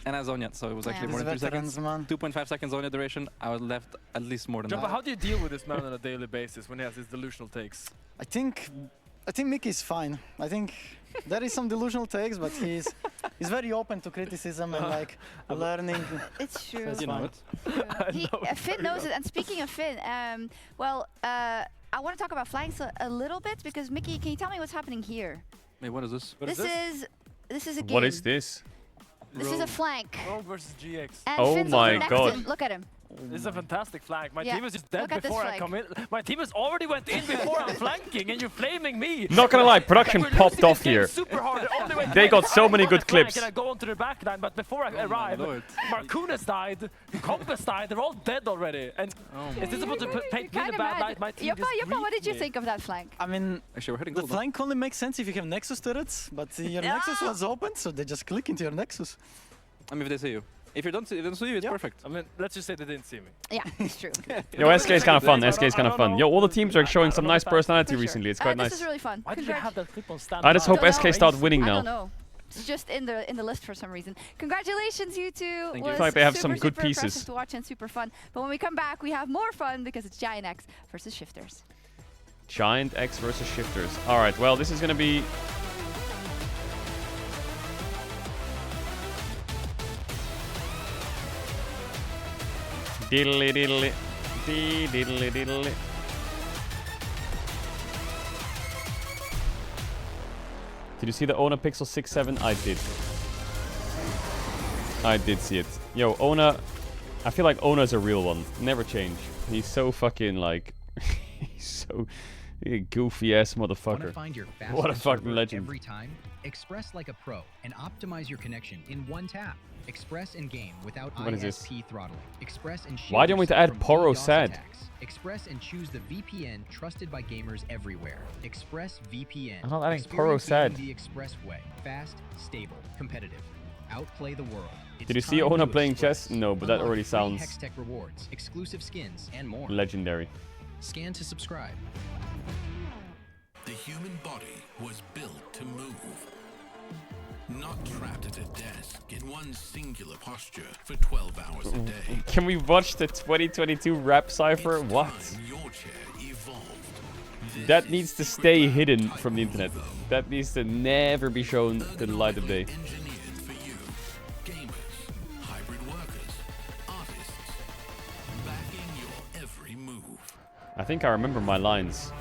and I zone yet, so it was actually Yeah. more than 3 These seconds. veterans, man. 2.5 seconds zone duration, I was left at least more than Joppa, that. how do you deal with this man on a daily basis when he has his delusional takes? I think Mickey's fine. I think there is some delusional takes, but he's very open to criticism and like learning. It's true. It's You know fine. it. Finn knows it. And speaking of Finn, I want to talk about flanks a little bit because Mickey, can you tell me what's happening here? Wait, what is this? This is a game. What is this? This is a flank. Rogue versus GX. And Oh Finn's my over God. Nexon. Look at him. This is a fantastic flank. My Yeah, team is just dead look at this before I flank. come in. My team has already went in before I'm flanking, and you're flaming me. Not gonna lie, production We're popped losing this off game here. Super hard. All the way They got so many on good the flank clips. And I go onto the back line, but before I arrive, Lord. Markunas died, Compass died. They're all dead already. And is this about to paint me in a bad light? My team just Yoppa, what did you me. think of that flank? I mean, Actually, we're hitting the gold. flank only makes sense if you have Nexus turrets, but your Nexus was open, so they just click into your Nexus. I mean, if they see you. If you don't see, you, it's perfect. I mean, let's just say they didn't see me. Yeah, it's true. Yo, SK is kind of fun. SK is kind of fun. Yo, all the teams are showing some nice personality For sure. recently. It's quite This nice. is really fun. Why did you have that clip on stand? I just hope Don't SK know. start winning I don't now. know. It's just in the list for some reason. Congratulations, you two. Thank you. Was I feel like they have some super, good super impressive pieces. to watch and super fun. But when we come back, we have more fun because it's Giant X versus Shifters. Giant X versus Shifters. All right, well, this is gonna be. Diddly diddly. Diddly diddly. Did you see the Ona Pixel 6.7? I did. I did see it. Yo, Ona. I feel like Ona's a real one. Never change. He's so fucking like. He's so. Goofy ass motherfucker. Find your What a fastest fucking server legend. every time? Express like a pro and optimize your connection in one tap. Express in game without What is this? ISP throttling. Express and shield Why do you want me to yourself add from Poro DDoS Sad? attacks. Express and choose the VPN trusted by gamers everywhere. Express VPN. I'm not adding Experience Poro Sad. gaming the Express way. Fast, stable, competitive. Outplay the world. Did you see time Ona to playing express. chess? No, but that Unlock already free sounds Hextech rewards, exclusive skins, and more. legendary. Scan to subscribe. The human body was built to move. Not trapped at a desk in one singular posture for 12 hours a day. Can we watch the 2022 rap cipher? What? Your chair evolved. That needs to stay hidden from the internet. That needs to never be shown to the light of day. Engineered for you. Gamers, hybrid workers, artists, backing your every move. I think I remember my lines.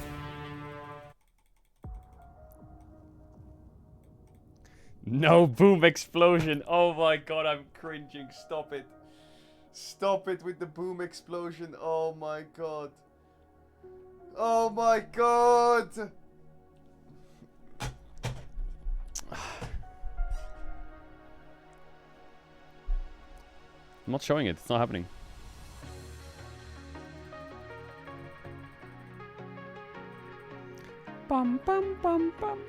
No boom explosion. Oh my god, I'm cringing. Stop it. Stop it with the boom explosion. Oh my god. Oh my god. I'm not showing it. It's not happening. Bum bum bum bum.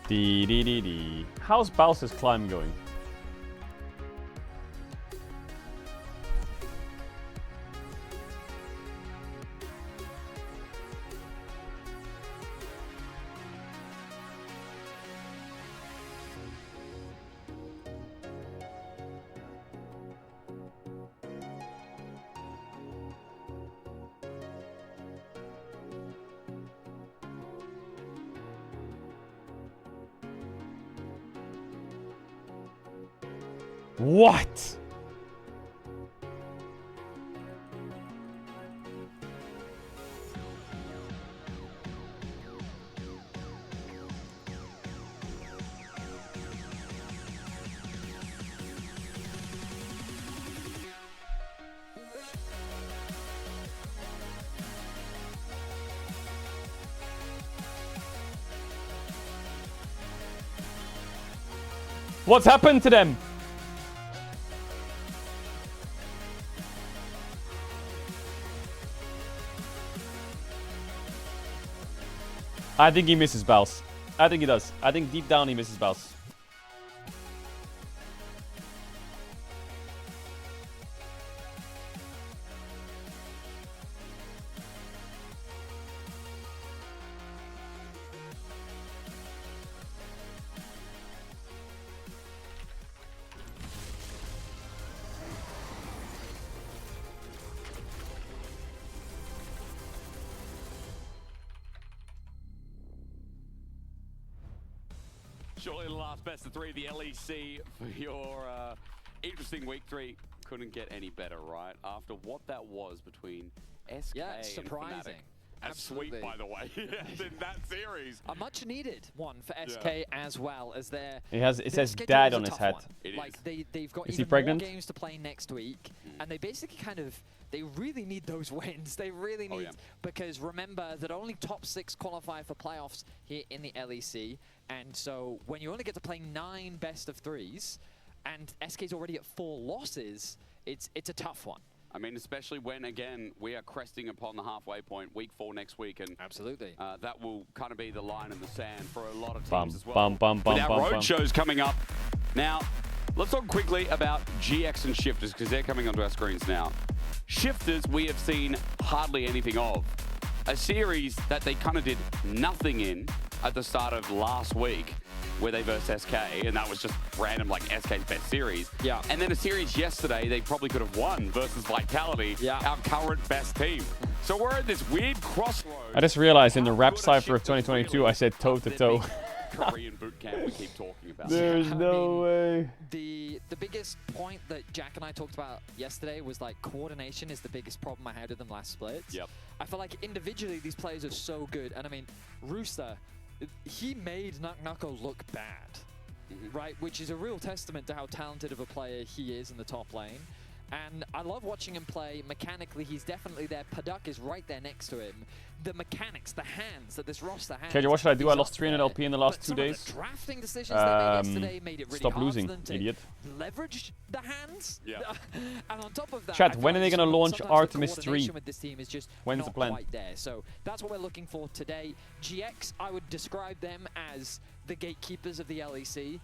Dee dee dee dee. How's Bowser's climb going? What? What's happened to them? I think he misses Baus. I think he does. I think deep down he misses Baus. Surely the last best of 3, the LEC for your interesting week 3 couldn't get any better, right? After what that was between SK surprising. and Fnatic. A sweep, by the way, in that series. A much needed one for SK as well, as their It says dad on his head. Like they've got Is he even pregnant? more games to play next week, and they basically they really need those wins. They really need, because remember that only top 6 qualify for playoffs here in the LEC, and so when you only get to play 9 best of 3s, and SK's already at 4 losses, it's a tough one. I mean, especially when, again, we are cresting upon the halfway point, week 4 next week, and that will kind of be the line in the sand for a lot of teams as well. With our road shows coming up. Now, let's talk quickly about GX and Shifters, because they're coming onto our screens now. Shifters, we have seen hardly anything of. A series that they kind of did nothing in at the start of last week, where they versed SK, and that was just random, like SK's best series. Yeah. And then a series yesterday they probably could have won versus Vitality, our current best team. So we're at this weird crossroads. I just realized in the rap cipher of 2022, I said toe to toe. Korean boot camp we keep talking about. There's no way. The biggest point that Jack and I talked about yesterday was like coordination is the biggest problem I had with them last split. Yep. I feel like individually these players are so good, and I mean Rooster, he made Knuckle look bad, right? Which is a real testament to how talented of a player he is in the top lane. And I love watching him play. Mechanically, he's definitely there. Paduk is right there next to him. The mechanics, the hands that this roster has. Caedrel, what should I do? I lost 300 LP in the last 2 days. The drafting decisions they made yesterday made it really stop hard losing, for them to idiot. leverage the hands. Yeah. And on top of that, Chat, when are they going to launch Artemis 3? With this team is just When's the plan? quite there. So that's what we're looking for today. GX, I would describe them as the gatekeepers of the LEC.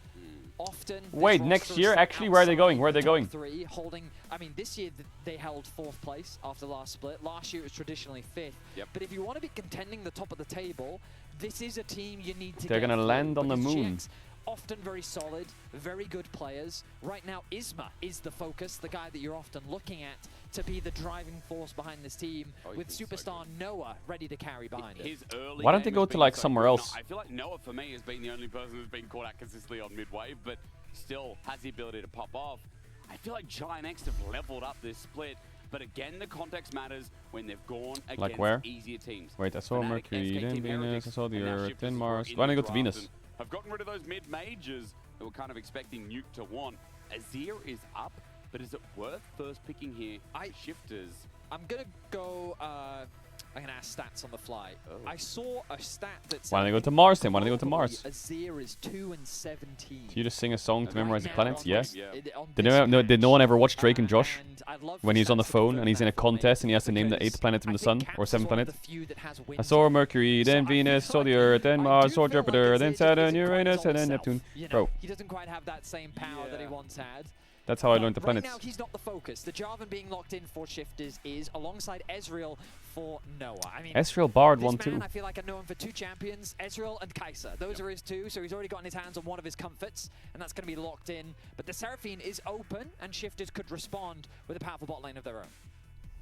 Often. Wait, next year? Actually, where are they going? Where are they going? 3, holding. I mean, this year they held 4th place after last split. Last year it was traditionally 5th. Yep. But if you want to be contending the top of the table, this is a team you need to. They're going gonna land on the moon. GX, often very solid, very good players. Right now, Isma is the focus, the guy that you're often looking at to be the driving force behind this team, with superstar Noah ready to carry behind it. Why don't they go to like somewhere else? I feel like Noah, for me, has been the only person who's been caught out consistently on mid-wave, but still has the ability to pop off. I feel like Giant X have leveled up this split, but again, the context matters when they've gone against Like where? easier teams. Wait, I saw Fnatic, Mercury, SK, then Team Venus, Heretics, I saw the and now Earth, Shifters then who Mars. are in Why don't I the go to draft Venus? and have gotten rid of those mid-majors that we're kind of expecting Nuke to want. Azir is up, but is it worth first picking here? Shifters. I'm going to go... I'm going to ask stats on the fly. I saw a stat that said... Why don't they go to Mars then? Why don't they go to Mars? Azir is 2 and 17. Do you just sing a song to memorize the planets? Yes. Yeah. Did no one ever watch Drake and Josh? When he's on the phone and he's in a contest and he has to name the 8th planet from the sun, or 7th planet? I saw Mercury, then Venus, saw the Earth, then Mars, saw Jupiter, then Saturn, Uranus, and then Neptune. Bro, He doesn't quite have that same power that he once had. that's how I learned the Right planets. now, he's not the focus. The Jarvan being locked in for Shifters is alongside Ezreal for Noah. I mean, Ezreal Bard this won man, too. I feel like I know him for 2 champions, Ezreal and Kai'Sa. Those are his 2, so he's already gotten his hands on one of his comforts, and that's going to be locked in. But the Seraphine is open, and Shifters could respond with a powerful bot lane of their own.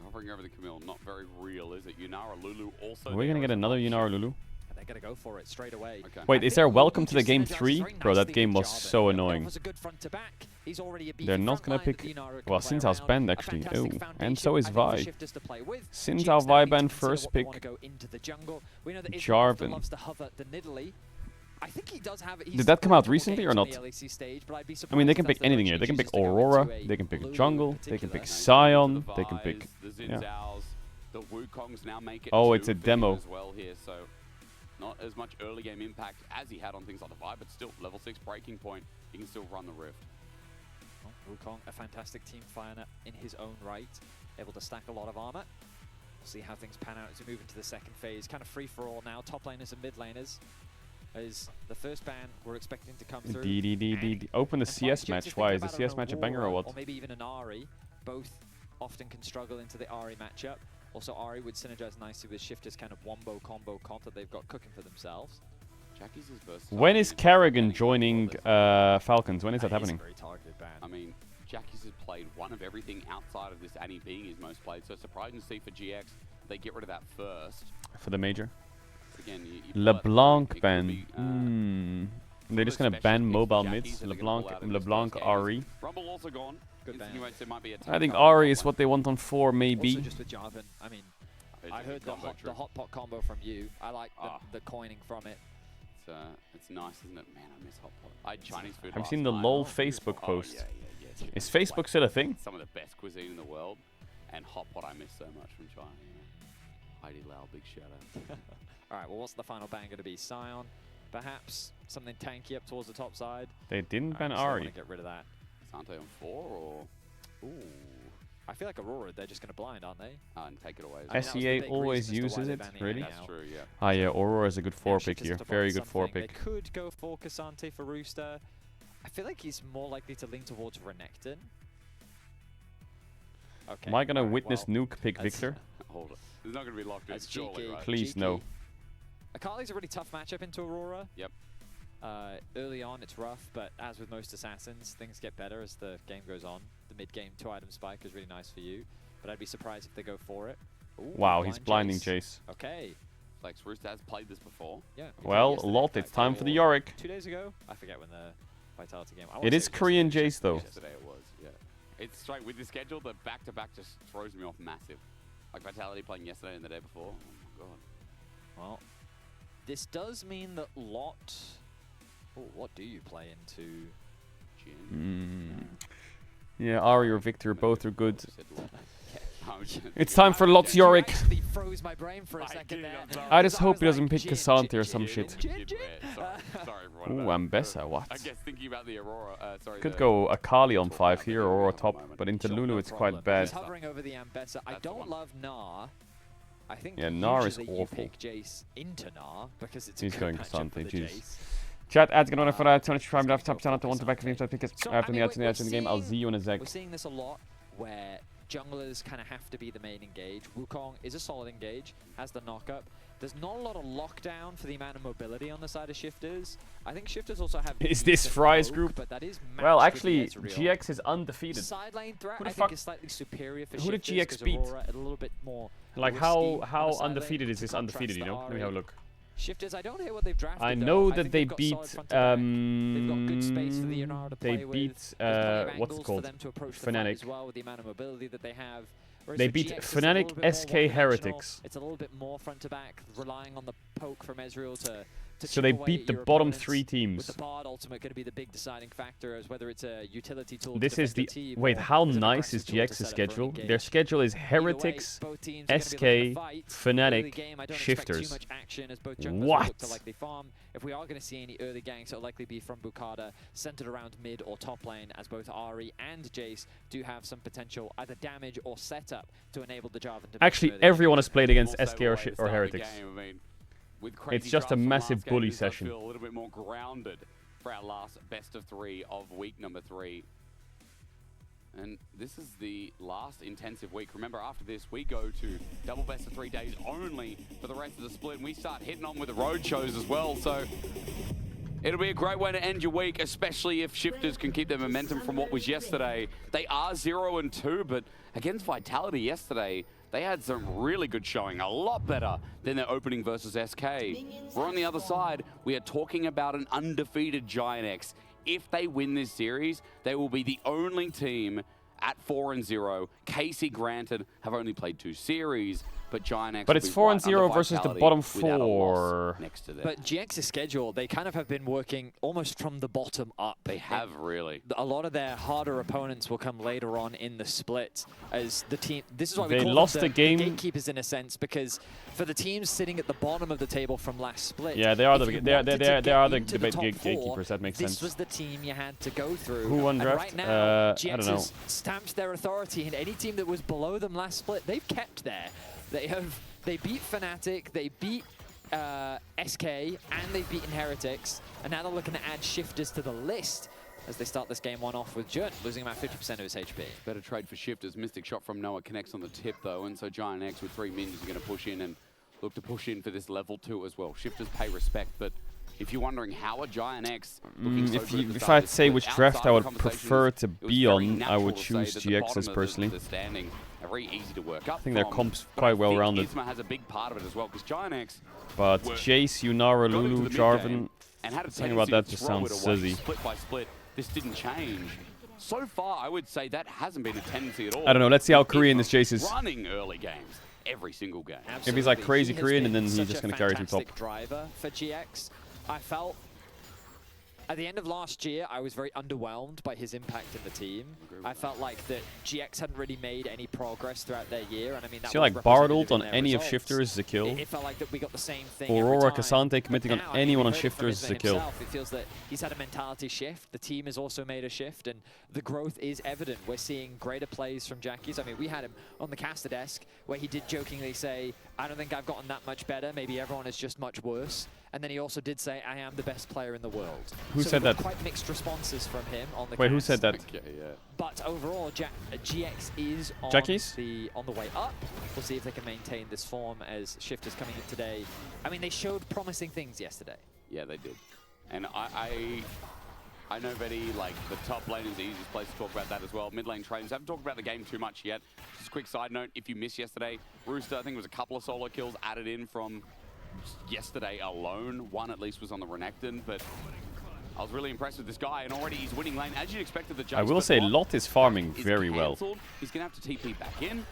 Hovering over the Camille, not very real, is it? Yunara Lulu also. Are we going to get another Yunara Lulu? they're going to go for it straight away. Okay. Wait, is there a welcome to the game synergizes 3? very Bro, that nicely game with was Jarvan. so annoying. Offers a good front to back. He's already a beefy They're not front gonna line that pick. Inara can Well, play Sinzhao's around. banned A actually. fantastic Oh, foundation, and so is I think, for Vi. Shifters to play with. Sinzhao, GX now Vi need to banned consider first what they pick. wanna go into the jungle. We know that Israel Jarvan. often loves to hover the Nidalee. I think he does have it. Did that come out recently or not? Stage, but I'd be I mean, they surprised can if pick that's the anything here. direction They can he pick chooses to go Aurora, into they can pick Lulu in Jungle, they can particular. pick Sion, they can pick... The Yeah. Zinzaos, the Wukongs now make it Oh, two it's a for him demo. as well here, so not as much early game impact as he had on things like the Vi, but still level 6 breaking point. He can still run the Rift. Wukong, a fantastic team fighter in his own right, able to stack a lot of armor. We'll see how things pan out as we move into the second phase. Kind of free for all now. Top laners and mid laners. As the first ban we're expecting to come through. Open the CS match. Why? Is the CS match a banger or what? Or maybe even an Ahri. Both often can struggle into the Ahri matchup. Also, Ahri would synergize nicely with Shifters' kind of wombo combo comp that they've got cooking for themselves. Jackie's his versatile. When is Karrigan joining Falcons? When is that happening? Very targeted ban. I mean, Jackie's has played one of everything outside of this Annie being his most played, so surprising to see for GX they get rid of that first. For the major? Again, LeBlanc ban. They're just gonna ban mobile mids. LeBlanc Ari. Rumble also gone. Good ban. Insinuates there might be a I think Ari is what they want on 4, maybe. Also just with Jarvan, I mean, I heard the hot pot combo from you. I like the coining from it. It's nice, isn't it? Man, I miss hot pot. I had Chinese food. Have you last seen the night. LOL Facebook post? Yeah. Is Facebook still a thing? Some of the best cuisine in the world, and hot pot I miss so much from China. Heidi Lau, big shout out. All right, well, what's the final ban going to be? Sion, perhaps something tanky up towards the top side. They didn't ban So Ari. want to get rid of that. Sante on 4 or? Ooh, I feel like Aurora. They're just going to blind, aren't they? And take it away. As well. SEA always uses it, really? That's true, yeah. Ah, yeah, Aurora is a good 4 pick here. Very good 4 They pick. could go for Cassante for Rooster. I feel like he's more likely to lean towards Renekton. Okay. Am I gonna witness Nuke pick Victor? Hold it. It's not going to be locked in, That's surely, cheeky. right? Please, no. Akali's a really tough matchup into Aurora. Yep. Early on, it's rough, but as with most assassins, things get better as the game goes on. The mid-game 2-item spike is really nice for you, but I'd be surprised if they go for it. Ooh, Wow, he's blinding Jace. Okay. Flex Rooster has played this before. Yeah. Well, Lot, it's time for the Yorick. 2 days ago? I forget when the Vitality game. It is Korean Jace, though. Yesterday it was, yeah. It's straight with the schedule, the back-to-back just throws me off massive. Like Vitality playing yesterday and the day before. Oh my god. Well, this does mean that Lot... Oh, what do you play into? Yeah, Ari or Victor, both are good. It's time for Lot's Yorick. Froze my brain for a second there. I just hope he doesn't pick Cassante or some shit. Sorry, everyone. Ooh, Ambessa, what? I guess thinking about the Aurora, sorry. Could go Akali on 5 here or top, but into Lulu it's quite bad. He's hovering over the Ambessa. I don't love Gnar. I think Yeah, Gnar is usually you awful. pick Jace into Gnar because it's He's a going good matchup for Cassante, the jeez. Jace. Chat, ads going on for 200 top top channel to 1 to back if you pick it after the ads in the game. I'll see you in a sec. We're seeing this a lot where junglers kind of have to be the main engage. Wukong is a solid engage, has the knock-up. There's not a lot of lockdown for the amount of mobility on the side of Shifters. I think Shifters also have... Is this Fry's group? But that is Well, matched with actually, Ezreal. GX is undefeated. Side lane threat, Who the I fuck- think, is slightly superior for Who did Shifters, GX 'cause beat? Aurora a little bit more Like risky on how the side lane undefeated is to this contrast undefeated, you the know? Let me have a look. Shifters, I don't hear what they've drafted. I though. know I that think they they've got beat solid front to back. They've got good space for the Inara to they play with. beat There's plenty of what's it angles called? for them to approach the fight Fnatic. as well with the amount of mobility that they have. Whereas They for beat GX, it's a Fnatic, little bit more SK one-dimensional. Heretics. It's a little bit more front to back, relying on the poke from Ezreal to So chip they away beat at the your bottom opponents, 3 teams. With the Bard ultimate going to be the big deciding factor, as whether it's a utility tool. This to is the... defend your team Wait, or how as an nice is aggressive tool to GX's set up for an schedule? engage. Their schedule is Either way, Heretics, both teams are gonna be SK, looking to fight. Early Fnatic, game, I don't expect too Shifters. much action as both junglers will What? look to likely farm. If we are going to see any early ganks, it'll likely be from Bukada, centered around mid or top lane, as both Ahri and Jace do have some potential either damage or setup to enable the Jarvan to... Actually, everyone has played against SK or Heretics. It's just a massive bully session. Feel a little bit more grounded for our last best of 3 of week number 3. And this is the last intensive week. Remember, after this, we go to double best of 3 days only for the rest of the split. And we start hitting on with the road shows as well. So it'll be a great way to end your week, especially if Shifters can keep their momentum from what was yesterday. They are 0-2, but against Vitality yesterday, they had some really good showing, a lot better than their opening versus SK. We're on the other side, we are talking about an undefeated Giant X. If they win this series, they will be the only team at 4-0. KC, granted, have only played 2 series, but Giant X. But it's 4-0 versus the bottom 4. Next to them. But GX's schedule, they kind of have been working almost from the bottom up. They have, really. A lot of their harder opponents will come later on in the split as the team. This is why we They call lost them the game. gatekeepers in a sense, because for the teams sitting at the bottom of the table from last split. Yeah, they are the top gatekeepers. That makes this sense. was the team you had to go through. Who won and draft? right now, I don't know. GX stamps their authority, and any team that was below them last split, they've kept there. They beat Fnatic, they beat SK, and they've beaten Heretics, and now they're looking to add Shifters to the list as they start this game 1 off with Jurt, losing about 50% of his HP. Better trade for Shifters. Mystic shot from Noah connects on the tip, though, and so Giant X with 3 minions are going to push in and look to push in for this level 2 as well. Shifters pay respect, but if you're wondering how a Giant X looking so good at the if start I of had to this say split, which draft I outside would the prefer to conversations, be it was very on, I natural would to say choose that the GXs bottom of personally. the standing are very easy to work up I think their from, comp's but quite I well think rounded. Isma has a big part of it as well, because Giant X But were- Jace, Yunara, got into Lulu, the Jarvan, mid-game and had a something about that tendency just to throw sounds it away, silly. Split by split, this didn't change. So far, I would say that hasn't been a tendency at all. I don't know, let's see how With Korean Isma this Jace is. running early games, every single game. If he's like crazy He has Korean, been and then he's such just a going to carry to the top. fantastic driver for GX. I felt at the end of last year, I was very underwhelmed by his impact in the team. I felt like that GX hadn't really made any progress throughout their year, and I mean that See, was like Bard ult representative on in their any of results. Shifters is a kill. It felt like that we got the same thing Aurora every time. Cassante committing on But now, I mean, anyone we on heard it from Shifters is a Isma kill. himself. It feels that he's had a mentality shift. The team has also made a shift, and the growth is evident. We're seeing greater plays from Jackies. I mean, we had him on the caster desk where he did jokingly say, I don't think I've gotten that much better. Maybe everyone is just much worse. And then he also did say, I am the best player in the world. Who so said we got that? Quite mixed responses from him on the Wait, who cast. said that? Okay, yeah. But overall, GX is on Jackies? on the way up. We'll see if they can maintain this form as Shifters coming in today. I mean, they showed promising things yesterday. Yeah, they did. And I know Vetti, like, the top lane is the easiest place to talk about that as well. Mid lane trains. Haven't talked about the game too much yet. Just a quick side note, if you missed yesterday, Rooster, I think it was a couple of solo kills added in from yesterday alone. One at least was on the Renekton, but I was really impressed with this guy, and already he's winning lane as you'd expected. The I will say Lot is farming very well. He's going to have to TP back in,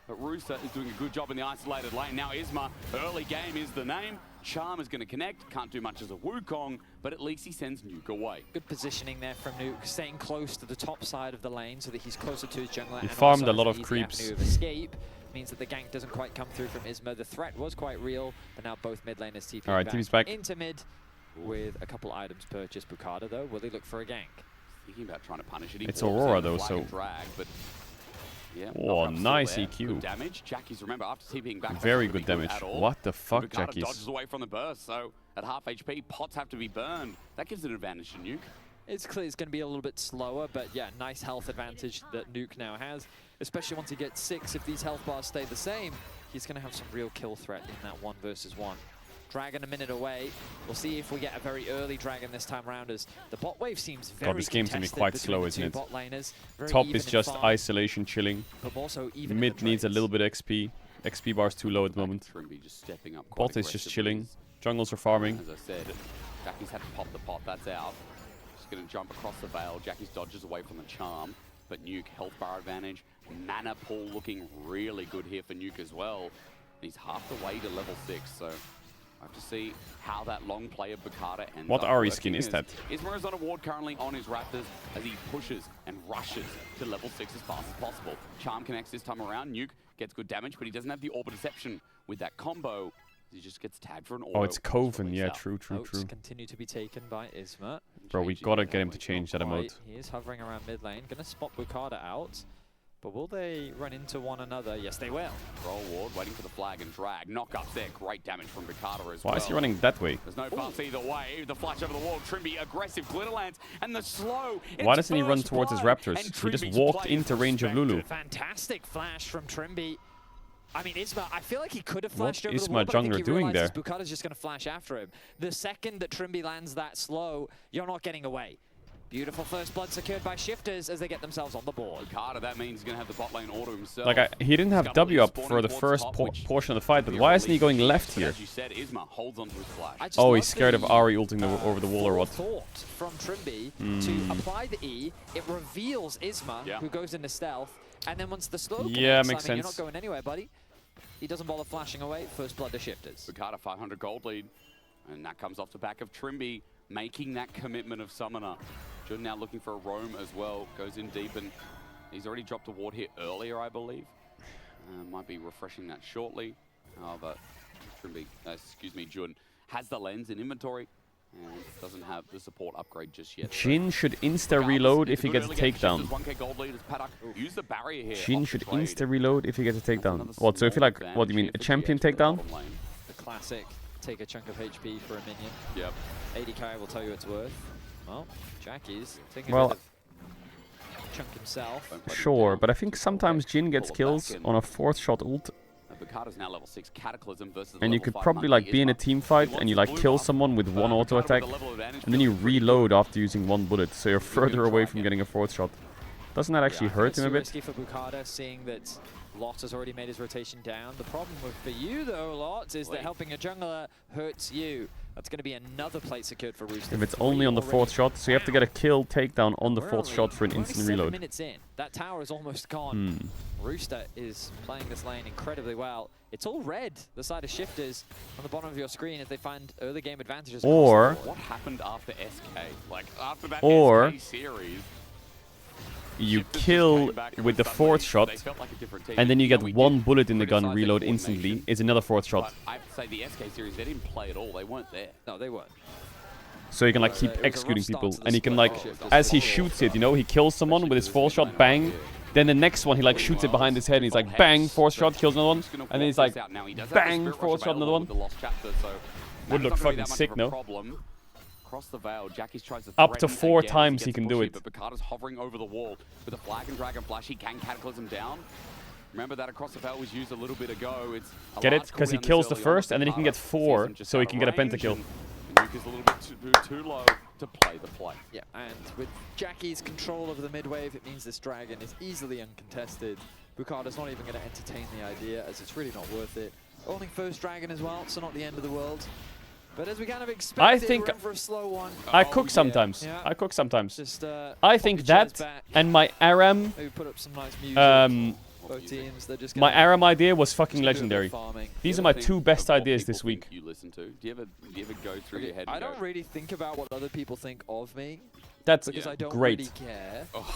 but Rooster is doing a good job in the isolated lane. Now Isma, early game is the name. Charm is going to connect, can't do much as a Wukong, but at least he sends Nuke away. Good positioning there from Nuke, staying close to the top side of the lane so that he's closer to his jungler. He and farmed also a lot has of an easy creeps. avenue of escape. Means that the gank doesn't quite come through from Isma. The threat was quite real, but now both mid laners TP All right, team's back. into mid with a couple items purchased. Bukada though, will he look for a gank? Thinking about trying to punish it. He It's walks Aurora in, though, flag so. and drag, but yeah, Oh, knockup's still nice there. EQ. Good damage. Jackie's, remember, after TPing back, Very that's good not damage. at all. What the fuck, Bukada Jackies? dodges away from the burst, so at half HP, pots have to be burned. That gives an advantage to Nuke. It's clear it's going to be a little bit slower, but yeah, nice health advantage that Nuke now has, especially once he gets 6. If these health bars stay the same, he's going to have some real kill threat in that 1 versus 1. Dragon a minute away. We'll see if we get a very early Dragon this time around, as the bot wave seems very God, this game's going to be contested quite between slow, the isn't two it? bot laners. Very Top even is in just farm, isolation chilling. but also even in Mid the needs a trades. little bit XP. XP bar's too low at the moment. Trimby just stepping up quite Bot is just aggressively. chilling. Jungles are farming. As I said, Jackie's had to pop the pot, that's out. Just going to jump across the veil. Jackie's dodges away from the charm, but Nuke, health bar advantage. Mana pool looking really good here for Nuke as well. He's half the way to level 6, so I have to see how that long play of Bukada ends What up Ari working skin is that? Isma is on a ward currently on his Raptors as he pushes and rushes to level 6 as fast as possible. Charm connects this time around. Nuke gets good damage, but he doesn't have the Orb of Deception with that combo. He just gets tagged for an auto. Oh, it's Coven. Yeah, true. Votes continue to be taken by Isma. Bro, we gotta get him to change that emote. He is hovering around mid lane, gonna spot Bukada out. But will they run into one another? Yes, they will. Roll ward, waiting for the flag and drag. Knockups there. Great damage from Bukada as well. Why is he running that way? There's no fuss either way. The flash over the wall. Trimby, aggressive Glitterlands, and the slow. Why doesn't he run towards his Raptors? He just walked into range of Lulu. Fantastic flash from Trimby. I mean, Isma, I feel like he could have What flashed over is the wall, my but I think jungler he doing realizes there? Bukada's just going to flash after him. The second that Trimby lands that slow, you're not getting away. Beautiful first blood secured by Shifters as they get themselves on the board. Carter, that means he's going to have the bot lane order himself. Like, he didn't have W up for the first portion of the fight, but why isn't he going left here? As you said, Isma holds onto his flash. Oh, he's scared of Ari ulting over the wall or what? Thought from Trimby to apply the E, it reveals Isma, who goes into stealth, and then once the slow connects, makes I mean, sense. you're not going anywhere, buddy. He doesn't bother flashing away. First blood to Shifters. Carter 500 gold lead, and that comes off the back of Trimby making that commitment of Summoner. Jun now looking for a roam as well, goes in deep, and he's already dropped a ward here earlier, I believe. Might be refreshing that shortly. But Trimby, excuse me, Jun has the lens in inventory and doesn't have the support upgrade just yet. Jhin should insta-reload if he gets a takedown. 1K gold lead as Paddock use the barrier here. Jhin should insta-reload if he gets a takedown. What, so if you like, what do you mean, a champion takedown? The classic, take a chunk of HP for a minion. Yep. 80 carry will tell you it's worth. Well, Jackie's taking Well, a bit of chunk himself. Sure, but I think sometimes Jhin gets kills on a 4th shot ult. Bukata's now level 6 Cataclysm versus And you could probably like be in a team fight and you like kill someone with one auto attack and then you reload after using 1 bullet, so you're further away from getting a 4th shot. Doesn't that actually hurt him a bit? Risky for Bukata, seeing that Lot has already made his rotation down. The problem for you though, Lot, is that helping a jungler hurts you. That's going to be another plate secured for Rooster. If it's only on the 4th shot, so you have to get a kill takedown on the 4th shot for an instant reload. 7 minutes in, that tower is almost gone. Rooster is playing this lane incredibly well. It's all red, the side of Shifters on the bottom of your screen as they find early game advantages. Or what happened after SK? Like after that or SK series, you kill with the 4th shot, and then you get 1 bullet in the gun, reload instantly. It's another 4th shot. I have to say the SK series, they didn't play at all. They weren't there. No, they weren't. So you can like keep executing people, and he can like, as he shoots it, you know, he kills someone with his 4th shot, bang. Then the next one, he like shoots it behind his head, and he's like, bang, 4th shot, kills another one. And then he's like, bang, 4th shot, another one. Would look fucking sick, no? Across the Veil, Jackie's tries to Up to 4 times he can do it. But Bukata's hovering over the wall with a Flag and Dragon Flash. He can Cataclysm down. Remember that Across the Veil was used a little bit ago. It's get it? Because he kills the first, and then he can get 4, so he can get a pentakill. Nuke is a little bit too low to play the play. Yeah, and with Jackie's control over the mid wave, it means this dragon is easily uncontested. Bukata's not even going to entertain the idea, as it's really not worth it. Owning first dragon as well, so not the end of the world. But as we kind of expected, I think we're in for a slow one. I cook sometimes. Yeah. I cook sometimes. Just, I think that and my Aram, maybe put up some nice music. Both teams, they're just my Aram idea was fucking legendary. farming. These are my 2 best ideas this week. You listen to? Do you ever go through your head? I don't really think about what other people think of me. That's because I don't great. really care. Oh,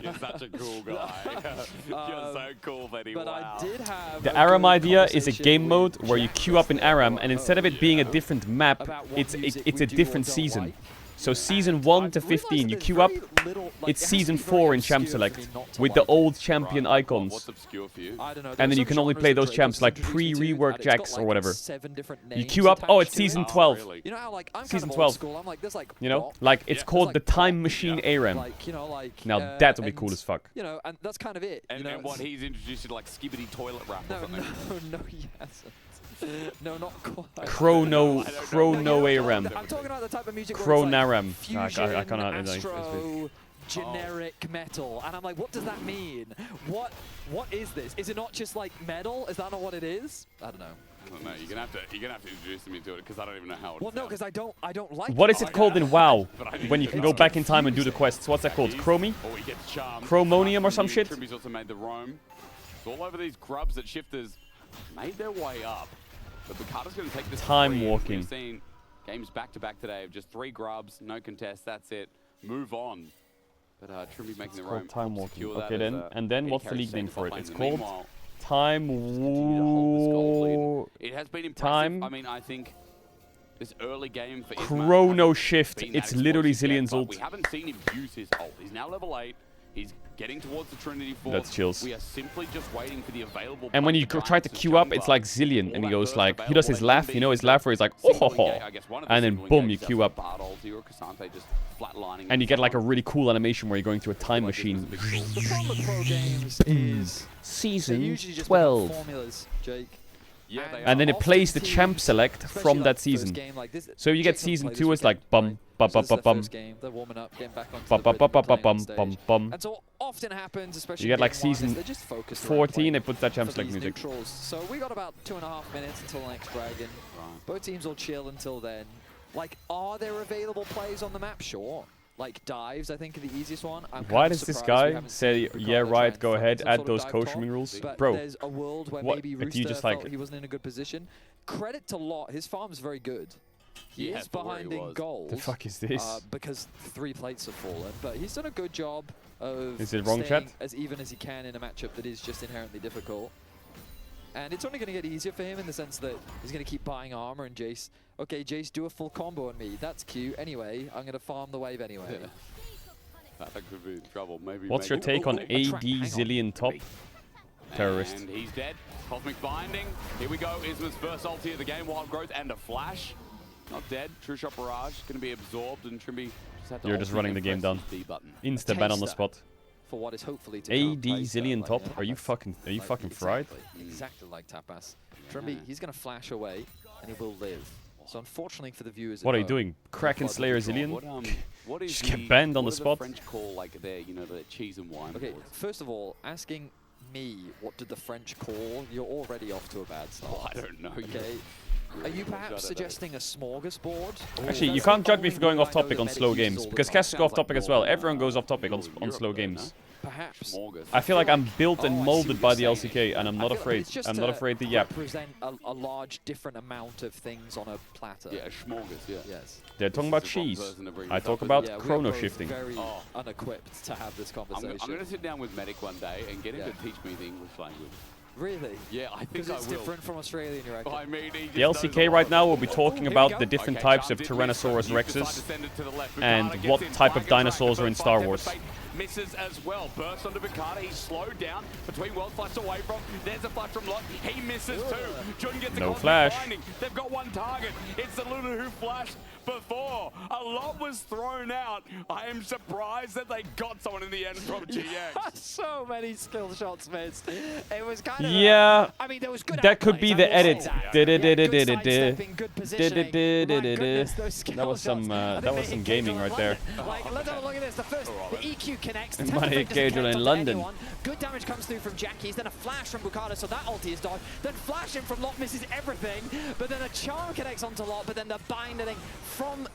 you're such a cool guy. You're so cool, buddy. But wow. I did have The Aram idea is a game mode where you queue up in Aram, and instead of it being a different map, it's a different season. So season 1 to 15, you queue up, it's season 4 in Champ Select, with the old champion icons. What's obscure for you? And then you can only play those champs like pre-rework Jacks or whatever. You queue up, oh, it's season 12. You know how like I'm Season kind of 12. old school. I'm like, there's like You know, like it's called the Time Machine Aram. like, you know, like Now that would be cool as fuck. You know, and that's kind of it. And, you know, and what he's introduced to like skibbity toilet wrap or something. no, he hasn't. No, not quite. Chrono Aram. I'm talking about the type of music Chronaram. where it's like I cannot. Astro, generic metal, and I'm like, what does that mean? What is this? Is it not just like metal? Is that not what it is? I don't know. I don't know. You're gonna have to introduce me to it because I don't even know how. Well, no, because I don't like. What is it called in WoW when you can go back in time and do the quests? What's that called? Chromi? Oh, he gets charmed. Chromonium or some shit? Trimby's also made the roam. It's all over these grubs that Shifters made their way up. But Bukata's going to take this. Time walking. We've seen games back to back today of just 3 grubs, no contest. That's it. Move on. But Trimby making the roam. Time walking. Secure Okay, that then. as, And then he what's the carries league name second for it? top It's lane. called Meanwhile, Time. it has been impressive. Time. I mean, I think this early game for Isma Chrono Shift. been It's that literally explosive yet, Zillion's but ult. We haven't seen him use his ult. He's now level 8. He's getting towards the Trinity Force. That's chills. We are simply just waiting for the available. And when you try to queue up, it's like Zillion, and he goes like, he does his laugh, you know, his laugh where he's like, oh, and then boom, you queue up. And you get like a really cool animation where you're going through a time machine. The problem with pro games is Season they usually just 12. formulas, Jake. Yeah, they and then it Often plays the teams, champ select especially from like that first season. game like this, So you get Jake's haven't season played 2, this it's like weekend, bum, right? bum, So bum, this is bum, their bum, first game. They're warming up, getting back onto bum, the bum, rhythm bum, and playing bum, on bum, stage. bum. And so often happens, especially You get in like game one, is season they're just focused around 14, playing they put that champ for select these music. neutrals. So we got about 2.5 minutes until the next dragon. Both teams will chill until then. Like, are there available plays on the map? Sure. Like dives, I think, are the easiest one. I'm Why kind of does this surprised we guy haven't say, seen yeah, Ricardo right, try and go throw ahead, some add sort of those dive coaching top, rules? but Bro, there's a world where what maybe if you Rooster just felt like... he wasn't in a good position. Credit to Lot, his farm's very good. He Yeah, is for where he behind in was. gold. The fuck is this? Because 3 plates have fallen, but he's done a good job of Is it wrong, staying chat? as even as he can in a matchup that is just inherently difficult. And it's only going to get easier for him in the sense that he's going to keep buying armor and Jace. Okay, Jace, do a full combo on me. That's cute. Anyway, I'm going to farm the wave anyway. Yeah. That could be trouble. Maybe. What's your take on AD Zillion top? Terrorist. And he's dead. Cosmic Binding. Here we go. Isma's first ulti of the game. Wild Growth and a flash. Not dead. True Shot Barrage going to be absorbed, and Trimby just had to You're just running the game down. Insta ban on the spot. For what is hopefully to AD Zillion top? Are you fucking fried? Exactly like Tapas. Trimby, he's going to flash away, and he will live. So unfortunately for the viewers, What are you doing? Kraken Slayer Zillion? What is Just get banned on the spot. What do the French call like their, you know, the cheese and wine? Okay, boards? first of all, asking me what did the French call, you're already off to a bad start. Oh, I don't know. Okay. Are you perhaps suggesting a smorgasbord? Actually, you can't judge me for going off topic on slow games, because Cass go off topic as well. Everyone goes off topic on slow games. Perhaps. I feel like I'm built and molded by the LCK, and I'm not afraid. I'm not afraid to yap. Represent a large different amount of things on a platter. Yeah, smorgas, yeah. Yes. They're talking about cheese. I talk about Yeah, we are chrono both shifting. very unequipped to have this conversation. I'm going to sit down with Medic one day and get him to teach me the English language. Really? Yeah, I think Because I it's will. different from Australian, you reckon? I mean, The LCK right now will be talking about the different types of Tyrannosaurus Rexes and what type of dinosaurs are in Star Wars. Misses as well. Burst onto Picard. He's slowed down between World Flash away from. There's a flash from Lot. He misses too. Jun gets a No cosmic flash. binding. They've got one target. It's the Luna who flashed before. A Lot was thrown out. I am surprised that they got someone in the end from GX. So many skill shots missed. It was kind of Yeah, I mean, there was good that could outplays, be I the will say edit. that. Good sidestepping, good positioning. My goodness, those skill That was some shots. that was some gaming right there. Like, let's have a look at this. The first, the EQ connects. The Money tempo doesn't Caedrel connect in onto London. anyone. Good damage comes through from Jackie's. Then a flash from Bukada, so that ulti is dodged. Then flashing from Lot misses everything. But then a charm connects onto Lot. But then the binding from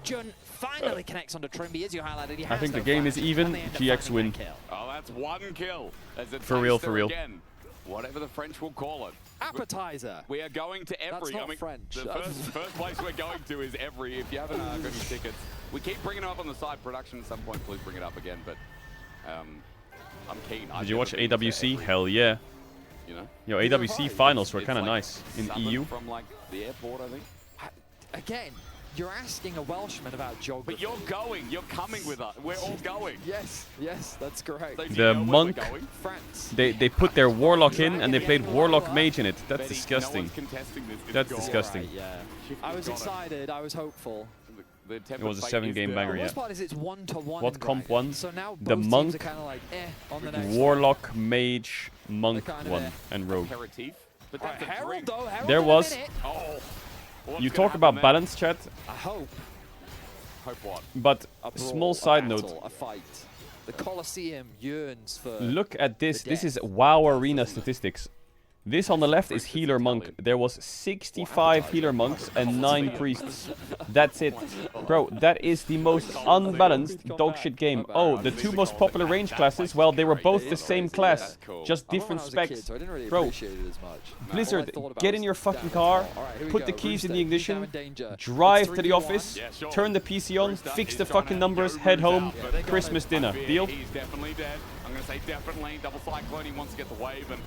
Jun finally connects onto Trimby, as you highlighted. He I has think the no game flash, is even. and they end up GX finding win. that kill. Oh, that's one kill. As a For real, taster for real. Again. Whatever the French will call it. Appetizer. We are going to every. That's not French. The first place we're going to is every. If you haven't got any tickets, we keep bringing it up on the side. Production at some point, please bring it up again. But I'm keen. Did you watch AWC? Hell yeah. You know. Yo, AWC finals were kind of like nice in southern EU. From like the airport, I think. Again, you're asking a Welshman about geography. But you're going. You're coming with us. We're all going. Yes, yes, that's correct. So do you The know where we're monk, going? France. they put their warlock in and they played warlock mage in it. That's Betty, disgusting. No one's contesting this. It's That's gone. disgusting. Right, yeah. I was excited. I was hopeful. The It was a template 7-game is banger, The yeah. worst part is it's 1-to-1. What in comp Dragon. won? So now The both monk, teams are kind of like, on the next warlock, mage, monk kind of won, and rogue. Aperitif. But Right, that's a Herald drink. though. Herald There in a was. minute. Oh. What's You gonna talk happen about there? balance, chat, I hope. Hope what? but A brawl, small a side battle, note. a fight. The Colosseum yearns for. Look at this. the This is death. WoW Arena statistics. This on the left is healer monk. There was 65 healer monks and 9 priests. That's it. Bro, that is the most unbalanced dogshit game. Oh, the 2 most popular range classes, well, they were both the same class. Just I went when different I was a kid, specs. so I didn't really Bro, appreciate it as much. Blizzard, All I thought about get was in your fucking damage car, control. All right, here we put go. the keys in Rooster, the he's now ignition, in danger. drive It's to the 3v1. office, Yeah, sure. turn the PC on, Rooster fix is the trying fucking to numbers, go head Root home, out, Yeah, they got Christmas it. dinner. Deal? He's definitely dead. I'm going to say definitely. Double cyclone. He wants to get the wave, and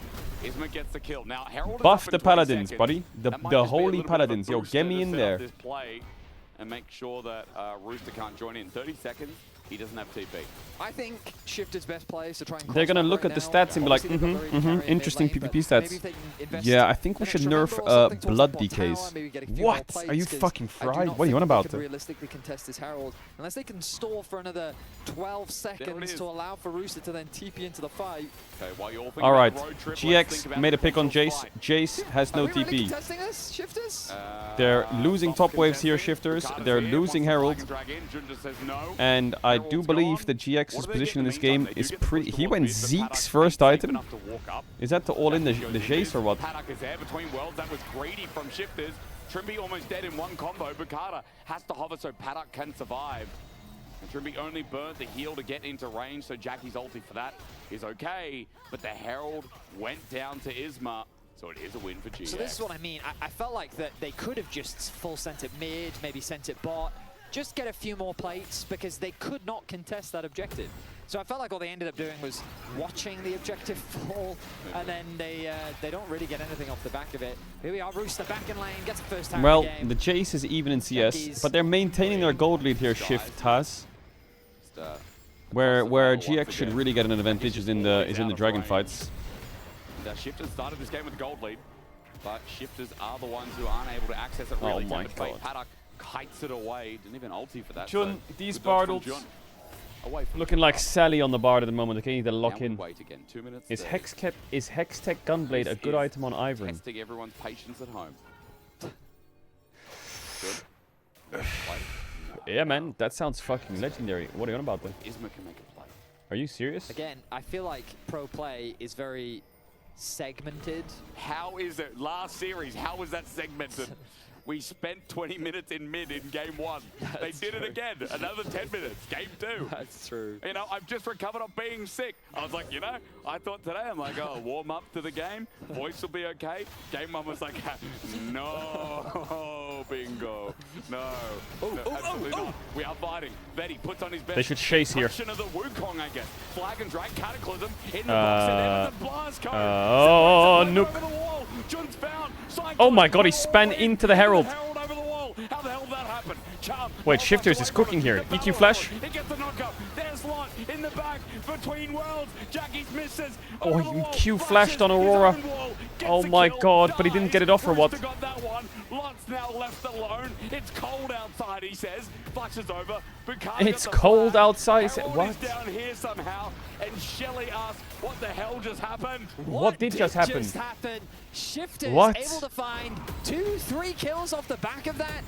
Isma gets the kill. Now, Herald is Buff up the in 20 paladins, seconds. buddy. The That might just be a holy little bit of a paladins. Yo, booster get me to in set up there. This play and make sure that Rooster can't join in. 30 seconds. he doesn't have TP. I think Shifter's best play is to try and They're gonna look at the stats and be like, interesting PvP stats. Yeah, I think we should nerf blood DKs. What? Are you fucking fried? What are you on about? Realistically contest this Herald unless they can stall for another 12 seconds to allow for Rooster to then TP into the fight. Okay, while you're All right, GX made a pick on Jace. Jace has no TP. Really contesting this, Shifters? They're losing top waves here, Shifters. They're losing Herald. And I do believe that GX's position in this game is pretty... He went Zeke's first item. Is that to all in the Jace or what? Paddock is there between worlds. That was greedy from Shifters. Trimby almost dead in one combo. Bukata has to hover so Paddock can survive. And Trimby only burnt the heal to get into range, so Jackie's ulti for that is okay. But the Herald went down to Isma. So it is a win for GX. So this is what I mean. I felt like that they could have just full sent it mid, maybe sent it bot, just get a few more plates because they could not contest that objective. So I felt like all they ended up doing was watching the objective fall, and then they don't really get anything off the back of it. Here we are, Rooster back in lane, gets the first time. Well, the Jace is even in CS, but they're maintaining their gold lead here. Shift has, where GX should really get an advantage is in the dragon fights. Shifters started this game with a gold lead, but Shifters are the ones who aren't able to access it really. Oh my god. Paddock kites it away, didn't even ulti for that. Jun, so these Bardals looking like Sally on the Bard at the moment. They need to lock in. Wait again. 2 minutes. Is Hextech Gunblade a good item on Ivern? Testing everyone's patience at home. Yeah, man, that sounds fucking legendary. What are you on about then? Isma can make a play. Are you serious? Again, I feel like pro play is very segmented. How is it? Last series, how was that segmented? We spent 20 minutes in mid in game 1. They did it again. Another 10 minutes. Game 2. That's true. You know, I've just recovered off being sick. I was like, you know, I thought today, I'm like, oh, warm up to the game. Voice will be okay. Game 1 was like, no, bingo. No. Absolutely not. We are fighting. Vetty puts on his best. They should chase here. Of the Wukong, I guess. Flag and drag Cataclysm in the box. And then with the blast code. Oh, Nook. Oh my god, he span into the Herald. How the hell did that happen? Wait, Shifters is cooking here. EQ flash. He gets the knockup. There's Lot in the back between worlds. Jackie's misses. Oh, he EQ flashed on Aurora. Oh my god, but he didn't get it off or what? Got that one. Lot's now left alone. It's cold outside, he says. Flashes over. It's cold outside. What? Down here somehow. And Shelly asks, what the hell just happened? What did just happen? Shifters What? able to find 2-3 kills off the back of that.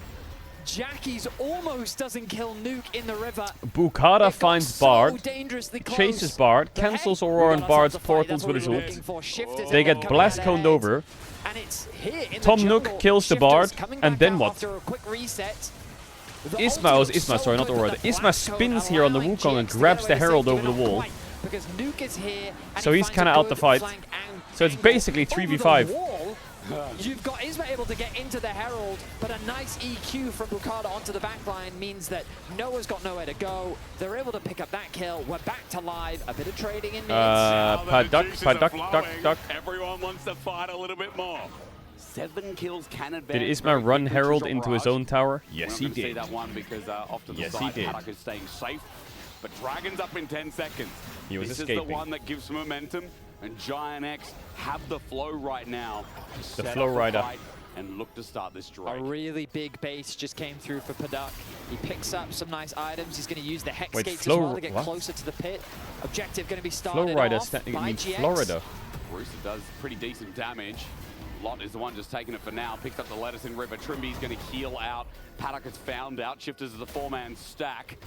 Jackie's almost doesn't kill Nuke in the river. Bukata finds Bard, close. chases Bard, cancels Aurora and Bard's portals with his ult. They get blast coned over. And it's here in Tom the Nook kills the Bard, and then what? after a quick reset. Isma, sorry, not Aurora. Isma spins here on the Wukong and grabs the Herald over the wall. Because Nuke is here, So he's kind of out the fight. So it's basically 3v5. You've got Isma able to get into the Herald, but a nice EQ from Bukata onto the backline means that Noah's got nowhere to go. They're able to pick up that kill. We're back to live. A bit of trading in mids. Duck. Everyone wants to fight a little bit more. 7 kills can advance. Did Isma run Herald into his own tower? Yes, he did. See did. that one because off to the Yes, side, he did. Paddock is staying safe. But Dragon's up in 10 seconds. He was this escaping. is the one that gives momentum. And Giant X have the flow right now. The flow rider. And look to start this Drake. A really big base just came through for Paddock. He picks up some nice items. He's going to use the Hex Wait, Gates as flow, well to get what? closer to the pit. Objective going to be started Flow rider, off by GX. Florida. Rooster does pretty decent damage. Lot is the one just taking it for now. Picks up the lettuce in River. Trimby's going to heal out. Paddock has found out. Shifters is a 4-man stack.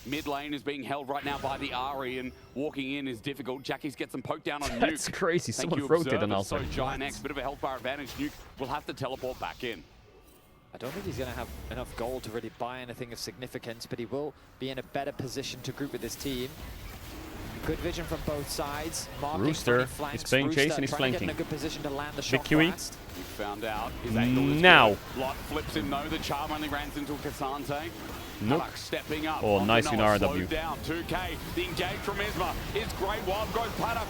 Mid lane is being held right now by the Ari, and walking in is difficult. Jackie's gets some poke down on Nuke. That's crazy. Thank Someone you, wrote it Observer. and also. So Giant X, bit of a health bar advantage. Nuke will have to teleport back in. I don't think he's going to have enough gold to really buy anything of significance, but he will be in a better position to group with his team. Good vision from both sides. Rooster is playing chase and he's flanking. In a good position to land the shot QE. blast. We found out his angle is now. good. Lot flips him though. The charm only runs into Cassante. Nope. Paddock stepping up. Oh, nice Unara W. Down. 2K. The engage from Isma is great. Wild growth Paddock.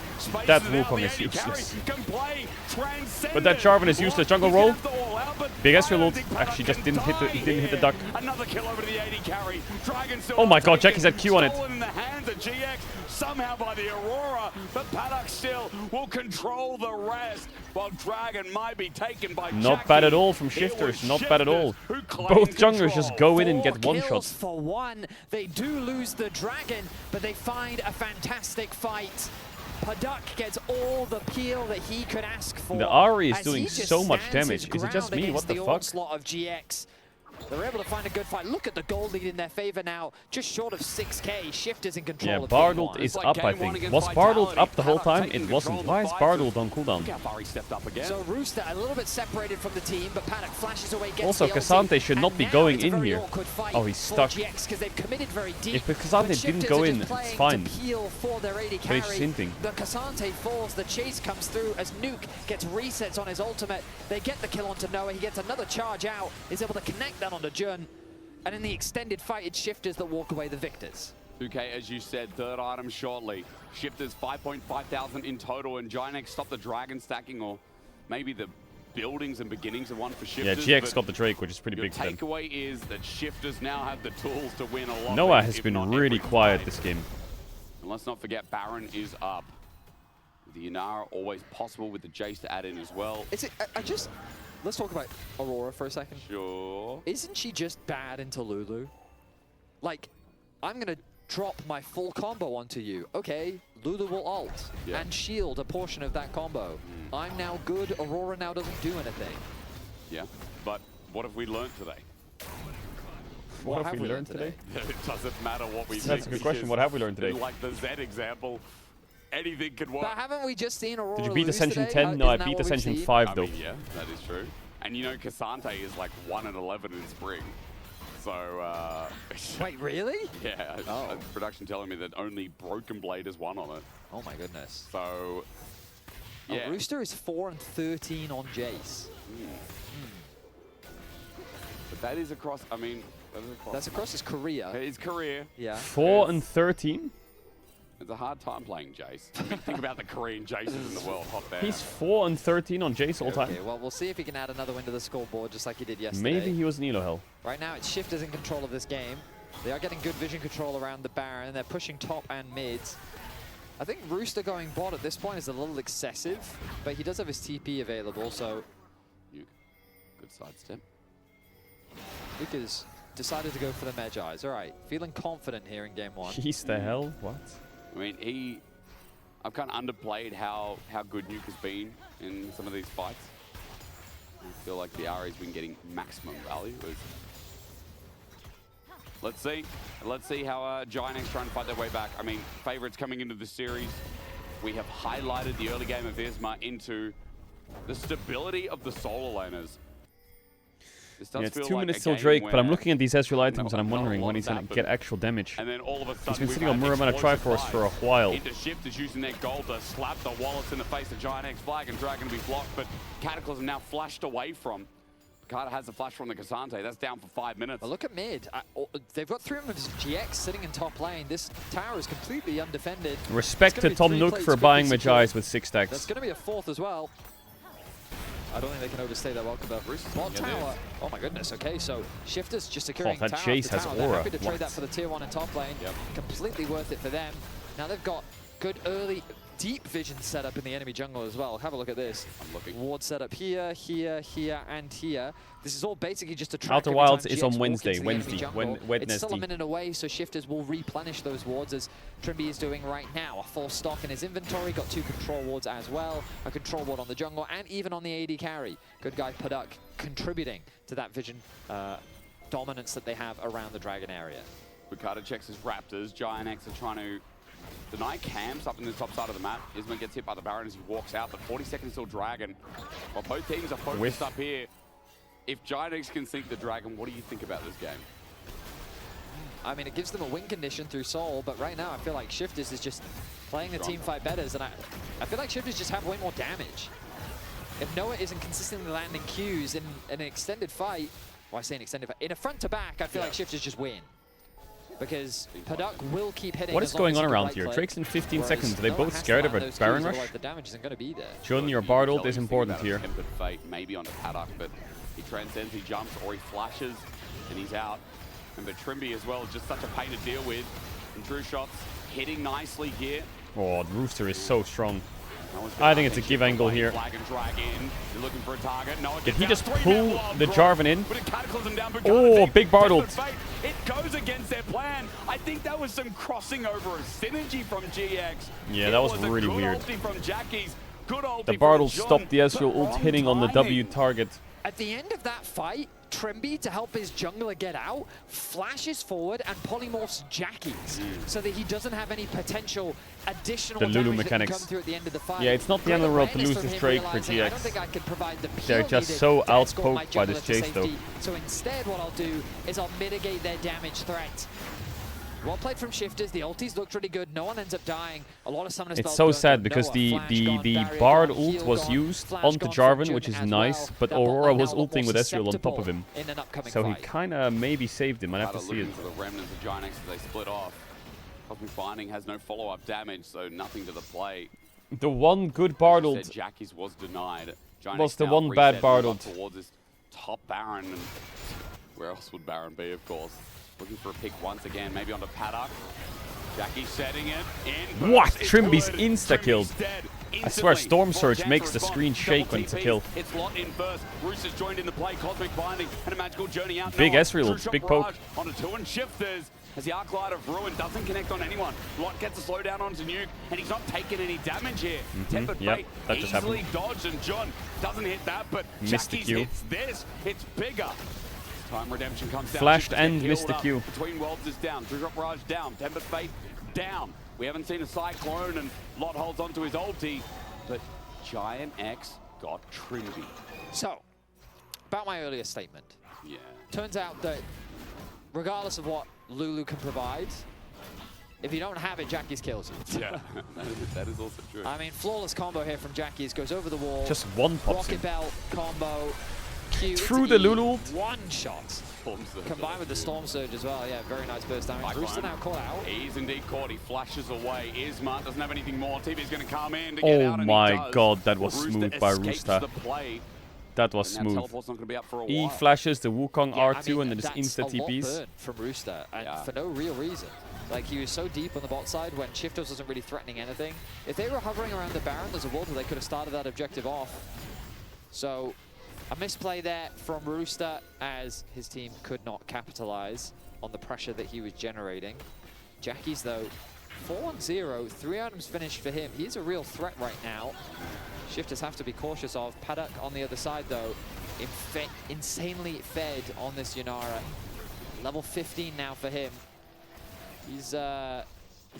That Wukong is useless. Can play. Transcendent. But that Jarvan is useless. Jungle roll. But Big Ezreal ult actually just didn't hit the duck. Another kill over to the AD carry. Dragon still Oh my god, taken. Jackie's had Q on it. Stolen in the hands of GX, somehow by the Aurora, but Paddock still will control the rest, while Dragon might be taken by Not Jackie. bad at all from It Shifters, was not bad at all. Shifters who claimed Both junglers control. just go in and 4 get one kills shots. for one. They do lose the dragon, but they find a fantastic fight. Paddock gets all the peel that he could ask for. The Ahri is as doing he just so much stands damage. his Is it just ground me? What against the the fuck? onslaught of GX. They're able to find a good fight. Look at the gold lead in their favor now. Just short of 6k. Shifters in control Yeah, of game Bardult one. is up, I think. Was Bardult up the whole time? It wasn't. Why is Bardult on cooldown? Look how far he stepped up again. So Rooster a little bit separated from the team, but Paddock flashes away, gets Also, the Cassante ulti, should not and be now going it's a in very here. awkward fight Oh, he's for stuck. GX because they've committed very deep. If Cassante but didn't Shifters go are in, just it's playing fine. to peel for their AD But carry. he's hinting. The Cassante falls, the chase comes through as Nuke gets resets on his ultimate. They get the kill onto Noah, he gets another charge out, is able to connect that onto Jun. And in the extended fight, it's Shifters that walk away the victors. 2K, as you said, third item shortly. Shifters 5.5 thousand in total, and Ginex stop the dragon stacking, or maybe the buildings and beginnings of one for Shifters. Yeah, GX got the Drake, which is pretty Your big for them. takeaway is that Shifters now have the tools to win a lot. Noah has been really quiet this game. And let's not forget, Baron is up. The Inara always possible with the Jace to add in as well. Is it? Let's talk about Aurora for a second. Sure. Isn't she just bad into Lulu? Like, I'm gonna drop my full combo onto you. Okay, Lulu will ult and shield a portion of that combo. I'm now good, Aurora now doesn't do anything. Yeah, but what have we learned today? What have we learned today? It doesn't matter what we think. That's a good question. What have we learned today? Like the Z example, anything can work. But haven't we just seen Aurora Did you beat lose Ascension today? 10? No, I Isn't that beat what we've Ascension seen? 5 I though. mean, yeah, that is true. And you know, Cassante is like 1-11 in spring. So, Wait, really? Yeah, production telling me that only Broken Blade has won on it. Oh my goodness. So, yeah. Oh, Rooster is 4-13 on Jace. But that is across, I mean, That's across his career. His career. Yeah. 4-13? It's a hard time playing Jace. I mean, think about the Korean Jaces in the world. Hot there. He's 4-13 on Jace all time. Okay, well, we'll see if he can add another win to the scoreboard just like he did yesterday. Maybe he was in Elo Hell. Right now, it's Shifters in control of this game. They are getting good vision control around the Baron. They're pushing top and mids. I think Rooster going bot at this point is a little excessive, but he does have his TP available, so... Good sidestep. Luke has decided to go for the Magi's. All right, feeling confident here in game one. Jeez, the hell? What? I mean, I've kind of underplayed how good Nuke has been in some of these fights. I feel like the Ahri's been getting maximum value. Let's see how Ginex trying to fight their way back. I mean, favorites coming into the series. We have highlighted the early game of Isma into the stability of the solo laners. This does Yeah, it's feel 2 like minutes a till game Drake, but I'm where looking at these Ezreal items and I'm not a wondering lot when he's going to happened. get actual damage. And then all of a sudden He's been we've sitting on had Muramana explosive Triforce fight for a while. Into Shifters using their gold to slap the wallets in the face of Ginex flag, and Dragon to be blocked, but Cataclysm now flashed away from. Carter has the flash from the Cassante. That's down for 5 minutes. But look at mid. They've got 3 members of GX sitting in top lane. This tower is completely undefended. Respect to Tom Nook for buying Magi's with 6 stacks. That's going to be a 4th as well. I don't think they can overstay their welcome, but bot tower. Oh my goodness. Okay, so Shifters just securing that tower Jace after has tower. They're aura. happy to trade What? that for the tier 1 in top lane. Completely worth it for them. Now they've got good early deep vision setup in the enemy jungle as well. Have a look at this. I'm looking. Ward setup here, here, here, and here. This is all basically just a track. Outer every Wilds time is GX on walk Wednesday, into the enemy jungle. It's still a Wednesday. minute away, so Shifters will replenish those wards as Trimby is doing right now. A full stock in his inventory, got 2 control wards as well. A control ward on the jungle and even on the AD carry. Good guy Paddock contributing to that vision dominance that they have around the Dragon area. Ricardo checks his Raptors. Ginex are trying to deny camps up in the top side of the map. Isma gets hit by the Baron as he walks out, but 40 seconds till Dragon. While both teams are focused up here, if Ginex can sink the Dragon, what do you think about this game? I mean, it gives them a win condition through Soul, but right now I feel like Shifters is just playing the team fight betters, and I feel like Shifters just have way more damage. If Noah isn't consistently landing Qs in an extended fight, well, I say an extended fight, in a front to back, I feel like Shifters just win. Because Paddock will keep hitting. What is going on around here? Drake's in 15 seconds. Are they both scared of a Baron rush? The damage isn't going to be there. Jun, your Bard ult is important here. Fate maybe onto Paddock, but He transcends, he jumps, or he flashes, and he's out. Remember, Trimby as well is just such a pain to deal with. And Drew shots hitting nicely here. Oh, Rooster is so strong. I think it's a give angle here. Flag and drag in. You're looking for a target. No, Did he just pull the Jarvan in? Oh, big Bartled. It goes against their plan. I think that was some crossing over of synergy from GX. Yeah, that was really weird. From Jackie's. Good ulti The Bartled stopped the Ezreal ult hitting on the W target. At the end of that fight, Trimby, to help his jungler get out, flashes forward and polymorphs Jackie's so that he doesn't have any potential additional Lulu damage mechanics. that can come through at the end of the fight. Yeah, it's not the end of the world to lose this Drake for I don't GX. think I can provide the They're pure just needed so to escort my outpoked by jungler this to chase, though. safety. So instead, what I'll do is I'll mitigate their damage threat. Well played from Shifters. The ultis looked really good. No one ends up dying. A lot of summoner spells. It's so burn sad through. because Noah, the Flash gone, Barrier Bard gone, ult Heal was gone, used Flash onto gone Jarvan, from which Jhin is as nice, well. but That bot Aurora lane was now a lot ulting more with Ezreal on top of susceptible him. in an upcoming So he fight. kind of maybe saved him. I'd have to see it. Looking for the remnants of Giant X as they split off. Cosmic Binding has no follow-up damage, so nothing to the play. The one good Bard ult Said Jackie's was denied. Giant was X the now one bad reset, Bard move up ult. towards his top Baron, and where else would Baron be, of course? Looking for a pick once again, maybe onto Paddock. Jackie setting it in. What? Trimby's insta-killed. I swear, Storm Surge makes the screen shake when it's a kill. It's Lot in first. Roosters joined in the play. Cosmic Binding and a magical journey out. Big Noah. Ezreal, True shot big barrage poke. Onto two and Shifters. As the Arc Light of Ruin doesn't connect on anyone. Lot gets a slowdown onto Nuke, and he's not taking any damage here. Tempered Yep, Fate that just easily happened. dodged, and John doesn't hit that, but Missed the Jackie's Q. hits this. It's bigger. Time Redemption comes down. Flashed Shifters and get missed healed the up. Q. Between Worlds is down. True Drop Barrage down. Tempered Fate down. We haven't seen a Cyclone, and Lot holds onto his ulti, but Giant X got Trinity. So, about my earlier statement. Yeah. Turns out that regardless of what Lulu can provide, if you don't have it, Jackie's kills you. Yeah, that is also true. I mean, flawless combo here from Jackie's. Goes over the wall. Just one pops Rocket in. Belt combo. Q Through into the E, Lulu ult. One shot. Combined with the Storm Surge as well. Yeah, very nice burst damage. Rooster now caught out. He's indeed caught. He flashes away. Isma doesn't have anything more. TV's going to come in to get Oh out, and my he does. god, that was Rooster smooth by escapes Rooster. the play. That was And now smooth. teleport's not going to be up for a E while. flashes the Wukong Yeah, R2 I mean, and then just that's insta a lot TPs. burn from Rooster, and for no real reason. Like, he was so deep on the bot side when Shiftos wasn't really threatening anything. If they were hovering around the Baron, there's a world where they could have started that objective off. So, a misplay there from Rooster as his team could not capitalize on the pressure that he was generating. Jackie's, though, 4-1-0, 3 items finished for him. He's a real threat right now. Shifters have to be cautious of. Paddock on the other side, though, insanely fed on this Yunara. Level 15 now for him. He's a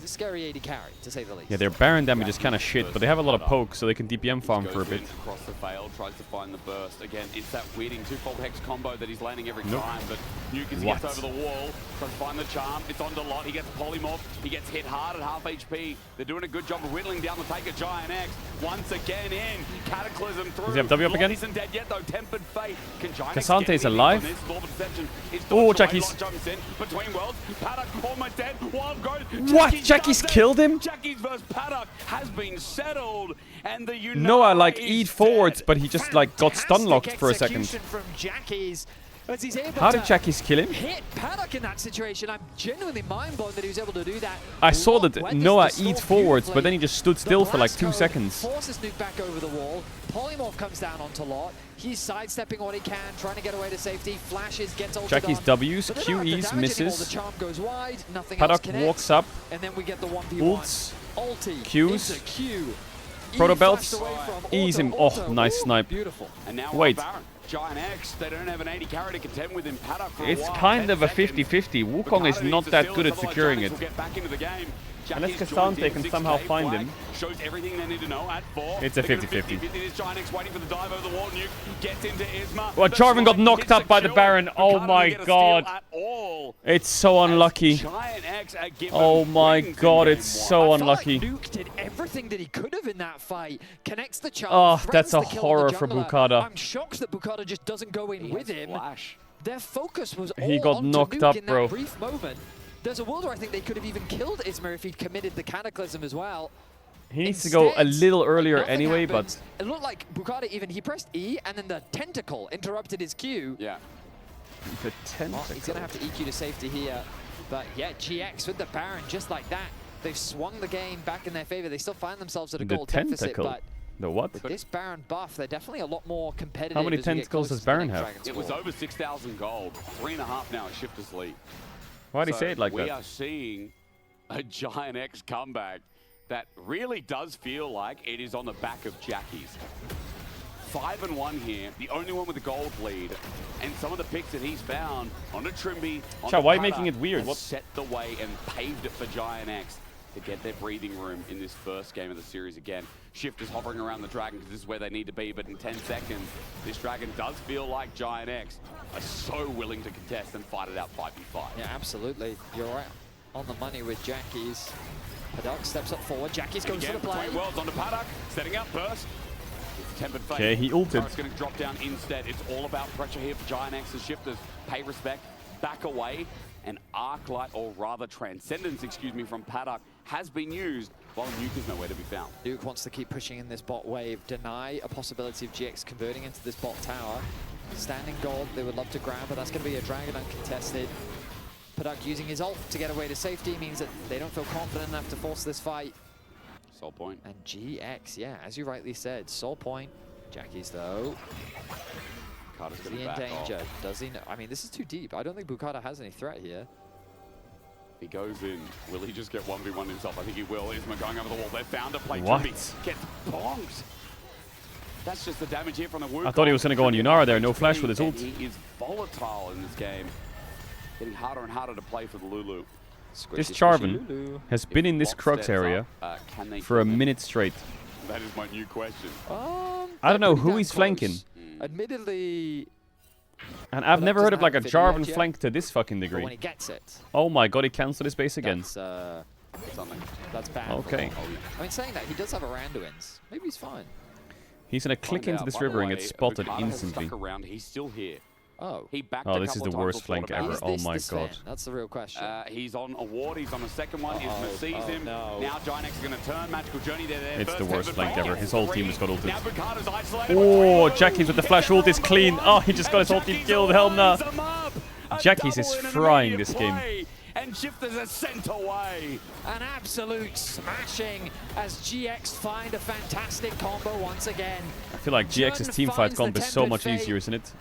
scary AD carry, to say the least. Yeah, their Baron damage is kind of shit, but they have a lot of poke, so they can DPM farm for a bit. Across the fail, tries to find the burst. Again, it's that weirding twofold hex combo that he's landing every time, but Nuke as he gets over the wall, tries to find the charm. It's onto Lot. He gets polymorph. He gets hit hard at half HP. They're doing a good job of whittling down the Taker Giant X. Once again in. Cataclysm through. Does he have W up Lot again? isn't dead yet, though. Tempered Fate. Can Giant X Casante's get anything alive. from this? Law of Deception is Oh, dodged away. Jackie's. Lot jumps in between worlds. Paddock almost dead. Wild growth. What? Jackie's killed him? Jackie's versus Paddock has been settled, and the Yunara Noah like is eat forwards, but he just like got stun locked for a second. Execution from Jackie's as he's able How to did Jackie's kill him? hit Paddock in that situation. I'm genuinely mind blown that he was able to do that. I saw Lot that weathers Noah the storm eat forwards, beautifully. but then he just stood The still for like blast 2 code seconds. Forces Nuke back over the wall. Polymorph comes down onto Lot. He's sidestepping what he can, trying to get away to safety. Flashes, gets ulted Jackie's on. W's, But they don't have the QEs, damage anymore. misses. The charm goes wide, nothing else Paddock connects. walks up. And then we get the 1v1. Ults. Ulti. Qs. Into Q. Proto E belts. flashed away from Ease him. Auto. Oh, nice Ooh, snipe. Beautiful. And now Wait. Baron. Giant X, they don't have an 80 carry to contend with in Paddock for a It's while. kind 10 of a seconds. 50-50. Wukong Ricardo is not needs to that steal good this, at otherwise securing Giants it. will get back into the game. Unless Jackie's Cassante joins in, can 6K somehow find flag, him. Shows everything they need to know at 4. It's a They're gonna 50-50. 50-50. This Giant X waiting for the dive over the wall. Nuke gets into Isma. Well, The Jarvan got strike knocked hits up by the kill. Baron. Oh Ricardo my didn't get a god. steal at all. It's so unlucky. Giant X are given Oh my wings in god, game it's one. so I felt unlucky. like Nuke did everything that he could have in that fight. Connects the charm. Oh, threatens that's a the kill on horror the for jungler. Bukada. I'm shocked that Bukada just doesn't go in with him. Flash. Their focus was all He got onto knocked Nuke up, in bro. that brief moment. There's a world where I think they could have even killed Isma if he'd committed the Cataclysm as well. He needs to go a little earlier nothing anyway, happened. but... It looked like Bukata even, he pressed E, and then the tentacle interrupted his Q. Yeah. The tentacle. Well, he's going to have to EQ to safety here. But yeah, GX with the Baron, just like that. They've swung the game back in their favor. They still find themselves at a gold deficit, but the what? with this Baron buff, they're definitely a lot more competitive. How many tentacles does Baron have? It was over 6,000 gold. 3.5 now at Shifter's lead. Why'd he say it like we that? are seeing a Giant X comeback that really does feel like it is on the back of Jackie's. 5-1 here, the only one with the gold lead, and some of the picks that he's found on the Trimby, on Chat, the why are you Putter, making it weird? has What? set the way and paved it for Giant X to get their breathing room in this first game of the series again. Shift is hovering around the Dragon because this is where they need to be, but in 10 seconds, this Dragon does feel like Giant X are so willing to contest and fight it out 5v5. Yeah, absolutely. You're right on the money with Jackie's. Paddock steps up forward. Jackie's goes for the play. Between worlds onto Paddock, setting up burst. It's tempered fate. Okay, he ulted. It's going to drop down instead. It's all about pressure here for Giant X as Shifters pay respect, back away, and Arc Light, or rather Transcendence, excuse me, from Paddock has been used while Nuke is nowhere to be found. Nuke wants to keep pushing in this bot wave, deny a possibility of GX converting into this bot tower. Standing gold, they would love to grab, but that's going to be a Dragon uncontested. Paddock using his ult to get away to safety means that they don't feel confident enough to force this fight. Soul Point. And GX, yeah, as you rightly said, Soul Point. Jackie's though. Bukata's Is going he to in back danger? off. Does he know? I mean, this is too deep. I don't think Bukata has any threat here. He goes in. Will he just get 1v1 himself? I think he will. Isma going over the wall. They found a play. What? Trimby gets bonked. That's just the damage here from the Wukong. I thought he was going to go on Yunara there. No flash with his ult. He is volatile in this game. Getting harder and harder to play for the Lulu. This Charvan has been in this Crux area for a minute straight. That is my new question. I don't know who he's flanking. Admittedly, And I've never heard of like a doesn't have Jarvan video flank to this fucking but when degree. he gets it, Oh my god, he cancelled his base again. that's bad. Okay. I mean, saying that, he does have a Randuin's. Maybe he's fine. He's gonna click into this river and get spotted instantly. Stuck around. He's still here. Oh. He backed Oh, a this is couple the of times worst before flank to ever. bounce. Oh my god. That's the real question. He's on a ward. He's on a second one. Isma sees him. No. Now Giant X is going to turn. Magical Journey. They're there. It's the first. worst flank ever. His whole team has got ulted. Now Bukata's isolated. Oh, Jackie's with the flash ult is clean. Oh, he just got his whole team killed. Helmna. Jackie's is frying this game. And Shifters are sent away. An absolute smashing as GX find a fantastic combo once again. I feel like GX's team fight comp is so much easier, isn't it?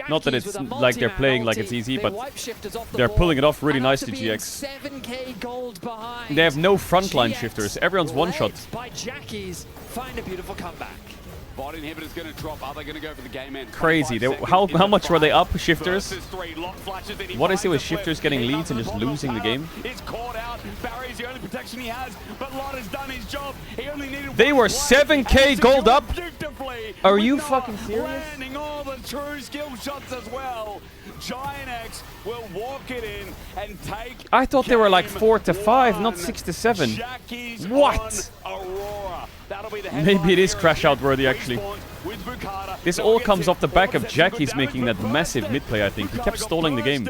Not that Jackie's it's with a like they're playing like multi-man it's easy, ulti. but They wipe Shifters off the they're board, pulling it off really and nicely, after being GX. 7k gold behind. They have no frontline GX shifters. Everyone's one shot. led by Jackie's find a beautiful comeback. Bot inhibitor's going to drop. Are they going to go for the game end? Crazy. How much were they up, shifters? What is it with shifters getting leads and just losing the game? It's caught out. Barry's the only protection he has, but Lot has done his job. He only needed They were 7k gold up? Are you fucking serious? Landing all the true skill shots as well. Giant X will walk it in and take. I thought they were like 4 to 5, not 6 to 7. Jackie's What? on Aurora. That'll be the Maybe it is crash out worthy actually. This all comes off the back of Jackie's making that massive mid play, I think. He kept stalling the game.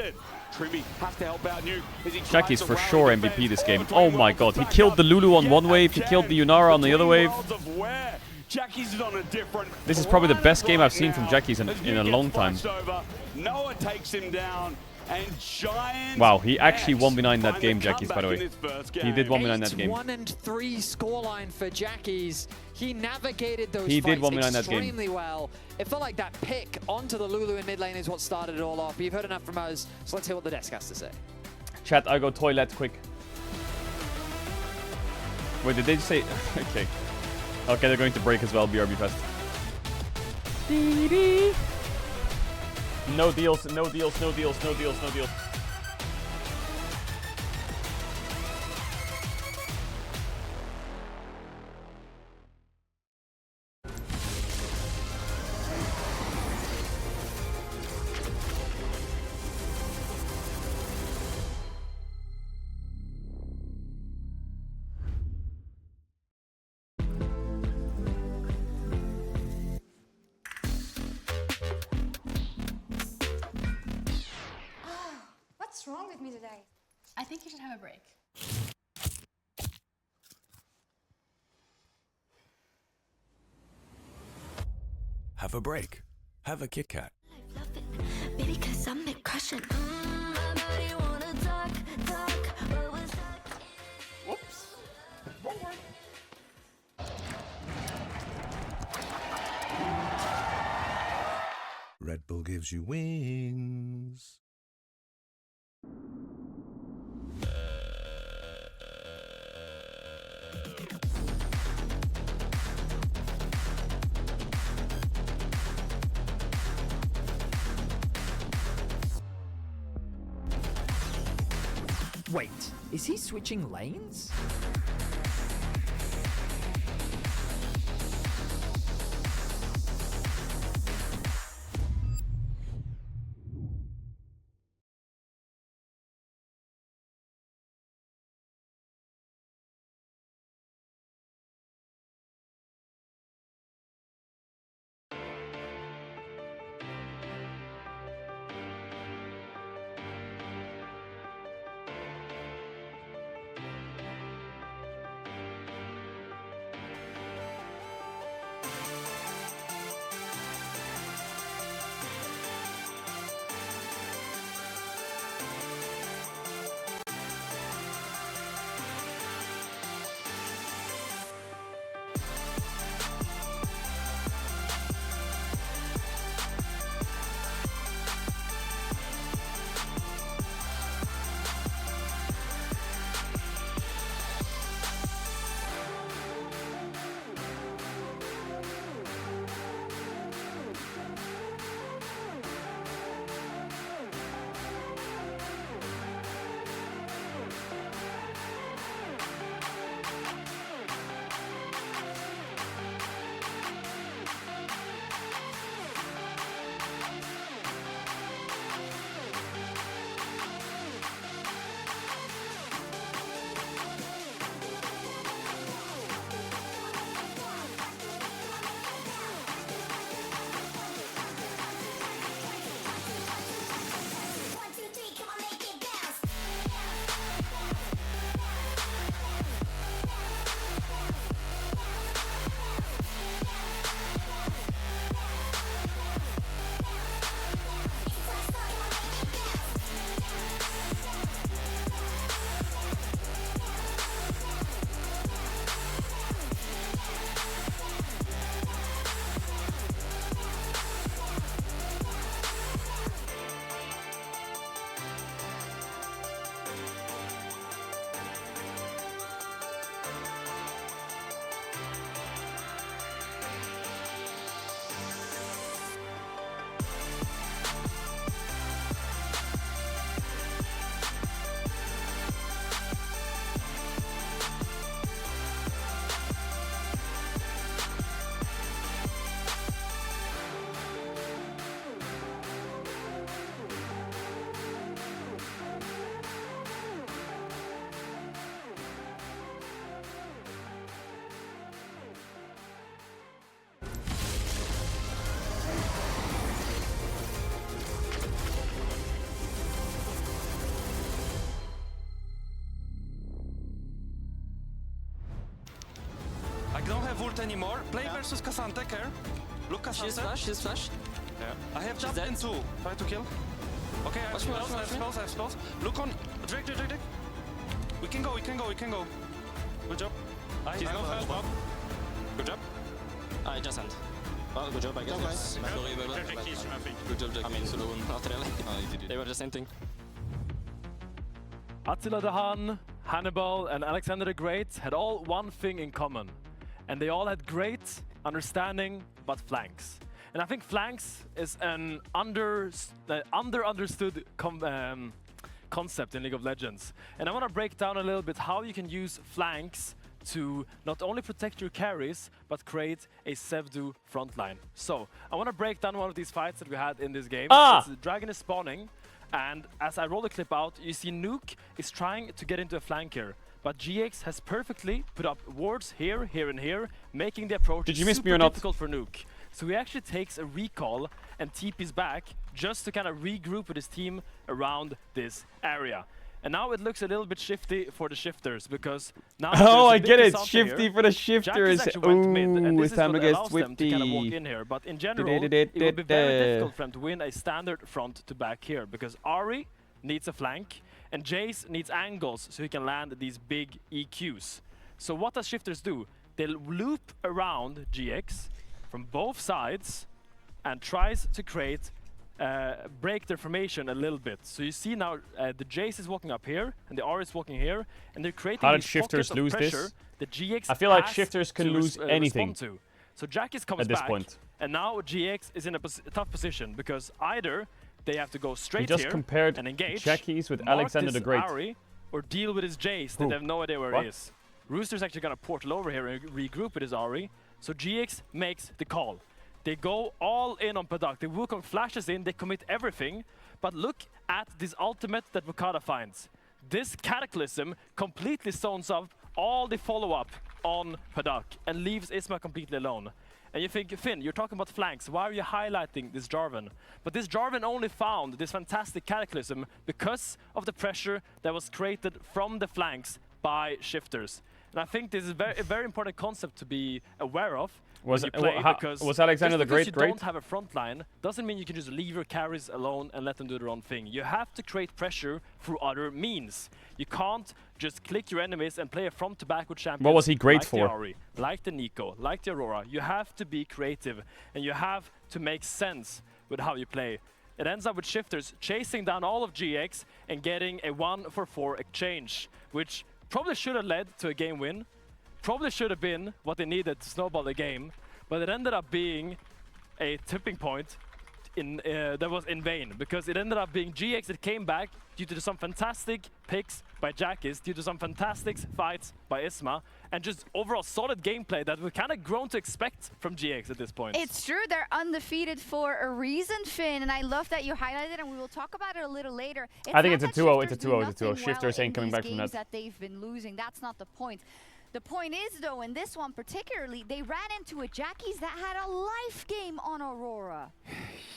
Jackie's for sure MVP this game. Oh my god, he killed the Lulu on one wave, he killed the Yunara on the other wave. Jackie's is on a different. This is probably the best game I've seen from Jackie's in a long time. Noah takes him down. And Giant Wow, he actually 1v9 that game, Jackie's, by the way. He did 1v9 that game. 1 and 3 scoreline for Jackie's. He navigated those He did fights 1v9 that game. extremely well. It felt like that pick onto the Lulu in mid lane is what started it all off. You've heard enough from us, so let's hear what the desk has to say. Chat, I go toilet quick. Wait, did they say... Okay. Okay, they're going to break as well, BRB Fest. No deals, no deals, no deals, no deals, no deals. What's wrong with me today? I think you should have a break. have a break. Have a Kit Kat. Maybe 'cause I'm the crushing. Whoops. Red Bull gives you wings. Wait, is he switching lanes? I don't have ult anymore. Play versus Cassante, care. Look, Cassante. She's flash. Yeah. I have jumped in two. Try to kill. Okay, I have spells. Look on. Drake. We can go. Good job. She's not flash, Bob. Good job. I just sent. Well, good job, I guess. Good job, Jack. I mean, not really. They were just hinting. Attila the Hun, Hannibal, and Alexander the Great had all one thing in common. And they all had great understanding, but flanks. And I think flanks is an understood concept in League of Legends. And I want to break down a little bit how you can use flanks to not only protect your carries, but create a Sevdu frontline. So, I want to break down one of these fights that we had in this game. The dragon is spawning, and as I roll the clip out, you see Nuke is trying to get into a flanker. But GX has perfectly put up wards here, here, and here, making the approach super difficult for Nuke. So he actually takes a recall and TP's back just to kind of regroup with his team around this area. And now it looks a little bit shifty for the shifters because now Oh, I there's a get big it. disaster Shifty here. for the Jackie's shifters. actually went mid, and Ooh, this it's is time what to get allows them to kind of walk Swifty. in here. But in general, it would be very difficult for them to win a standard front to back here because Ari needs a flank and Jace needs angles so he can land these big EQs. So what does shifters do? They'll loop around GX from both sides and tries to create break their formation a little bit. So you see now the Jace is walking up here and the R is walking here and they're creating How did these shifters pockets of lose pressure this? that GX I feel like has shifters can to lose anything respond to. So Jackies comes at this back point. and now GX is in a tough position because either they have to go straight He just here compared and engage, Jackies with mark Alexander this the Great. Ari, or deal with his Jace Who? that they have no idea where What? he is. Rooster's actually gonna portal over here and regroup with his Ari. So GX makes the call. They go all in on Padak. The Wukong flashes in, they commit everything. But look at this ultimate that Wukada finds. This Cataclysm completely zones up all the follow-up on Padak and leaves Isma completely alone. And you think, Finn, you're talking about flanks. Why are you highlighting this Jarvan? But this Jarvan only found this fantastic Cataclysm because of the pressure that was created from the flanks by shifters. And I think this is a very important concept to be aware of when you play, because was Alexander the Great you great? don't have a front line doesn't mean you can just leave your carries alone and let them do their own thing. You have to create pressure through other means. You can't just click your enemies and play a front to back with champions. What was he great like for? The Ari, like the Nico, like the Aurora. You have to be creative and you have to make sense with how you play. It ends up with shifters chasing down all of GX and getting a 1-for-4 exchange, which probably should have led to a game win. Probably should have been what they needed to snowball the game, but it ended up being a tipping point that was in vain, because it ended up being GX that came back due to some fantastic picks by Jackies, due to some fantastic fights by Isma, and just overall solid gameplay that we've kind of grown to expect from GX at this point. It's true, they're undefeated for a reason, Finn, and I love that you highlighted it, and we will talk about it a little later. I think it's a 2-0, it's a 2-0, Shifters it's a 2-0. Shifters ain't coming back from that they've been losing. That's not the point. The point is, though, in this one particularly, they ran into a Jackies that had a life game on Aurora.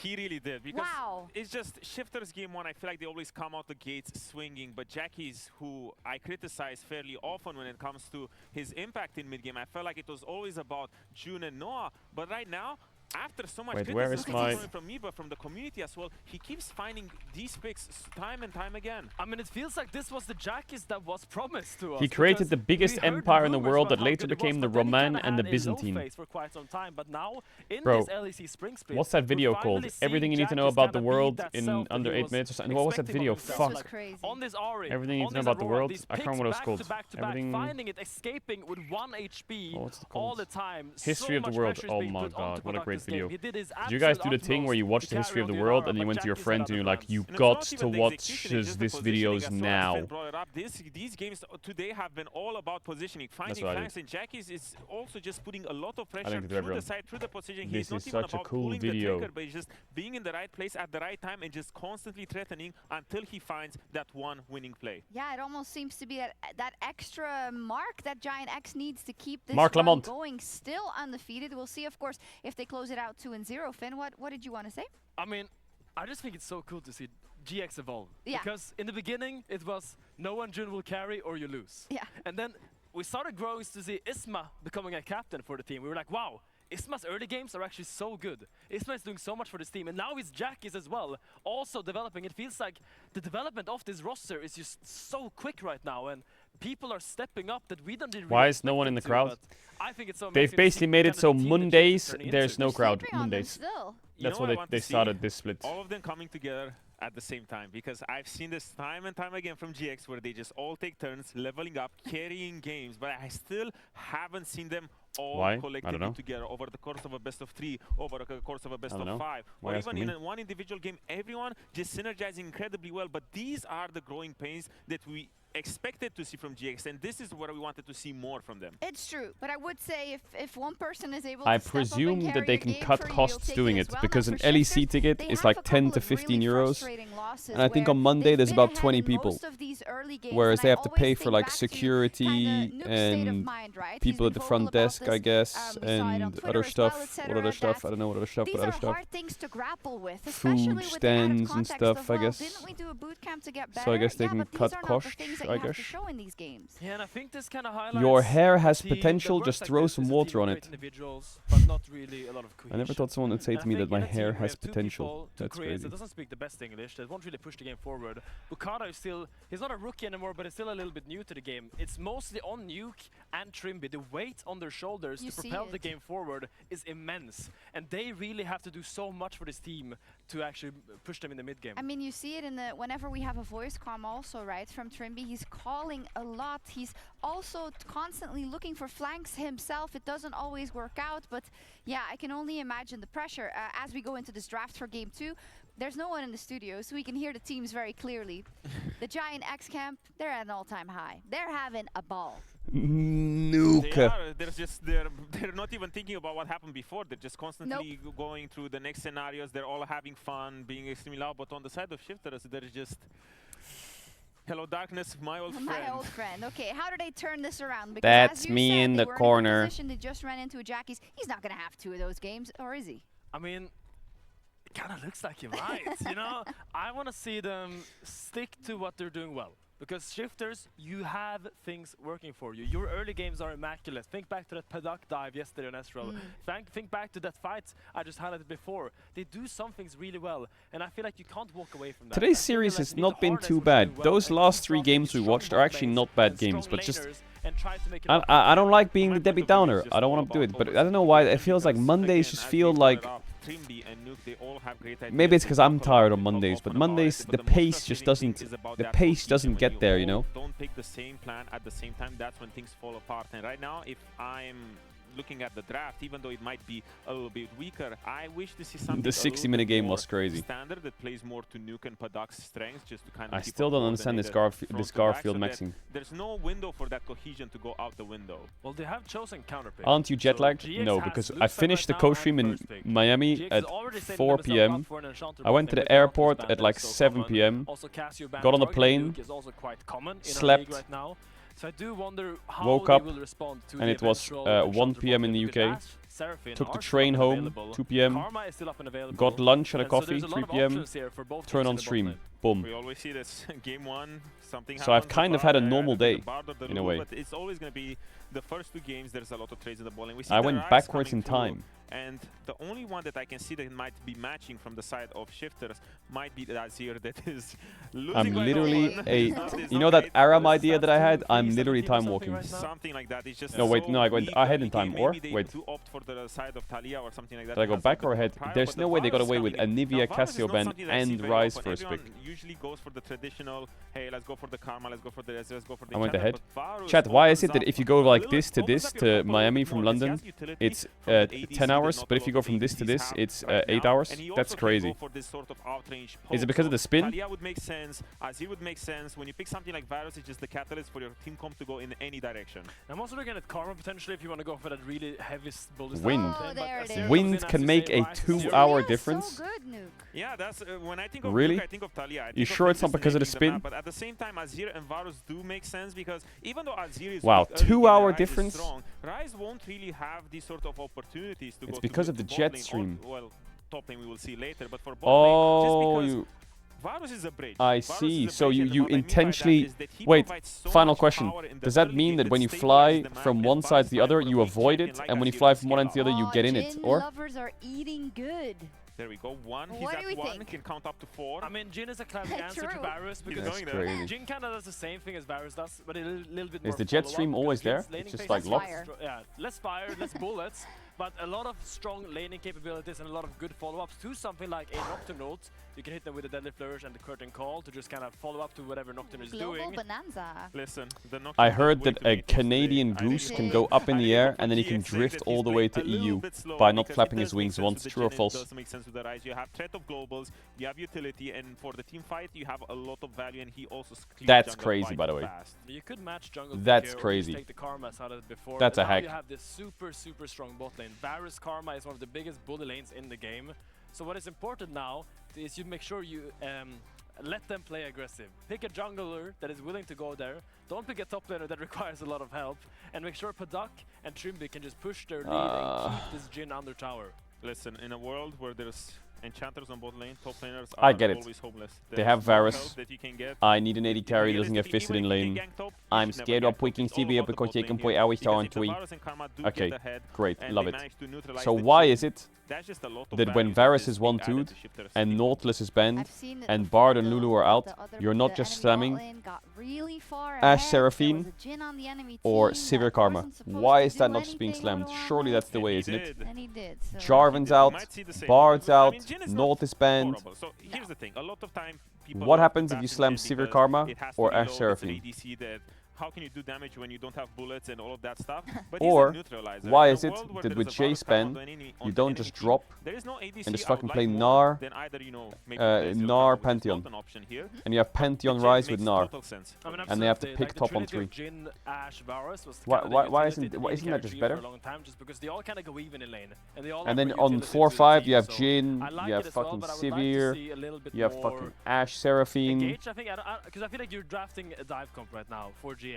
He really did, because wow. It's just Shifters game one. I feel like they always come out the gates swinging, but Jackies, who I criticize fairly often when it comes to his impact in mid-game, I felt like it was always about June and Noah, but right now, after so much criticism not only from me but from the community as well, he keeps finding these picks time and time again. I mean, it feels like this was the Jackies that was promised to us. He created the biggest empire in the world that later became the Roman and the Byzantine. For quite some time, but now in Bro, this LEC spring split, what's that video called? Everything you need to know about the world in under 8 minutes or something. What was that video? Fuck. On this Ari, Everything you need to know about the world. I can't remember what it was called. Everything. Finding it, escaping with 1 HP all the time. History of the world. Oh my god, what a great video. Did you guys do the thing where you watch the history of the world and then you went to your friend and you're like, you got to watch this videos now? These games today have been all about positioning, finding flanks, and Jackies is also just putting a lot of pressure through the side, through the positioning. He's not even about pulling the trigger, but he's just being in the right place at the right time and just constantly threatening until he finds that one winning play. Yeah, it almost seems to be that extra mark that Giant X needs to keep this run going. Still undefeated. We'll see, of course, if they close it out 2-0. Finn, what did you want to say? I mean, I just think it's so cool to see GX evolve. Yeah. Because in the beginning, it was no one June will carry or you lose. Yeah. And then we started growing to see Isma becoming a captain for the team. We were like, wow, Isma's early games are actually so good. Isma is doing so much for this team. And now it's Jackies as well, also developing. It feels like the development of this roster is just so quick right now. And people are stepping up that we don't really Why is no one in the crowd? I think it's so They've basically made it so Mondays, there's no crowd. Mondays. That's why they started this split. All of them coming together at the same time, because I've seen this time and time again from GX where they just all take turns leveling up, carrying games, but I still haven't seen them all collectively together over the course of a best of 3, over the course of a best of 5, or even in one individual game, everyone just synergizing incredibly well. But these are the growing pains that we expected to see from GX, and this is where we wanted to see more from them. It's true, but I would say if one person is able I to presume that they can cut costs doing it, because an LEC ticket is like 10 to 15 euros, losses. And I think on Monday there's about 20 people. Most of these early games, Whereas and they I have to always pay for think like back to security kinda Nook's state of and mind, right? He's people been at the vocal front about desk, I this. guess, We saw it on and Twitter other as well, stuff. What etc., other stuff? that I don't know what other stuff, These but are other stuff. hard things to grapple with, especially Food with stands the and added stuff, context I of, well, guess. didn't we do a boot camp to get better? So I guess they yeah, can but these cut are not the costs, things that I you have guess. to show in these games. Yeah, and I think this kind of highlights Your hair has the team that potential, works just like throw this some is a water team of on great it. individuals, but not really a lot of I never thought someone would say and to me I that think my in a team hair where you has have two potential. people to That's create crazy. that doesn't speak the best English, that won't really push the game forward. Bukara is still, he's not a rookie anymore, but he's still a little bit new to the game. It's mostly on Nuke and Trimby. The weight on their shoulders to propel the game forward is immense. And they really have to do so much for this team to actually push them in the mid game. I mean, you see it in the whenever we have a voice comm also, right, from Trimby. He's calling a lot. He's also constantly looking for flanks himself. It doesn't always work out, but yeah, I can only imagine the pressure as we go into this draft for game 2. There's no one in the studio, so we can hear the teams very clearly. The Giant X Camp, they're at an all-time high. They're having a ball. Nuke. They're not even thinking about what happened before. They're just constantly going through the next scenarios. They're all having fun, being extremely loud. But on the side of Shifters, there's just hello darkness, my old friend. My old friend. Okay, how do they turn this around? Because That's as you me said, in they the were corner. In a position, they just ran into a Jackie's. He's not gonna have 2 of those games, or is he? I mean, it kind of looks like he might, you know? I want to see them stick to what they're doing well. Because Shifters, you have things working for you. Your early games are immaculate. Think back to that Padak dive yesterday on Ezreal. Think back to that fight I just highlighted before. They do some things really well, and I feel like you can't walk away from that. Today's series has not been too bad. Those last 3 games we watched are actually not bad games, but just I don't like being the Debbie Downer. I don't want to do it, but I don't know why. It feels like Mondays just feel like. Maybe it's because I'm tired on Mondays, but Mondays the pace just doesn't. The pace doesn't get there, you know. Don't pick the same plan at the same time. That's when things fall apart. And right now, if I'm looking at the draft, even though it might be a little bit weaker, I wish to see something. The 60-minute game was crazy. Standard that plays more to Nuke and Padak's strengths, just to kind of. I still don't understand this Garfield maxing. There's no window for that cohesion to go out the window. Well, they have chosen counterpick. Aren't you jet lagged? No, because I finished the co-stream in Miami at 4 p.m. I went to the airport at like 7 p.m. Got on the plane, slept, so I do wonder how woke up, they will respond to and it was 1 p.m. in the UK. Took the train home, 2 p.m. Got lunch and a coffee, 3 p.m. Turn on stream, boom. We always see this game 1, something. So I've kind of had a normal day, in a way. But it's always going to be the first 2 games. There's a lot of trades in the ball, and we see I went backwards in time. And the only one that I can see that might be matching from the side of Shifters might be the Azir that is losing. I'm literally you know that Aram idea that I had? I'm literally time walking. Something like that. It's just no, wait, no, I went ahead in time. Or wait. To opt for the side of Talia or something like that. Did I go back or ahead? There's no way they got away with Anivia, Cassioban, and Ryze first pick. Usually goes for the traditional. Hey, let's go for the Karma. Let's go for the Ezreal. Let's go for the. I went ahead. Chat, why is it that if you go like this to Miami from London, it's 10 hours, but if you go from this to this, it's 8 hours? That's crazy. Is it because of the spin? Talia would make sense. Azir would make sense. When you pick something like Varus, it's just the catalyst for your team comp to go in any direction. I'm also looking at Karma potentially if you want to go for that really heavy bullet. Wind. Wind can make a 2-hour difference. So good, Nuke. Yeah, that's when I think of really? Nuke, I think of Talia. You sure it's not because of the spin? But at the same time, Azir and Varus do make sense because even though Azir is wow, 2-hour difference. Strong, Ryze won't really have these sort of opportunities to go. It's because of the jet stream. Well, top lane we will see later, but for bot lane, just because Varus is a bridge. I see. So you intentionally wait. Final question: does that mean that when you fly from one side to the other, you avoid it, and when you fly from one end to the other, you get in it? Or lovers are eating good. There we go. One. He's what at do we 1. think? Can count up to 4. I mean, Jhin is a classic answer to Varus because Jhin kind of does the same thing as Varus does, but a little bit more. Is the jet stream always there? It's just like locked. Yeah, less fire, less bullets, but a lot of strong laning capabilities and a lot of good follow-ups to something like a Nocturne ult. You can hit them with a Deadly Flourish and the Curtain Call to just kind of follow up to whatever Nocturne is doing. Bonanza. Listen, the Nocturne I heard that a Canadian goose can go up in the air and then he can drift all the way to EU by not flapping his wings once. True or false? Doesn't make sense with the Ryze. You have threat of globals, you have utility, and for the team fight, you have a lot of value, and he also that's crazy, by the way. You could match jungle. That's crazy. Take the Karma out of it before. That's a hack. You have this super strong bot lane. Varus Karma is one of the biggest bully lanes in the game. So what is important now is you make sure you let them play aggressive. Pick a jungler that is willing to go there. Don't pick a top laner that requires a lot of help. And make sure Padak and Trimby can just push their lead and keep this Jhin under tower. Listen, in a world where there's enchanters on bot lane, top laners I are get it. always homeless. They have Varus. That you can get. I need an 80 carry, doesn't get fisted in lane. I'm scared of picking CB because they can play Aoi Star on 3. Okay, great, love it. So why is it that when Varus is 1-2'd and Nautilus is banned and Bard and Lulu are out, you're not just slamming Ashe Seraphine or Sivir Karma? Why is that not just being slammed? Surely that's the way, isn't it? Jarvan's out, Bard's out, Nautilus banned. So here's the thing, a lot of time What happens if you slam Sivir Karma or Ashe Seraphine? How can you do damage when you don't have bullets and all of that stuff? But Or, why is it that with Chase ban, you don't just drop and just fucking play Gnar, Gnar Pantheon, and you have Pantheon Rise with Gnar, and they have to pick top on 3. Why isn't that just better? And then on 4-5 you have Jhin, you have fucking Sivir, you have fucking Ashe Seraphine. Because I feel like you're drafting a dive comp right now for GX.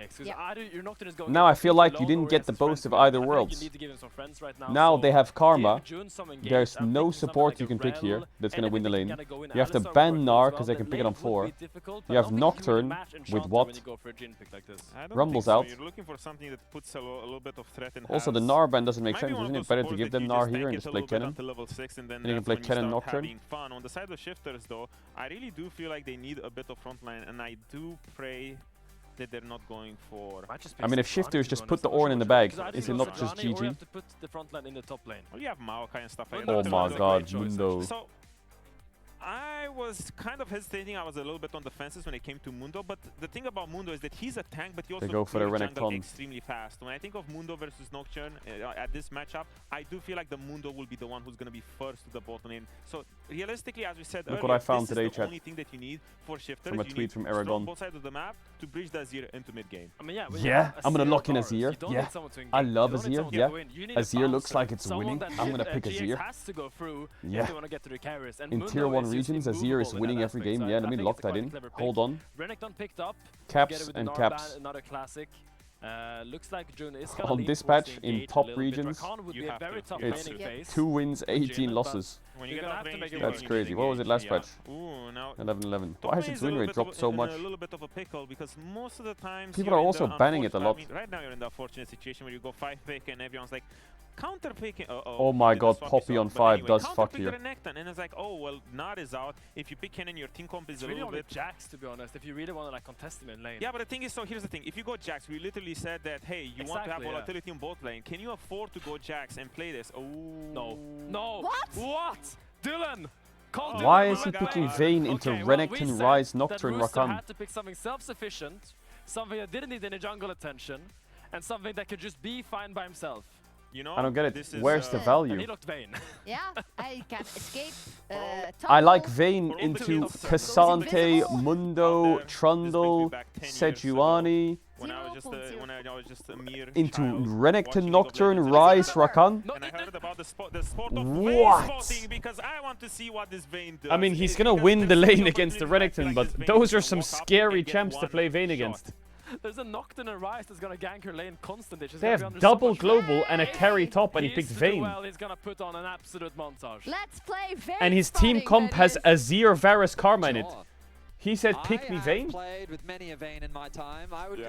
Now I feel like you didn't get the boast of either worlds. Now they have Karma. There's no support you can pick here that's going to win the lane. You have to ban Gnar because they can pick it on 4. You have Nocturne with what? Rumble's out. Also the Gnar ban doesn't make sense. Isn't it better to give them Gnar here and just play Kennen? And you can play Kennen Nocturne. On the side of Shifters though, I really do feel like they need a bit of frontline, and I do pray that they're not going for. I mean, if Shifters just put the Ornn in the bag, is it not just GG? Well, you have Maokai and stuff like Oh that. my god, Mundo. So, I was kind of hesitating. I was a little bit on the fences when it came to Mundo, but the thing about Mundo is that he's a tank, but he also go for the clears jungle Renekton. extremely fast. When I think of Mundo versus Nocturne at this matchup, I do feel like the Mundo will be the one who's going to be first to the bot lane. So realistically, as we said Look earlier, what I found this today, is the chat. only thing that you need for Shifters. From a You tweet need from strong Aragon. both sides of the map to bridge the Azir into mid game. I mean, Yeah, I'm gonna lock in Azir. Yeah, I love Azir. Yeah, Azir looks like it's winning. I'm gonna pick Azir. Yeah, in tier 1 regions, Azir is winning every game. Yeah, let me lock that in. Hold on. Renekton picked up. Caps and caps. Another classic. Looks like June is On this patch, in top regions, it's 2 wins, 18 losses. That's crazy. What was it last patch? 11-11. Why has its win rate dropped so much? A little bit of a pickle because most of the times People are also banning it a lot. I mean, right now you're in the unfortunate situation where you go 5-pick and everyone's like counter picking. Oh my god, Poppy on 5 does fuck here. And it's like, oh well, Gnar is out. If you pick Kennen, your team comp is a little bit. Jax, to be honest. If you really want to like contest him in lane. Yeah, but the thing is, so here's the thing. If you go Jax, we literally said that, hey, you want to have volatility in both lane. Can you afford to go Jax and play this? Oh no, no. What? Dylan. Why is he picking Vayne into Renekton, Rise, Nocturne, Rakan? Had to pick something self-sufficient, something that didn't need any jungle attention, and something that could just be fine by himself. You know, I don't get it. Where's the value? And he looked Vayne. Yeah, I can escape. I like Vayne into Cassante, Mundo, Trundle, Sejuani. Into Renekton, Nocturne, Rise, Rakan. And I heard about the spot of What? because I want to see what this Vayne does. I mean, he's gonna win the lane against the Renekton, but those are some scary champs to play Vayne against. There's a Nocturne and Rise that's gonna gank her lane constantly. They have double global and a carry top, and he picked Vayne. Well, he's gonna put on an absolute montage. Let's play Vayne. And his team comp has Azir, Varus, Karma in it. He said, pick me Vayne.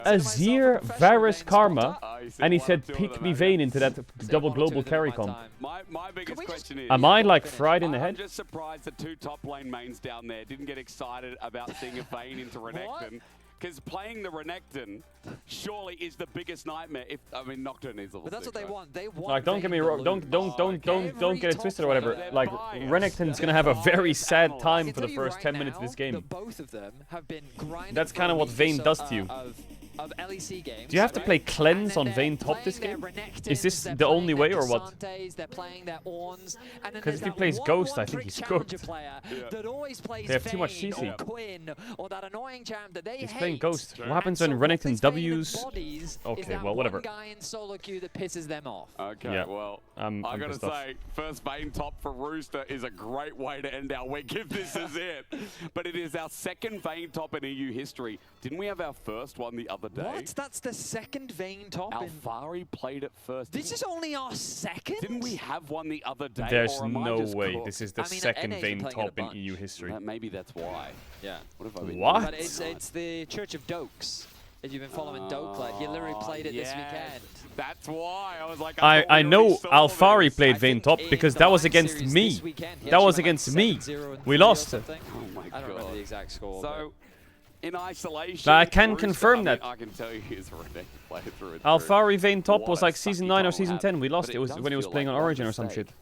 Azir, Varus, Karma, and he said, pick me Vayne into that double global carry comp. My biggest question is, am I like fried in the head? I'm just surprised the 2 top lane mains down there didn't get excited about seeing a Vayne into Renekton. Because playing the Renekton surely is the biggest nightmare. If I mean, Nocturne is. But that's what they want. They want. Like, don't get me wrong. Don't get it twisted or whatever. Like, Renekton's gonna have a very sad time for the first 10 minutes of this game. Both of them have been grinding. That's kind of what Vayne does to you. of LEC games. Do you have to play cleanse on Vayne top this game? Is this the only way or what? They're playing their Orns, and then Because if he there's plays that Ghost, I one think he's challenger cooked. player that always plays They have too much Vayne CC. or Quinn or that annoying champ that they He's hate. playing Ghost. What happens And when so what Renekton this Vayne W's? embodies is Okay, that well, whatever. one guy in solo queue that pisses them off. Okay, Yeah. well, I'm I gotta pissed off. say, first Vayne top for Rooster is a great way to end our week if this is it. But it is our second Vayne top in EU history. Didn't we have our first one the other day? What? That's the second Vayne top in... Alfari played it first. This is only our second? Didn't we have one the other day? There's or am I no just way. cooked? This is the second Vayne top in EU history. Maybe that's why. Yeah. What have I been What? doing But it's the Church of Dokes. If you've been following Doke, like, he literally played it this weekend. That's why. I was like, I know Alfari played Vayne top because that was against me. That was against me. We lost. Oh my I don't remember the exact score. So, in isolation, I can Rooster, confirm that. I can tell you he's a ridiculous player through and Alfari Vayne top What was a like sucky season 9 or goal season have. 10. We lost. But It was does when he was feel playing like on one Origin or some mistake. shit.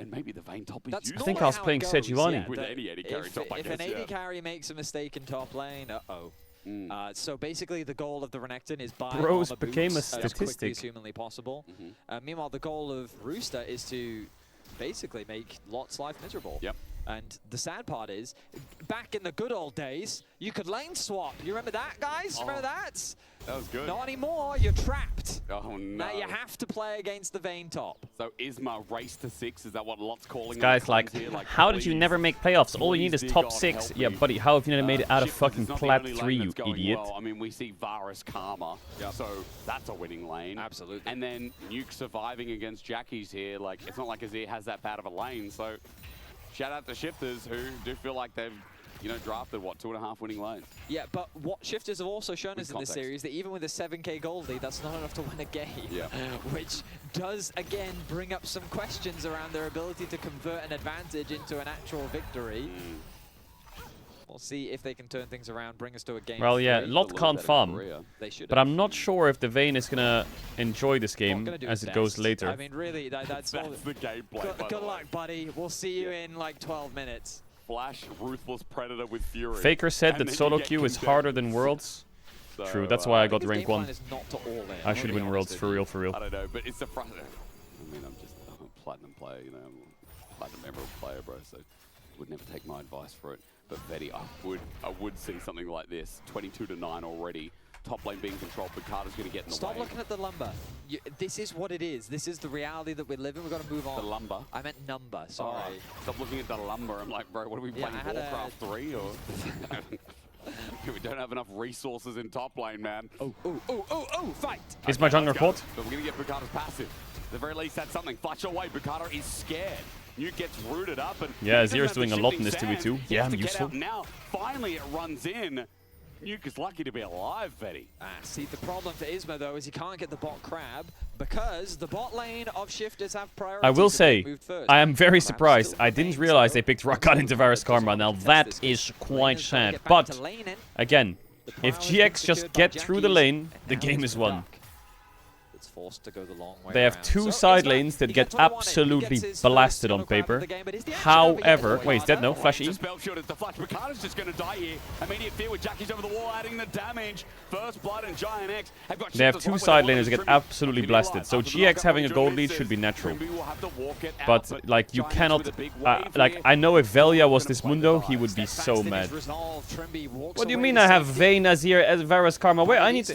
And maybe the Vayne top is That's I think I was playing Sejuani. With any AD carry top, I If guess, an AD yeah. carry makes a mistake in top lane, so basically the goal of the Renekton is buy Bros armor became a boots as quickly statistic. as humanly possible. Meanwhile, the goal of Rooster is to basically make Lot's life miserable. Yep. And the sad part is, back in the good old days, you could lane swap. You remember that, guys? Remember that? That was good. Not anymore. You're trapped. Oh, no. Now you have to play against the Vayne top. So Isma race to 6, is that what Lot's calling This it? guy's like, Here, how did you please, never make playoffs? All you need is please, top God, 6. help Yeah, me. buddy, how have you never made it out of Shifters fucking is not the plat only 3, lane you that's going idiot? well. I mean, we see Varus Karma, so that's a winning lane. Absolutely. And then Nuke surviving against Jackie's here. Like, it's not like Azir has that bad of a lane, so shout out to Shifters who do feel like they've, you know, drafted, what, 2.5 winning lanes. Yeah, but what Shifters have also shown With us in this context. series that even with a 7k gold lead, that's not enough to win a game. Yeah. Which does, again, bring up some questions around their ability to convert an advantage into an actual victory. We'll see if they can turn things around, bring us to a game. Well, yeah, 3. Lot can't farm. They should. But I'm not sure if the Vayne is going to enjoy this game Gonna do as his it goes best. later. I mean, really, that's all. That's the gameplay, Good luck, buddy. We'll see you in like 12 minutes. Flash, Ruthless Predator with Fury. Faker said And that then you solo get queue is condemned. harder than Worlds. So, True, that's why I got his rank game 1. plan is not to all in. I should win Worlds, for real, for real. I don't know, but it's the front. I mean, I'm a platinum player, you know, I'm a platinum emerald player, bro, so would never take my advice for it. But Vetty, I would see something like this. 22-9 already. Top lane being controlled, but Carter's going to get in the way. Stop looking at the lumber. This is what it is. This is the reality that we live in. We've got to move on. The lumber? I meant number, sorry. Oh, stop looking at the lumber. I'm like, bro, what are we Yeah, playing, I had Warcraft 3? Or we don't have enough resources in top lane, man. Oh, fight! Is my jungler let's go. caught? But we're going to get Bukata's passive. At the very least, that's something. Flash away. Bukata is scared. Nuke gets rooted up. And Yeah, he doesn't Azir's have doing the a lot shifting in this sand. 2v2. He Yeah, has I'm to get useful. out now, finally, it runs in. Nuke is lucky to be alive, Vetty. See, the problem for Isma, though, is he can't get the bot crab because the bot lane of Shifters have priority. I will to say, be moved first. I am very Crab surprised. still I didn't remains, realize though. they picked Rakan into Varus Karma. Now that is quite sad. get back But, to laning. again, if priority GX just secured by get through the Jackies, lane, and the now game it's is won. Duck. It's forced to go the long way They have around. 2 So side Isma, lanes that he get gets what he wanted. He absolutely gets his blasted first on solo crab of paper. the game, but is the action over yet However, for wait, he's dead? No, Bukata? Flashy. Just spell shot at the flash. Bukata's just going to die here. Immediate fear with Jackie's over the wall, adding the damage. First blood and Giant X have got They have Shifters 2 right where side they want laners that it. get Trimby absolutely will be blasted. alive. So After the GX knockup having a from gold Jun lead misses, should be natural. Trimby will have to walk it out, But, like, you Giant X cannot... with a big wave like, here. I know if Velia was this Mundo, he would be so Fast in mad. his resolve, Trimby walks What do you away mean to I have safety. Vayne, Azir, as Varus Karma? Wait, I need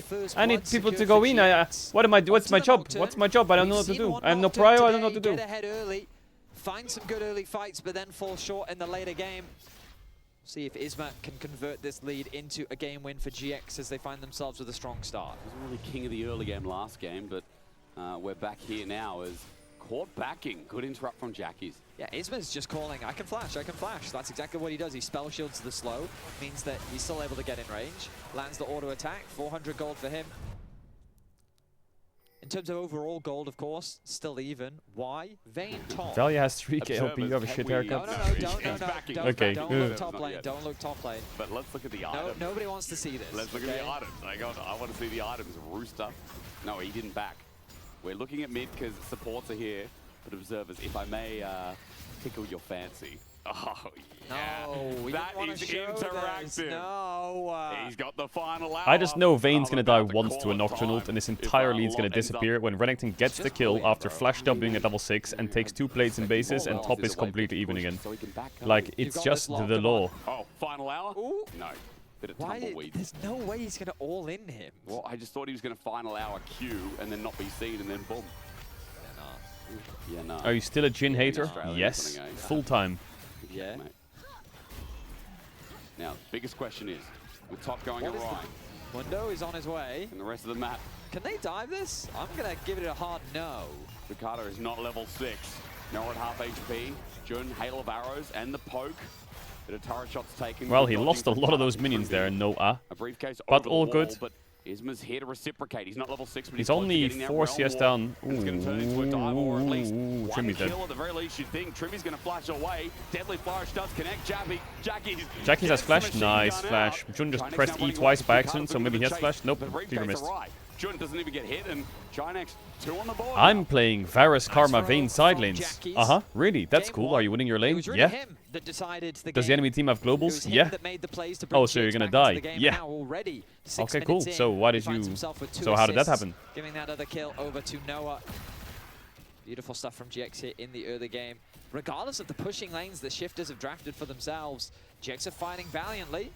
people to go in. What's my job? What's my job? I don't know what to do. I have no prio, I don't know what to do. Get ahead early, find some good early fights, but then fall short in the later game. See if Isma can convert this lead into a game win for GX as they find themselves with a strong start. Wasn't really king of the early game last game, but we're back here now as caught backing. Good interrupt from Jackie's. Yeah, Isma's just calling, I can flash, I can flash. That's exactly what he does. He spell shields the slow, means that he's still able to get in range. Lands the auto attack, 400 gold for him. In terms of overall gold, of course, still even. Why? Vayne top. Velia has 3k LP, you have a shit haircut. No, Okay. don't look top lane, don't look top lane. But let's look at the items. Nobody wants to see this. Let's look at the items. I want to see the items. Rooster. No, he didn't back. We're looking at mid because supports are here. But observers, if I may tickle your fancy, Oh, yeah. No, that is interactive. No. He's got the final hour. I just know Vayne's I'm gonna die about to once call to a it Nocturne ult, time. and this If entire lead's gonna Lot ends up- disappear when Renekton gets the kill after flash doubling at level 6 and takes 2 plates in bases, and top is completely even again. Like, it's just the law. Oh, final hour? Ooh. No. Bit of Why? tumbleweed. There's no way he's going to all in him. Well, I just thought he was going to final hour Q and then not be seen and then boom. Yeah, no. Are you still a Jhin hater? Australian or Yes. something, eh? Full time. Yeah. Mate. Now, biggest question is, with top going What is awry, Mundo is on his way. and the rest of the map, Can they dive this? I'm going to give it a hard no. Ricardo is not level 6. Now at half HP. Jun, Hail of Arrows, and the poke. Bit of turret shots taken. Well, he Dodging lost a from lot of Tara those to minions there, Trimby. Noah. A briefcase But over the all wall, good. But Isma's here to reciprocate. He's not level 6, but He's close to only getting that 4 realm CS war. down. And it's going to turn into a dive, or at least one Trimmy's dead. kill at the very least, you'd think. Trimmy's going to flash away. Deadly Flourish does connect. Jackie's has flash. Nice flash. Jun just pressed E twice by accident, so maybe he has flash. Nope, Fever missed. Jun doesn't even get hit, and Ginex 2 on the board. I'm playing Varus, Karma, Vayne side lanes. Really? That's cool. Are you winning your lane? It was really Yeah. him that decided the Does the game. enemy team have It was globals? him Yeah. that made the plays to bring Oh, so you're Jax gonna back into die? the game, and Yeah. now already 6 Okay, cool. minutes in, So why he did finds you? himself with 2 So how did that assists, happen? Giving that other kill over to Noah. Beautiful stuff from GX here in the early game. Regardless of the pushing lanes the shifters have drafted for themselves, GX are fighting valiantly.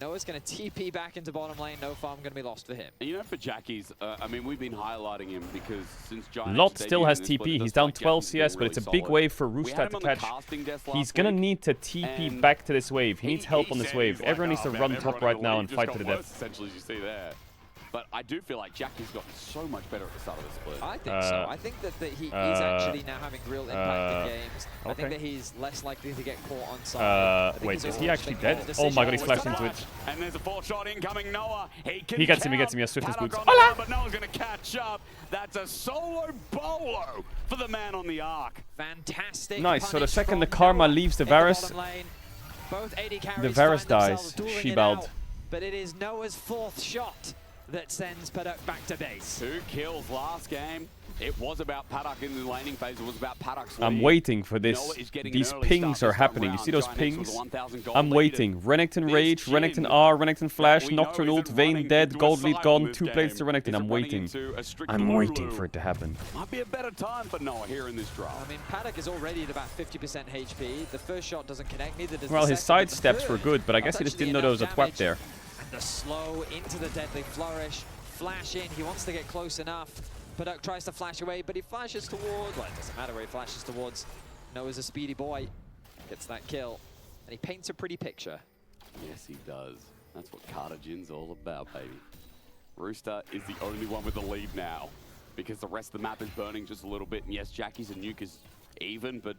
Noah's going to TP back into bottom lane. No farm going to be lost for him. And you know, for Jackie's, I mean, we've been highlighting him because since Ginex Lot still debuted has in this split, TP. it He's does down like 12 Jackie's CS, been but it's a really big solid. wave for We had Roostat him to on the catch. casting desk He's last gonna week, need to TP and back to this wave. He needs help on this said wave. he's like, Everyone needs to "Oh, man, run everyone top in right the now league and just fight got to the worse, death. essentially, as you see there. But I do feel like Jackie's got so much better at the start of the split. I think so. I think that he is actually now having real impact in games. I think okay. that he's less likely to get caught on side. Wait, is he actually dead? Oh my god, he's flashed into it. And there's a 4-shot incoming. Noah. He gets him, he has swiftness boots. Hola! But Noah's going to catch up. That's a solo bolo for the man on the arc. Fantastic. Nice, so the punish second the from Karma Noah leaves the in Varus, bottom lane. Both AD carries the Varus find themselves dies. dueling She it bowed. out, but it is Noah's 4th shot that sends Paddock back to base. 2 kills last game. It was about Paddock in the laning phase. It was about Paddock's I'm lead. waiting for this. Noah is getting These an early pings start are this happening. You time see those round. Ginex with pings? a 1,000 gold I'm lead. waiting. Renekton This Rage, Jhin Renekton R, Renekton Flash, that we know Nocturne ult, isn't Vayne running dead, into gold a lead side gone, in this 2 plates to game. Renekton. Isn't I'm running waiting. into a strict I'm waiting Lulu. for it to happen. Might be a better time for Noah here in this draft. I mean, Paddock is already at about 50% HP. The first shot doesn't connect, neither does Well, the his second, side but the steps were third, good, but I guess he that's just didn't actually know there was a enough twat there. And the slow into the deadly flourish. Flash in, he wants to get close enough. Paddock tries to flash away, but he flashes towards, well, it doesn't matter where he flashes towards. Noah's a speedy boy. Gets that kill, and he paints a pretty picture. Yes, he does. That's what Cartagen's all about, baby. Rooster is the only one with the lead now, because the rest of the map is burning just a little bit. And yes, Jackie's and Nuke is even, but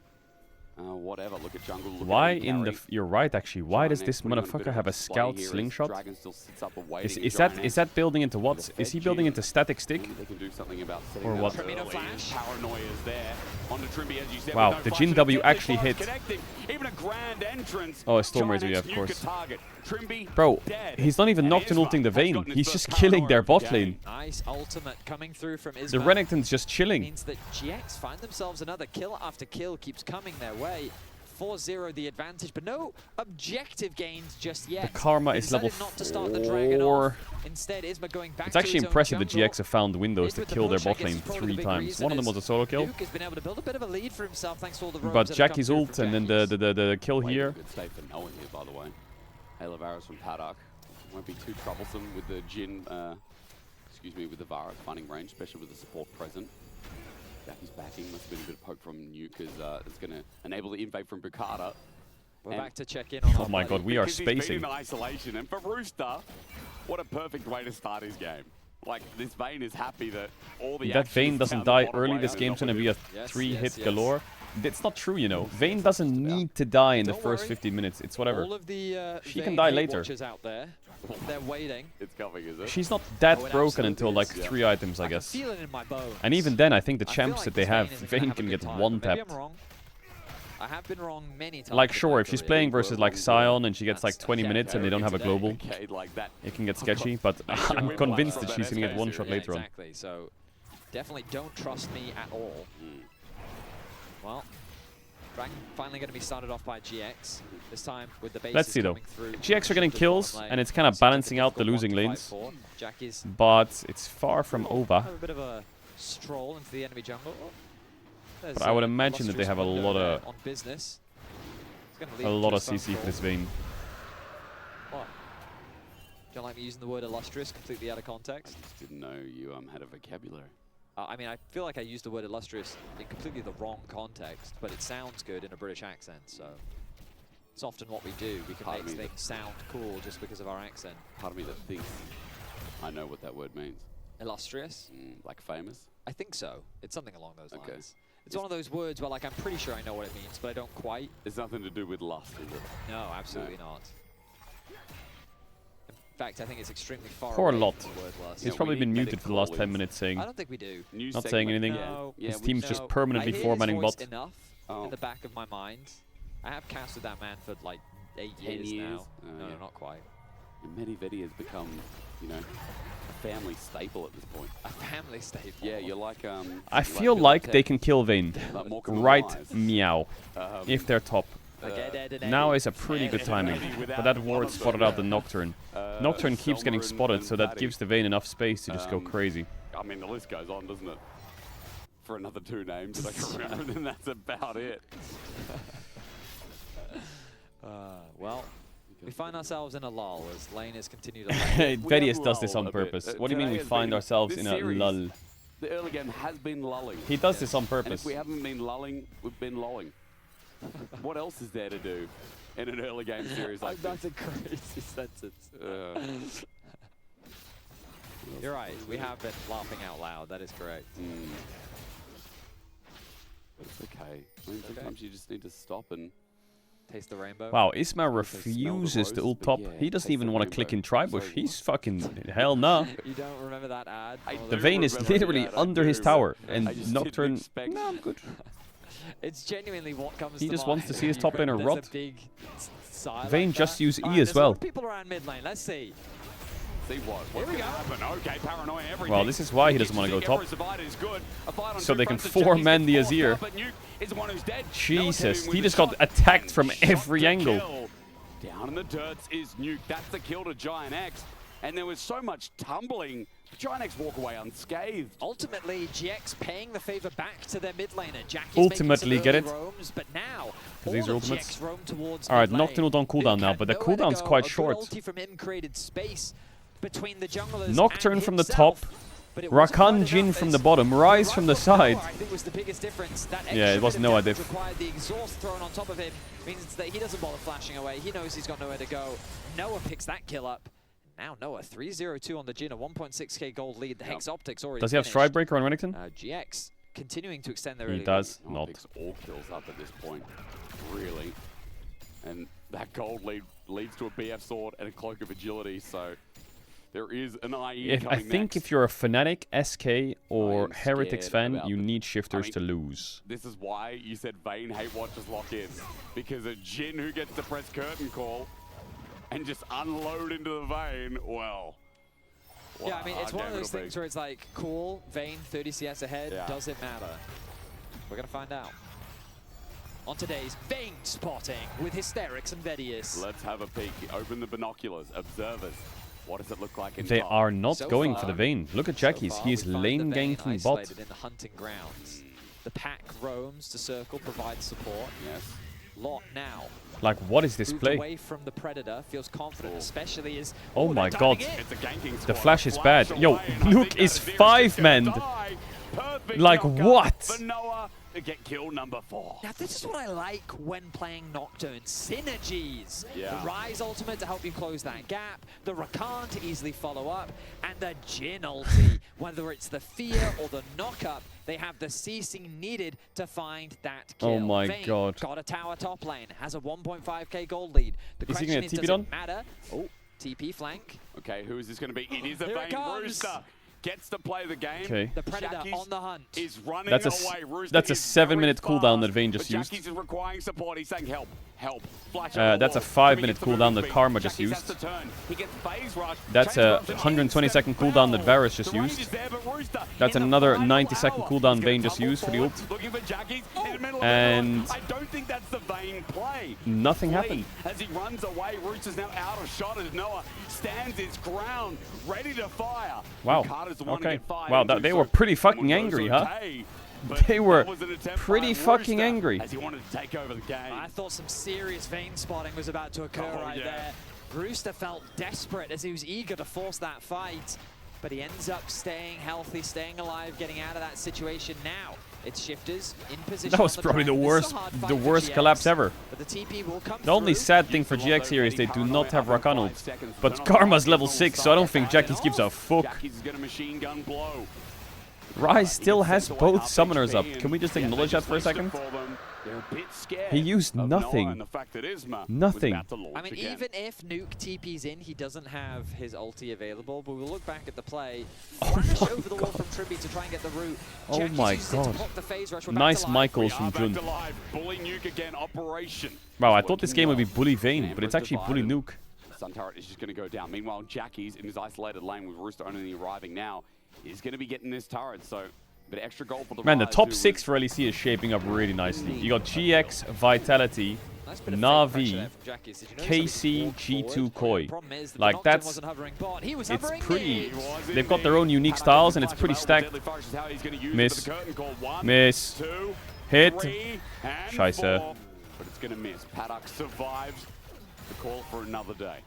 whatever. Look at jungle. Look Why at in the... You're right, actually. Why does this putting on a bit motherfucker of have a display scout here as slingshot? Dragon still sits up awaiting Is Ginex. that building into what? Is he building into static stick? Maybe they can do something about setting Or that what? up early. Paranoia is there. Onto Trimby, as you said, Wow, with no the flash, Jhin and W deadly actually flash hit. connecting. Even a grand entrance. Oh, a Storm Razor, Ginex yeah, of nuke a course. target. Trimby Bro, dead. he's not even Nocturne ulting the Vayne. He's just killing their bot lane. Nice ultimate coming through from Isma. The Renekton's just chilling. Means that GX find themselves another kill after kill keeps coming their way. 4-0 the advantage, but no objective gains just yet. The Karma They is level decided not to start the dragon 4. off. Instead, Isma going back It's actually to his own impressive that jungle. GX have found windows to With the kill their push, I bot guess, lane is probably 3 the big times. reason One of them is was a solo kill. Luke has been able to build a bit of a lead for himself thanks to all the roams But that have come Jackie's through ult from and then the kill Way here. good save for Noah here, by the way. Hail of Arrows from Paddock. Won't be too troublesome with the Jhin, with the Varus finding range, especially with the support present. Jackie's backing. Must have been a bit of poke from Nuke, as it's going to enable the invade from Bukata. We're back to check in on Oh my god, we are Because he's been spacing. in isolation, and for Rooster, what a perfect way to start his game. Like, this Vayne is happy that all the That action Vayne is doesn't down the die bottom early, lane this and game's not gonna be a with 3-hit galore. It's not true, you know. Vayne doesn't need to die in the Don't first worry. 15 minutes. It's whatever. All of the She can Vayne die hate later. watchers out there, they're waiting. It's coming, is it? She's not that Oh, it broken until absolutely like is, 3 items, I guess. Feel it in my bones. And even then, I think the I feel champs like that they this have, Vayne isn't gonna Vayne have a can good get time, one but maybe tapped. I'm wrong. I have been wrong many times. Like, in sure, my if she's career. playing versus like Sion and she gets like 20 minutes and they don't have a global, Okay, like that. it can get sketchy. But I'm convinced that she's gonna get one shot Yeah, later on. exactly. So definitely don't trust me at all. Well, Dragon finally going to be started off by GX. This time with the base. Let's see though. GX are getting kills, and it's kind of balancing out the losing lanes. But it's far from over. A bit of a stroll into the enemy jungle. But I would imagine that they have a lot of CC for this Vayne. What? Don't like me using the word illustrious completely out of context? I just didn't know you had a vocabulary. I mean, I feel like I used the word illustrious in completely the wrong context, but it sounds good in a British accent, so it's often what we do. We can make things sound cool just because of our accent. Part of me that thinks I know what that word means. Illustrious? Like famous? I think so. It's something along those lines. It's one of those words where, like, I'm pretty sure I know what it means, but I don't quite. It's nothing to do with lust, is it? No, absolutely not. In fact, I think it's extremely far Poor away Lot. from the word lust. He's probably been muted for the last 10 minutes saying... I don't think we do. Not saying anything. No. His team's just permanently four-manning bot. Enough in the back of my mind. I have casted that man for like 8 years now. No, not quite. Medivedi has become, you know, a family staple at this point. A family staple? Yeah, you're like... I feel like they can kill Vayne. Right meow. If they're top. Now is a pretty good timing. But that ward spotted out the Nocturne. Nocturne keeps getting spotted, so that gives the Vayne enough space to just go crazy. I mean, the list goes on, doesn't it? For another 2 names that I can remember, and that's about it. Well, we find ourselves in a lull as laners continue to lane. Vedius does this on purpose. What do you mean we find ourselves in a lull? The early game has been lulling. He does this on purpose. And if we haven't been lulling, we've been lolling. What else is there to do in an early game series like this? That's a crazy sentence. You're right. We have been laughing out loud. That is correct. But it's okay. I mean, sometimes you just need to stop and taste the rainbow. Wow, Isma refuses to ult top. He doesn't even want to click in Tribush. He's fucking hell nah. You don't remember that ad? The Vayne is literally under his tower, and Nocturne. No, I'm good. It's genuinely what comes He to just mind. wants to see his top laner There's rot. a big sigh Vayne like just that. use E Alright, as there's a lot well. of people around mid lane. Let's see. See what? Here we go. Okay, paranoia everything. Well, this is why he doesn't want to go top. So they can four-man the Azir. Jesus, he just got attacked from every angle. Down in the dirts is Nuke. That's the kill to Giant X. And there was so much tumbling. Giant X walk away unscathed. Ultimately, GX paying the favor back to their mid laner. Jackie's Ultimately, get it? roams, but now Because these are all of ultimates. GX roam towards Alright, mid lane. Nocturne ult on cooldown now, but the Nowhere to cooldown's go. quite A good short. ulti from him created space between the junglers Nocturne and from the himself, top. but it wasn't quite Rakan Jin enough from as the bottom. Rise from the side. I think was the biggest difference. That Yeah, it extra was bit of no damage diff. required. The exhaust thrown on top of him means that he doesn't bother flashing away. He knows he's got nowhere to go. Noah picks that kill up. Now Noah 3-0-2 on the Jin, a 1.6k gold lead. The Hex Optics already Does he have finished. Stridebreaker on Renekton? GX continuing to extend their He early does lead. not. Picks all kills up at this point, really. And that gold lead leads to a BF sword and a cloak of agility, so there is an IE I coming think next. if you're a Fnatic, SK, or am Heretics scared fan, about you the- need shifters I mean, to lose. This is why you said Vayne hate watchers lock in. Because a Jin who gets to press curtain call and just unload into the Vayne, well... what Yeah, I mean, a it's one of hard those game it'll things be. where it's like, cool, Vayne 30 CS ahead, Yeah. does it matter? We're going to find out. On today's Vayne spotting with Hysterics and Vedius. Let's have a peek. Open the binoculars. Observers. What does it look like in They top? are not going for the Vayne. Look at Jackie's. He is we find lane the Vayne ganking bot. isolated in the hunting grounds. The pack roams to circle, provides support. Yes. Lot now. Like, what is this Moved play? away from the Predator, feels confident, especially as... Oh my god. It's a ganking The squad. flash is bad. Flash Yo, away, and I Nuke think is that Azir 5-manned. gonna die. Perfect Like, knockup what? For Noah to get kill number 4. Now, this is what I like when playing Nocturne. Synergies. Yeah. The Rise ultimate to help you close that gap, the Rakan to easily follow up, and the Jin ulti. Whether it's the fear or the knock-up, they have the CC needed to find that kill. Oh my Vayne god. got a tower top lane, has a 1.5k gold lead. The Is he question gonna is, TP does down? it matter? Oh, TP flank. Okay, who is this going to be? It is a Here it Vayne comes. Rooster. Gets to play the game. Okay. The Predator Jackie's on the hunt. Is running That's a away. Rooster that's a is 7-minute very cooldown fast, that Vayne just but used. Jackie's is requiring support. He's saying help. help. That's a 5-minute cooldown that Karma just used. That's a 120-second cooldown that Varus just used. That's another 90-second cooldown Vayne just used for the ult. And I don't think that's the Vayne play. Nothing happened. As he runs away, Rooster's now out of shot as Noah stands his ground, ready to fire. Wow. Okay. Wow, they were pretty fucking angry, huh? They were pretty fucking angry. As he wanted to take over the game. I thought some serious Vayne spotting was about to occur there. Rooster felt desperate as he was eager to force that fight, but he ends up staying healthy, staying alive, getting out of that situation now. It's Shifters in position. That was probably the worst collapse ever. But the TP will come The only sad thing for GX here is they do not have Rakan ult. But Karma's level 6, so I don't think Jackies gives a fuck. Ryze still has both summoners up. Can we just acknowledge that for a second? He used nothing. Nothing. I mean, even if Nuke TP's in, he doesn't have his ulti available, but we'll look back at the play. Flash over the wall from Tribby to try and get the root. Oh my god. Nice Michaels from Jun. Wow, I thought this game would be Bully Vayne, but it's actually Bully Nuke. Sun turret is just going to go down. Meanwhile, Jackie's in his isolated lane with Rooster only arriving now. He's going to be getting this turret, so a bit extra gold for the Man, the top 6 for LEC is shaping up really nicely. You got GX, Vitality, Na'Vi, KC, G2, Koi. Like, that's... It's pretty... They've got their own unique styles, and it's pretty stacked. Miss. Miss. Hit. Scheiße. But it's going to miss. Paddock survives the call for another day.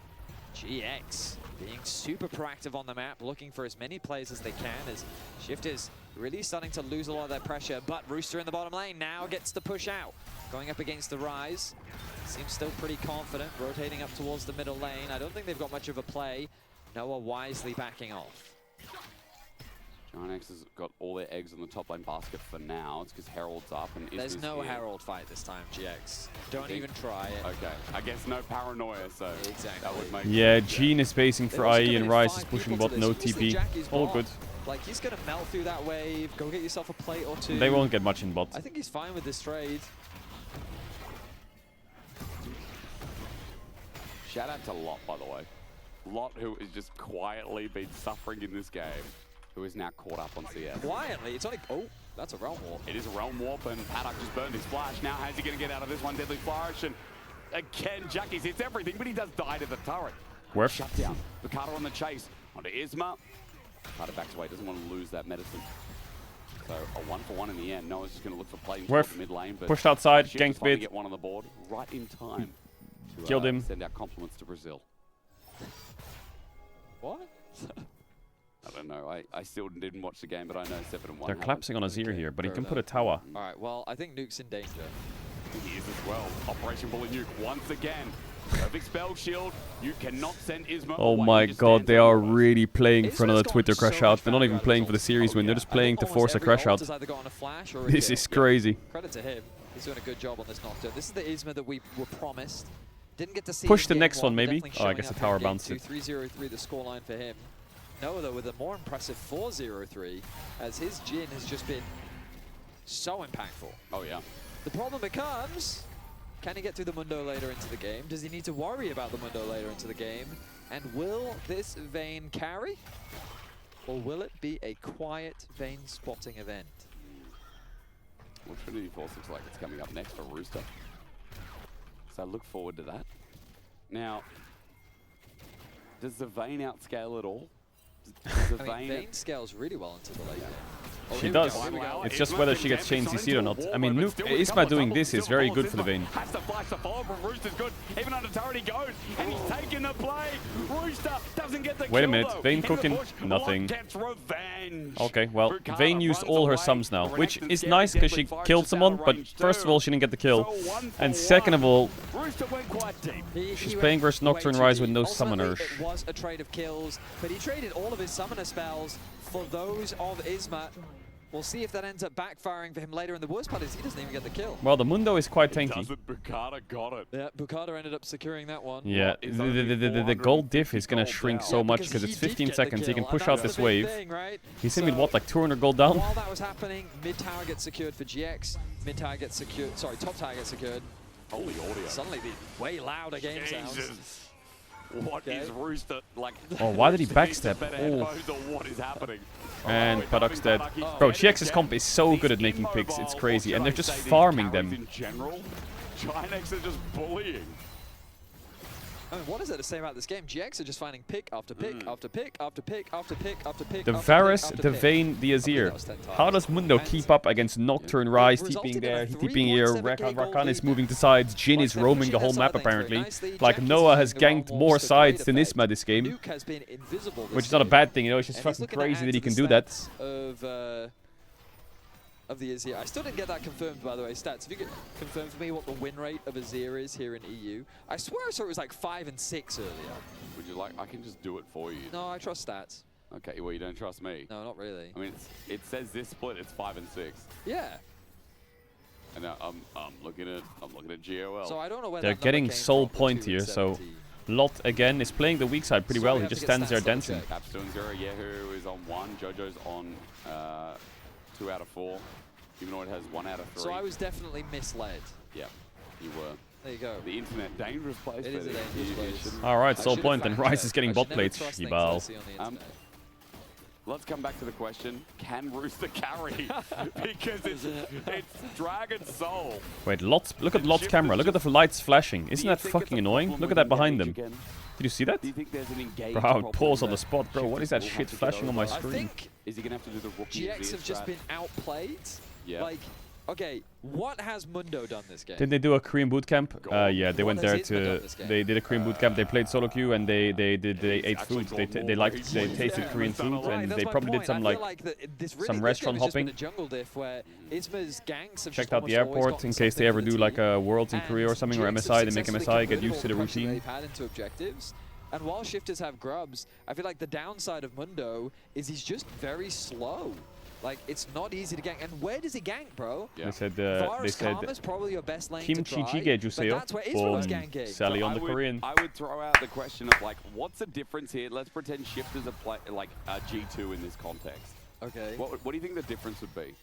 GX being super proactive on the map, looking for as many players as they can, as Shifters really starting to lose a lot of their pressure, but Rooster in the bottom lane now gets to push out. Going up against the Ryze, seems still pretty confident, rotating up towards the middle lane. I don't think they've got much of a play. Noah wisely backing off. Giant has got all their eggs in the top lane basket for now. It's because Herald's up and there's no Herald fight this time, GX. Don't even try it. Okay, I guess no paranoia, so exactly. That would make Yeah, Gene is spacing for IE and Ryze is pushing bot, no TP. All good. Like, he's going to melt through that wave, go get yourself a plate or two. They won't get much in bot. I think he's fine with this trade. Shout out to Lot, by the way. Lot, who has just quietly been suffering in this game, who is now caught up on CS. Quietly? It's only... Oh, that's a Realm Warp. It is a Realm Warp, and Paddock just burned his flash. Now, how's he going to get out of this one? Deadly Flourish, and again, Jackie's hits everything, but he does die to the turret. Where? Shut down. Bukata on the chase. Onto Isma. Bukata backs away, doesn't want to lose that medicine. So, a 1-for-1 in the end. Noah's just going to look for play in the mid lane, but pushed outside, ganked mid. Get one on the board right in time. To, killed him. Send out compliments to Brazil. What? I don't know. I still didn't watch the game, but I know 7-1. They're collapsing on Azir here, but he can put a tower. Alright, well, I think Nuke's in danger. He is as well. Operation Bully Nuke once again. Perfect spell shield. You cannot send Isma Oh away. my god, they are really playing for another Twitter crash out. They're not even playing for the series win, they're just playing to force a crash out. This is crazy. Credit to him. He's doing a good job on this Nocturne. This is the Isma that we were promised. Didn't get to see. Push the next one, maybe? Oh, I guess the tower bounced it. 3-0-3 the scoreline for him. Noah, though, with a more impressive 4-0-3, as his Jhin has just been so impactful. Oh, yeah. The problem becomes, can he get through the Mundo later into the game? Does he need to worry about the Mundo later into the game? And will this Vayne carry? Or will it be a quiet Vayne spotting event? Well, Trinity Force looks like it's coming up next for Rooster. So I look forward to that. Now, does the Vayne outscale at all? Vayne scales really well into the late game. Oh, She does. It's just whether she gets chain CC'd or not. I mean, Isma doing this is very good for the Vayne. Has to flash the follow from Rooster's good. Even under turret he goes, and he's taking the play. Rooster doesn't get the Wait a kill, minute, though. Vayne Into the cooking, bush. nothing. Lot gets revenge. Okay, well, Vayne used all her sums now, which is nice because she killed someone, but first of all, she didn't get the kill. And second of all, Rooster went quite deep. she's playing versus Nocturne Ryze with no summoners. It was a trade of kills, but he traded all of his summoner spells for those of Isma. We'll see if that ends up backfiring for him later. And the worst part is he doesn't even get the kill. Well, the Mundo is quite tanky. Bukata got it. Yeah, Bukata ended up securing that one. Yeah, the gold diff is going to shrink so much because it's 15 seconds. He can push out this wave. He's in with what, like 200 gold down? While that was happening, mid tower gets secured for GX. Mid tower gets secured. Sorry, top tower gets secured. Holy audio. Suddenly the way louder game sounds. Jesus. What is Rooster like? Oh, why did he Rooster needs backstep? to better Oh. knows on what is happening. And Wait, Paddock's dead. Paddock, he's Bro, dead GX's again. comp is so good at These making picks. It's immobile, crazy. or And should they're I just say these farming carries them. In general, Ginex are just bullying. I mean, what is there to say about this game? GX are just finding pick after pick after pick after pick after pick after pick. The after Varus, pick after the pick. Vayne, the Azir. How does Mundo keep up against Nocturne, Rise, TPing there, TPing here, Rakan is moving to sides, Jin is roaming the whole map apparently. Like Noah has ganked more sides than Isma this game. Which is not a bad thing, you know, it's just fucking crazy that he can do that. Of the Azir. I still didn't get that confirmed, by the way. Stats, if you could confirm for me what the win rate of Azir is here in EU. I swear I saw it was like 5 and 6 earlier. Would you like? I can just do it for you. No, I trust stats. Okay, well you don't trust me. No, not really. I mean, it says this split. It's 5 and 6. Yeah. And now I'm looking at GOL. So I don't know where They're getting soul point here, so Lot again is playing the weak side pretty well. He just stands there dancing. Capstone 0, Yehu is on 1, Jojo's on 2 out of 4, even though it has 1 out of 3. So I was definitely misled. Yeah, you were. There you go. The internet, dangerous place. It is a dangerous place. Alright, soul point, and Rice is getting bot plates. Yibal. Let's come back to the question, can Rooster carry? Because it's Dragon Soul. Wait, Lot's, look at Lot's camera. Look at the lights flashing. Isn't that fucking annoying? Look at that behind them. Did you see that? Do you think there's an engage Bro, how it problem pause on that the spot, bro. What is that Shifters will shit have to flashing get on my over? screen? I think is he gonna have to do the rookie GX have just been outplayed. Yeah. Like, okay, what has Mundo done this game? Didn't they do a Korean bootcamp? Yeah, they went has there Isma to. done this game? They did a Korean bootcamp. They played solo queue and they ate food. They tasted Korean food and they probably did some like some restaurant hopping. Checked out the airport in case they ever do like a Worlds in Korea or something, or MSI. They make MSI, get used to the routine. They've had into objectives. And while shifters have grubs, I feel like the downside of Mundo is he's just very slow. Like, it's not easy to gank. And where does he gank, bro? Yeah. They said probably your best lane Kimchi to try, jige but juseo. that's where Israel's ganking. Sally on the Korean. I would throw out the question of like, what's the difference here? Let's pretend shifters are like G2 in this context. Okay. What do you think the difference would be?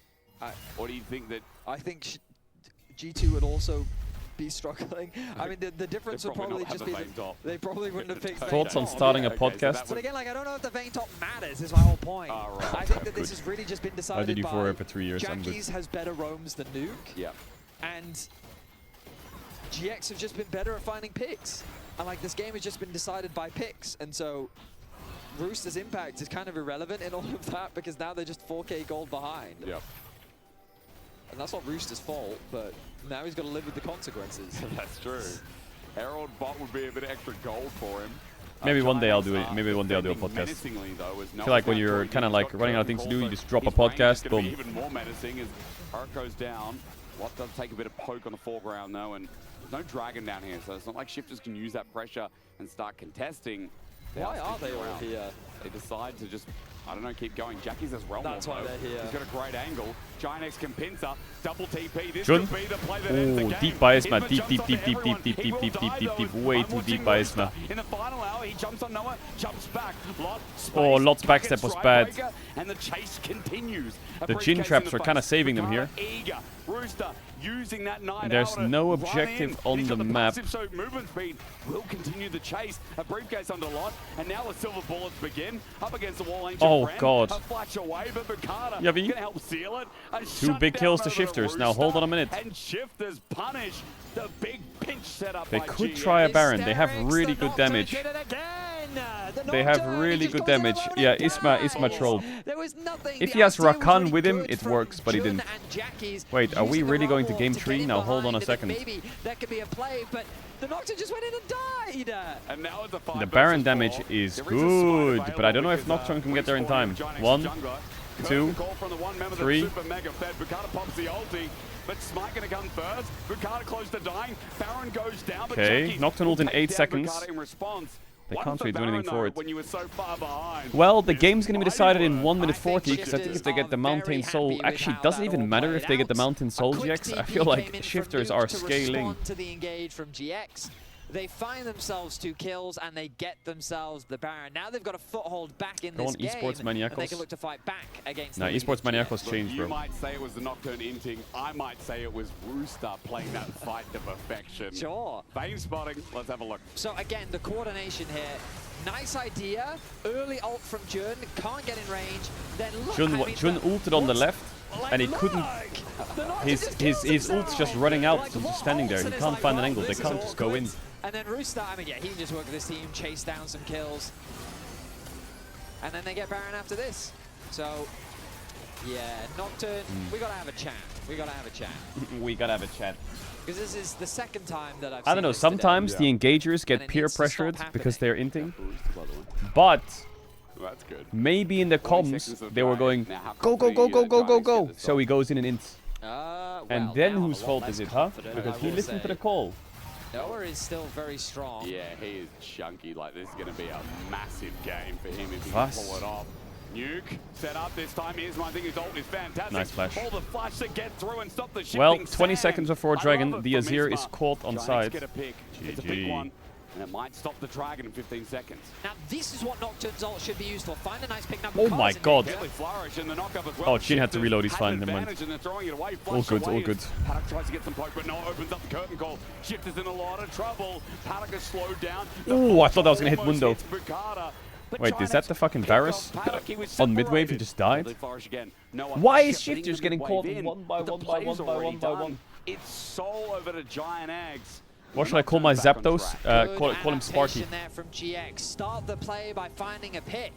Or do you think that? I think G2 would also be struggling. I mean, the difference would probably just be they probably wouldn't have picked Thoughts on starting a podcast? But again, like, I don't know if the Vayne top matters, is my whole point. I think that this has really just been decided I did by for 3 years. Jackies has better roams than Nuke. Yeah. And GX have just been better at finding picks. And like, this game has just been decided by picks. And so Rooster's impact is kind of irrelevant in all of that because now they're just 4K gold behind. Yep. And that's not Rooster's fault, but now he's got to live with the consequences. That's true. Herald bot would be a bit of extra gold for him. Maybe one day I'll do it. Maybe one day I'll do a podcast. I feel like when you're kind of like running out of things to do, you just drop a podcast, boom. Even more menacing as Arc goes down. Lot does take a bit of poke on the foreground though, and there's no dragon down here, so it's not like shifters can use that pressure and start contesting. Why are they all here? They decide to just, I don't know, keep going. Jackie's as Realm. That's why they're here. He's got a great angle. Ginex can pincer. Double TP. This Jun. could be the play that ends the game. Deep by Isma. Isma Deep. jumps on everyone. Deep. Way too deep by Isma. In the final hour, he jumps on Noah, jumps back. Lot's backstep was bad. And the chase continues. The Jin traps are kind of saving them here. Eager. Rooster using that night. There's no objective on the map. So movement speed will continue the chase. A briefcase under Lot, and now the silver bullets begin. Up against the wall, Ancient Oh Friend. god. A flash away, but Bukata Yavi. can help seal it. A 2 big kills to shutdown over shifters. the Now hold on a minute. And shifters punish the big pinch setup. They by could GX. try a Baron. They have really good damage. They have really good damage. Yeah, Isma trolled. If he has Rakan with him, it works, but he didn't. Wait, are we really going to game 3? Now hold on a second. Maybe that could be a play, but the Nocturne just went in and died. And now it's a 5 The Baron versus damage 4. is There is a smite good, but I don't know if available Nocturne can because, get there in time. Ginex 1, jungler. 2, Call from the one member of the 3. Super Mega Fed. Bukata pops the ulti, but Smite gonna come first. Bukata close to dying. Baron goes down. But Okay, Jackie Nocturne ult in will take 8 down seconds. Bukata in response. They Why can't does really the do anything Baron for know it. when you were so far behind? Well, the game's going to be decided in 1 minute 40, because I think if they get the Mountain Soul... Actually, does it even matter if they get the Mountain Soul GX? I feel like shifters are scaling. To the engage from GX. They find themselves 2 kills and they get themselves the Baron. Now they've got a foothold back in this game. Esports And they Maniacals. can look to fight back against Nah, the Esports Maniacals Look, changed, bro. You might say it was the Nocturne inting. I might say it was Rooster playing that fight to perfection. Sure. Vein spotting. Let's have a look. So again, the coordination here. Nice idea. Early ult from Jun. Can't get in range. Then look. Jun ulted on the left, and he couldn't. His ult's just running out, so just standing there. He can't find an angle. They can't just go in. And then Rooster, I mean, yeah, he can just work with his team, chase down some kills. And then they get Baron after this. So, yeah, Nocturne, we gotta have a chat. We gotta have a chat. We gotta have a chat. Because this is the second time that I've I don't know, sometimes the engagers get peer pressured because they're inting. But that's good. Maybe in the comms they were going, go, go, go, go, go, go, go. So he goes in and ints. And then whose fault is it, huh? Because he listened to the call. Noah is still very strong. Yeah, he is chunky. Like, this is going to be a massive game for him if he can pull it off. Nuke set up this time. Here's I think his ult is fantastic. Nice flash. All the flash to get through and stop the shifting Well, 20 sand. seconds before Dragon, the Azir is caught on Giants side. get a pick. It's a big one, and it might stop the Dragon in 15 seconds. Now, this is what Nocturne's ult should be used for. Find a nice pick. Now, Oh my god. Flourish in the knockup as well. Oh, Jin had to reload, he's Had fine, an never mind. advantage and they're throwing it away. All Flush good, away all as good. Paddock tries to get some poke, but Noah opens up the curtain call. Shifter's in a lot of trouble. Paddock is slowed down. Ooh, I thought that was gonna hit Almost Mundo. hits Bukata. But Wait, is that the fucking Varus? On midwave, he just died? Noah Why is shifting Shifters the getting midwave caught in, one by but the one by play's one by already one by done. one? It's Soul over to Giant Eggs. What should I call my Zapdos? Call him Adaptation Sparky. there from GX. Start the play by finding a pick.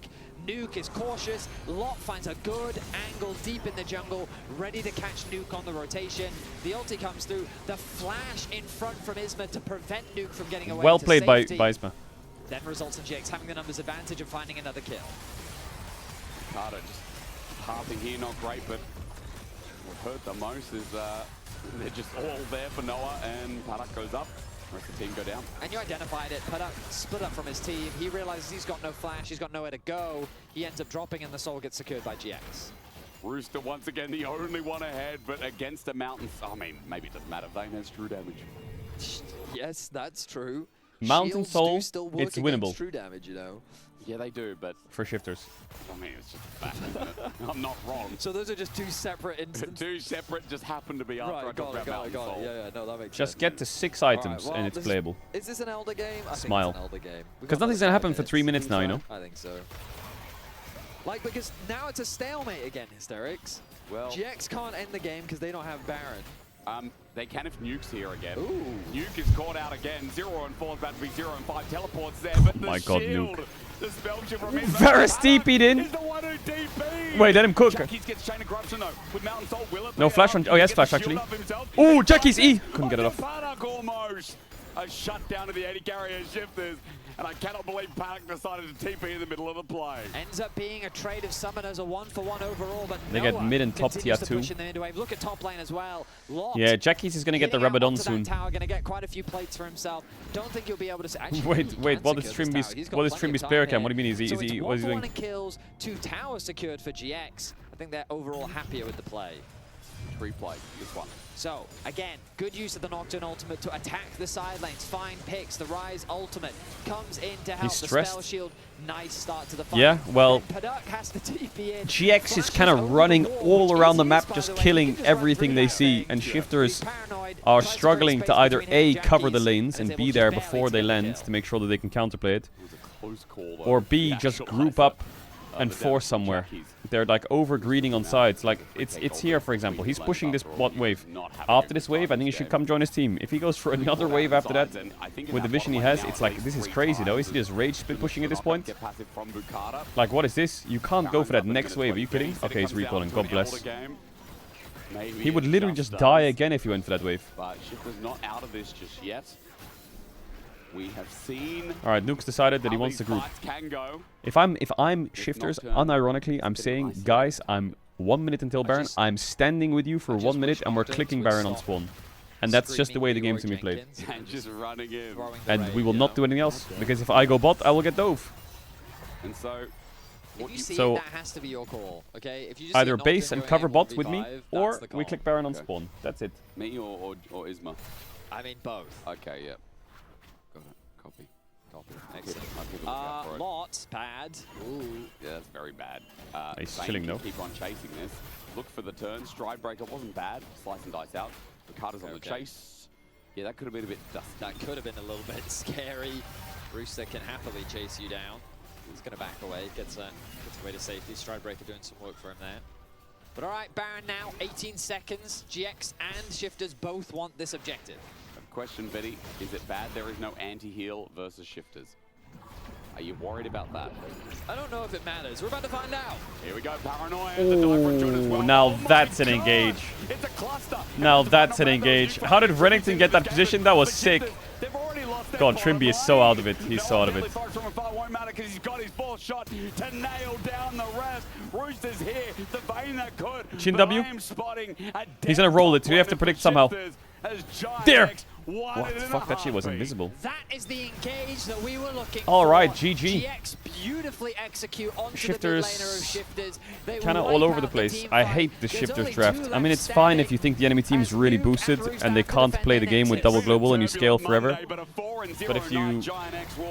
Nuke is cautious. Lot finds a good angle deep in the jungle, ready to catch Nuke on the rotation. The ulti comes through. The flash in front from Isma to prevent Nuke from getting away. Well to played by safety. Isma. Then results in GX having the numbers advantage and finding another kill. Carter just halving here, not great, but what hurt the most is they're just all there for Noah, and Paddock goes up. The rest of the team go down. And you identified it. Paddock split up from his team. He realizes he's got no flash, he's got nowhere to go. He ends up dropping, and the soul gets secured by GX. Rooster once again the only one ahead, but against the mountains. I mean, maybe it doesn't matter. Vayne has true damage. Yes, that's true. Mountain Shields Soul, do still work it's winnable. against true damage, you know. Yeah, they do, but For shifters. I mean, it's just a fact, isn't it? I'm not wrong. So those are just 2 separate instances. 2 separate just happen to be after I Right, talk got about it. Mountain Soul. Yeah, no, that makes Just sense. get to 6 items Alright, well, and it's this playable. Is this an Elder game? I Smile. think it's an Elder game. Because nothing's gonna happen for 3 minutes now, you know? I think so. Like, because now it's a stalemate again, Hysterics. Well, GX can't end the game because they don't have Baron. They can if Nuke's here again. Ooh. Nuke is caught out again. 0 and 4 is about to be 0 and 5 teleports there, but the My god, shield, Nuke. the spell chip from his Varus TP'd in. is the one who DP'd. Wait, let him cook. Jackies gets chain of corruption though. With Mountain Soul, will it No pay flash off? on. Oh, yes, He flash gets the actually. shield up himself. Ooh, Jackie's E! Couldn't get it off. Paddock almost. A shutdown of the 80 carrier shifters. And I cannot believe Paddock decided to TP in the middle of the play. Ends up being a trade of summoners, a 1-for-1 overall, but They get Noah mid and top continues tier to 2. push in the mid wave. Look at top lane as well. Lot Yeah, Jackie's is gonna get the hitting out Rabadon onto soon. that tower, gonna get quite a few plates for himself. Don't think he'll be able to actually. Wait, he wait, can what is secure this tower. He's got plenty of player time cam? here. What do you mean? Is he So what is he 1-for-1 doing? in kills, 2 towers secured for GX. I think they're overall happier with the play. Replay this one. So, again, good use of the Nocturne ultimate to attack the side lanes, find picks. The Rise ultimate comes in to help. He's the stressed. spell shield. Nice start to the fight. Yeah, well, Then Paddock has to TP in. GX is kind of running all around the map, just killing everything they see, and shifters are struggling to either A, cover the lanes and be there before they land to make sure that they can counterplay it, Close call though. or B, just group up and force somewhere. They're like over greeding on sides. Like it's here, for example. He's pushing this bot wave. After this wave, I think he should come join his team. If he goes for another wave after that, with the vision he has, it's like this is crazy though. Is he just rage split pushing at this point? Like what is this? You can't go for that next wave. Are you kidding? Okay, he's recalling. God bless. He would literally just die again if he went for that wave. But Shifter's not out of this just yet. We have seen. All right, Nuke's decided that he wants to group. Can go. If I'm shifters, unironically, I'm saying, guys, I'm 1 minute until Baron. I'm standing with you for 1 minute, and we're clicking Baron on spawn. And that's just the way the game's gonna be played. And just running in. And we will not do anything else, because if I go bot, I will get dove. And so. If you see So, it, that has to be your call, okay? If you just either see base Nocturne and going cover in bot with me, 1v5, or that's the we call. click Baron on spawn. That's it. Me or Isma? I mean both. Okay, yeah. Excellent. Lots bad. Ooh, yeah, that's very bad. He's Zane chilling can though. Keep on chasing this. Look for the turn. Stride breaker wasn't bad. Slice and dice out. Ricardo's on the chase. Yeah, that could have been a bit dusty. That could have been a little bit scary. Brewster can happily chase you down. He's going to back away, gets away to safety. Stride breaker doing some work for him there. But all right, Baron now, 18 seconds. GX and Shifters both want this objective. Question, Betty, is it bad there is no anti-heal versus Shifters? Are you worried about that? I don't know if it matters. We're about to find out. Here we go, Paranoia. Oh, now that's an engage. It's a cluster. Now that's an engage. How did Renekton get that position? That was sick. God, Trimby is so out of it. He's so out of it. Won't matter because he's got his fourth shot to nail down the rest. Rooster's here, the vein that could. Chin W. He's gonna roll it. We have to predict somehow. There. What the fuck? That shit was invisible. That is the engage that we were looking for. All right, GG. GX beautifully execute onto Shifters, the mid laner of Shifters. kind of all over the place. I hate the Shifters draft. I mean, it's fine if you think the enemy team is really boosted and they can't play the game with double global and you scale forever. But if you,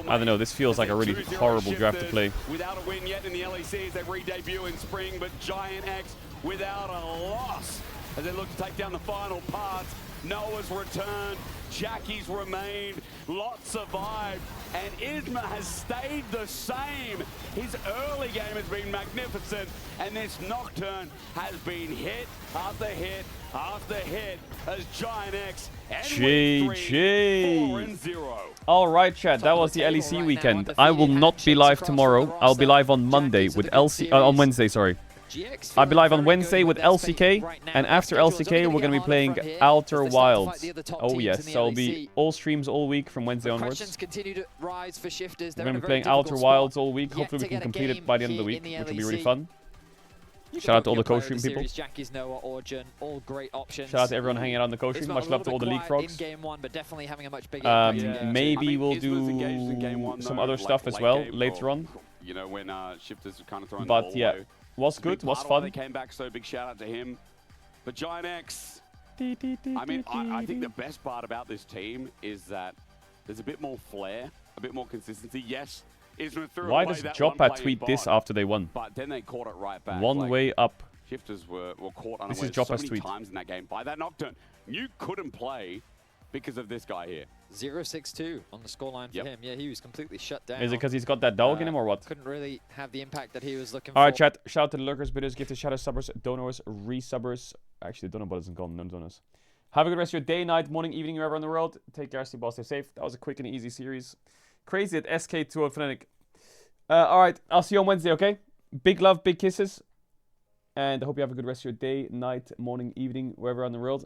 I don't know, this feels like a really horrible draft to play. Without a win yet in the LECs, they re-debut in spring, but Giant X without a loss as they look to take down the final parts. Noah's returned, Jackie's remained, Lot survived, and Isma has stayed the same. His early game has been magnificent, and this Nocturne has been hit after hit after hit as Giant X GG. 4-0. All right, chat. That was the LEC weekend. I will not be live tomorrow. I'll be live on Monday with on Wednesday. Sorry. I'll be live on Wednesday with LCK, and after LCK, we're going to be playing Outer Wilds. Oh yes, so I'll be all streams all week from Wednesday onwards. Continue to rise for Shifters. We're going to be playing Outer Wilds all week. Hopefully we can complete it by the end of the week, which will be really fun. Shout out to all the co-stream people. Jackie's Noah, Origin, all great options. Shout out to everyone hanging out on the co-stream. Much love to all the League Frogs. Game one, but definitely having a much bigger maybe we'll do some other stuff as well later on. You know, when Shifters kind of throwing the But ball yeah, low. was good, was They fun. came back, so big shout out to him. But Giant X, I mean, I think the best part about this team is that there's a bit more flair, a bit more consistency. Yes, Isma threw Why away does that Joppa one tweet play this bot, after they won? But then they caught it right back. One Like, way up. Shifters were caught This unawares is Joppa's so many tweet. times in that game by that Nocturne. You couldn't play because of this guy here. 0-6-2 on the scoreline for him. Yeah, he was completely shut down. Is it because he's got that dog in him or what? Couldn't really have the impact that he was looking for. All right, chat. Shout out to the lurkers, bidders, gifted shadow subbers, donors, resubbers. Actually, donor bot isn't called no donors. Have a good rest of your day, night, morning, evening, wherever in the world. Take care, stay ball, stay safe. That was a quick and easy series. Crazy at SK2 Fnatic. All right, I'll see you on Wednesday, okay? Big love, big kisses. And I hope you have a good rest of your day, night, morning, evening, wherever in the world.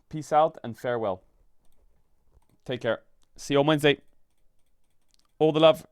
Peace out and farewell. Take care. See you on Wednesday. All the love.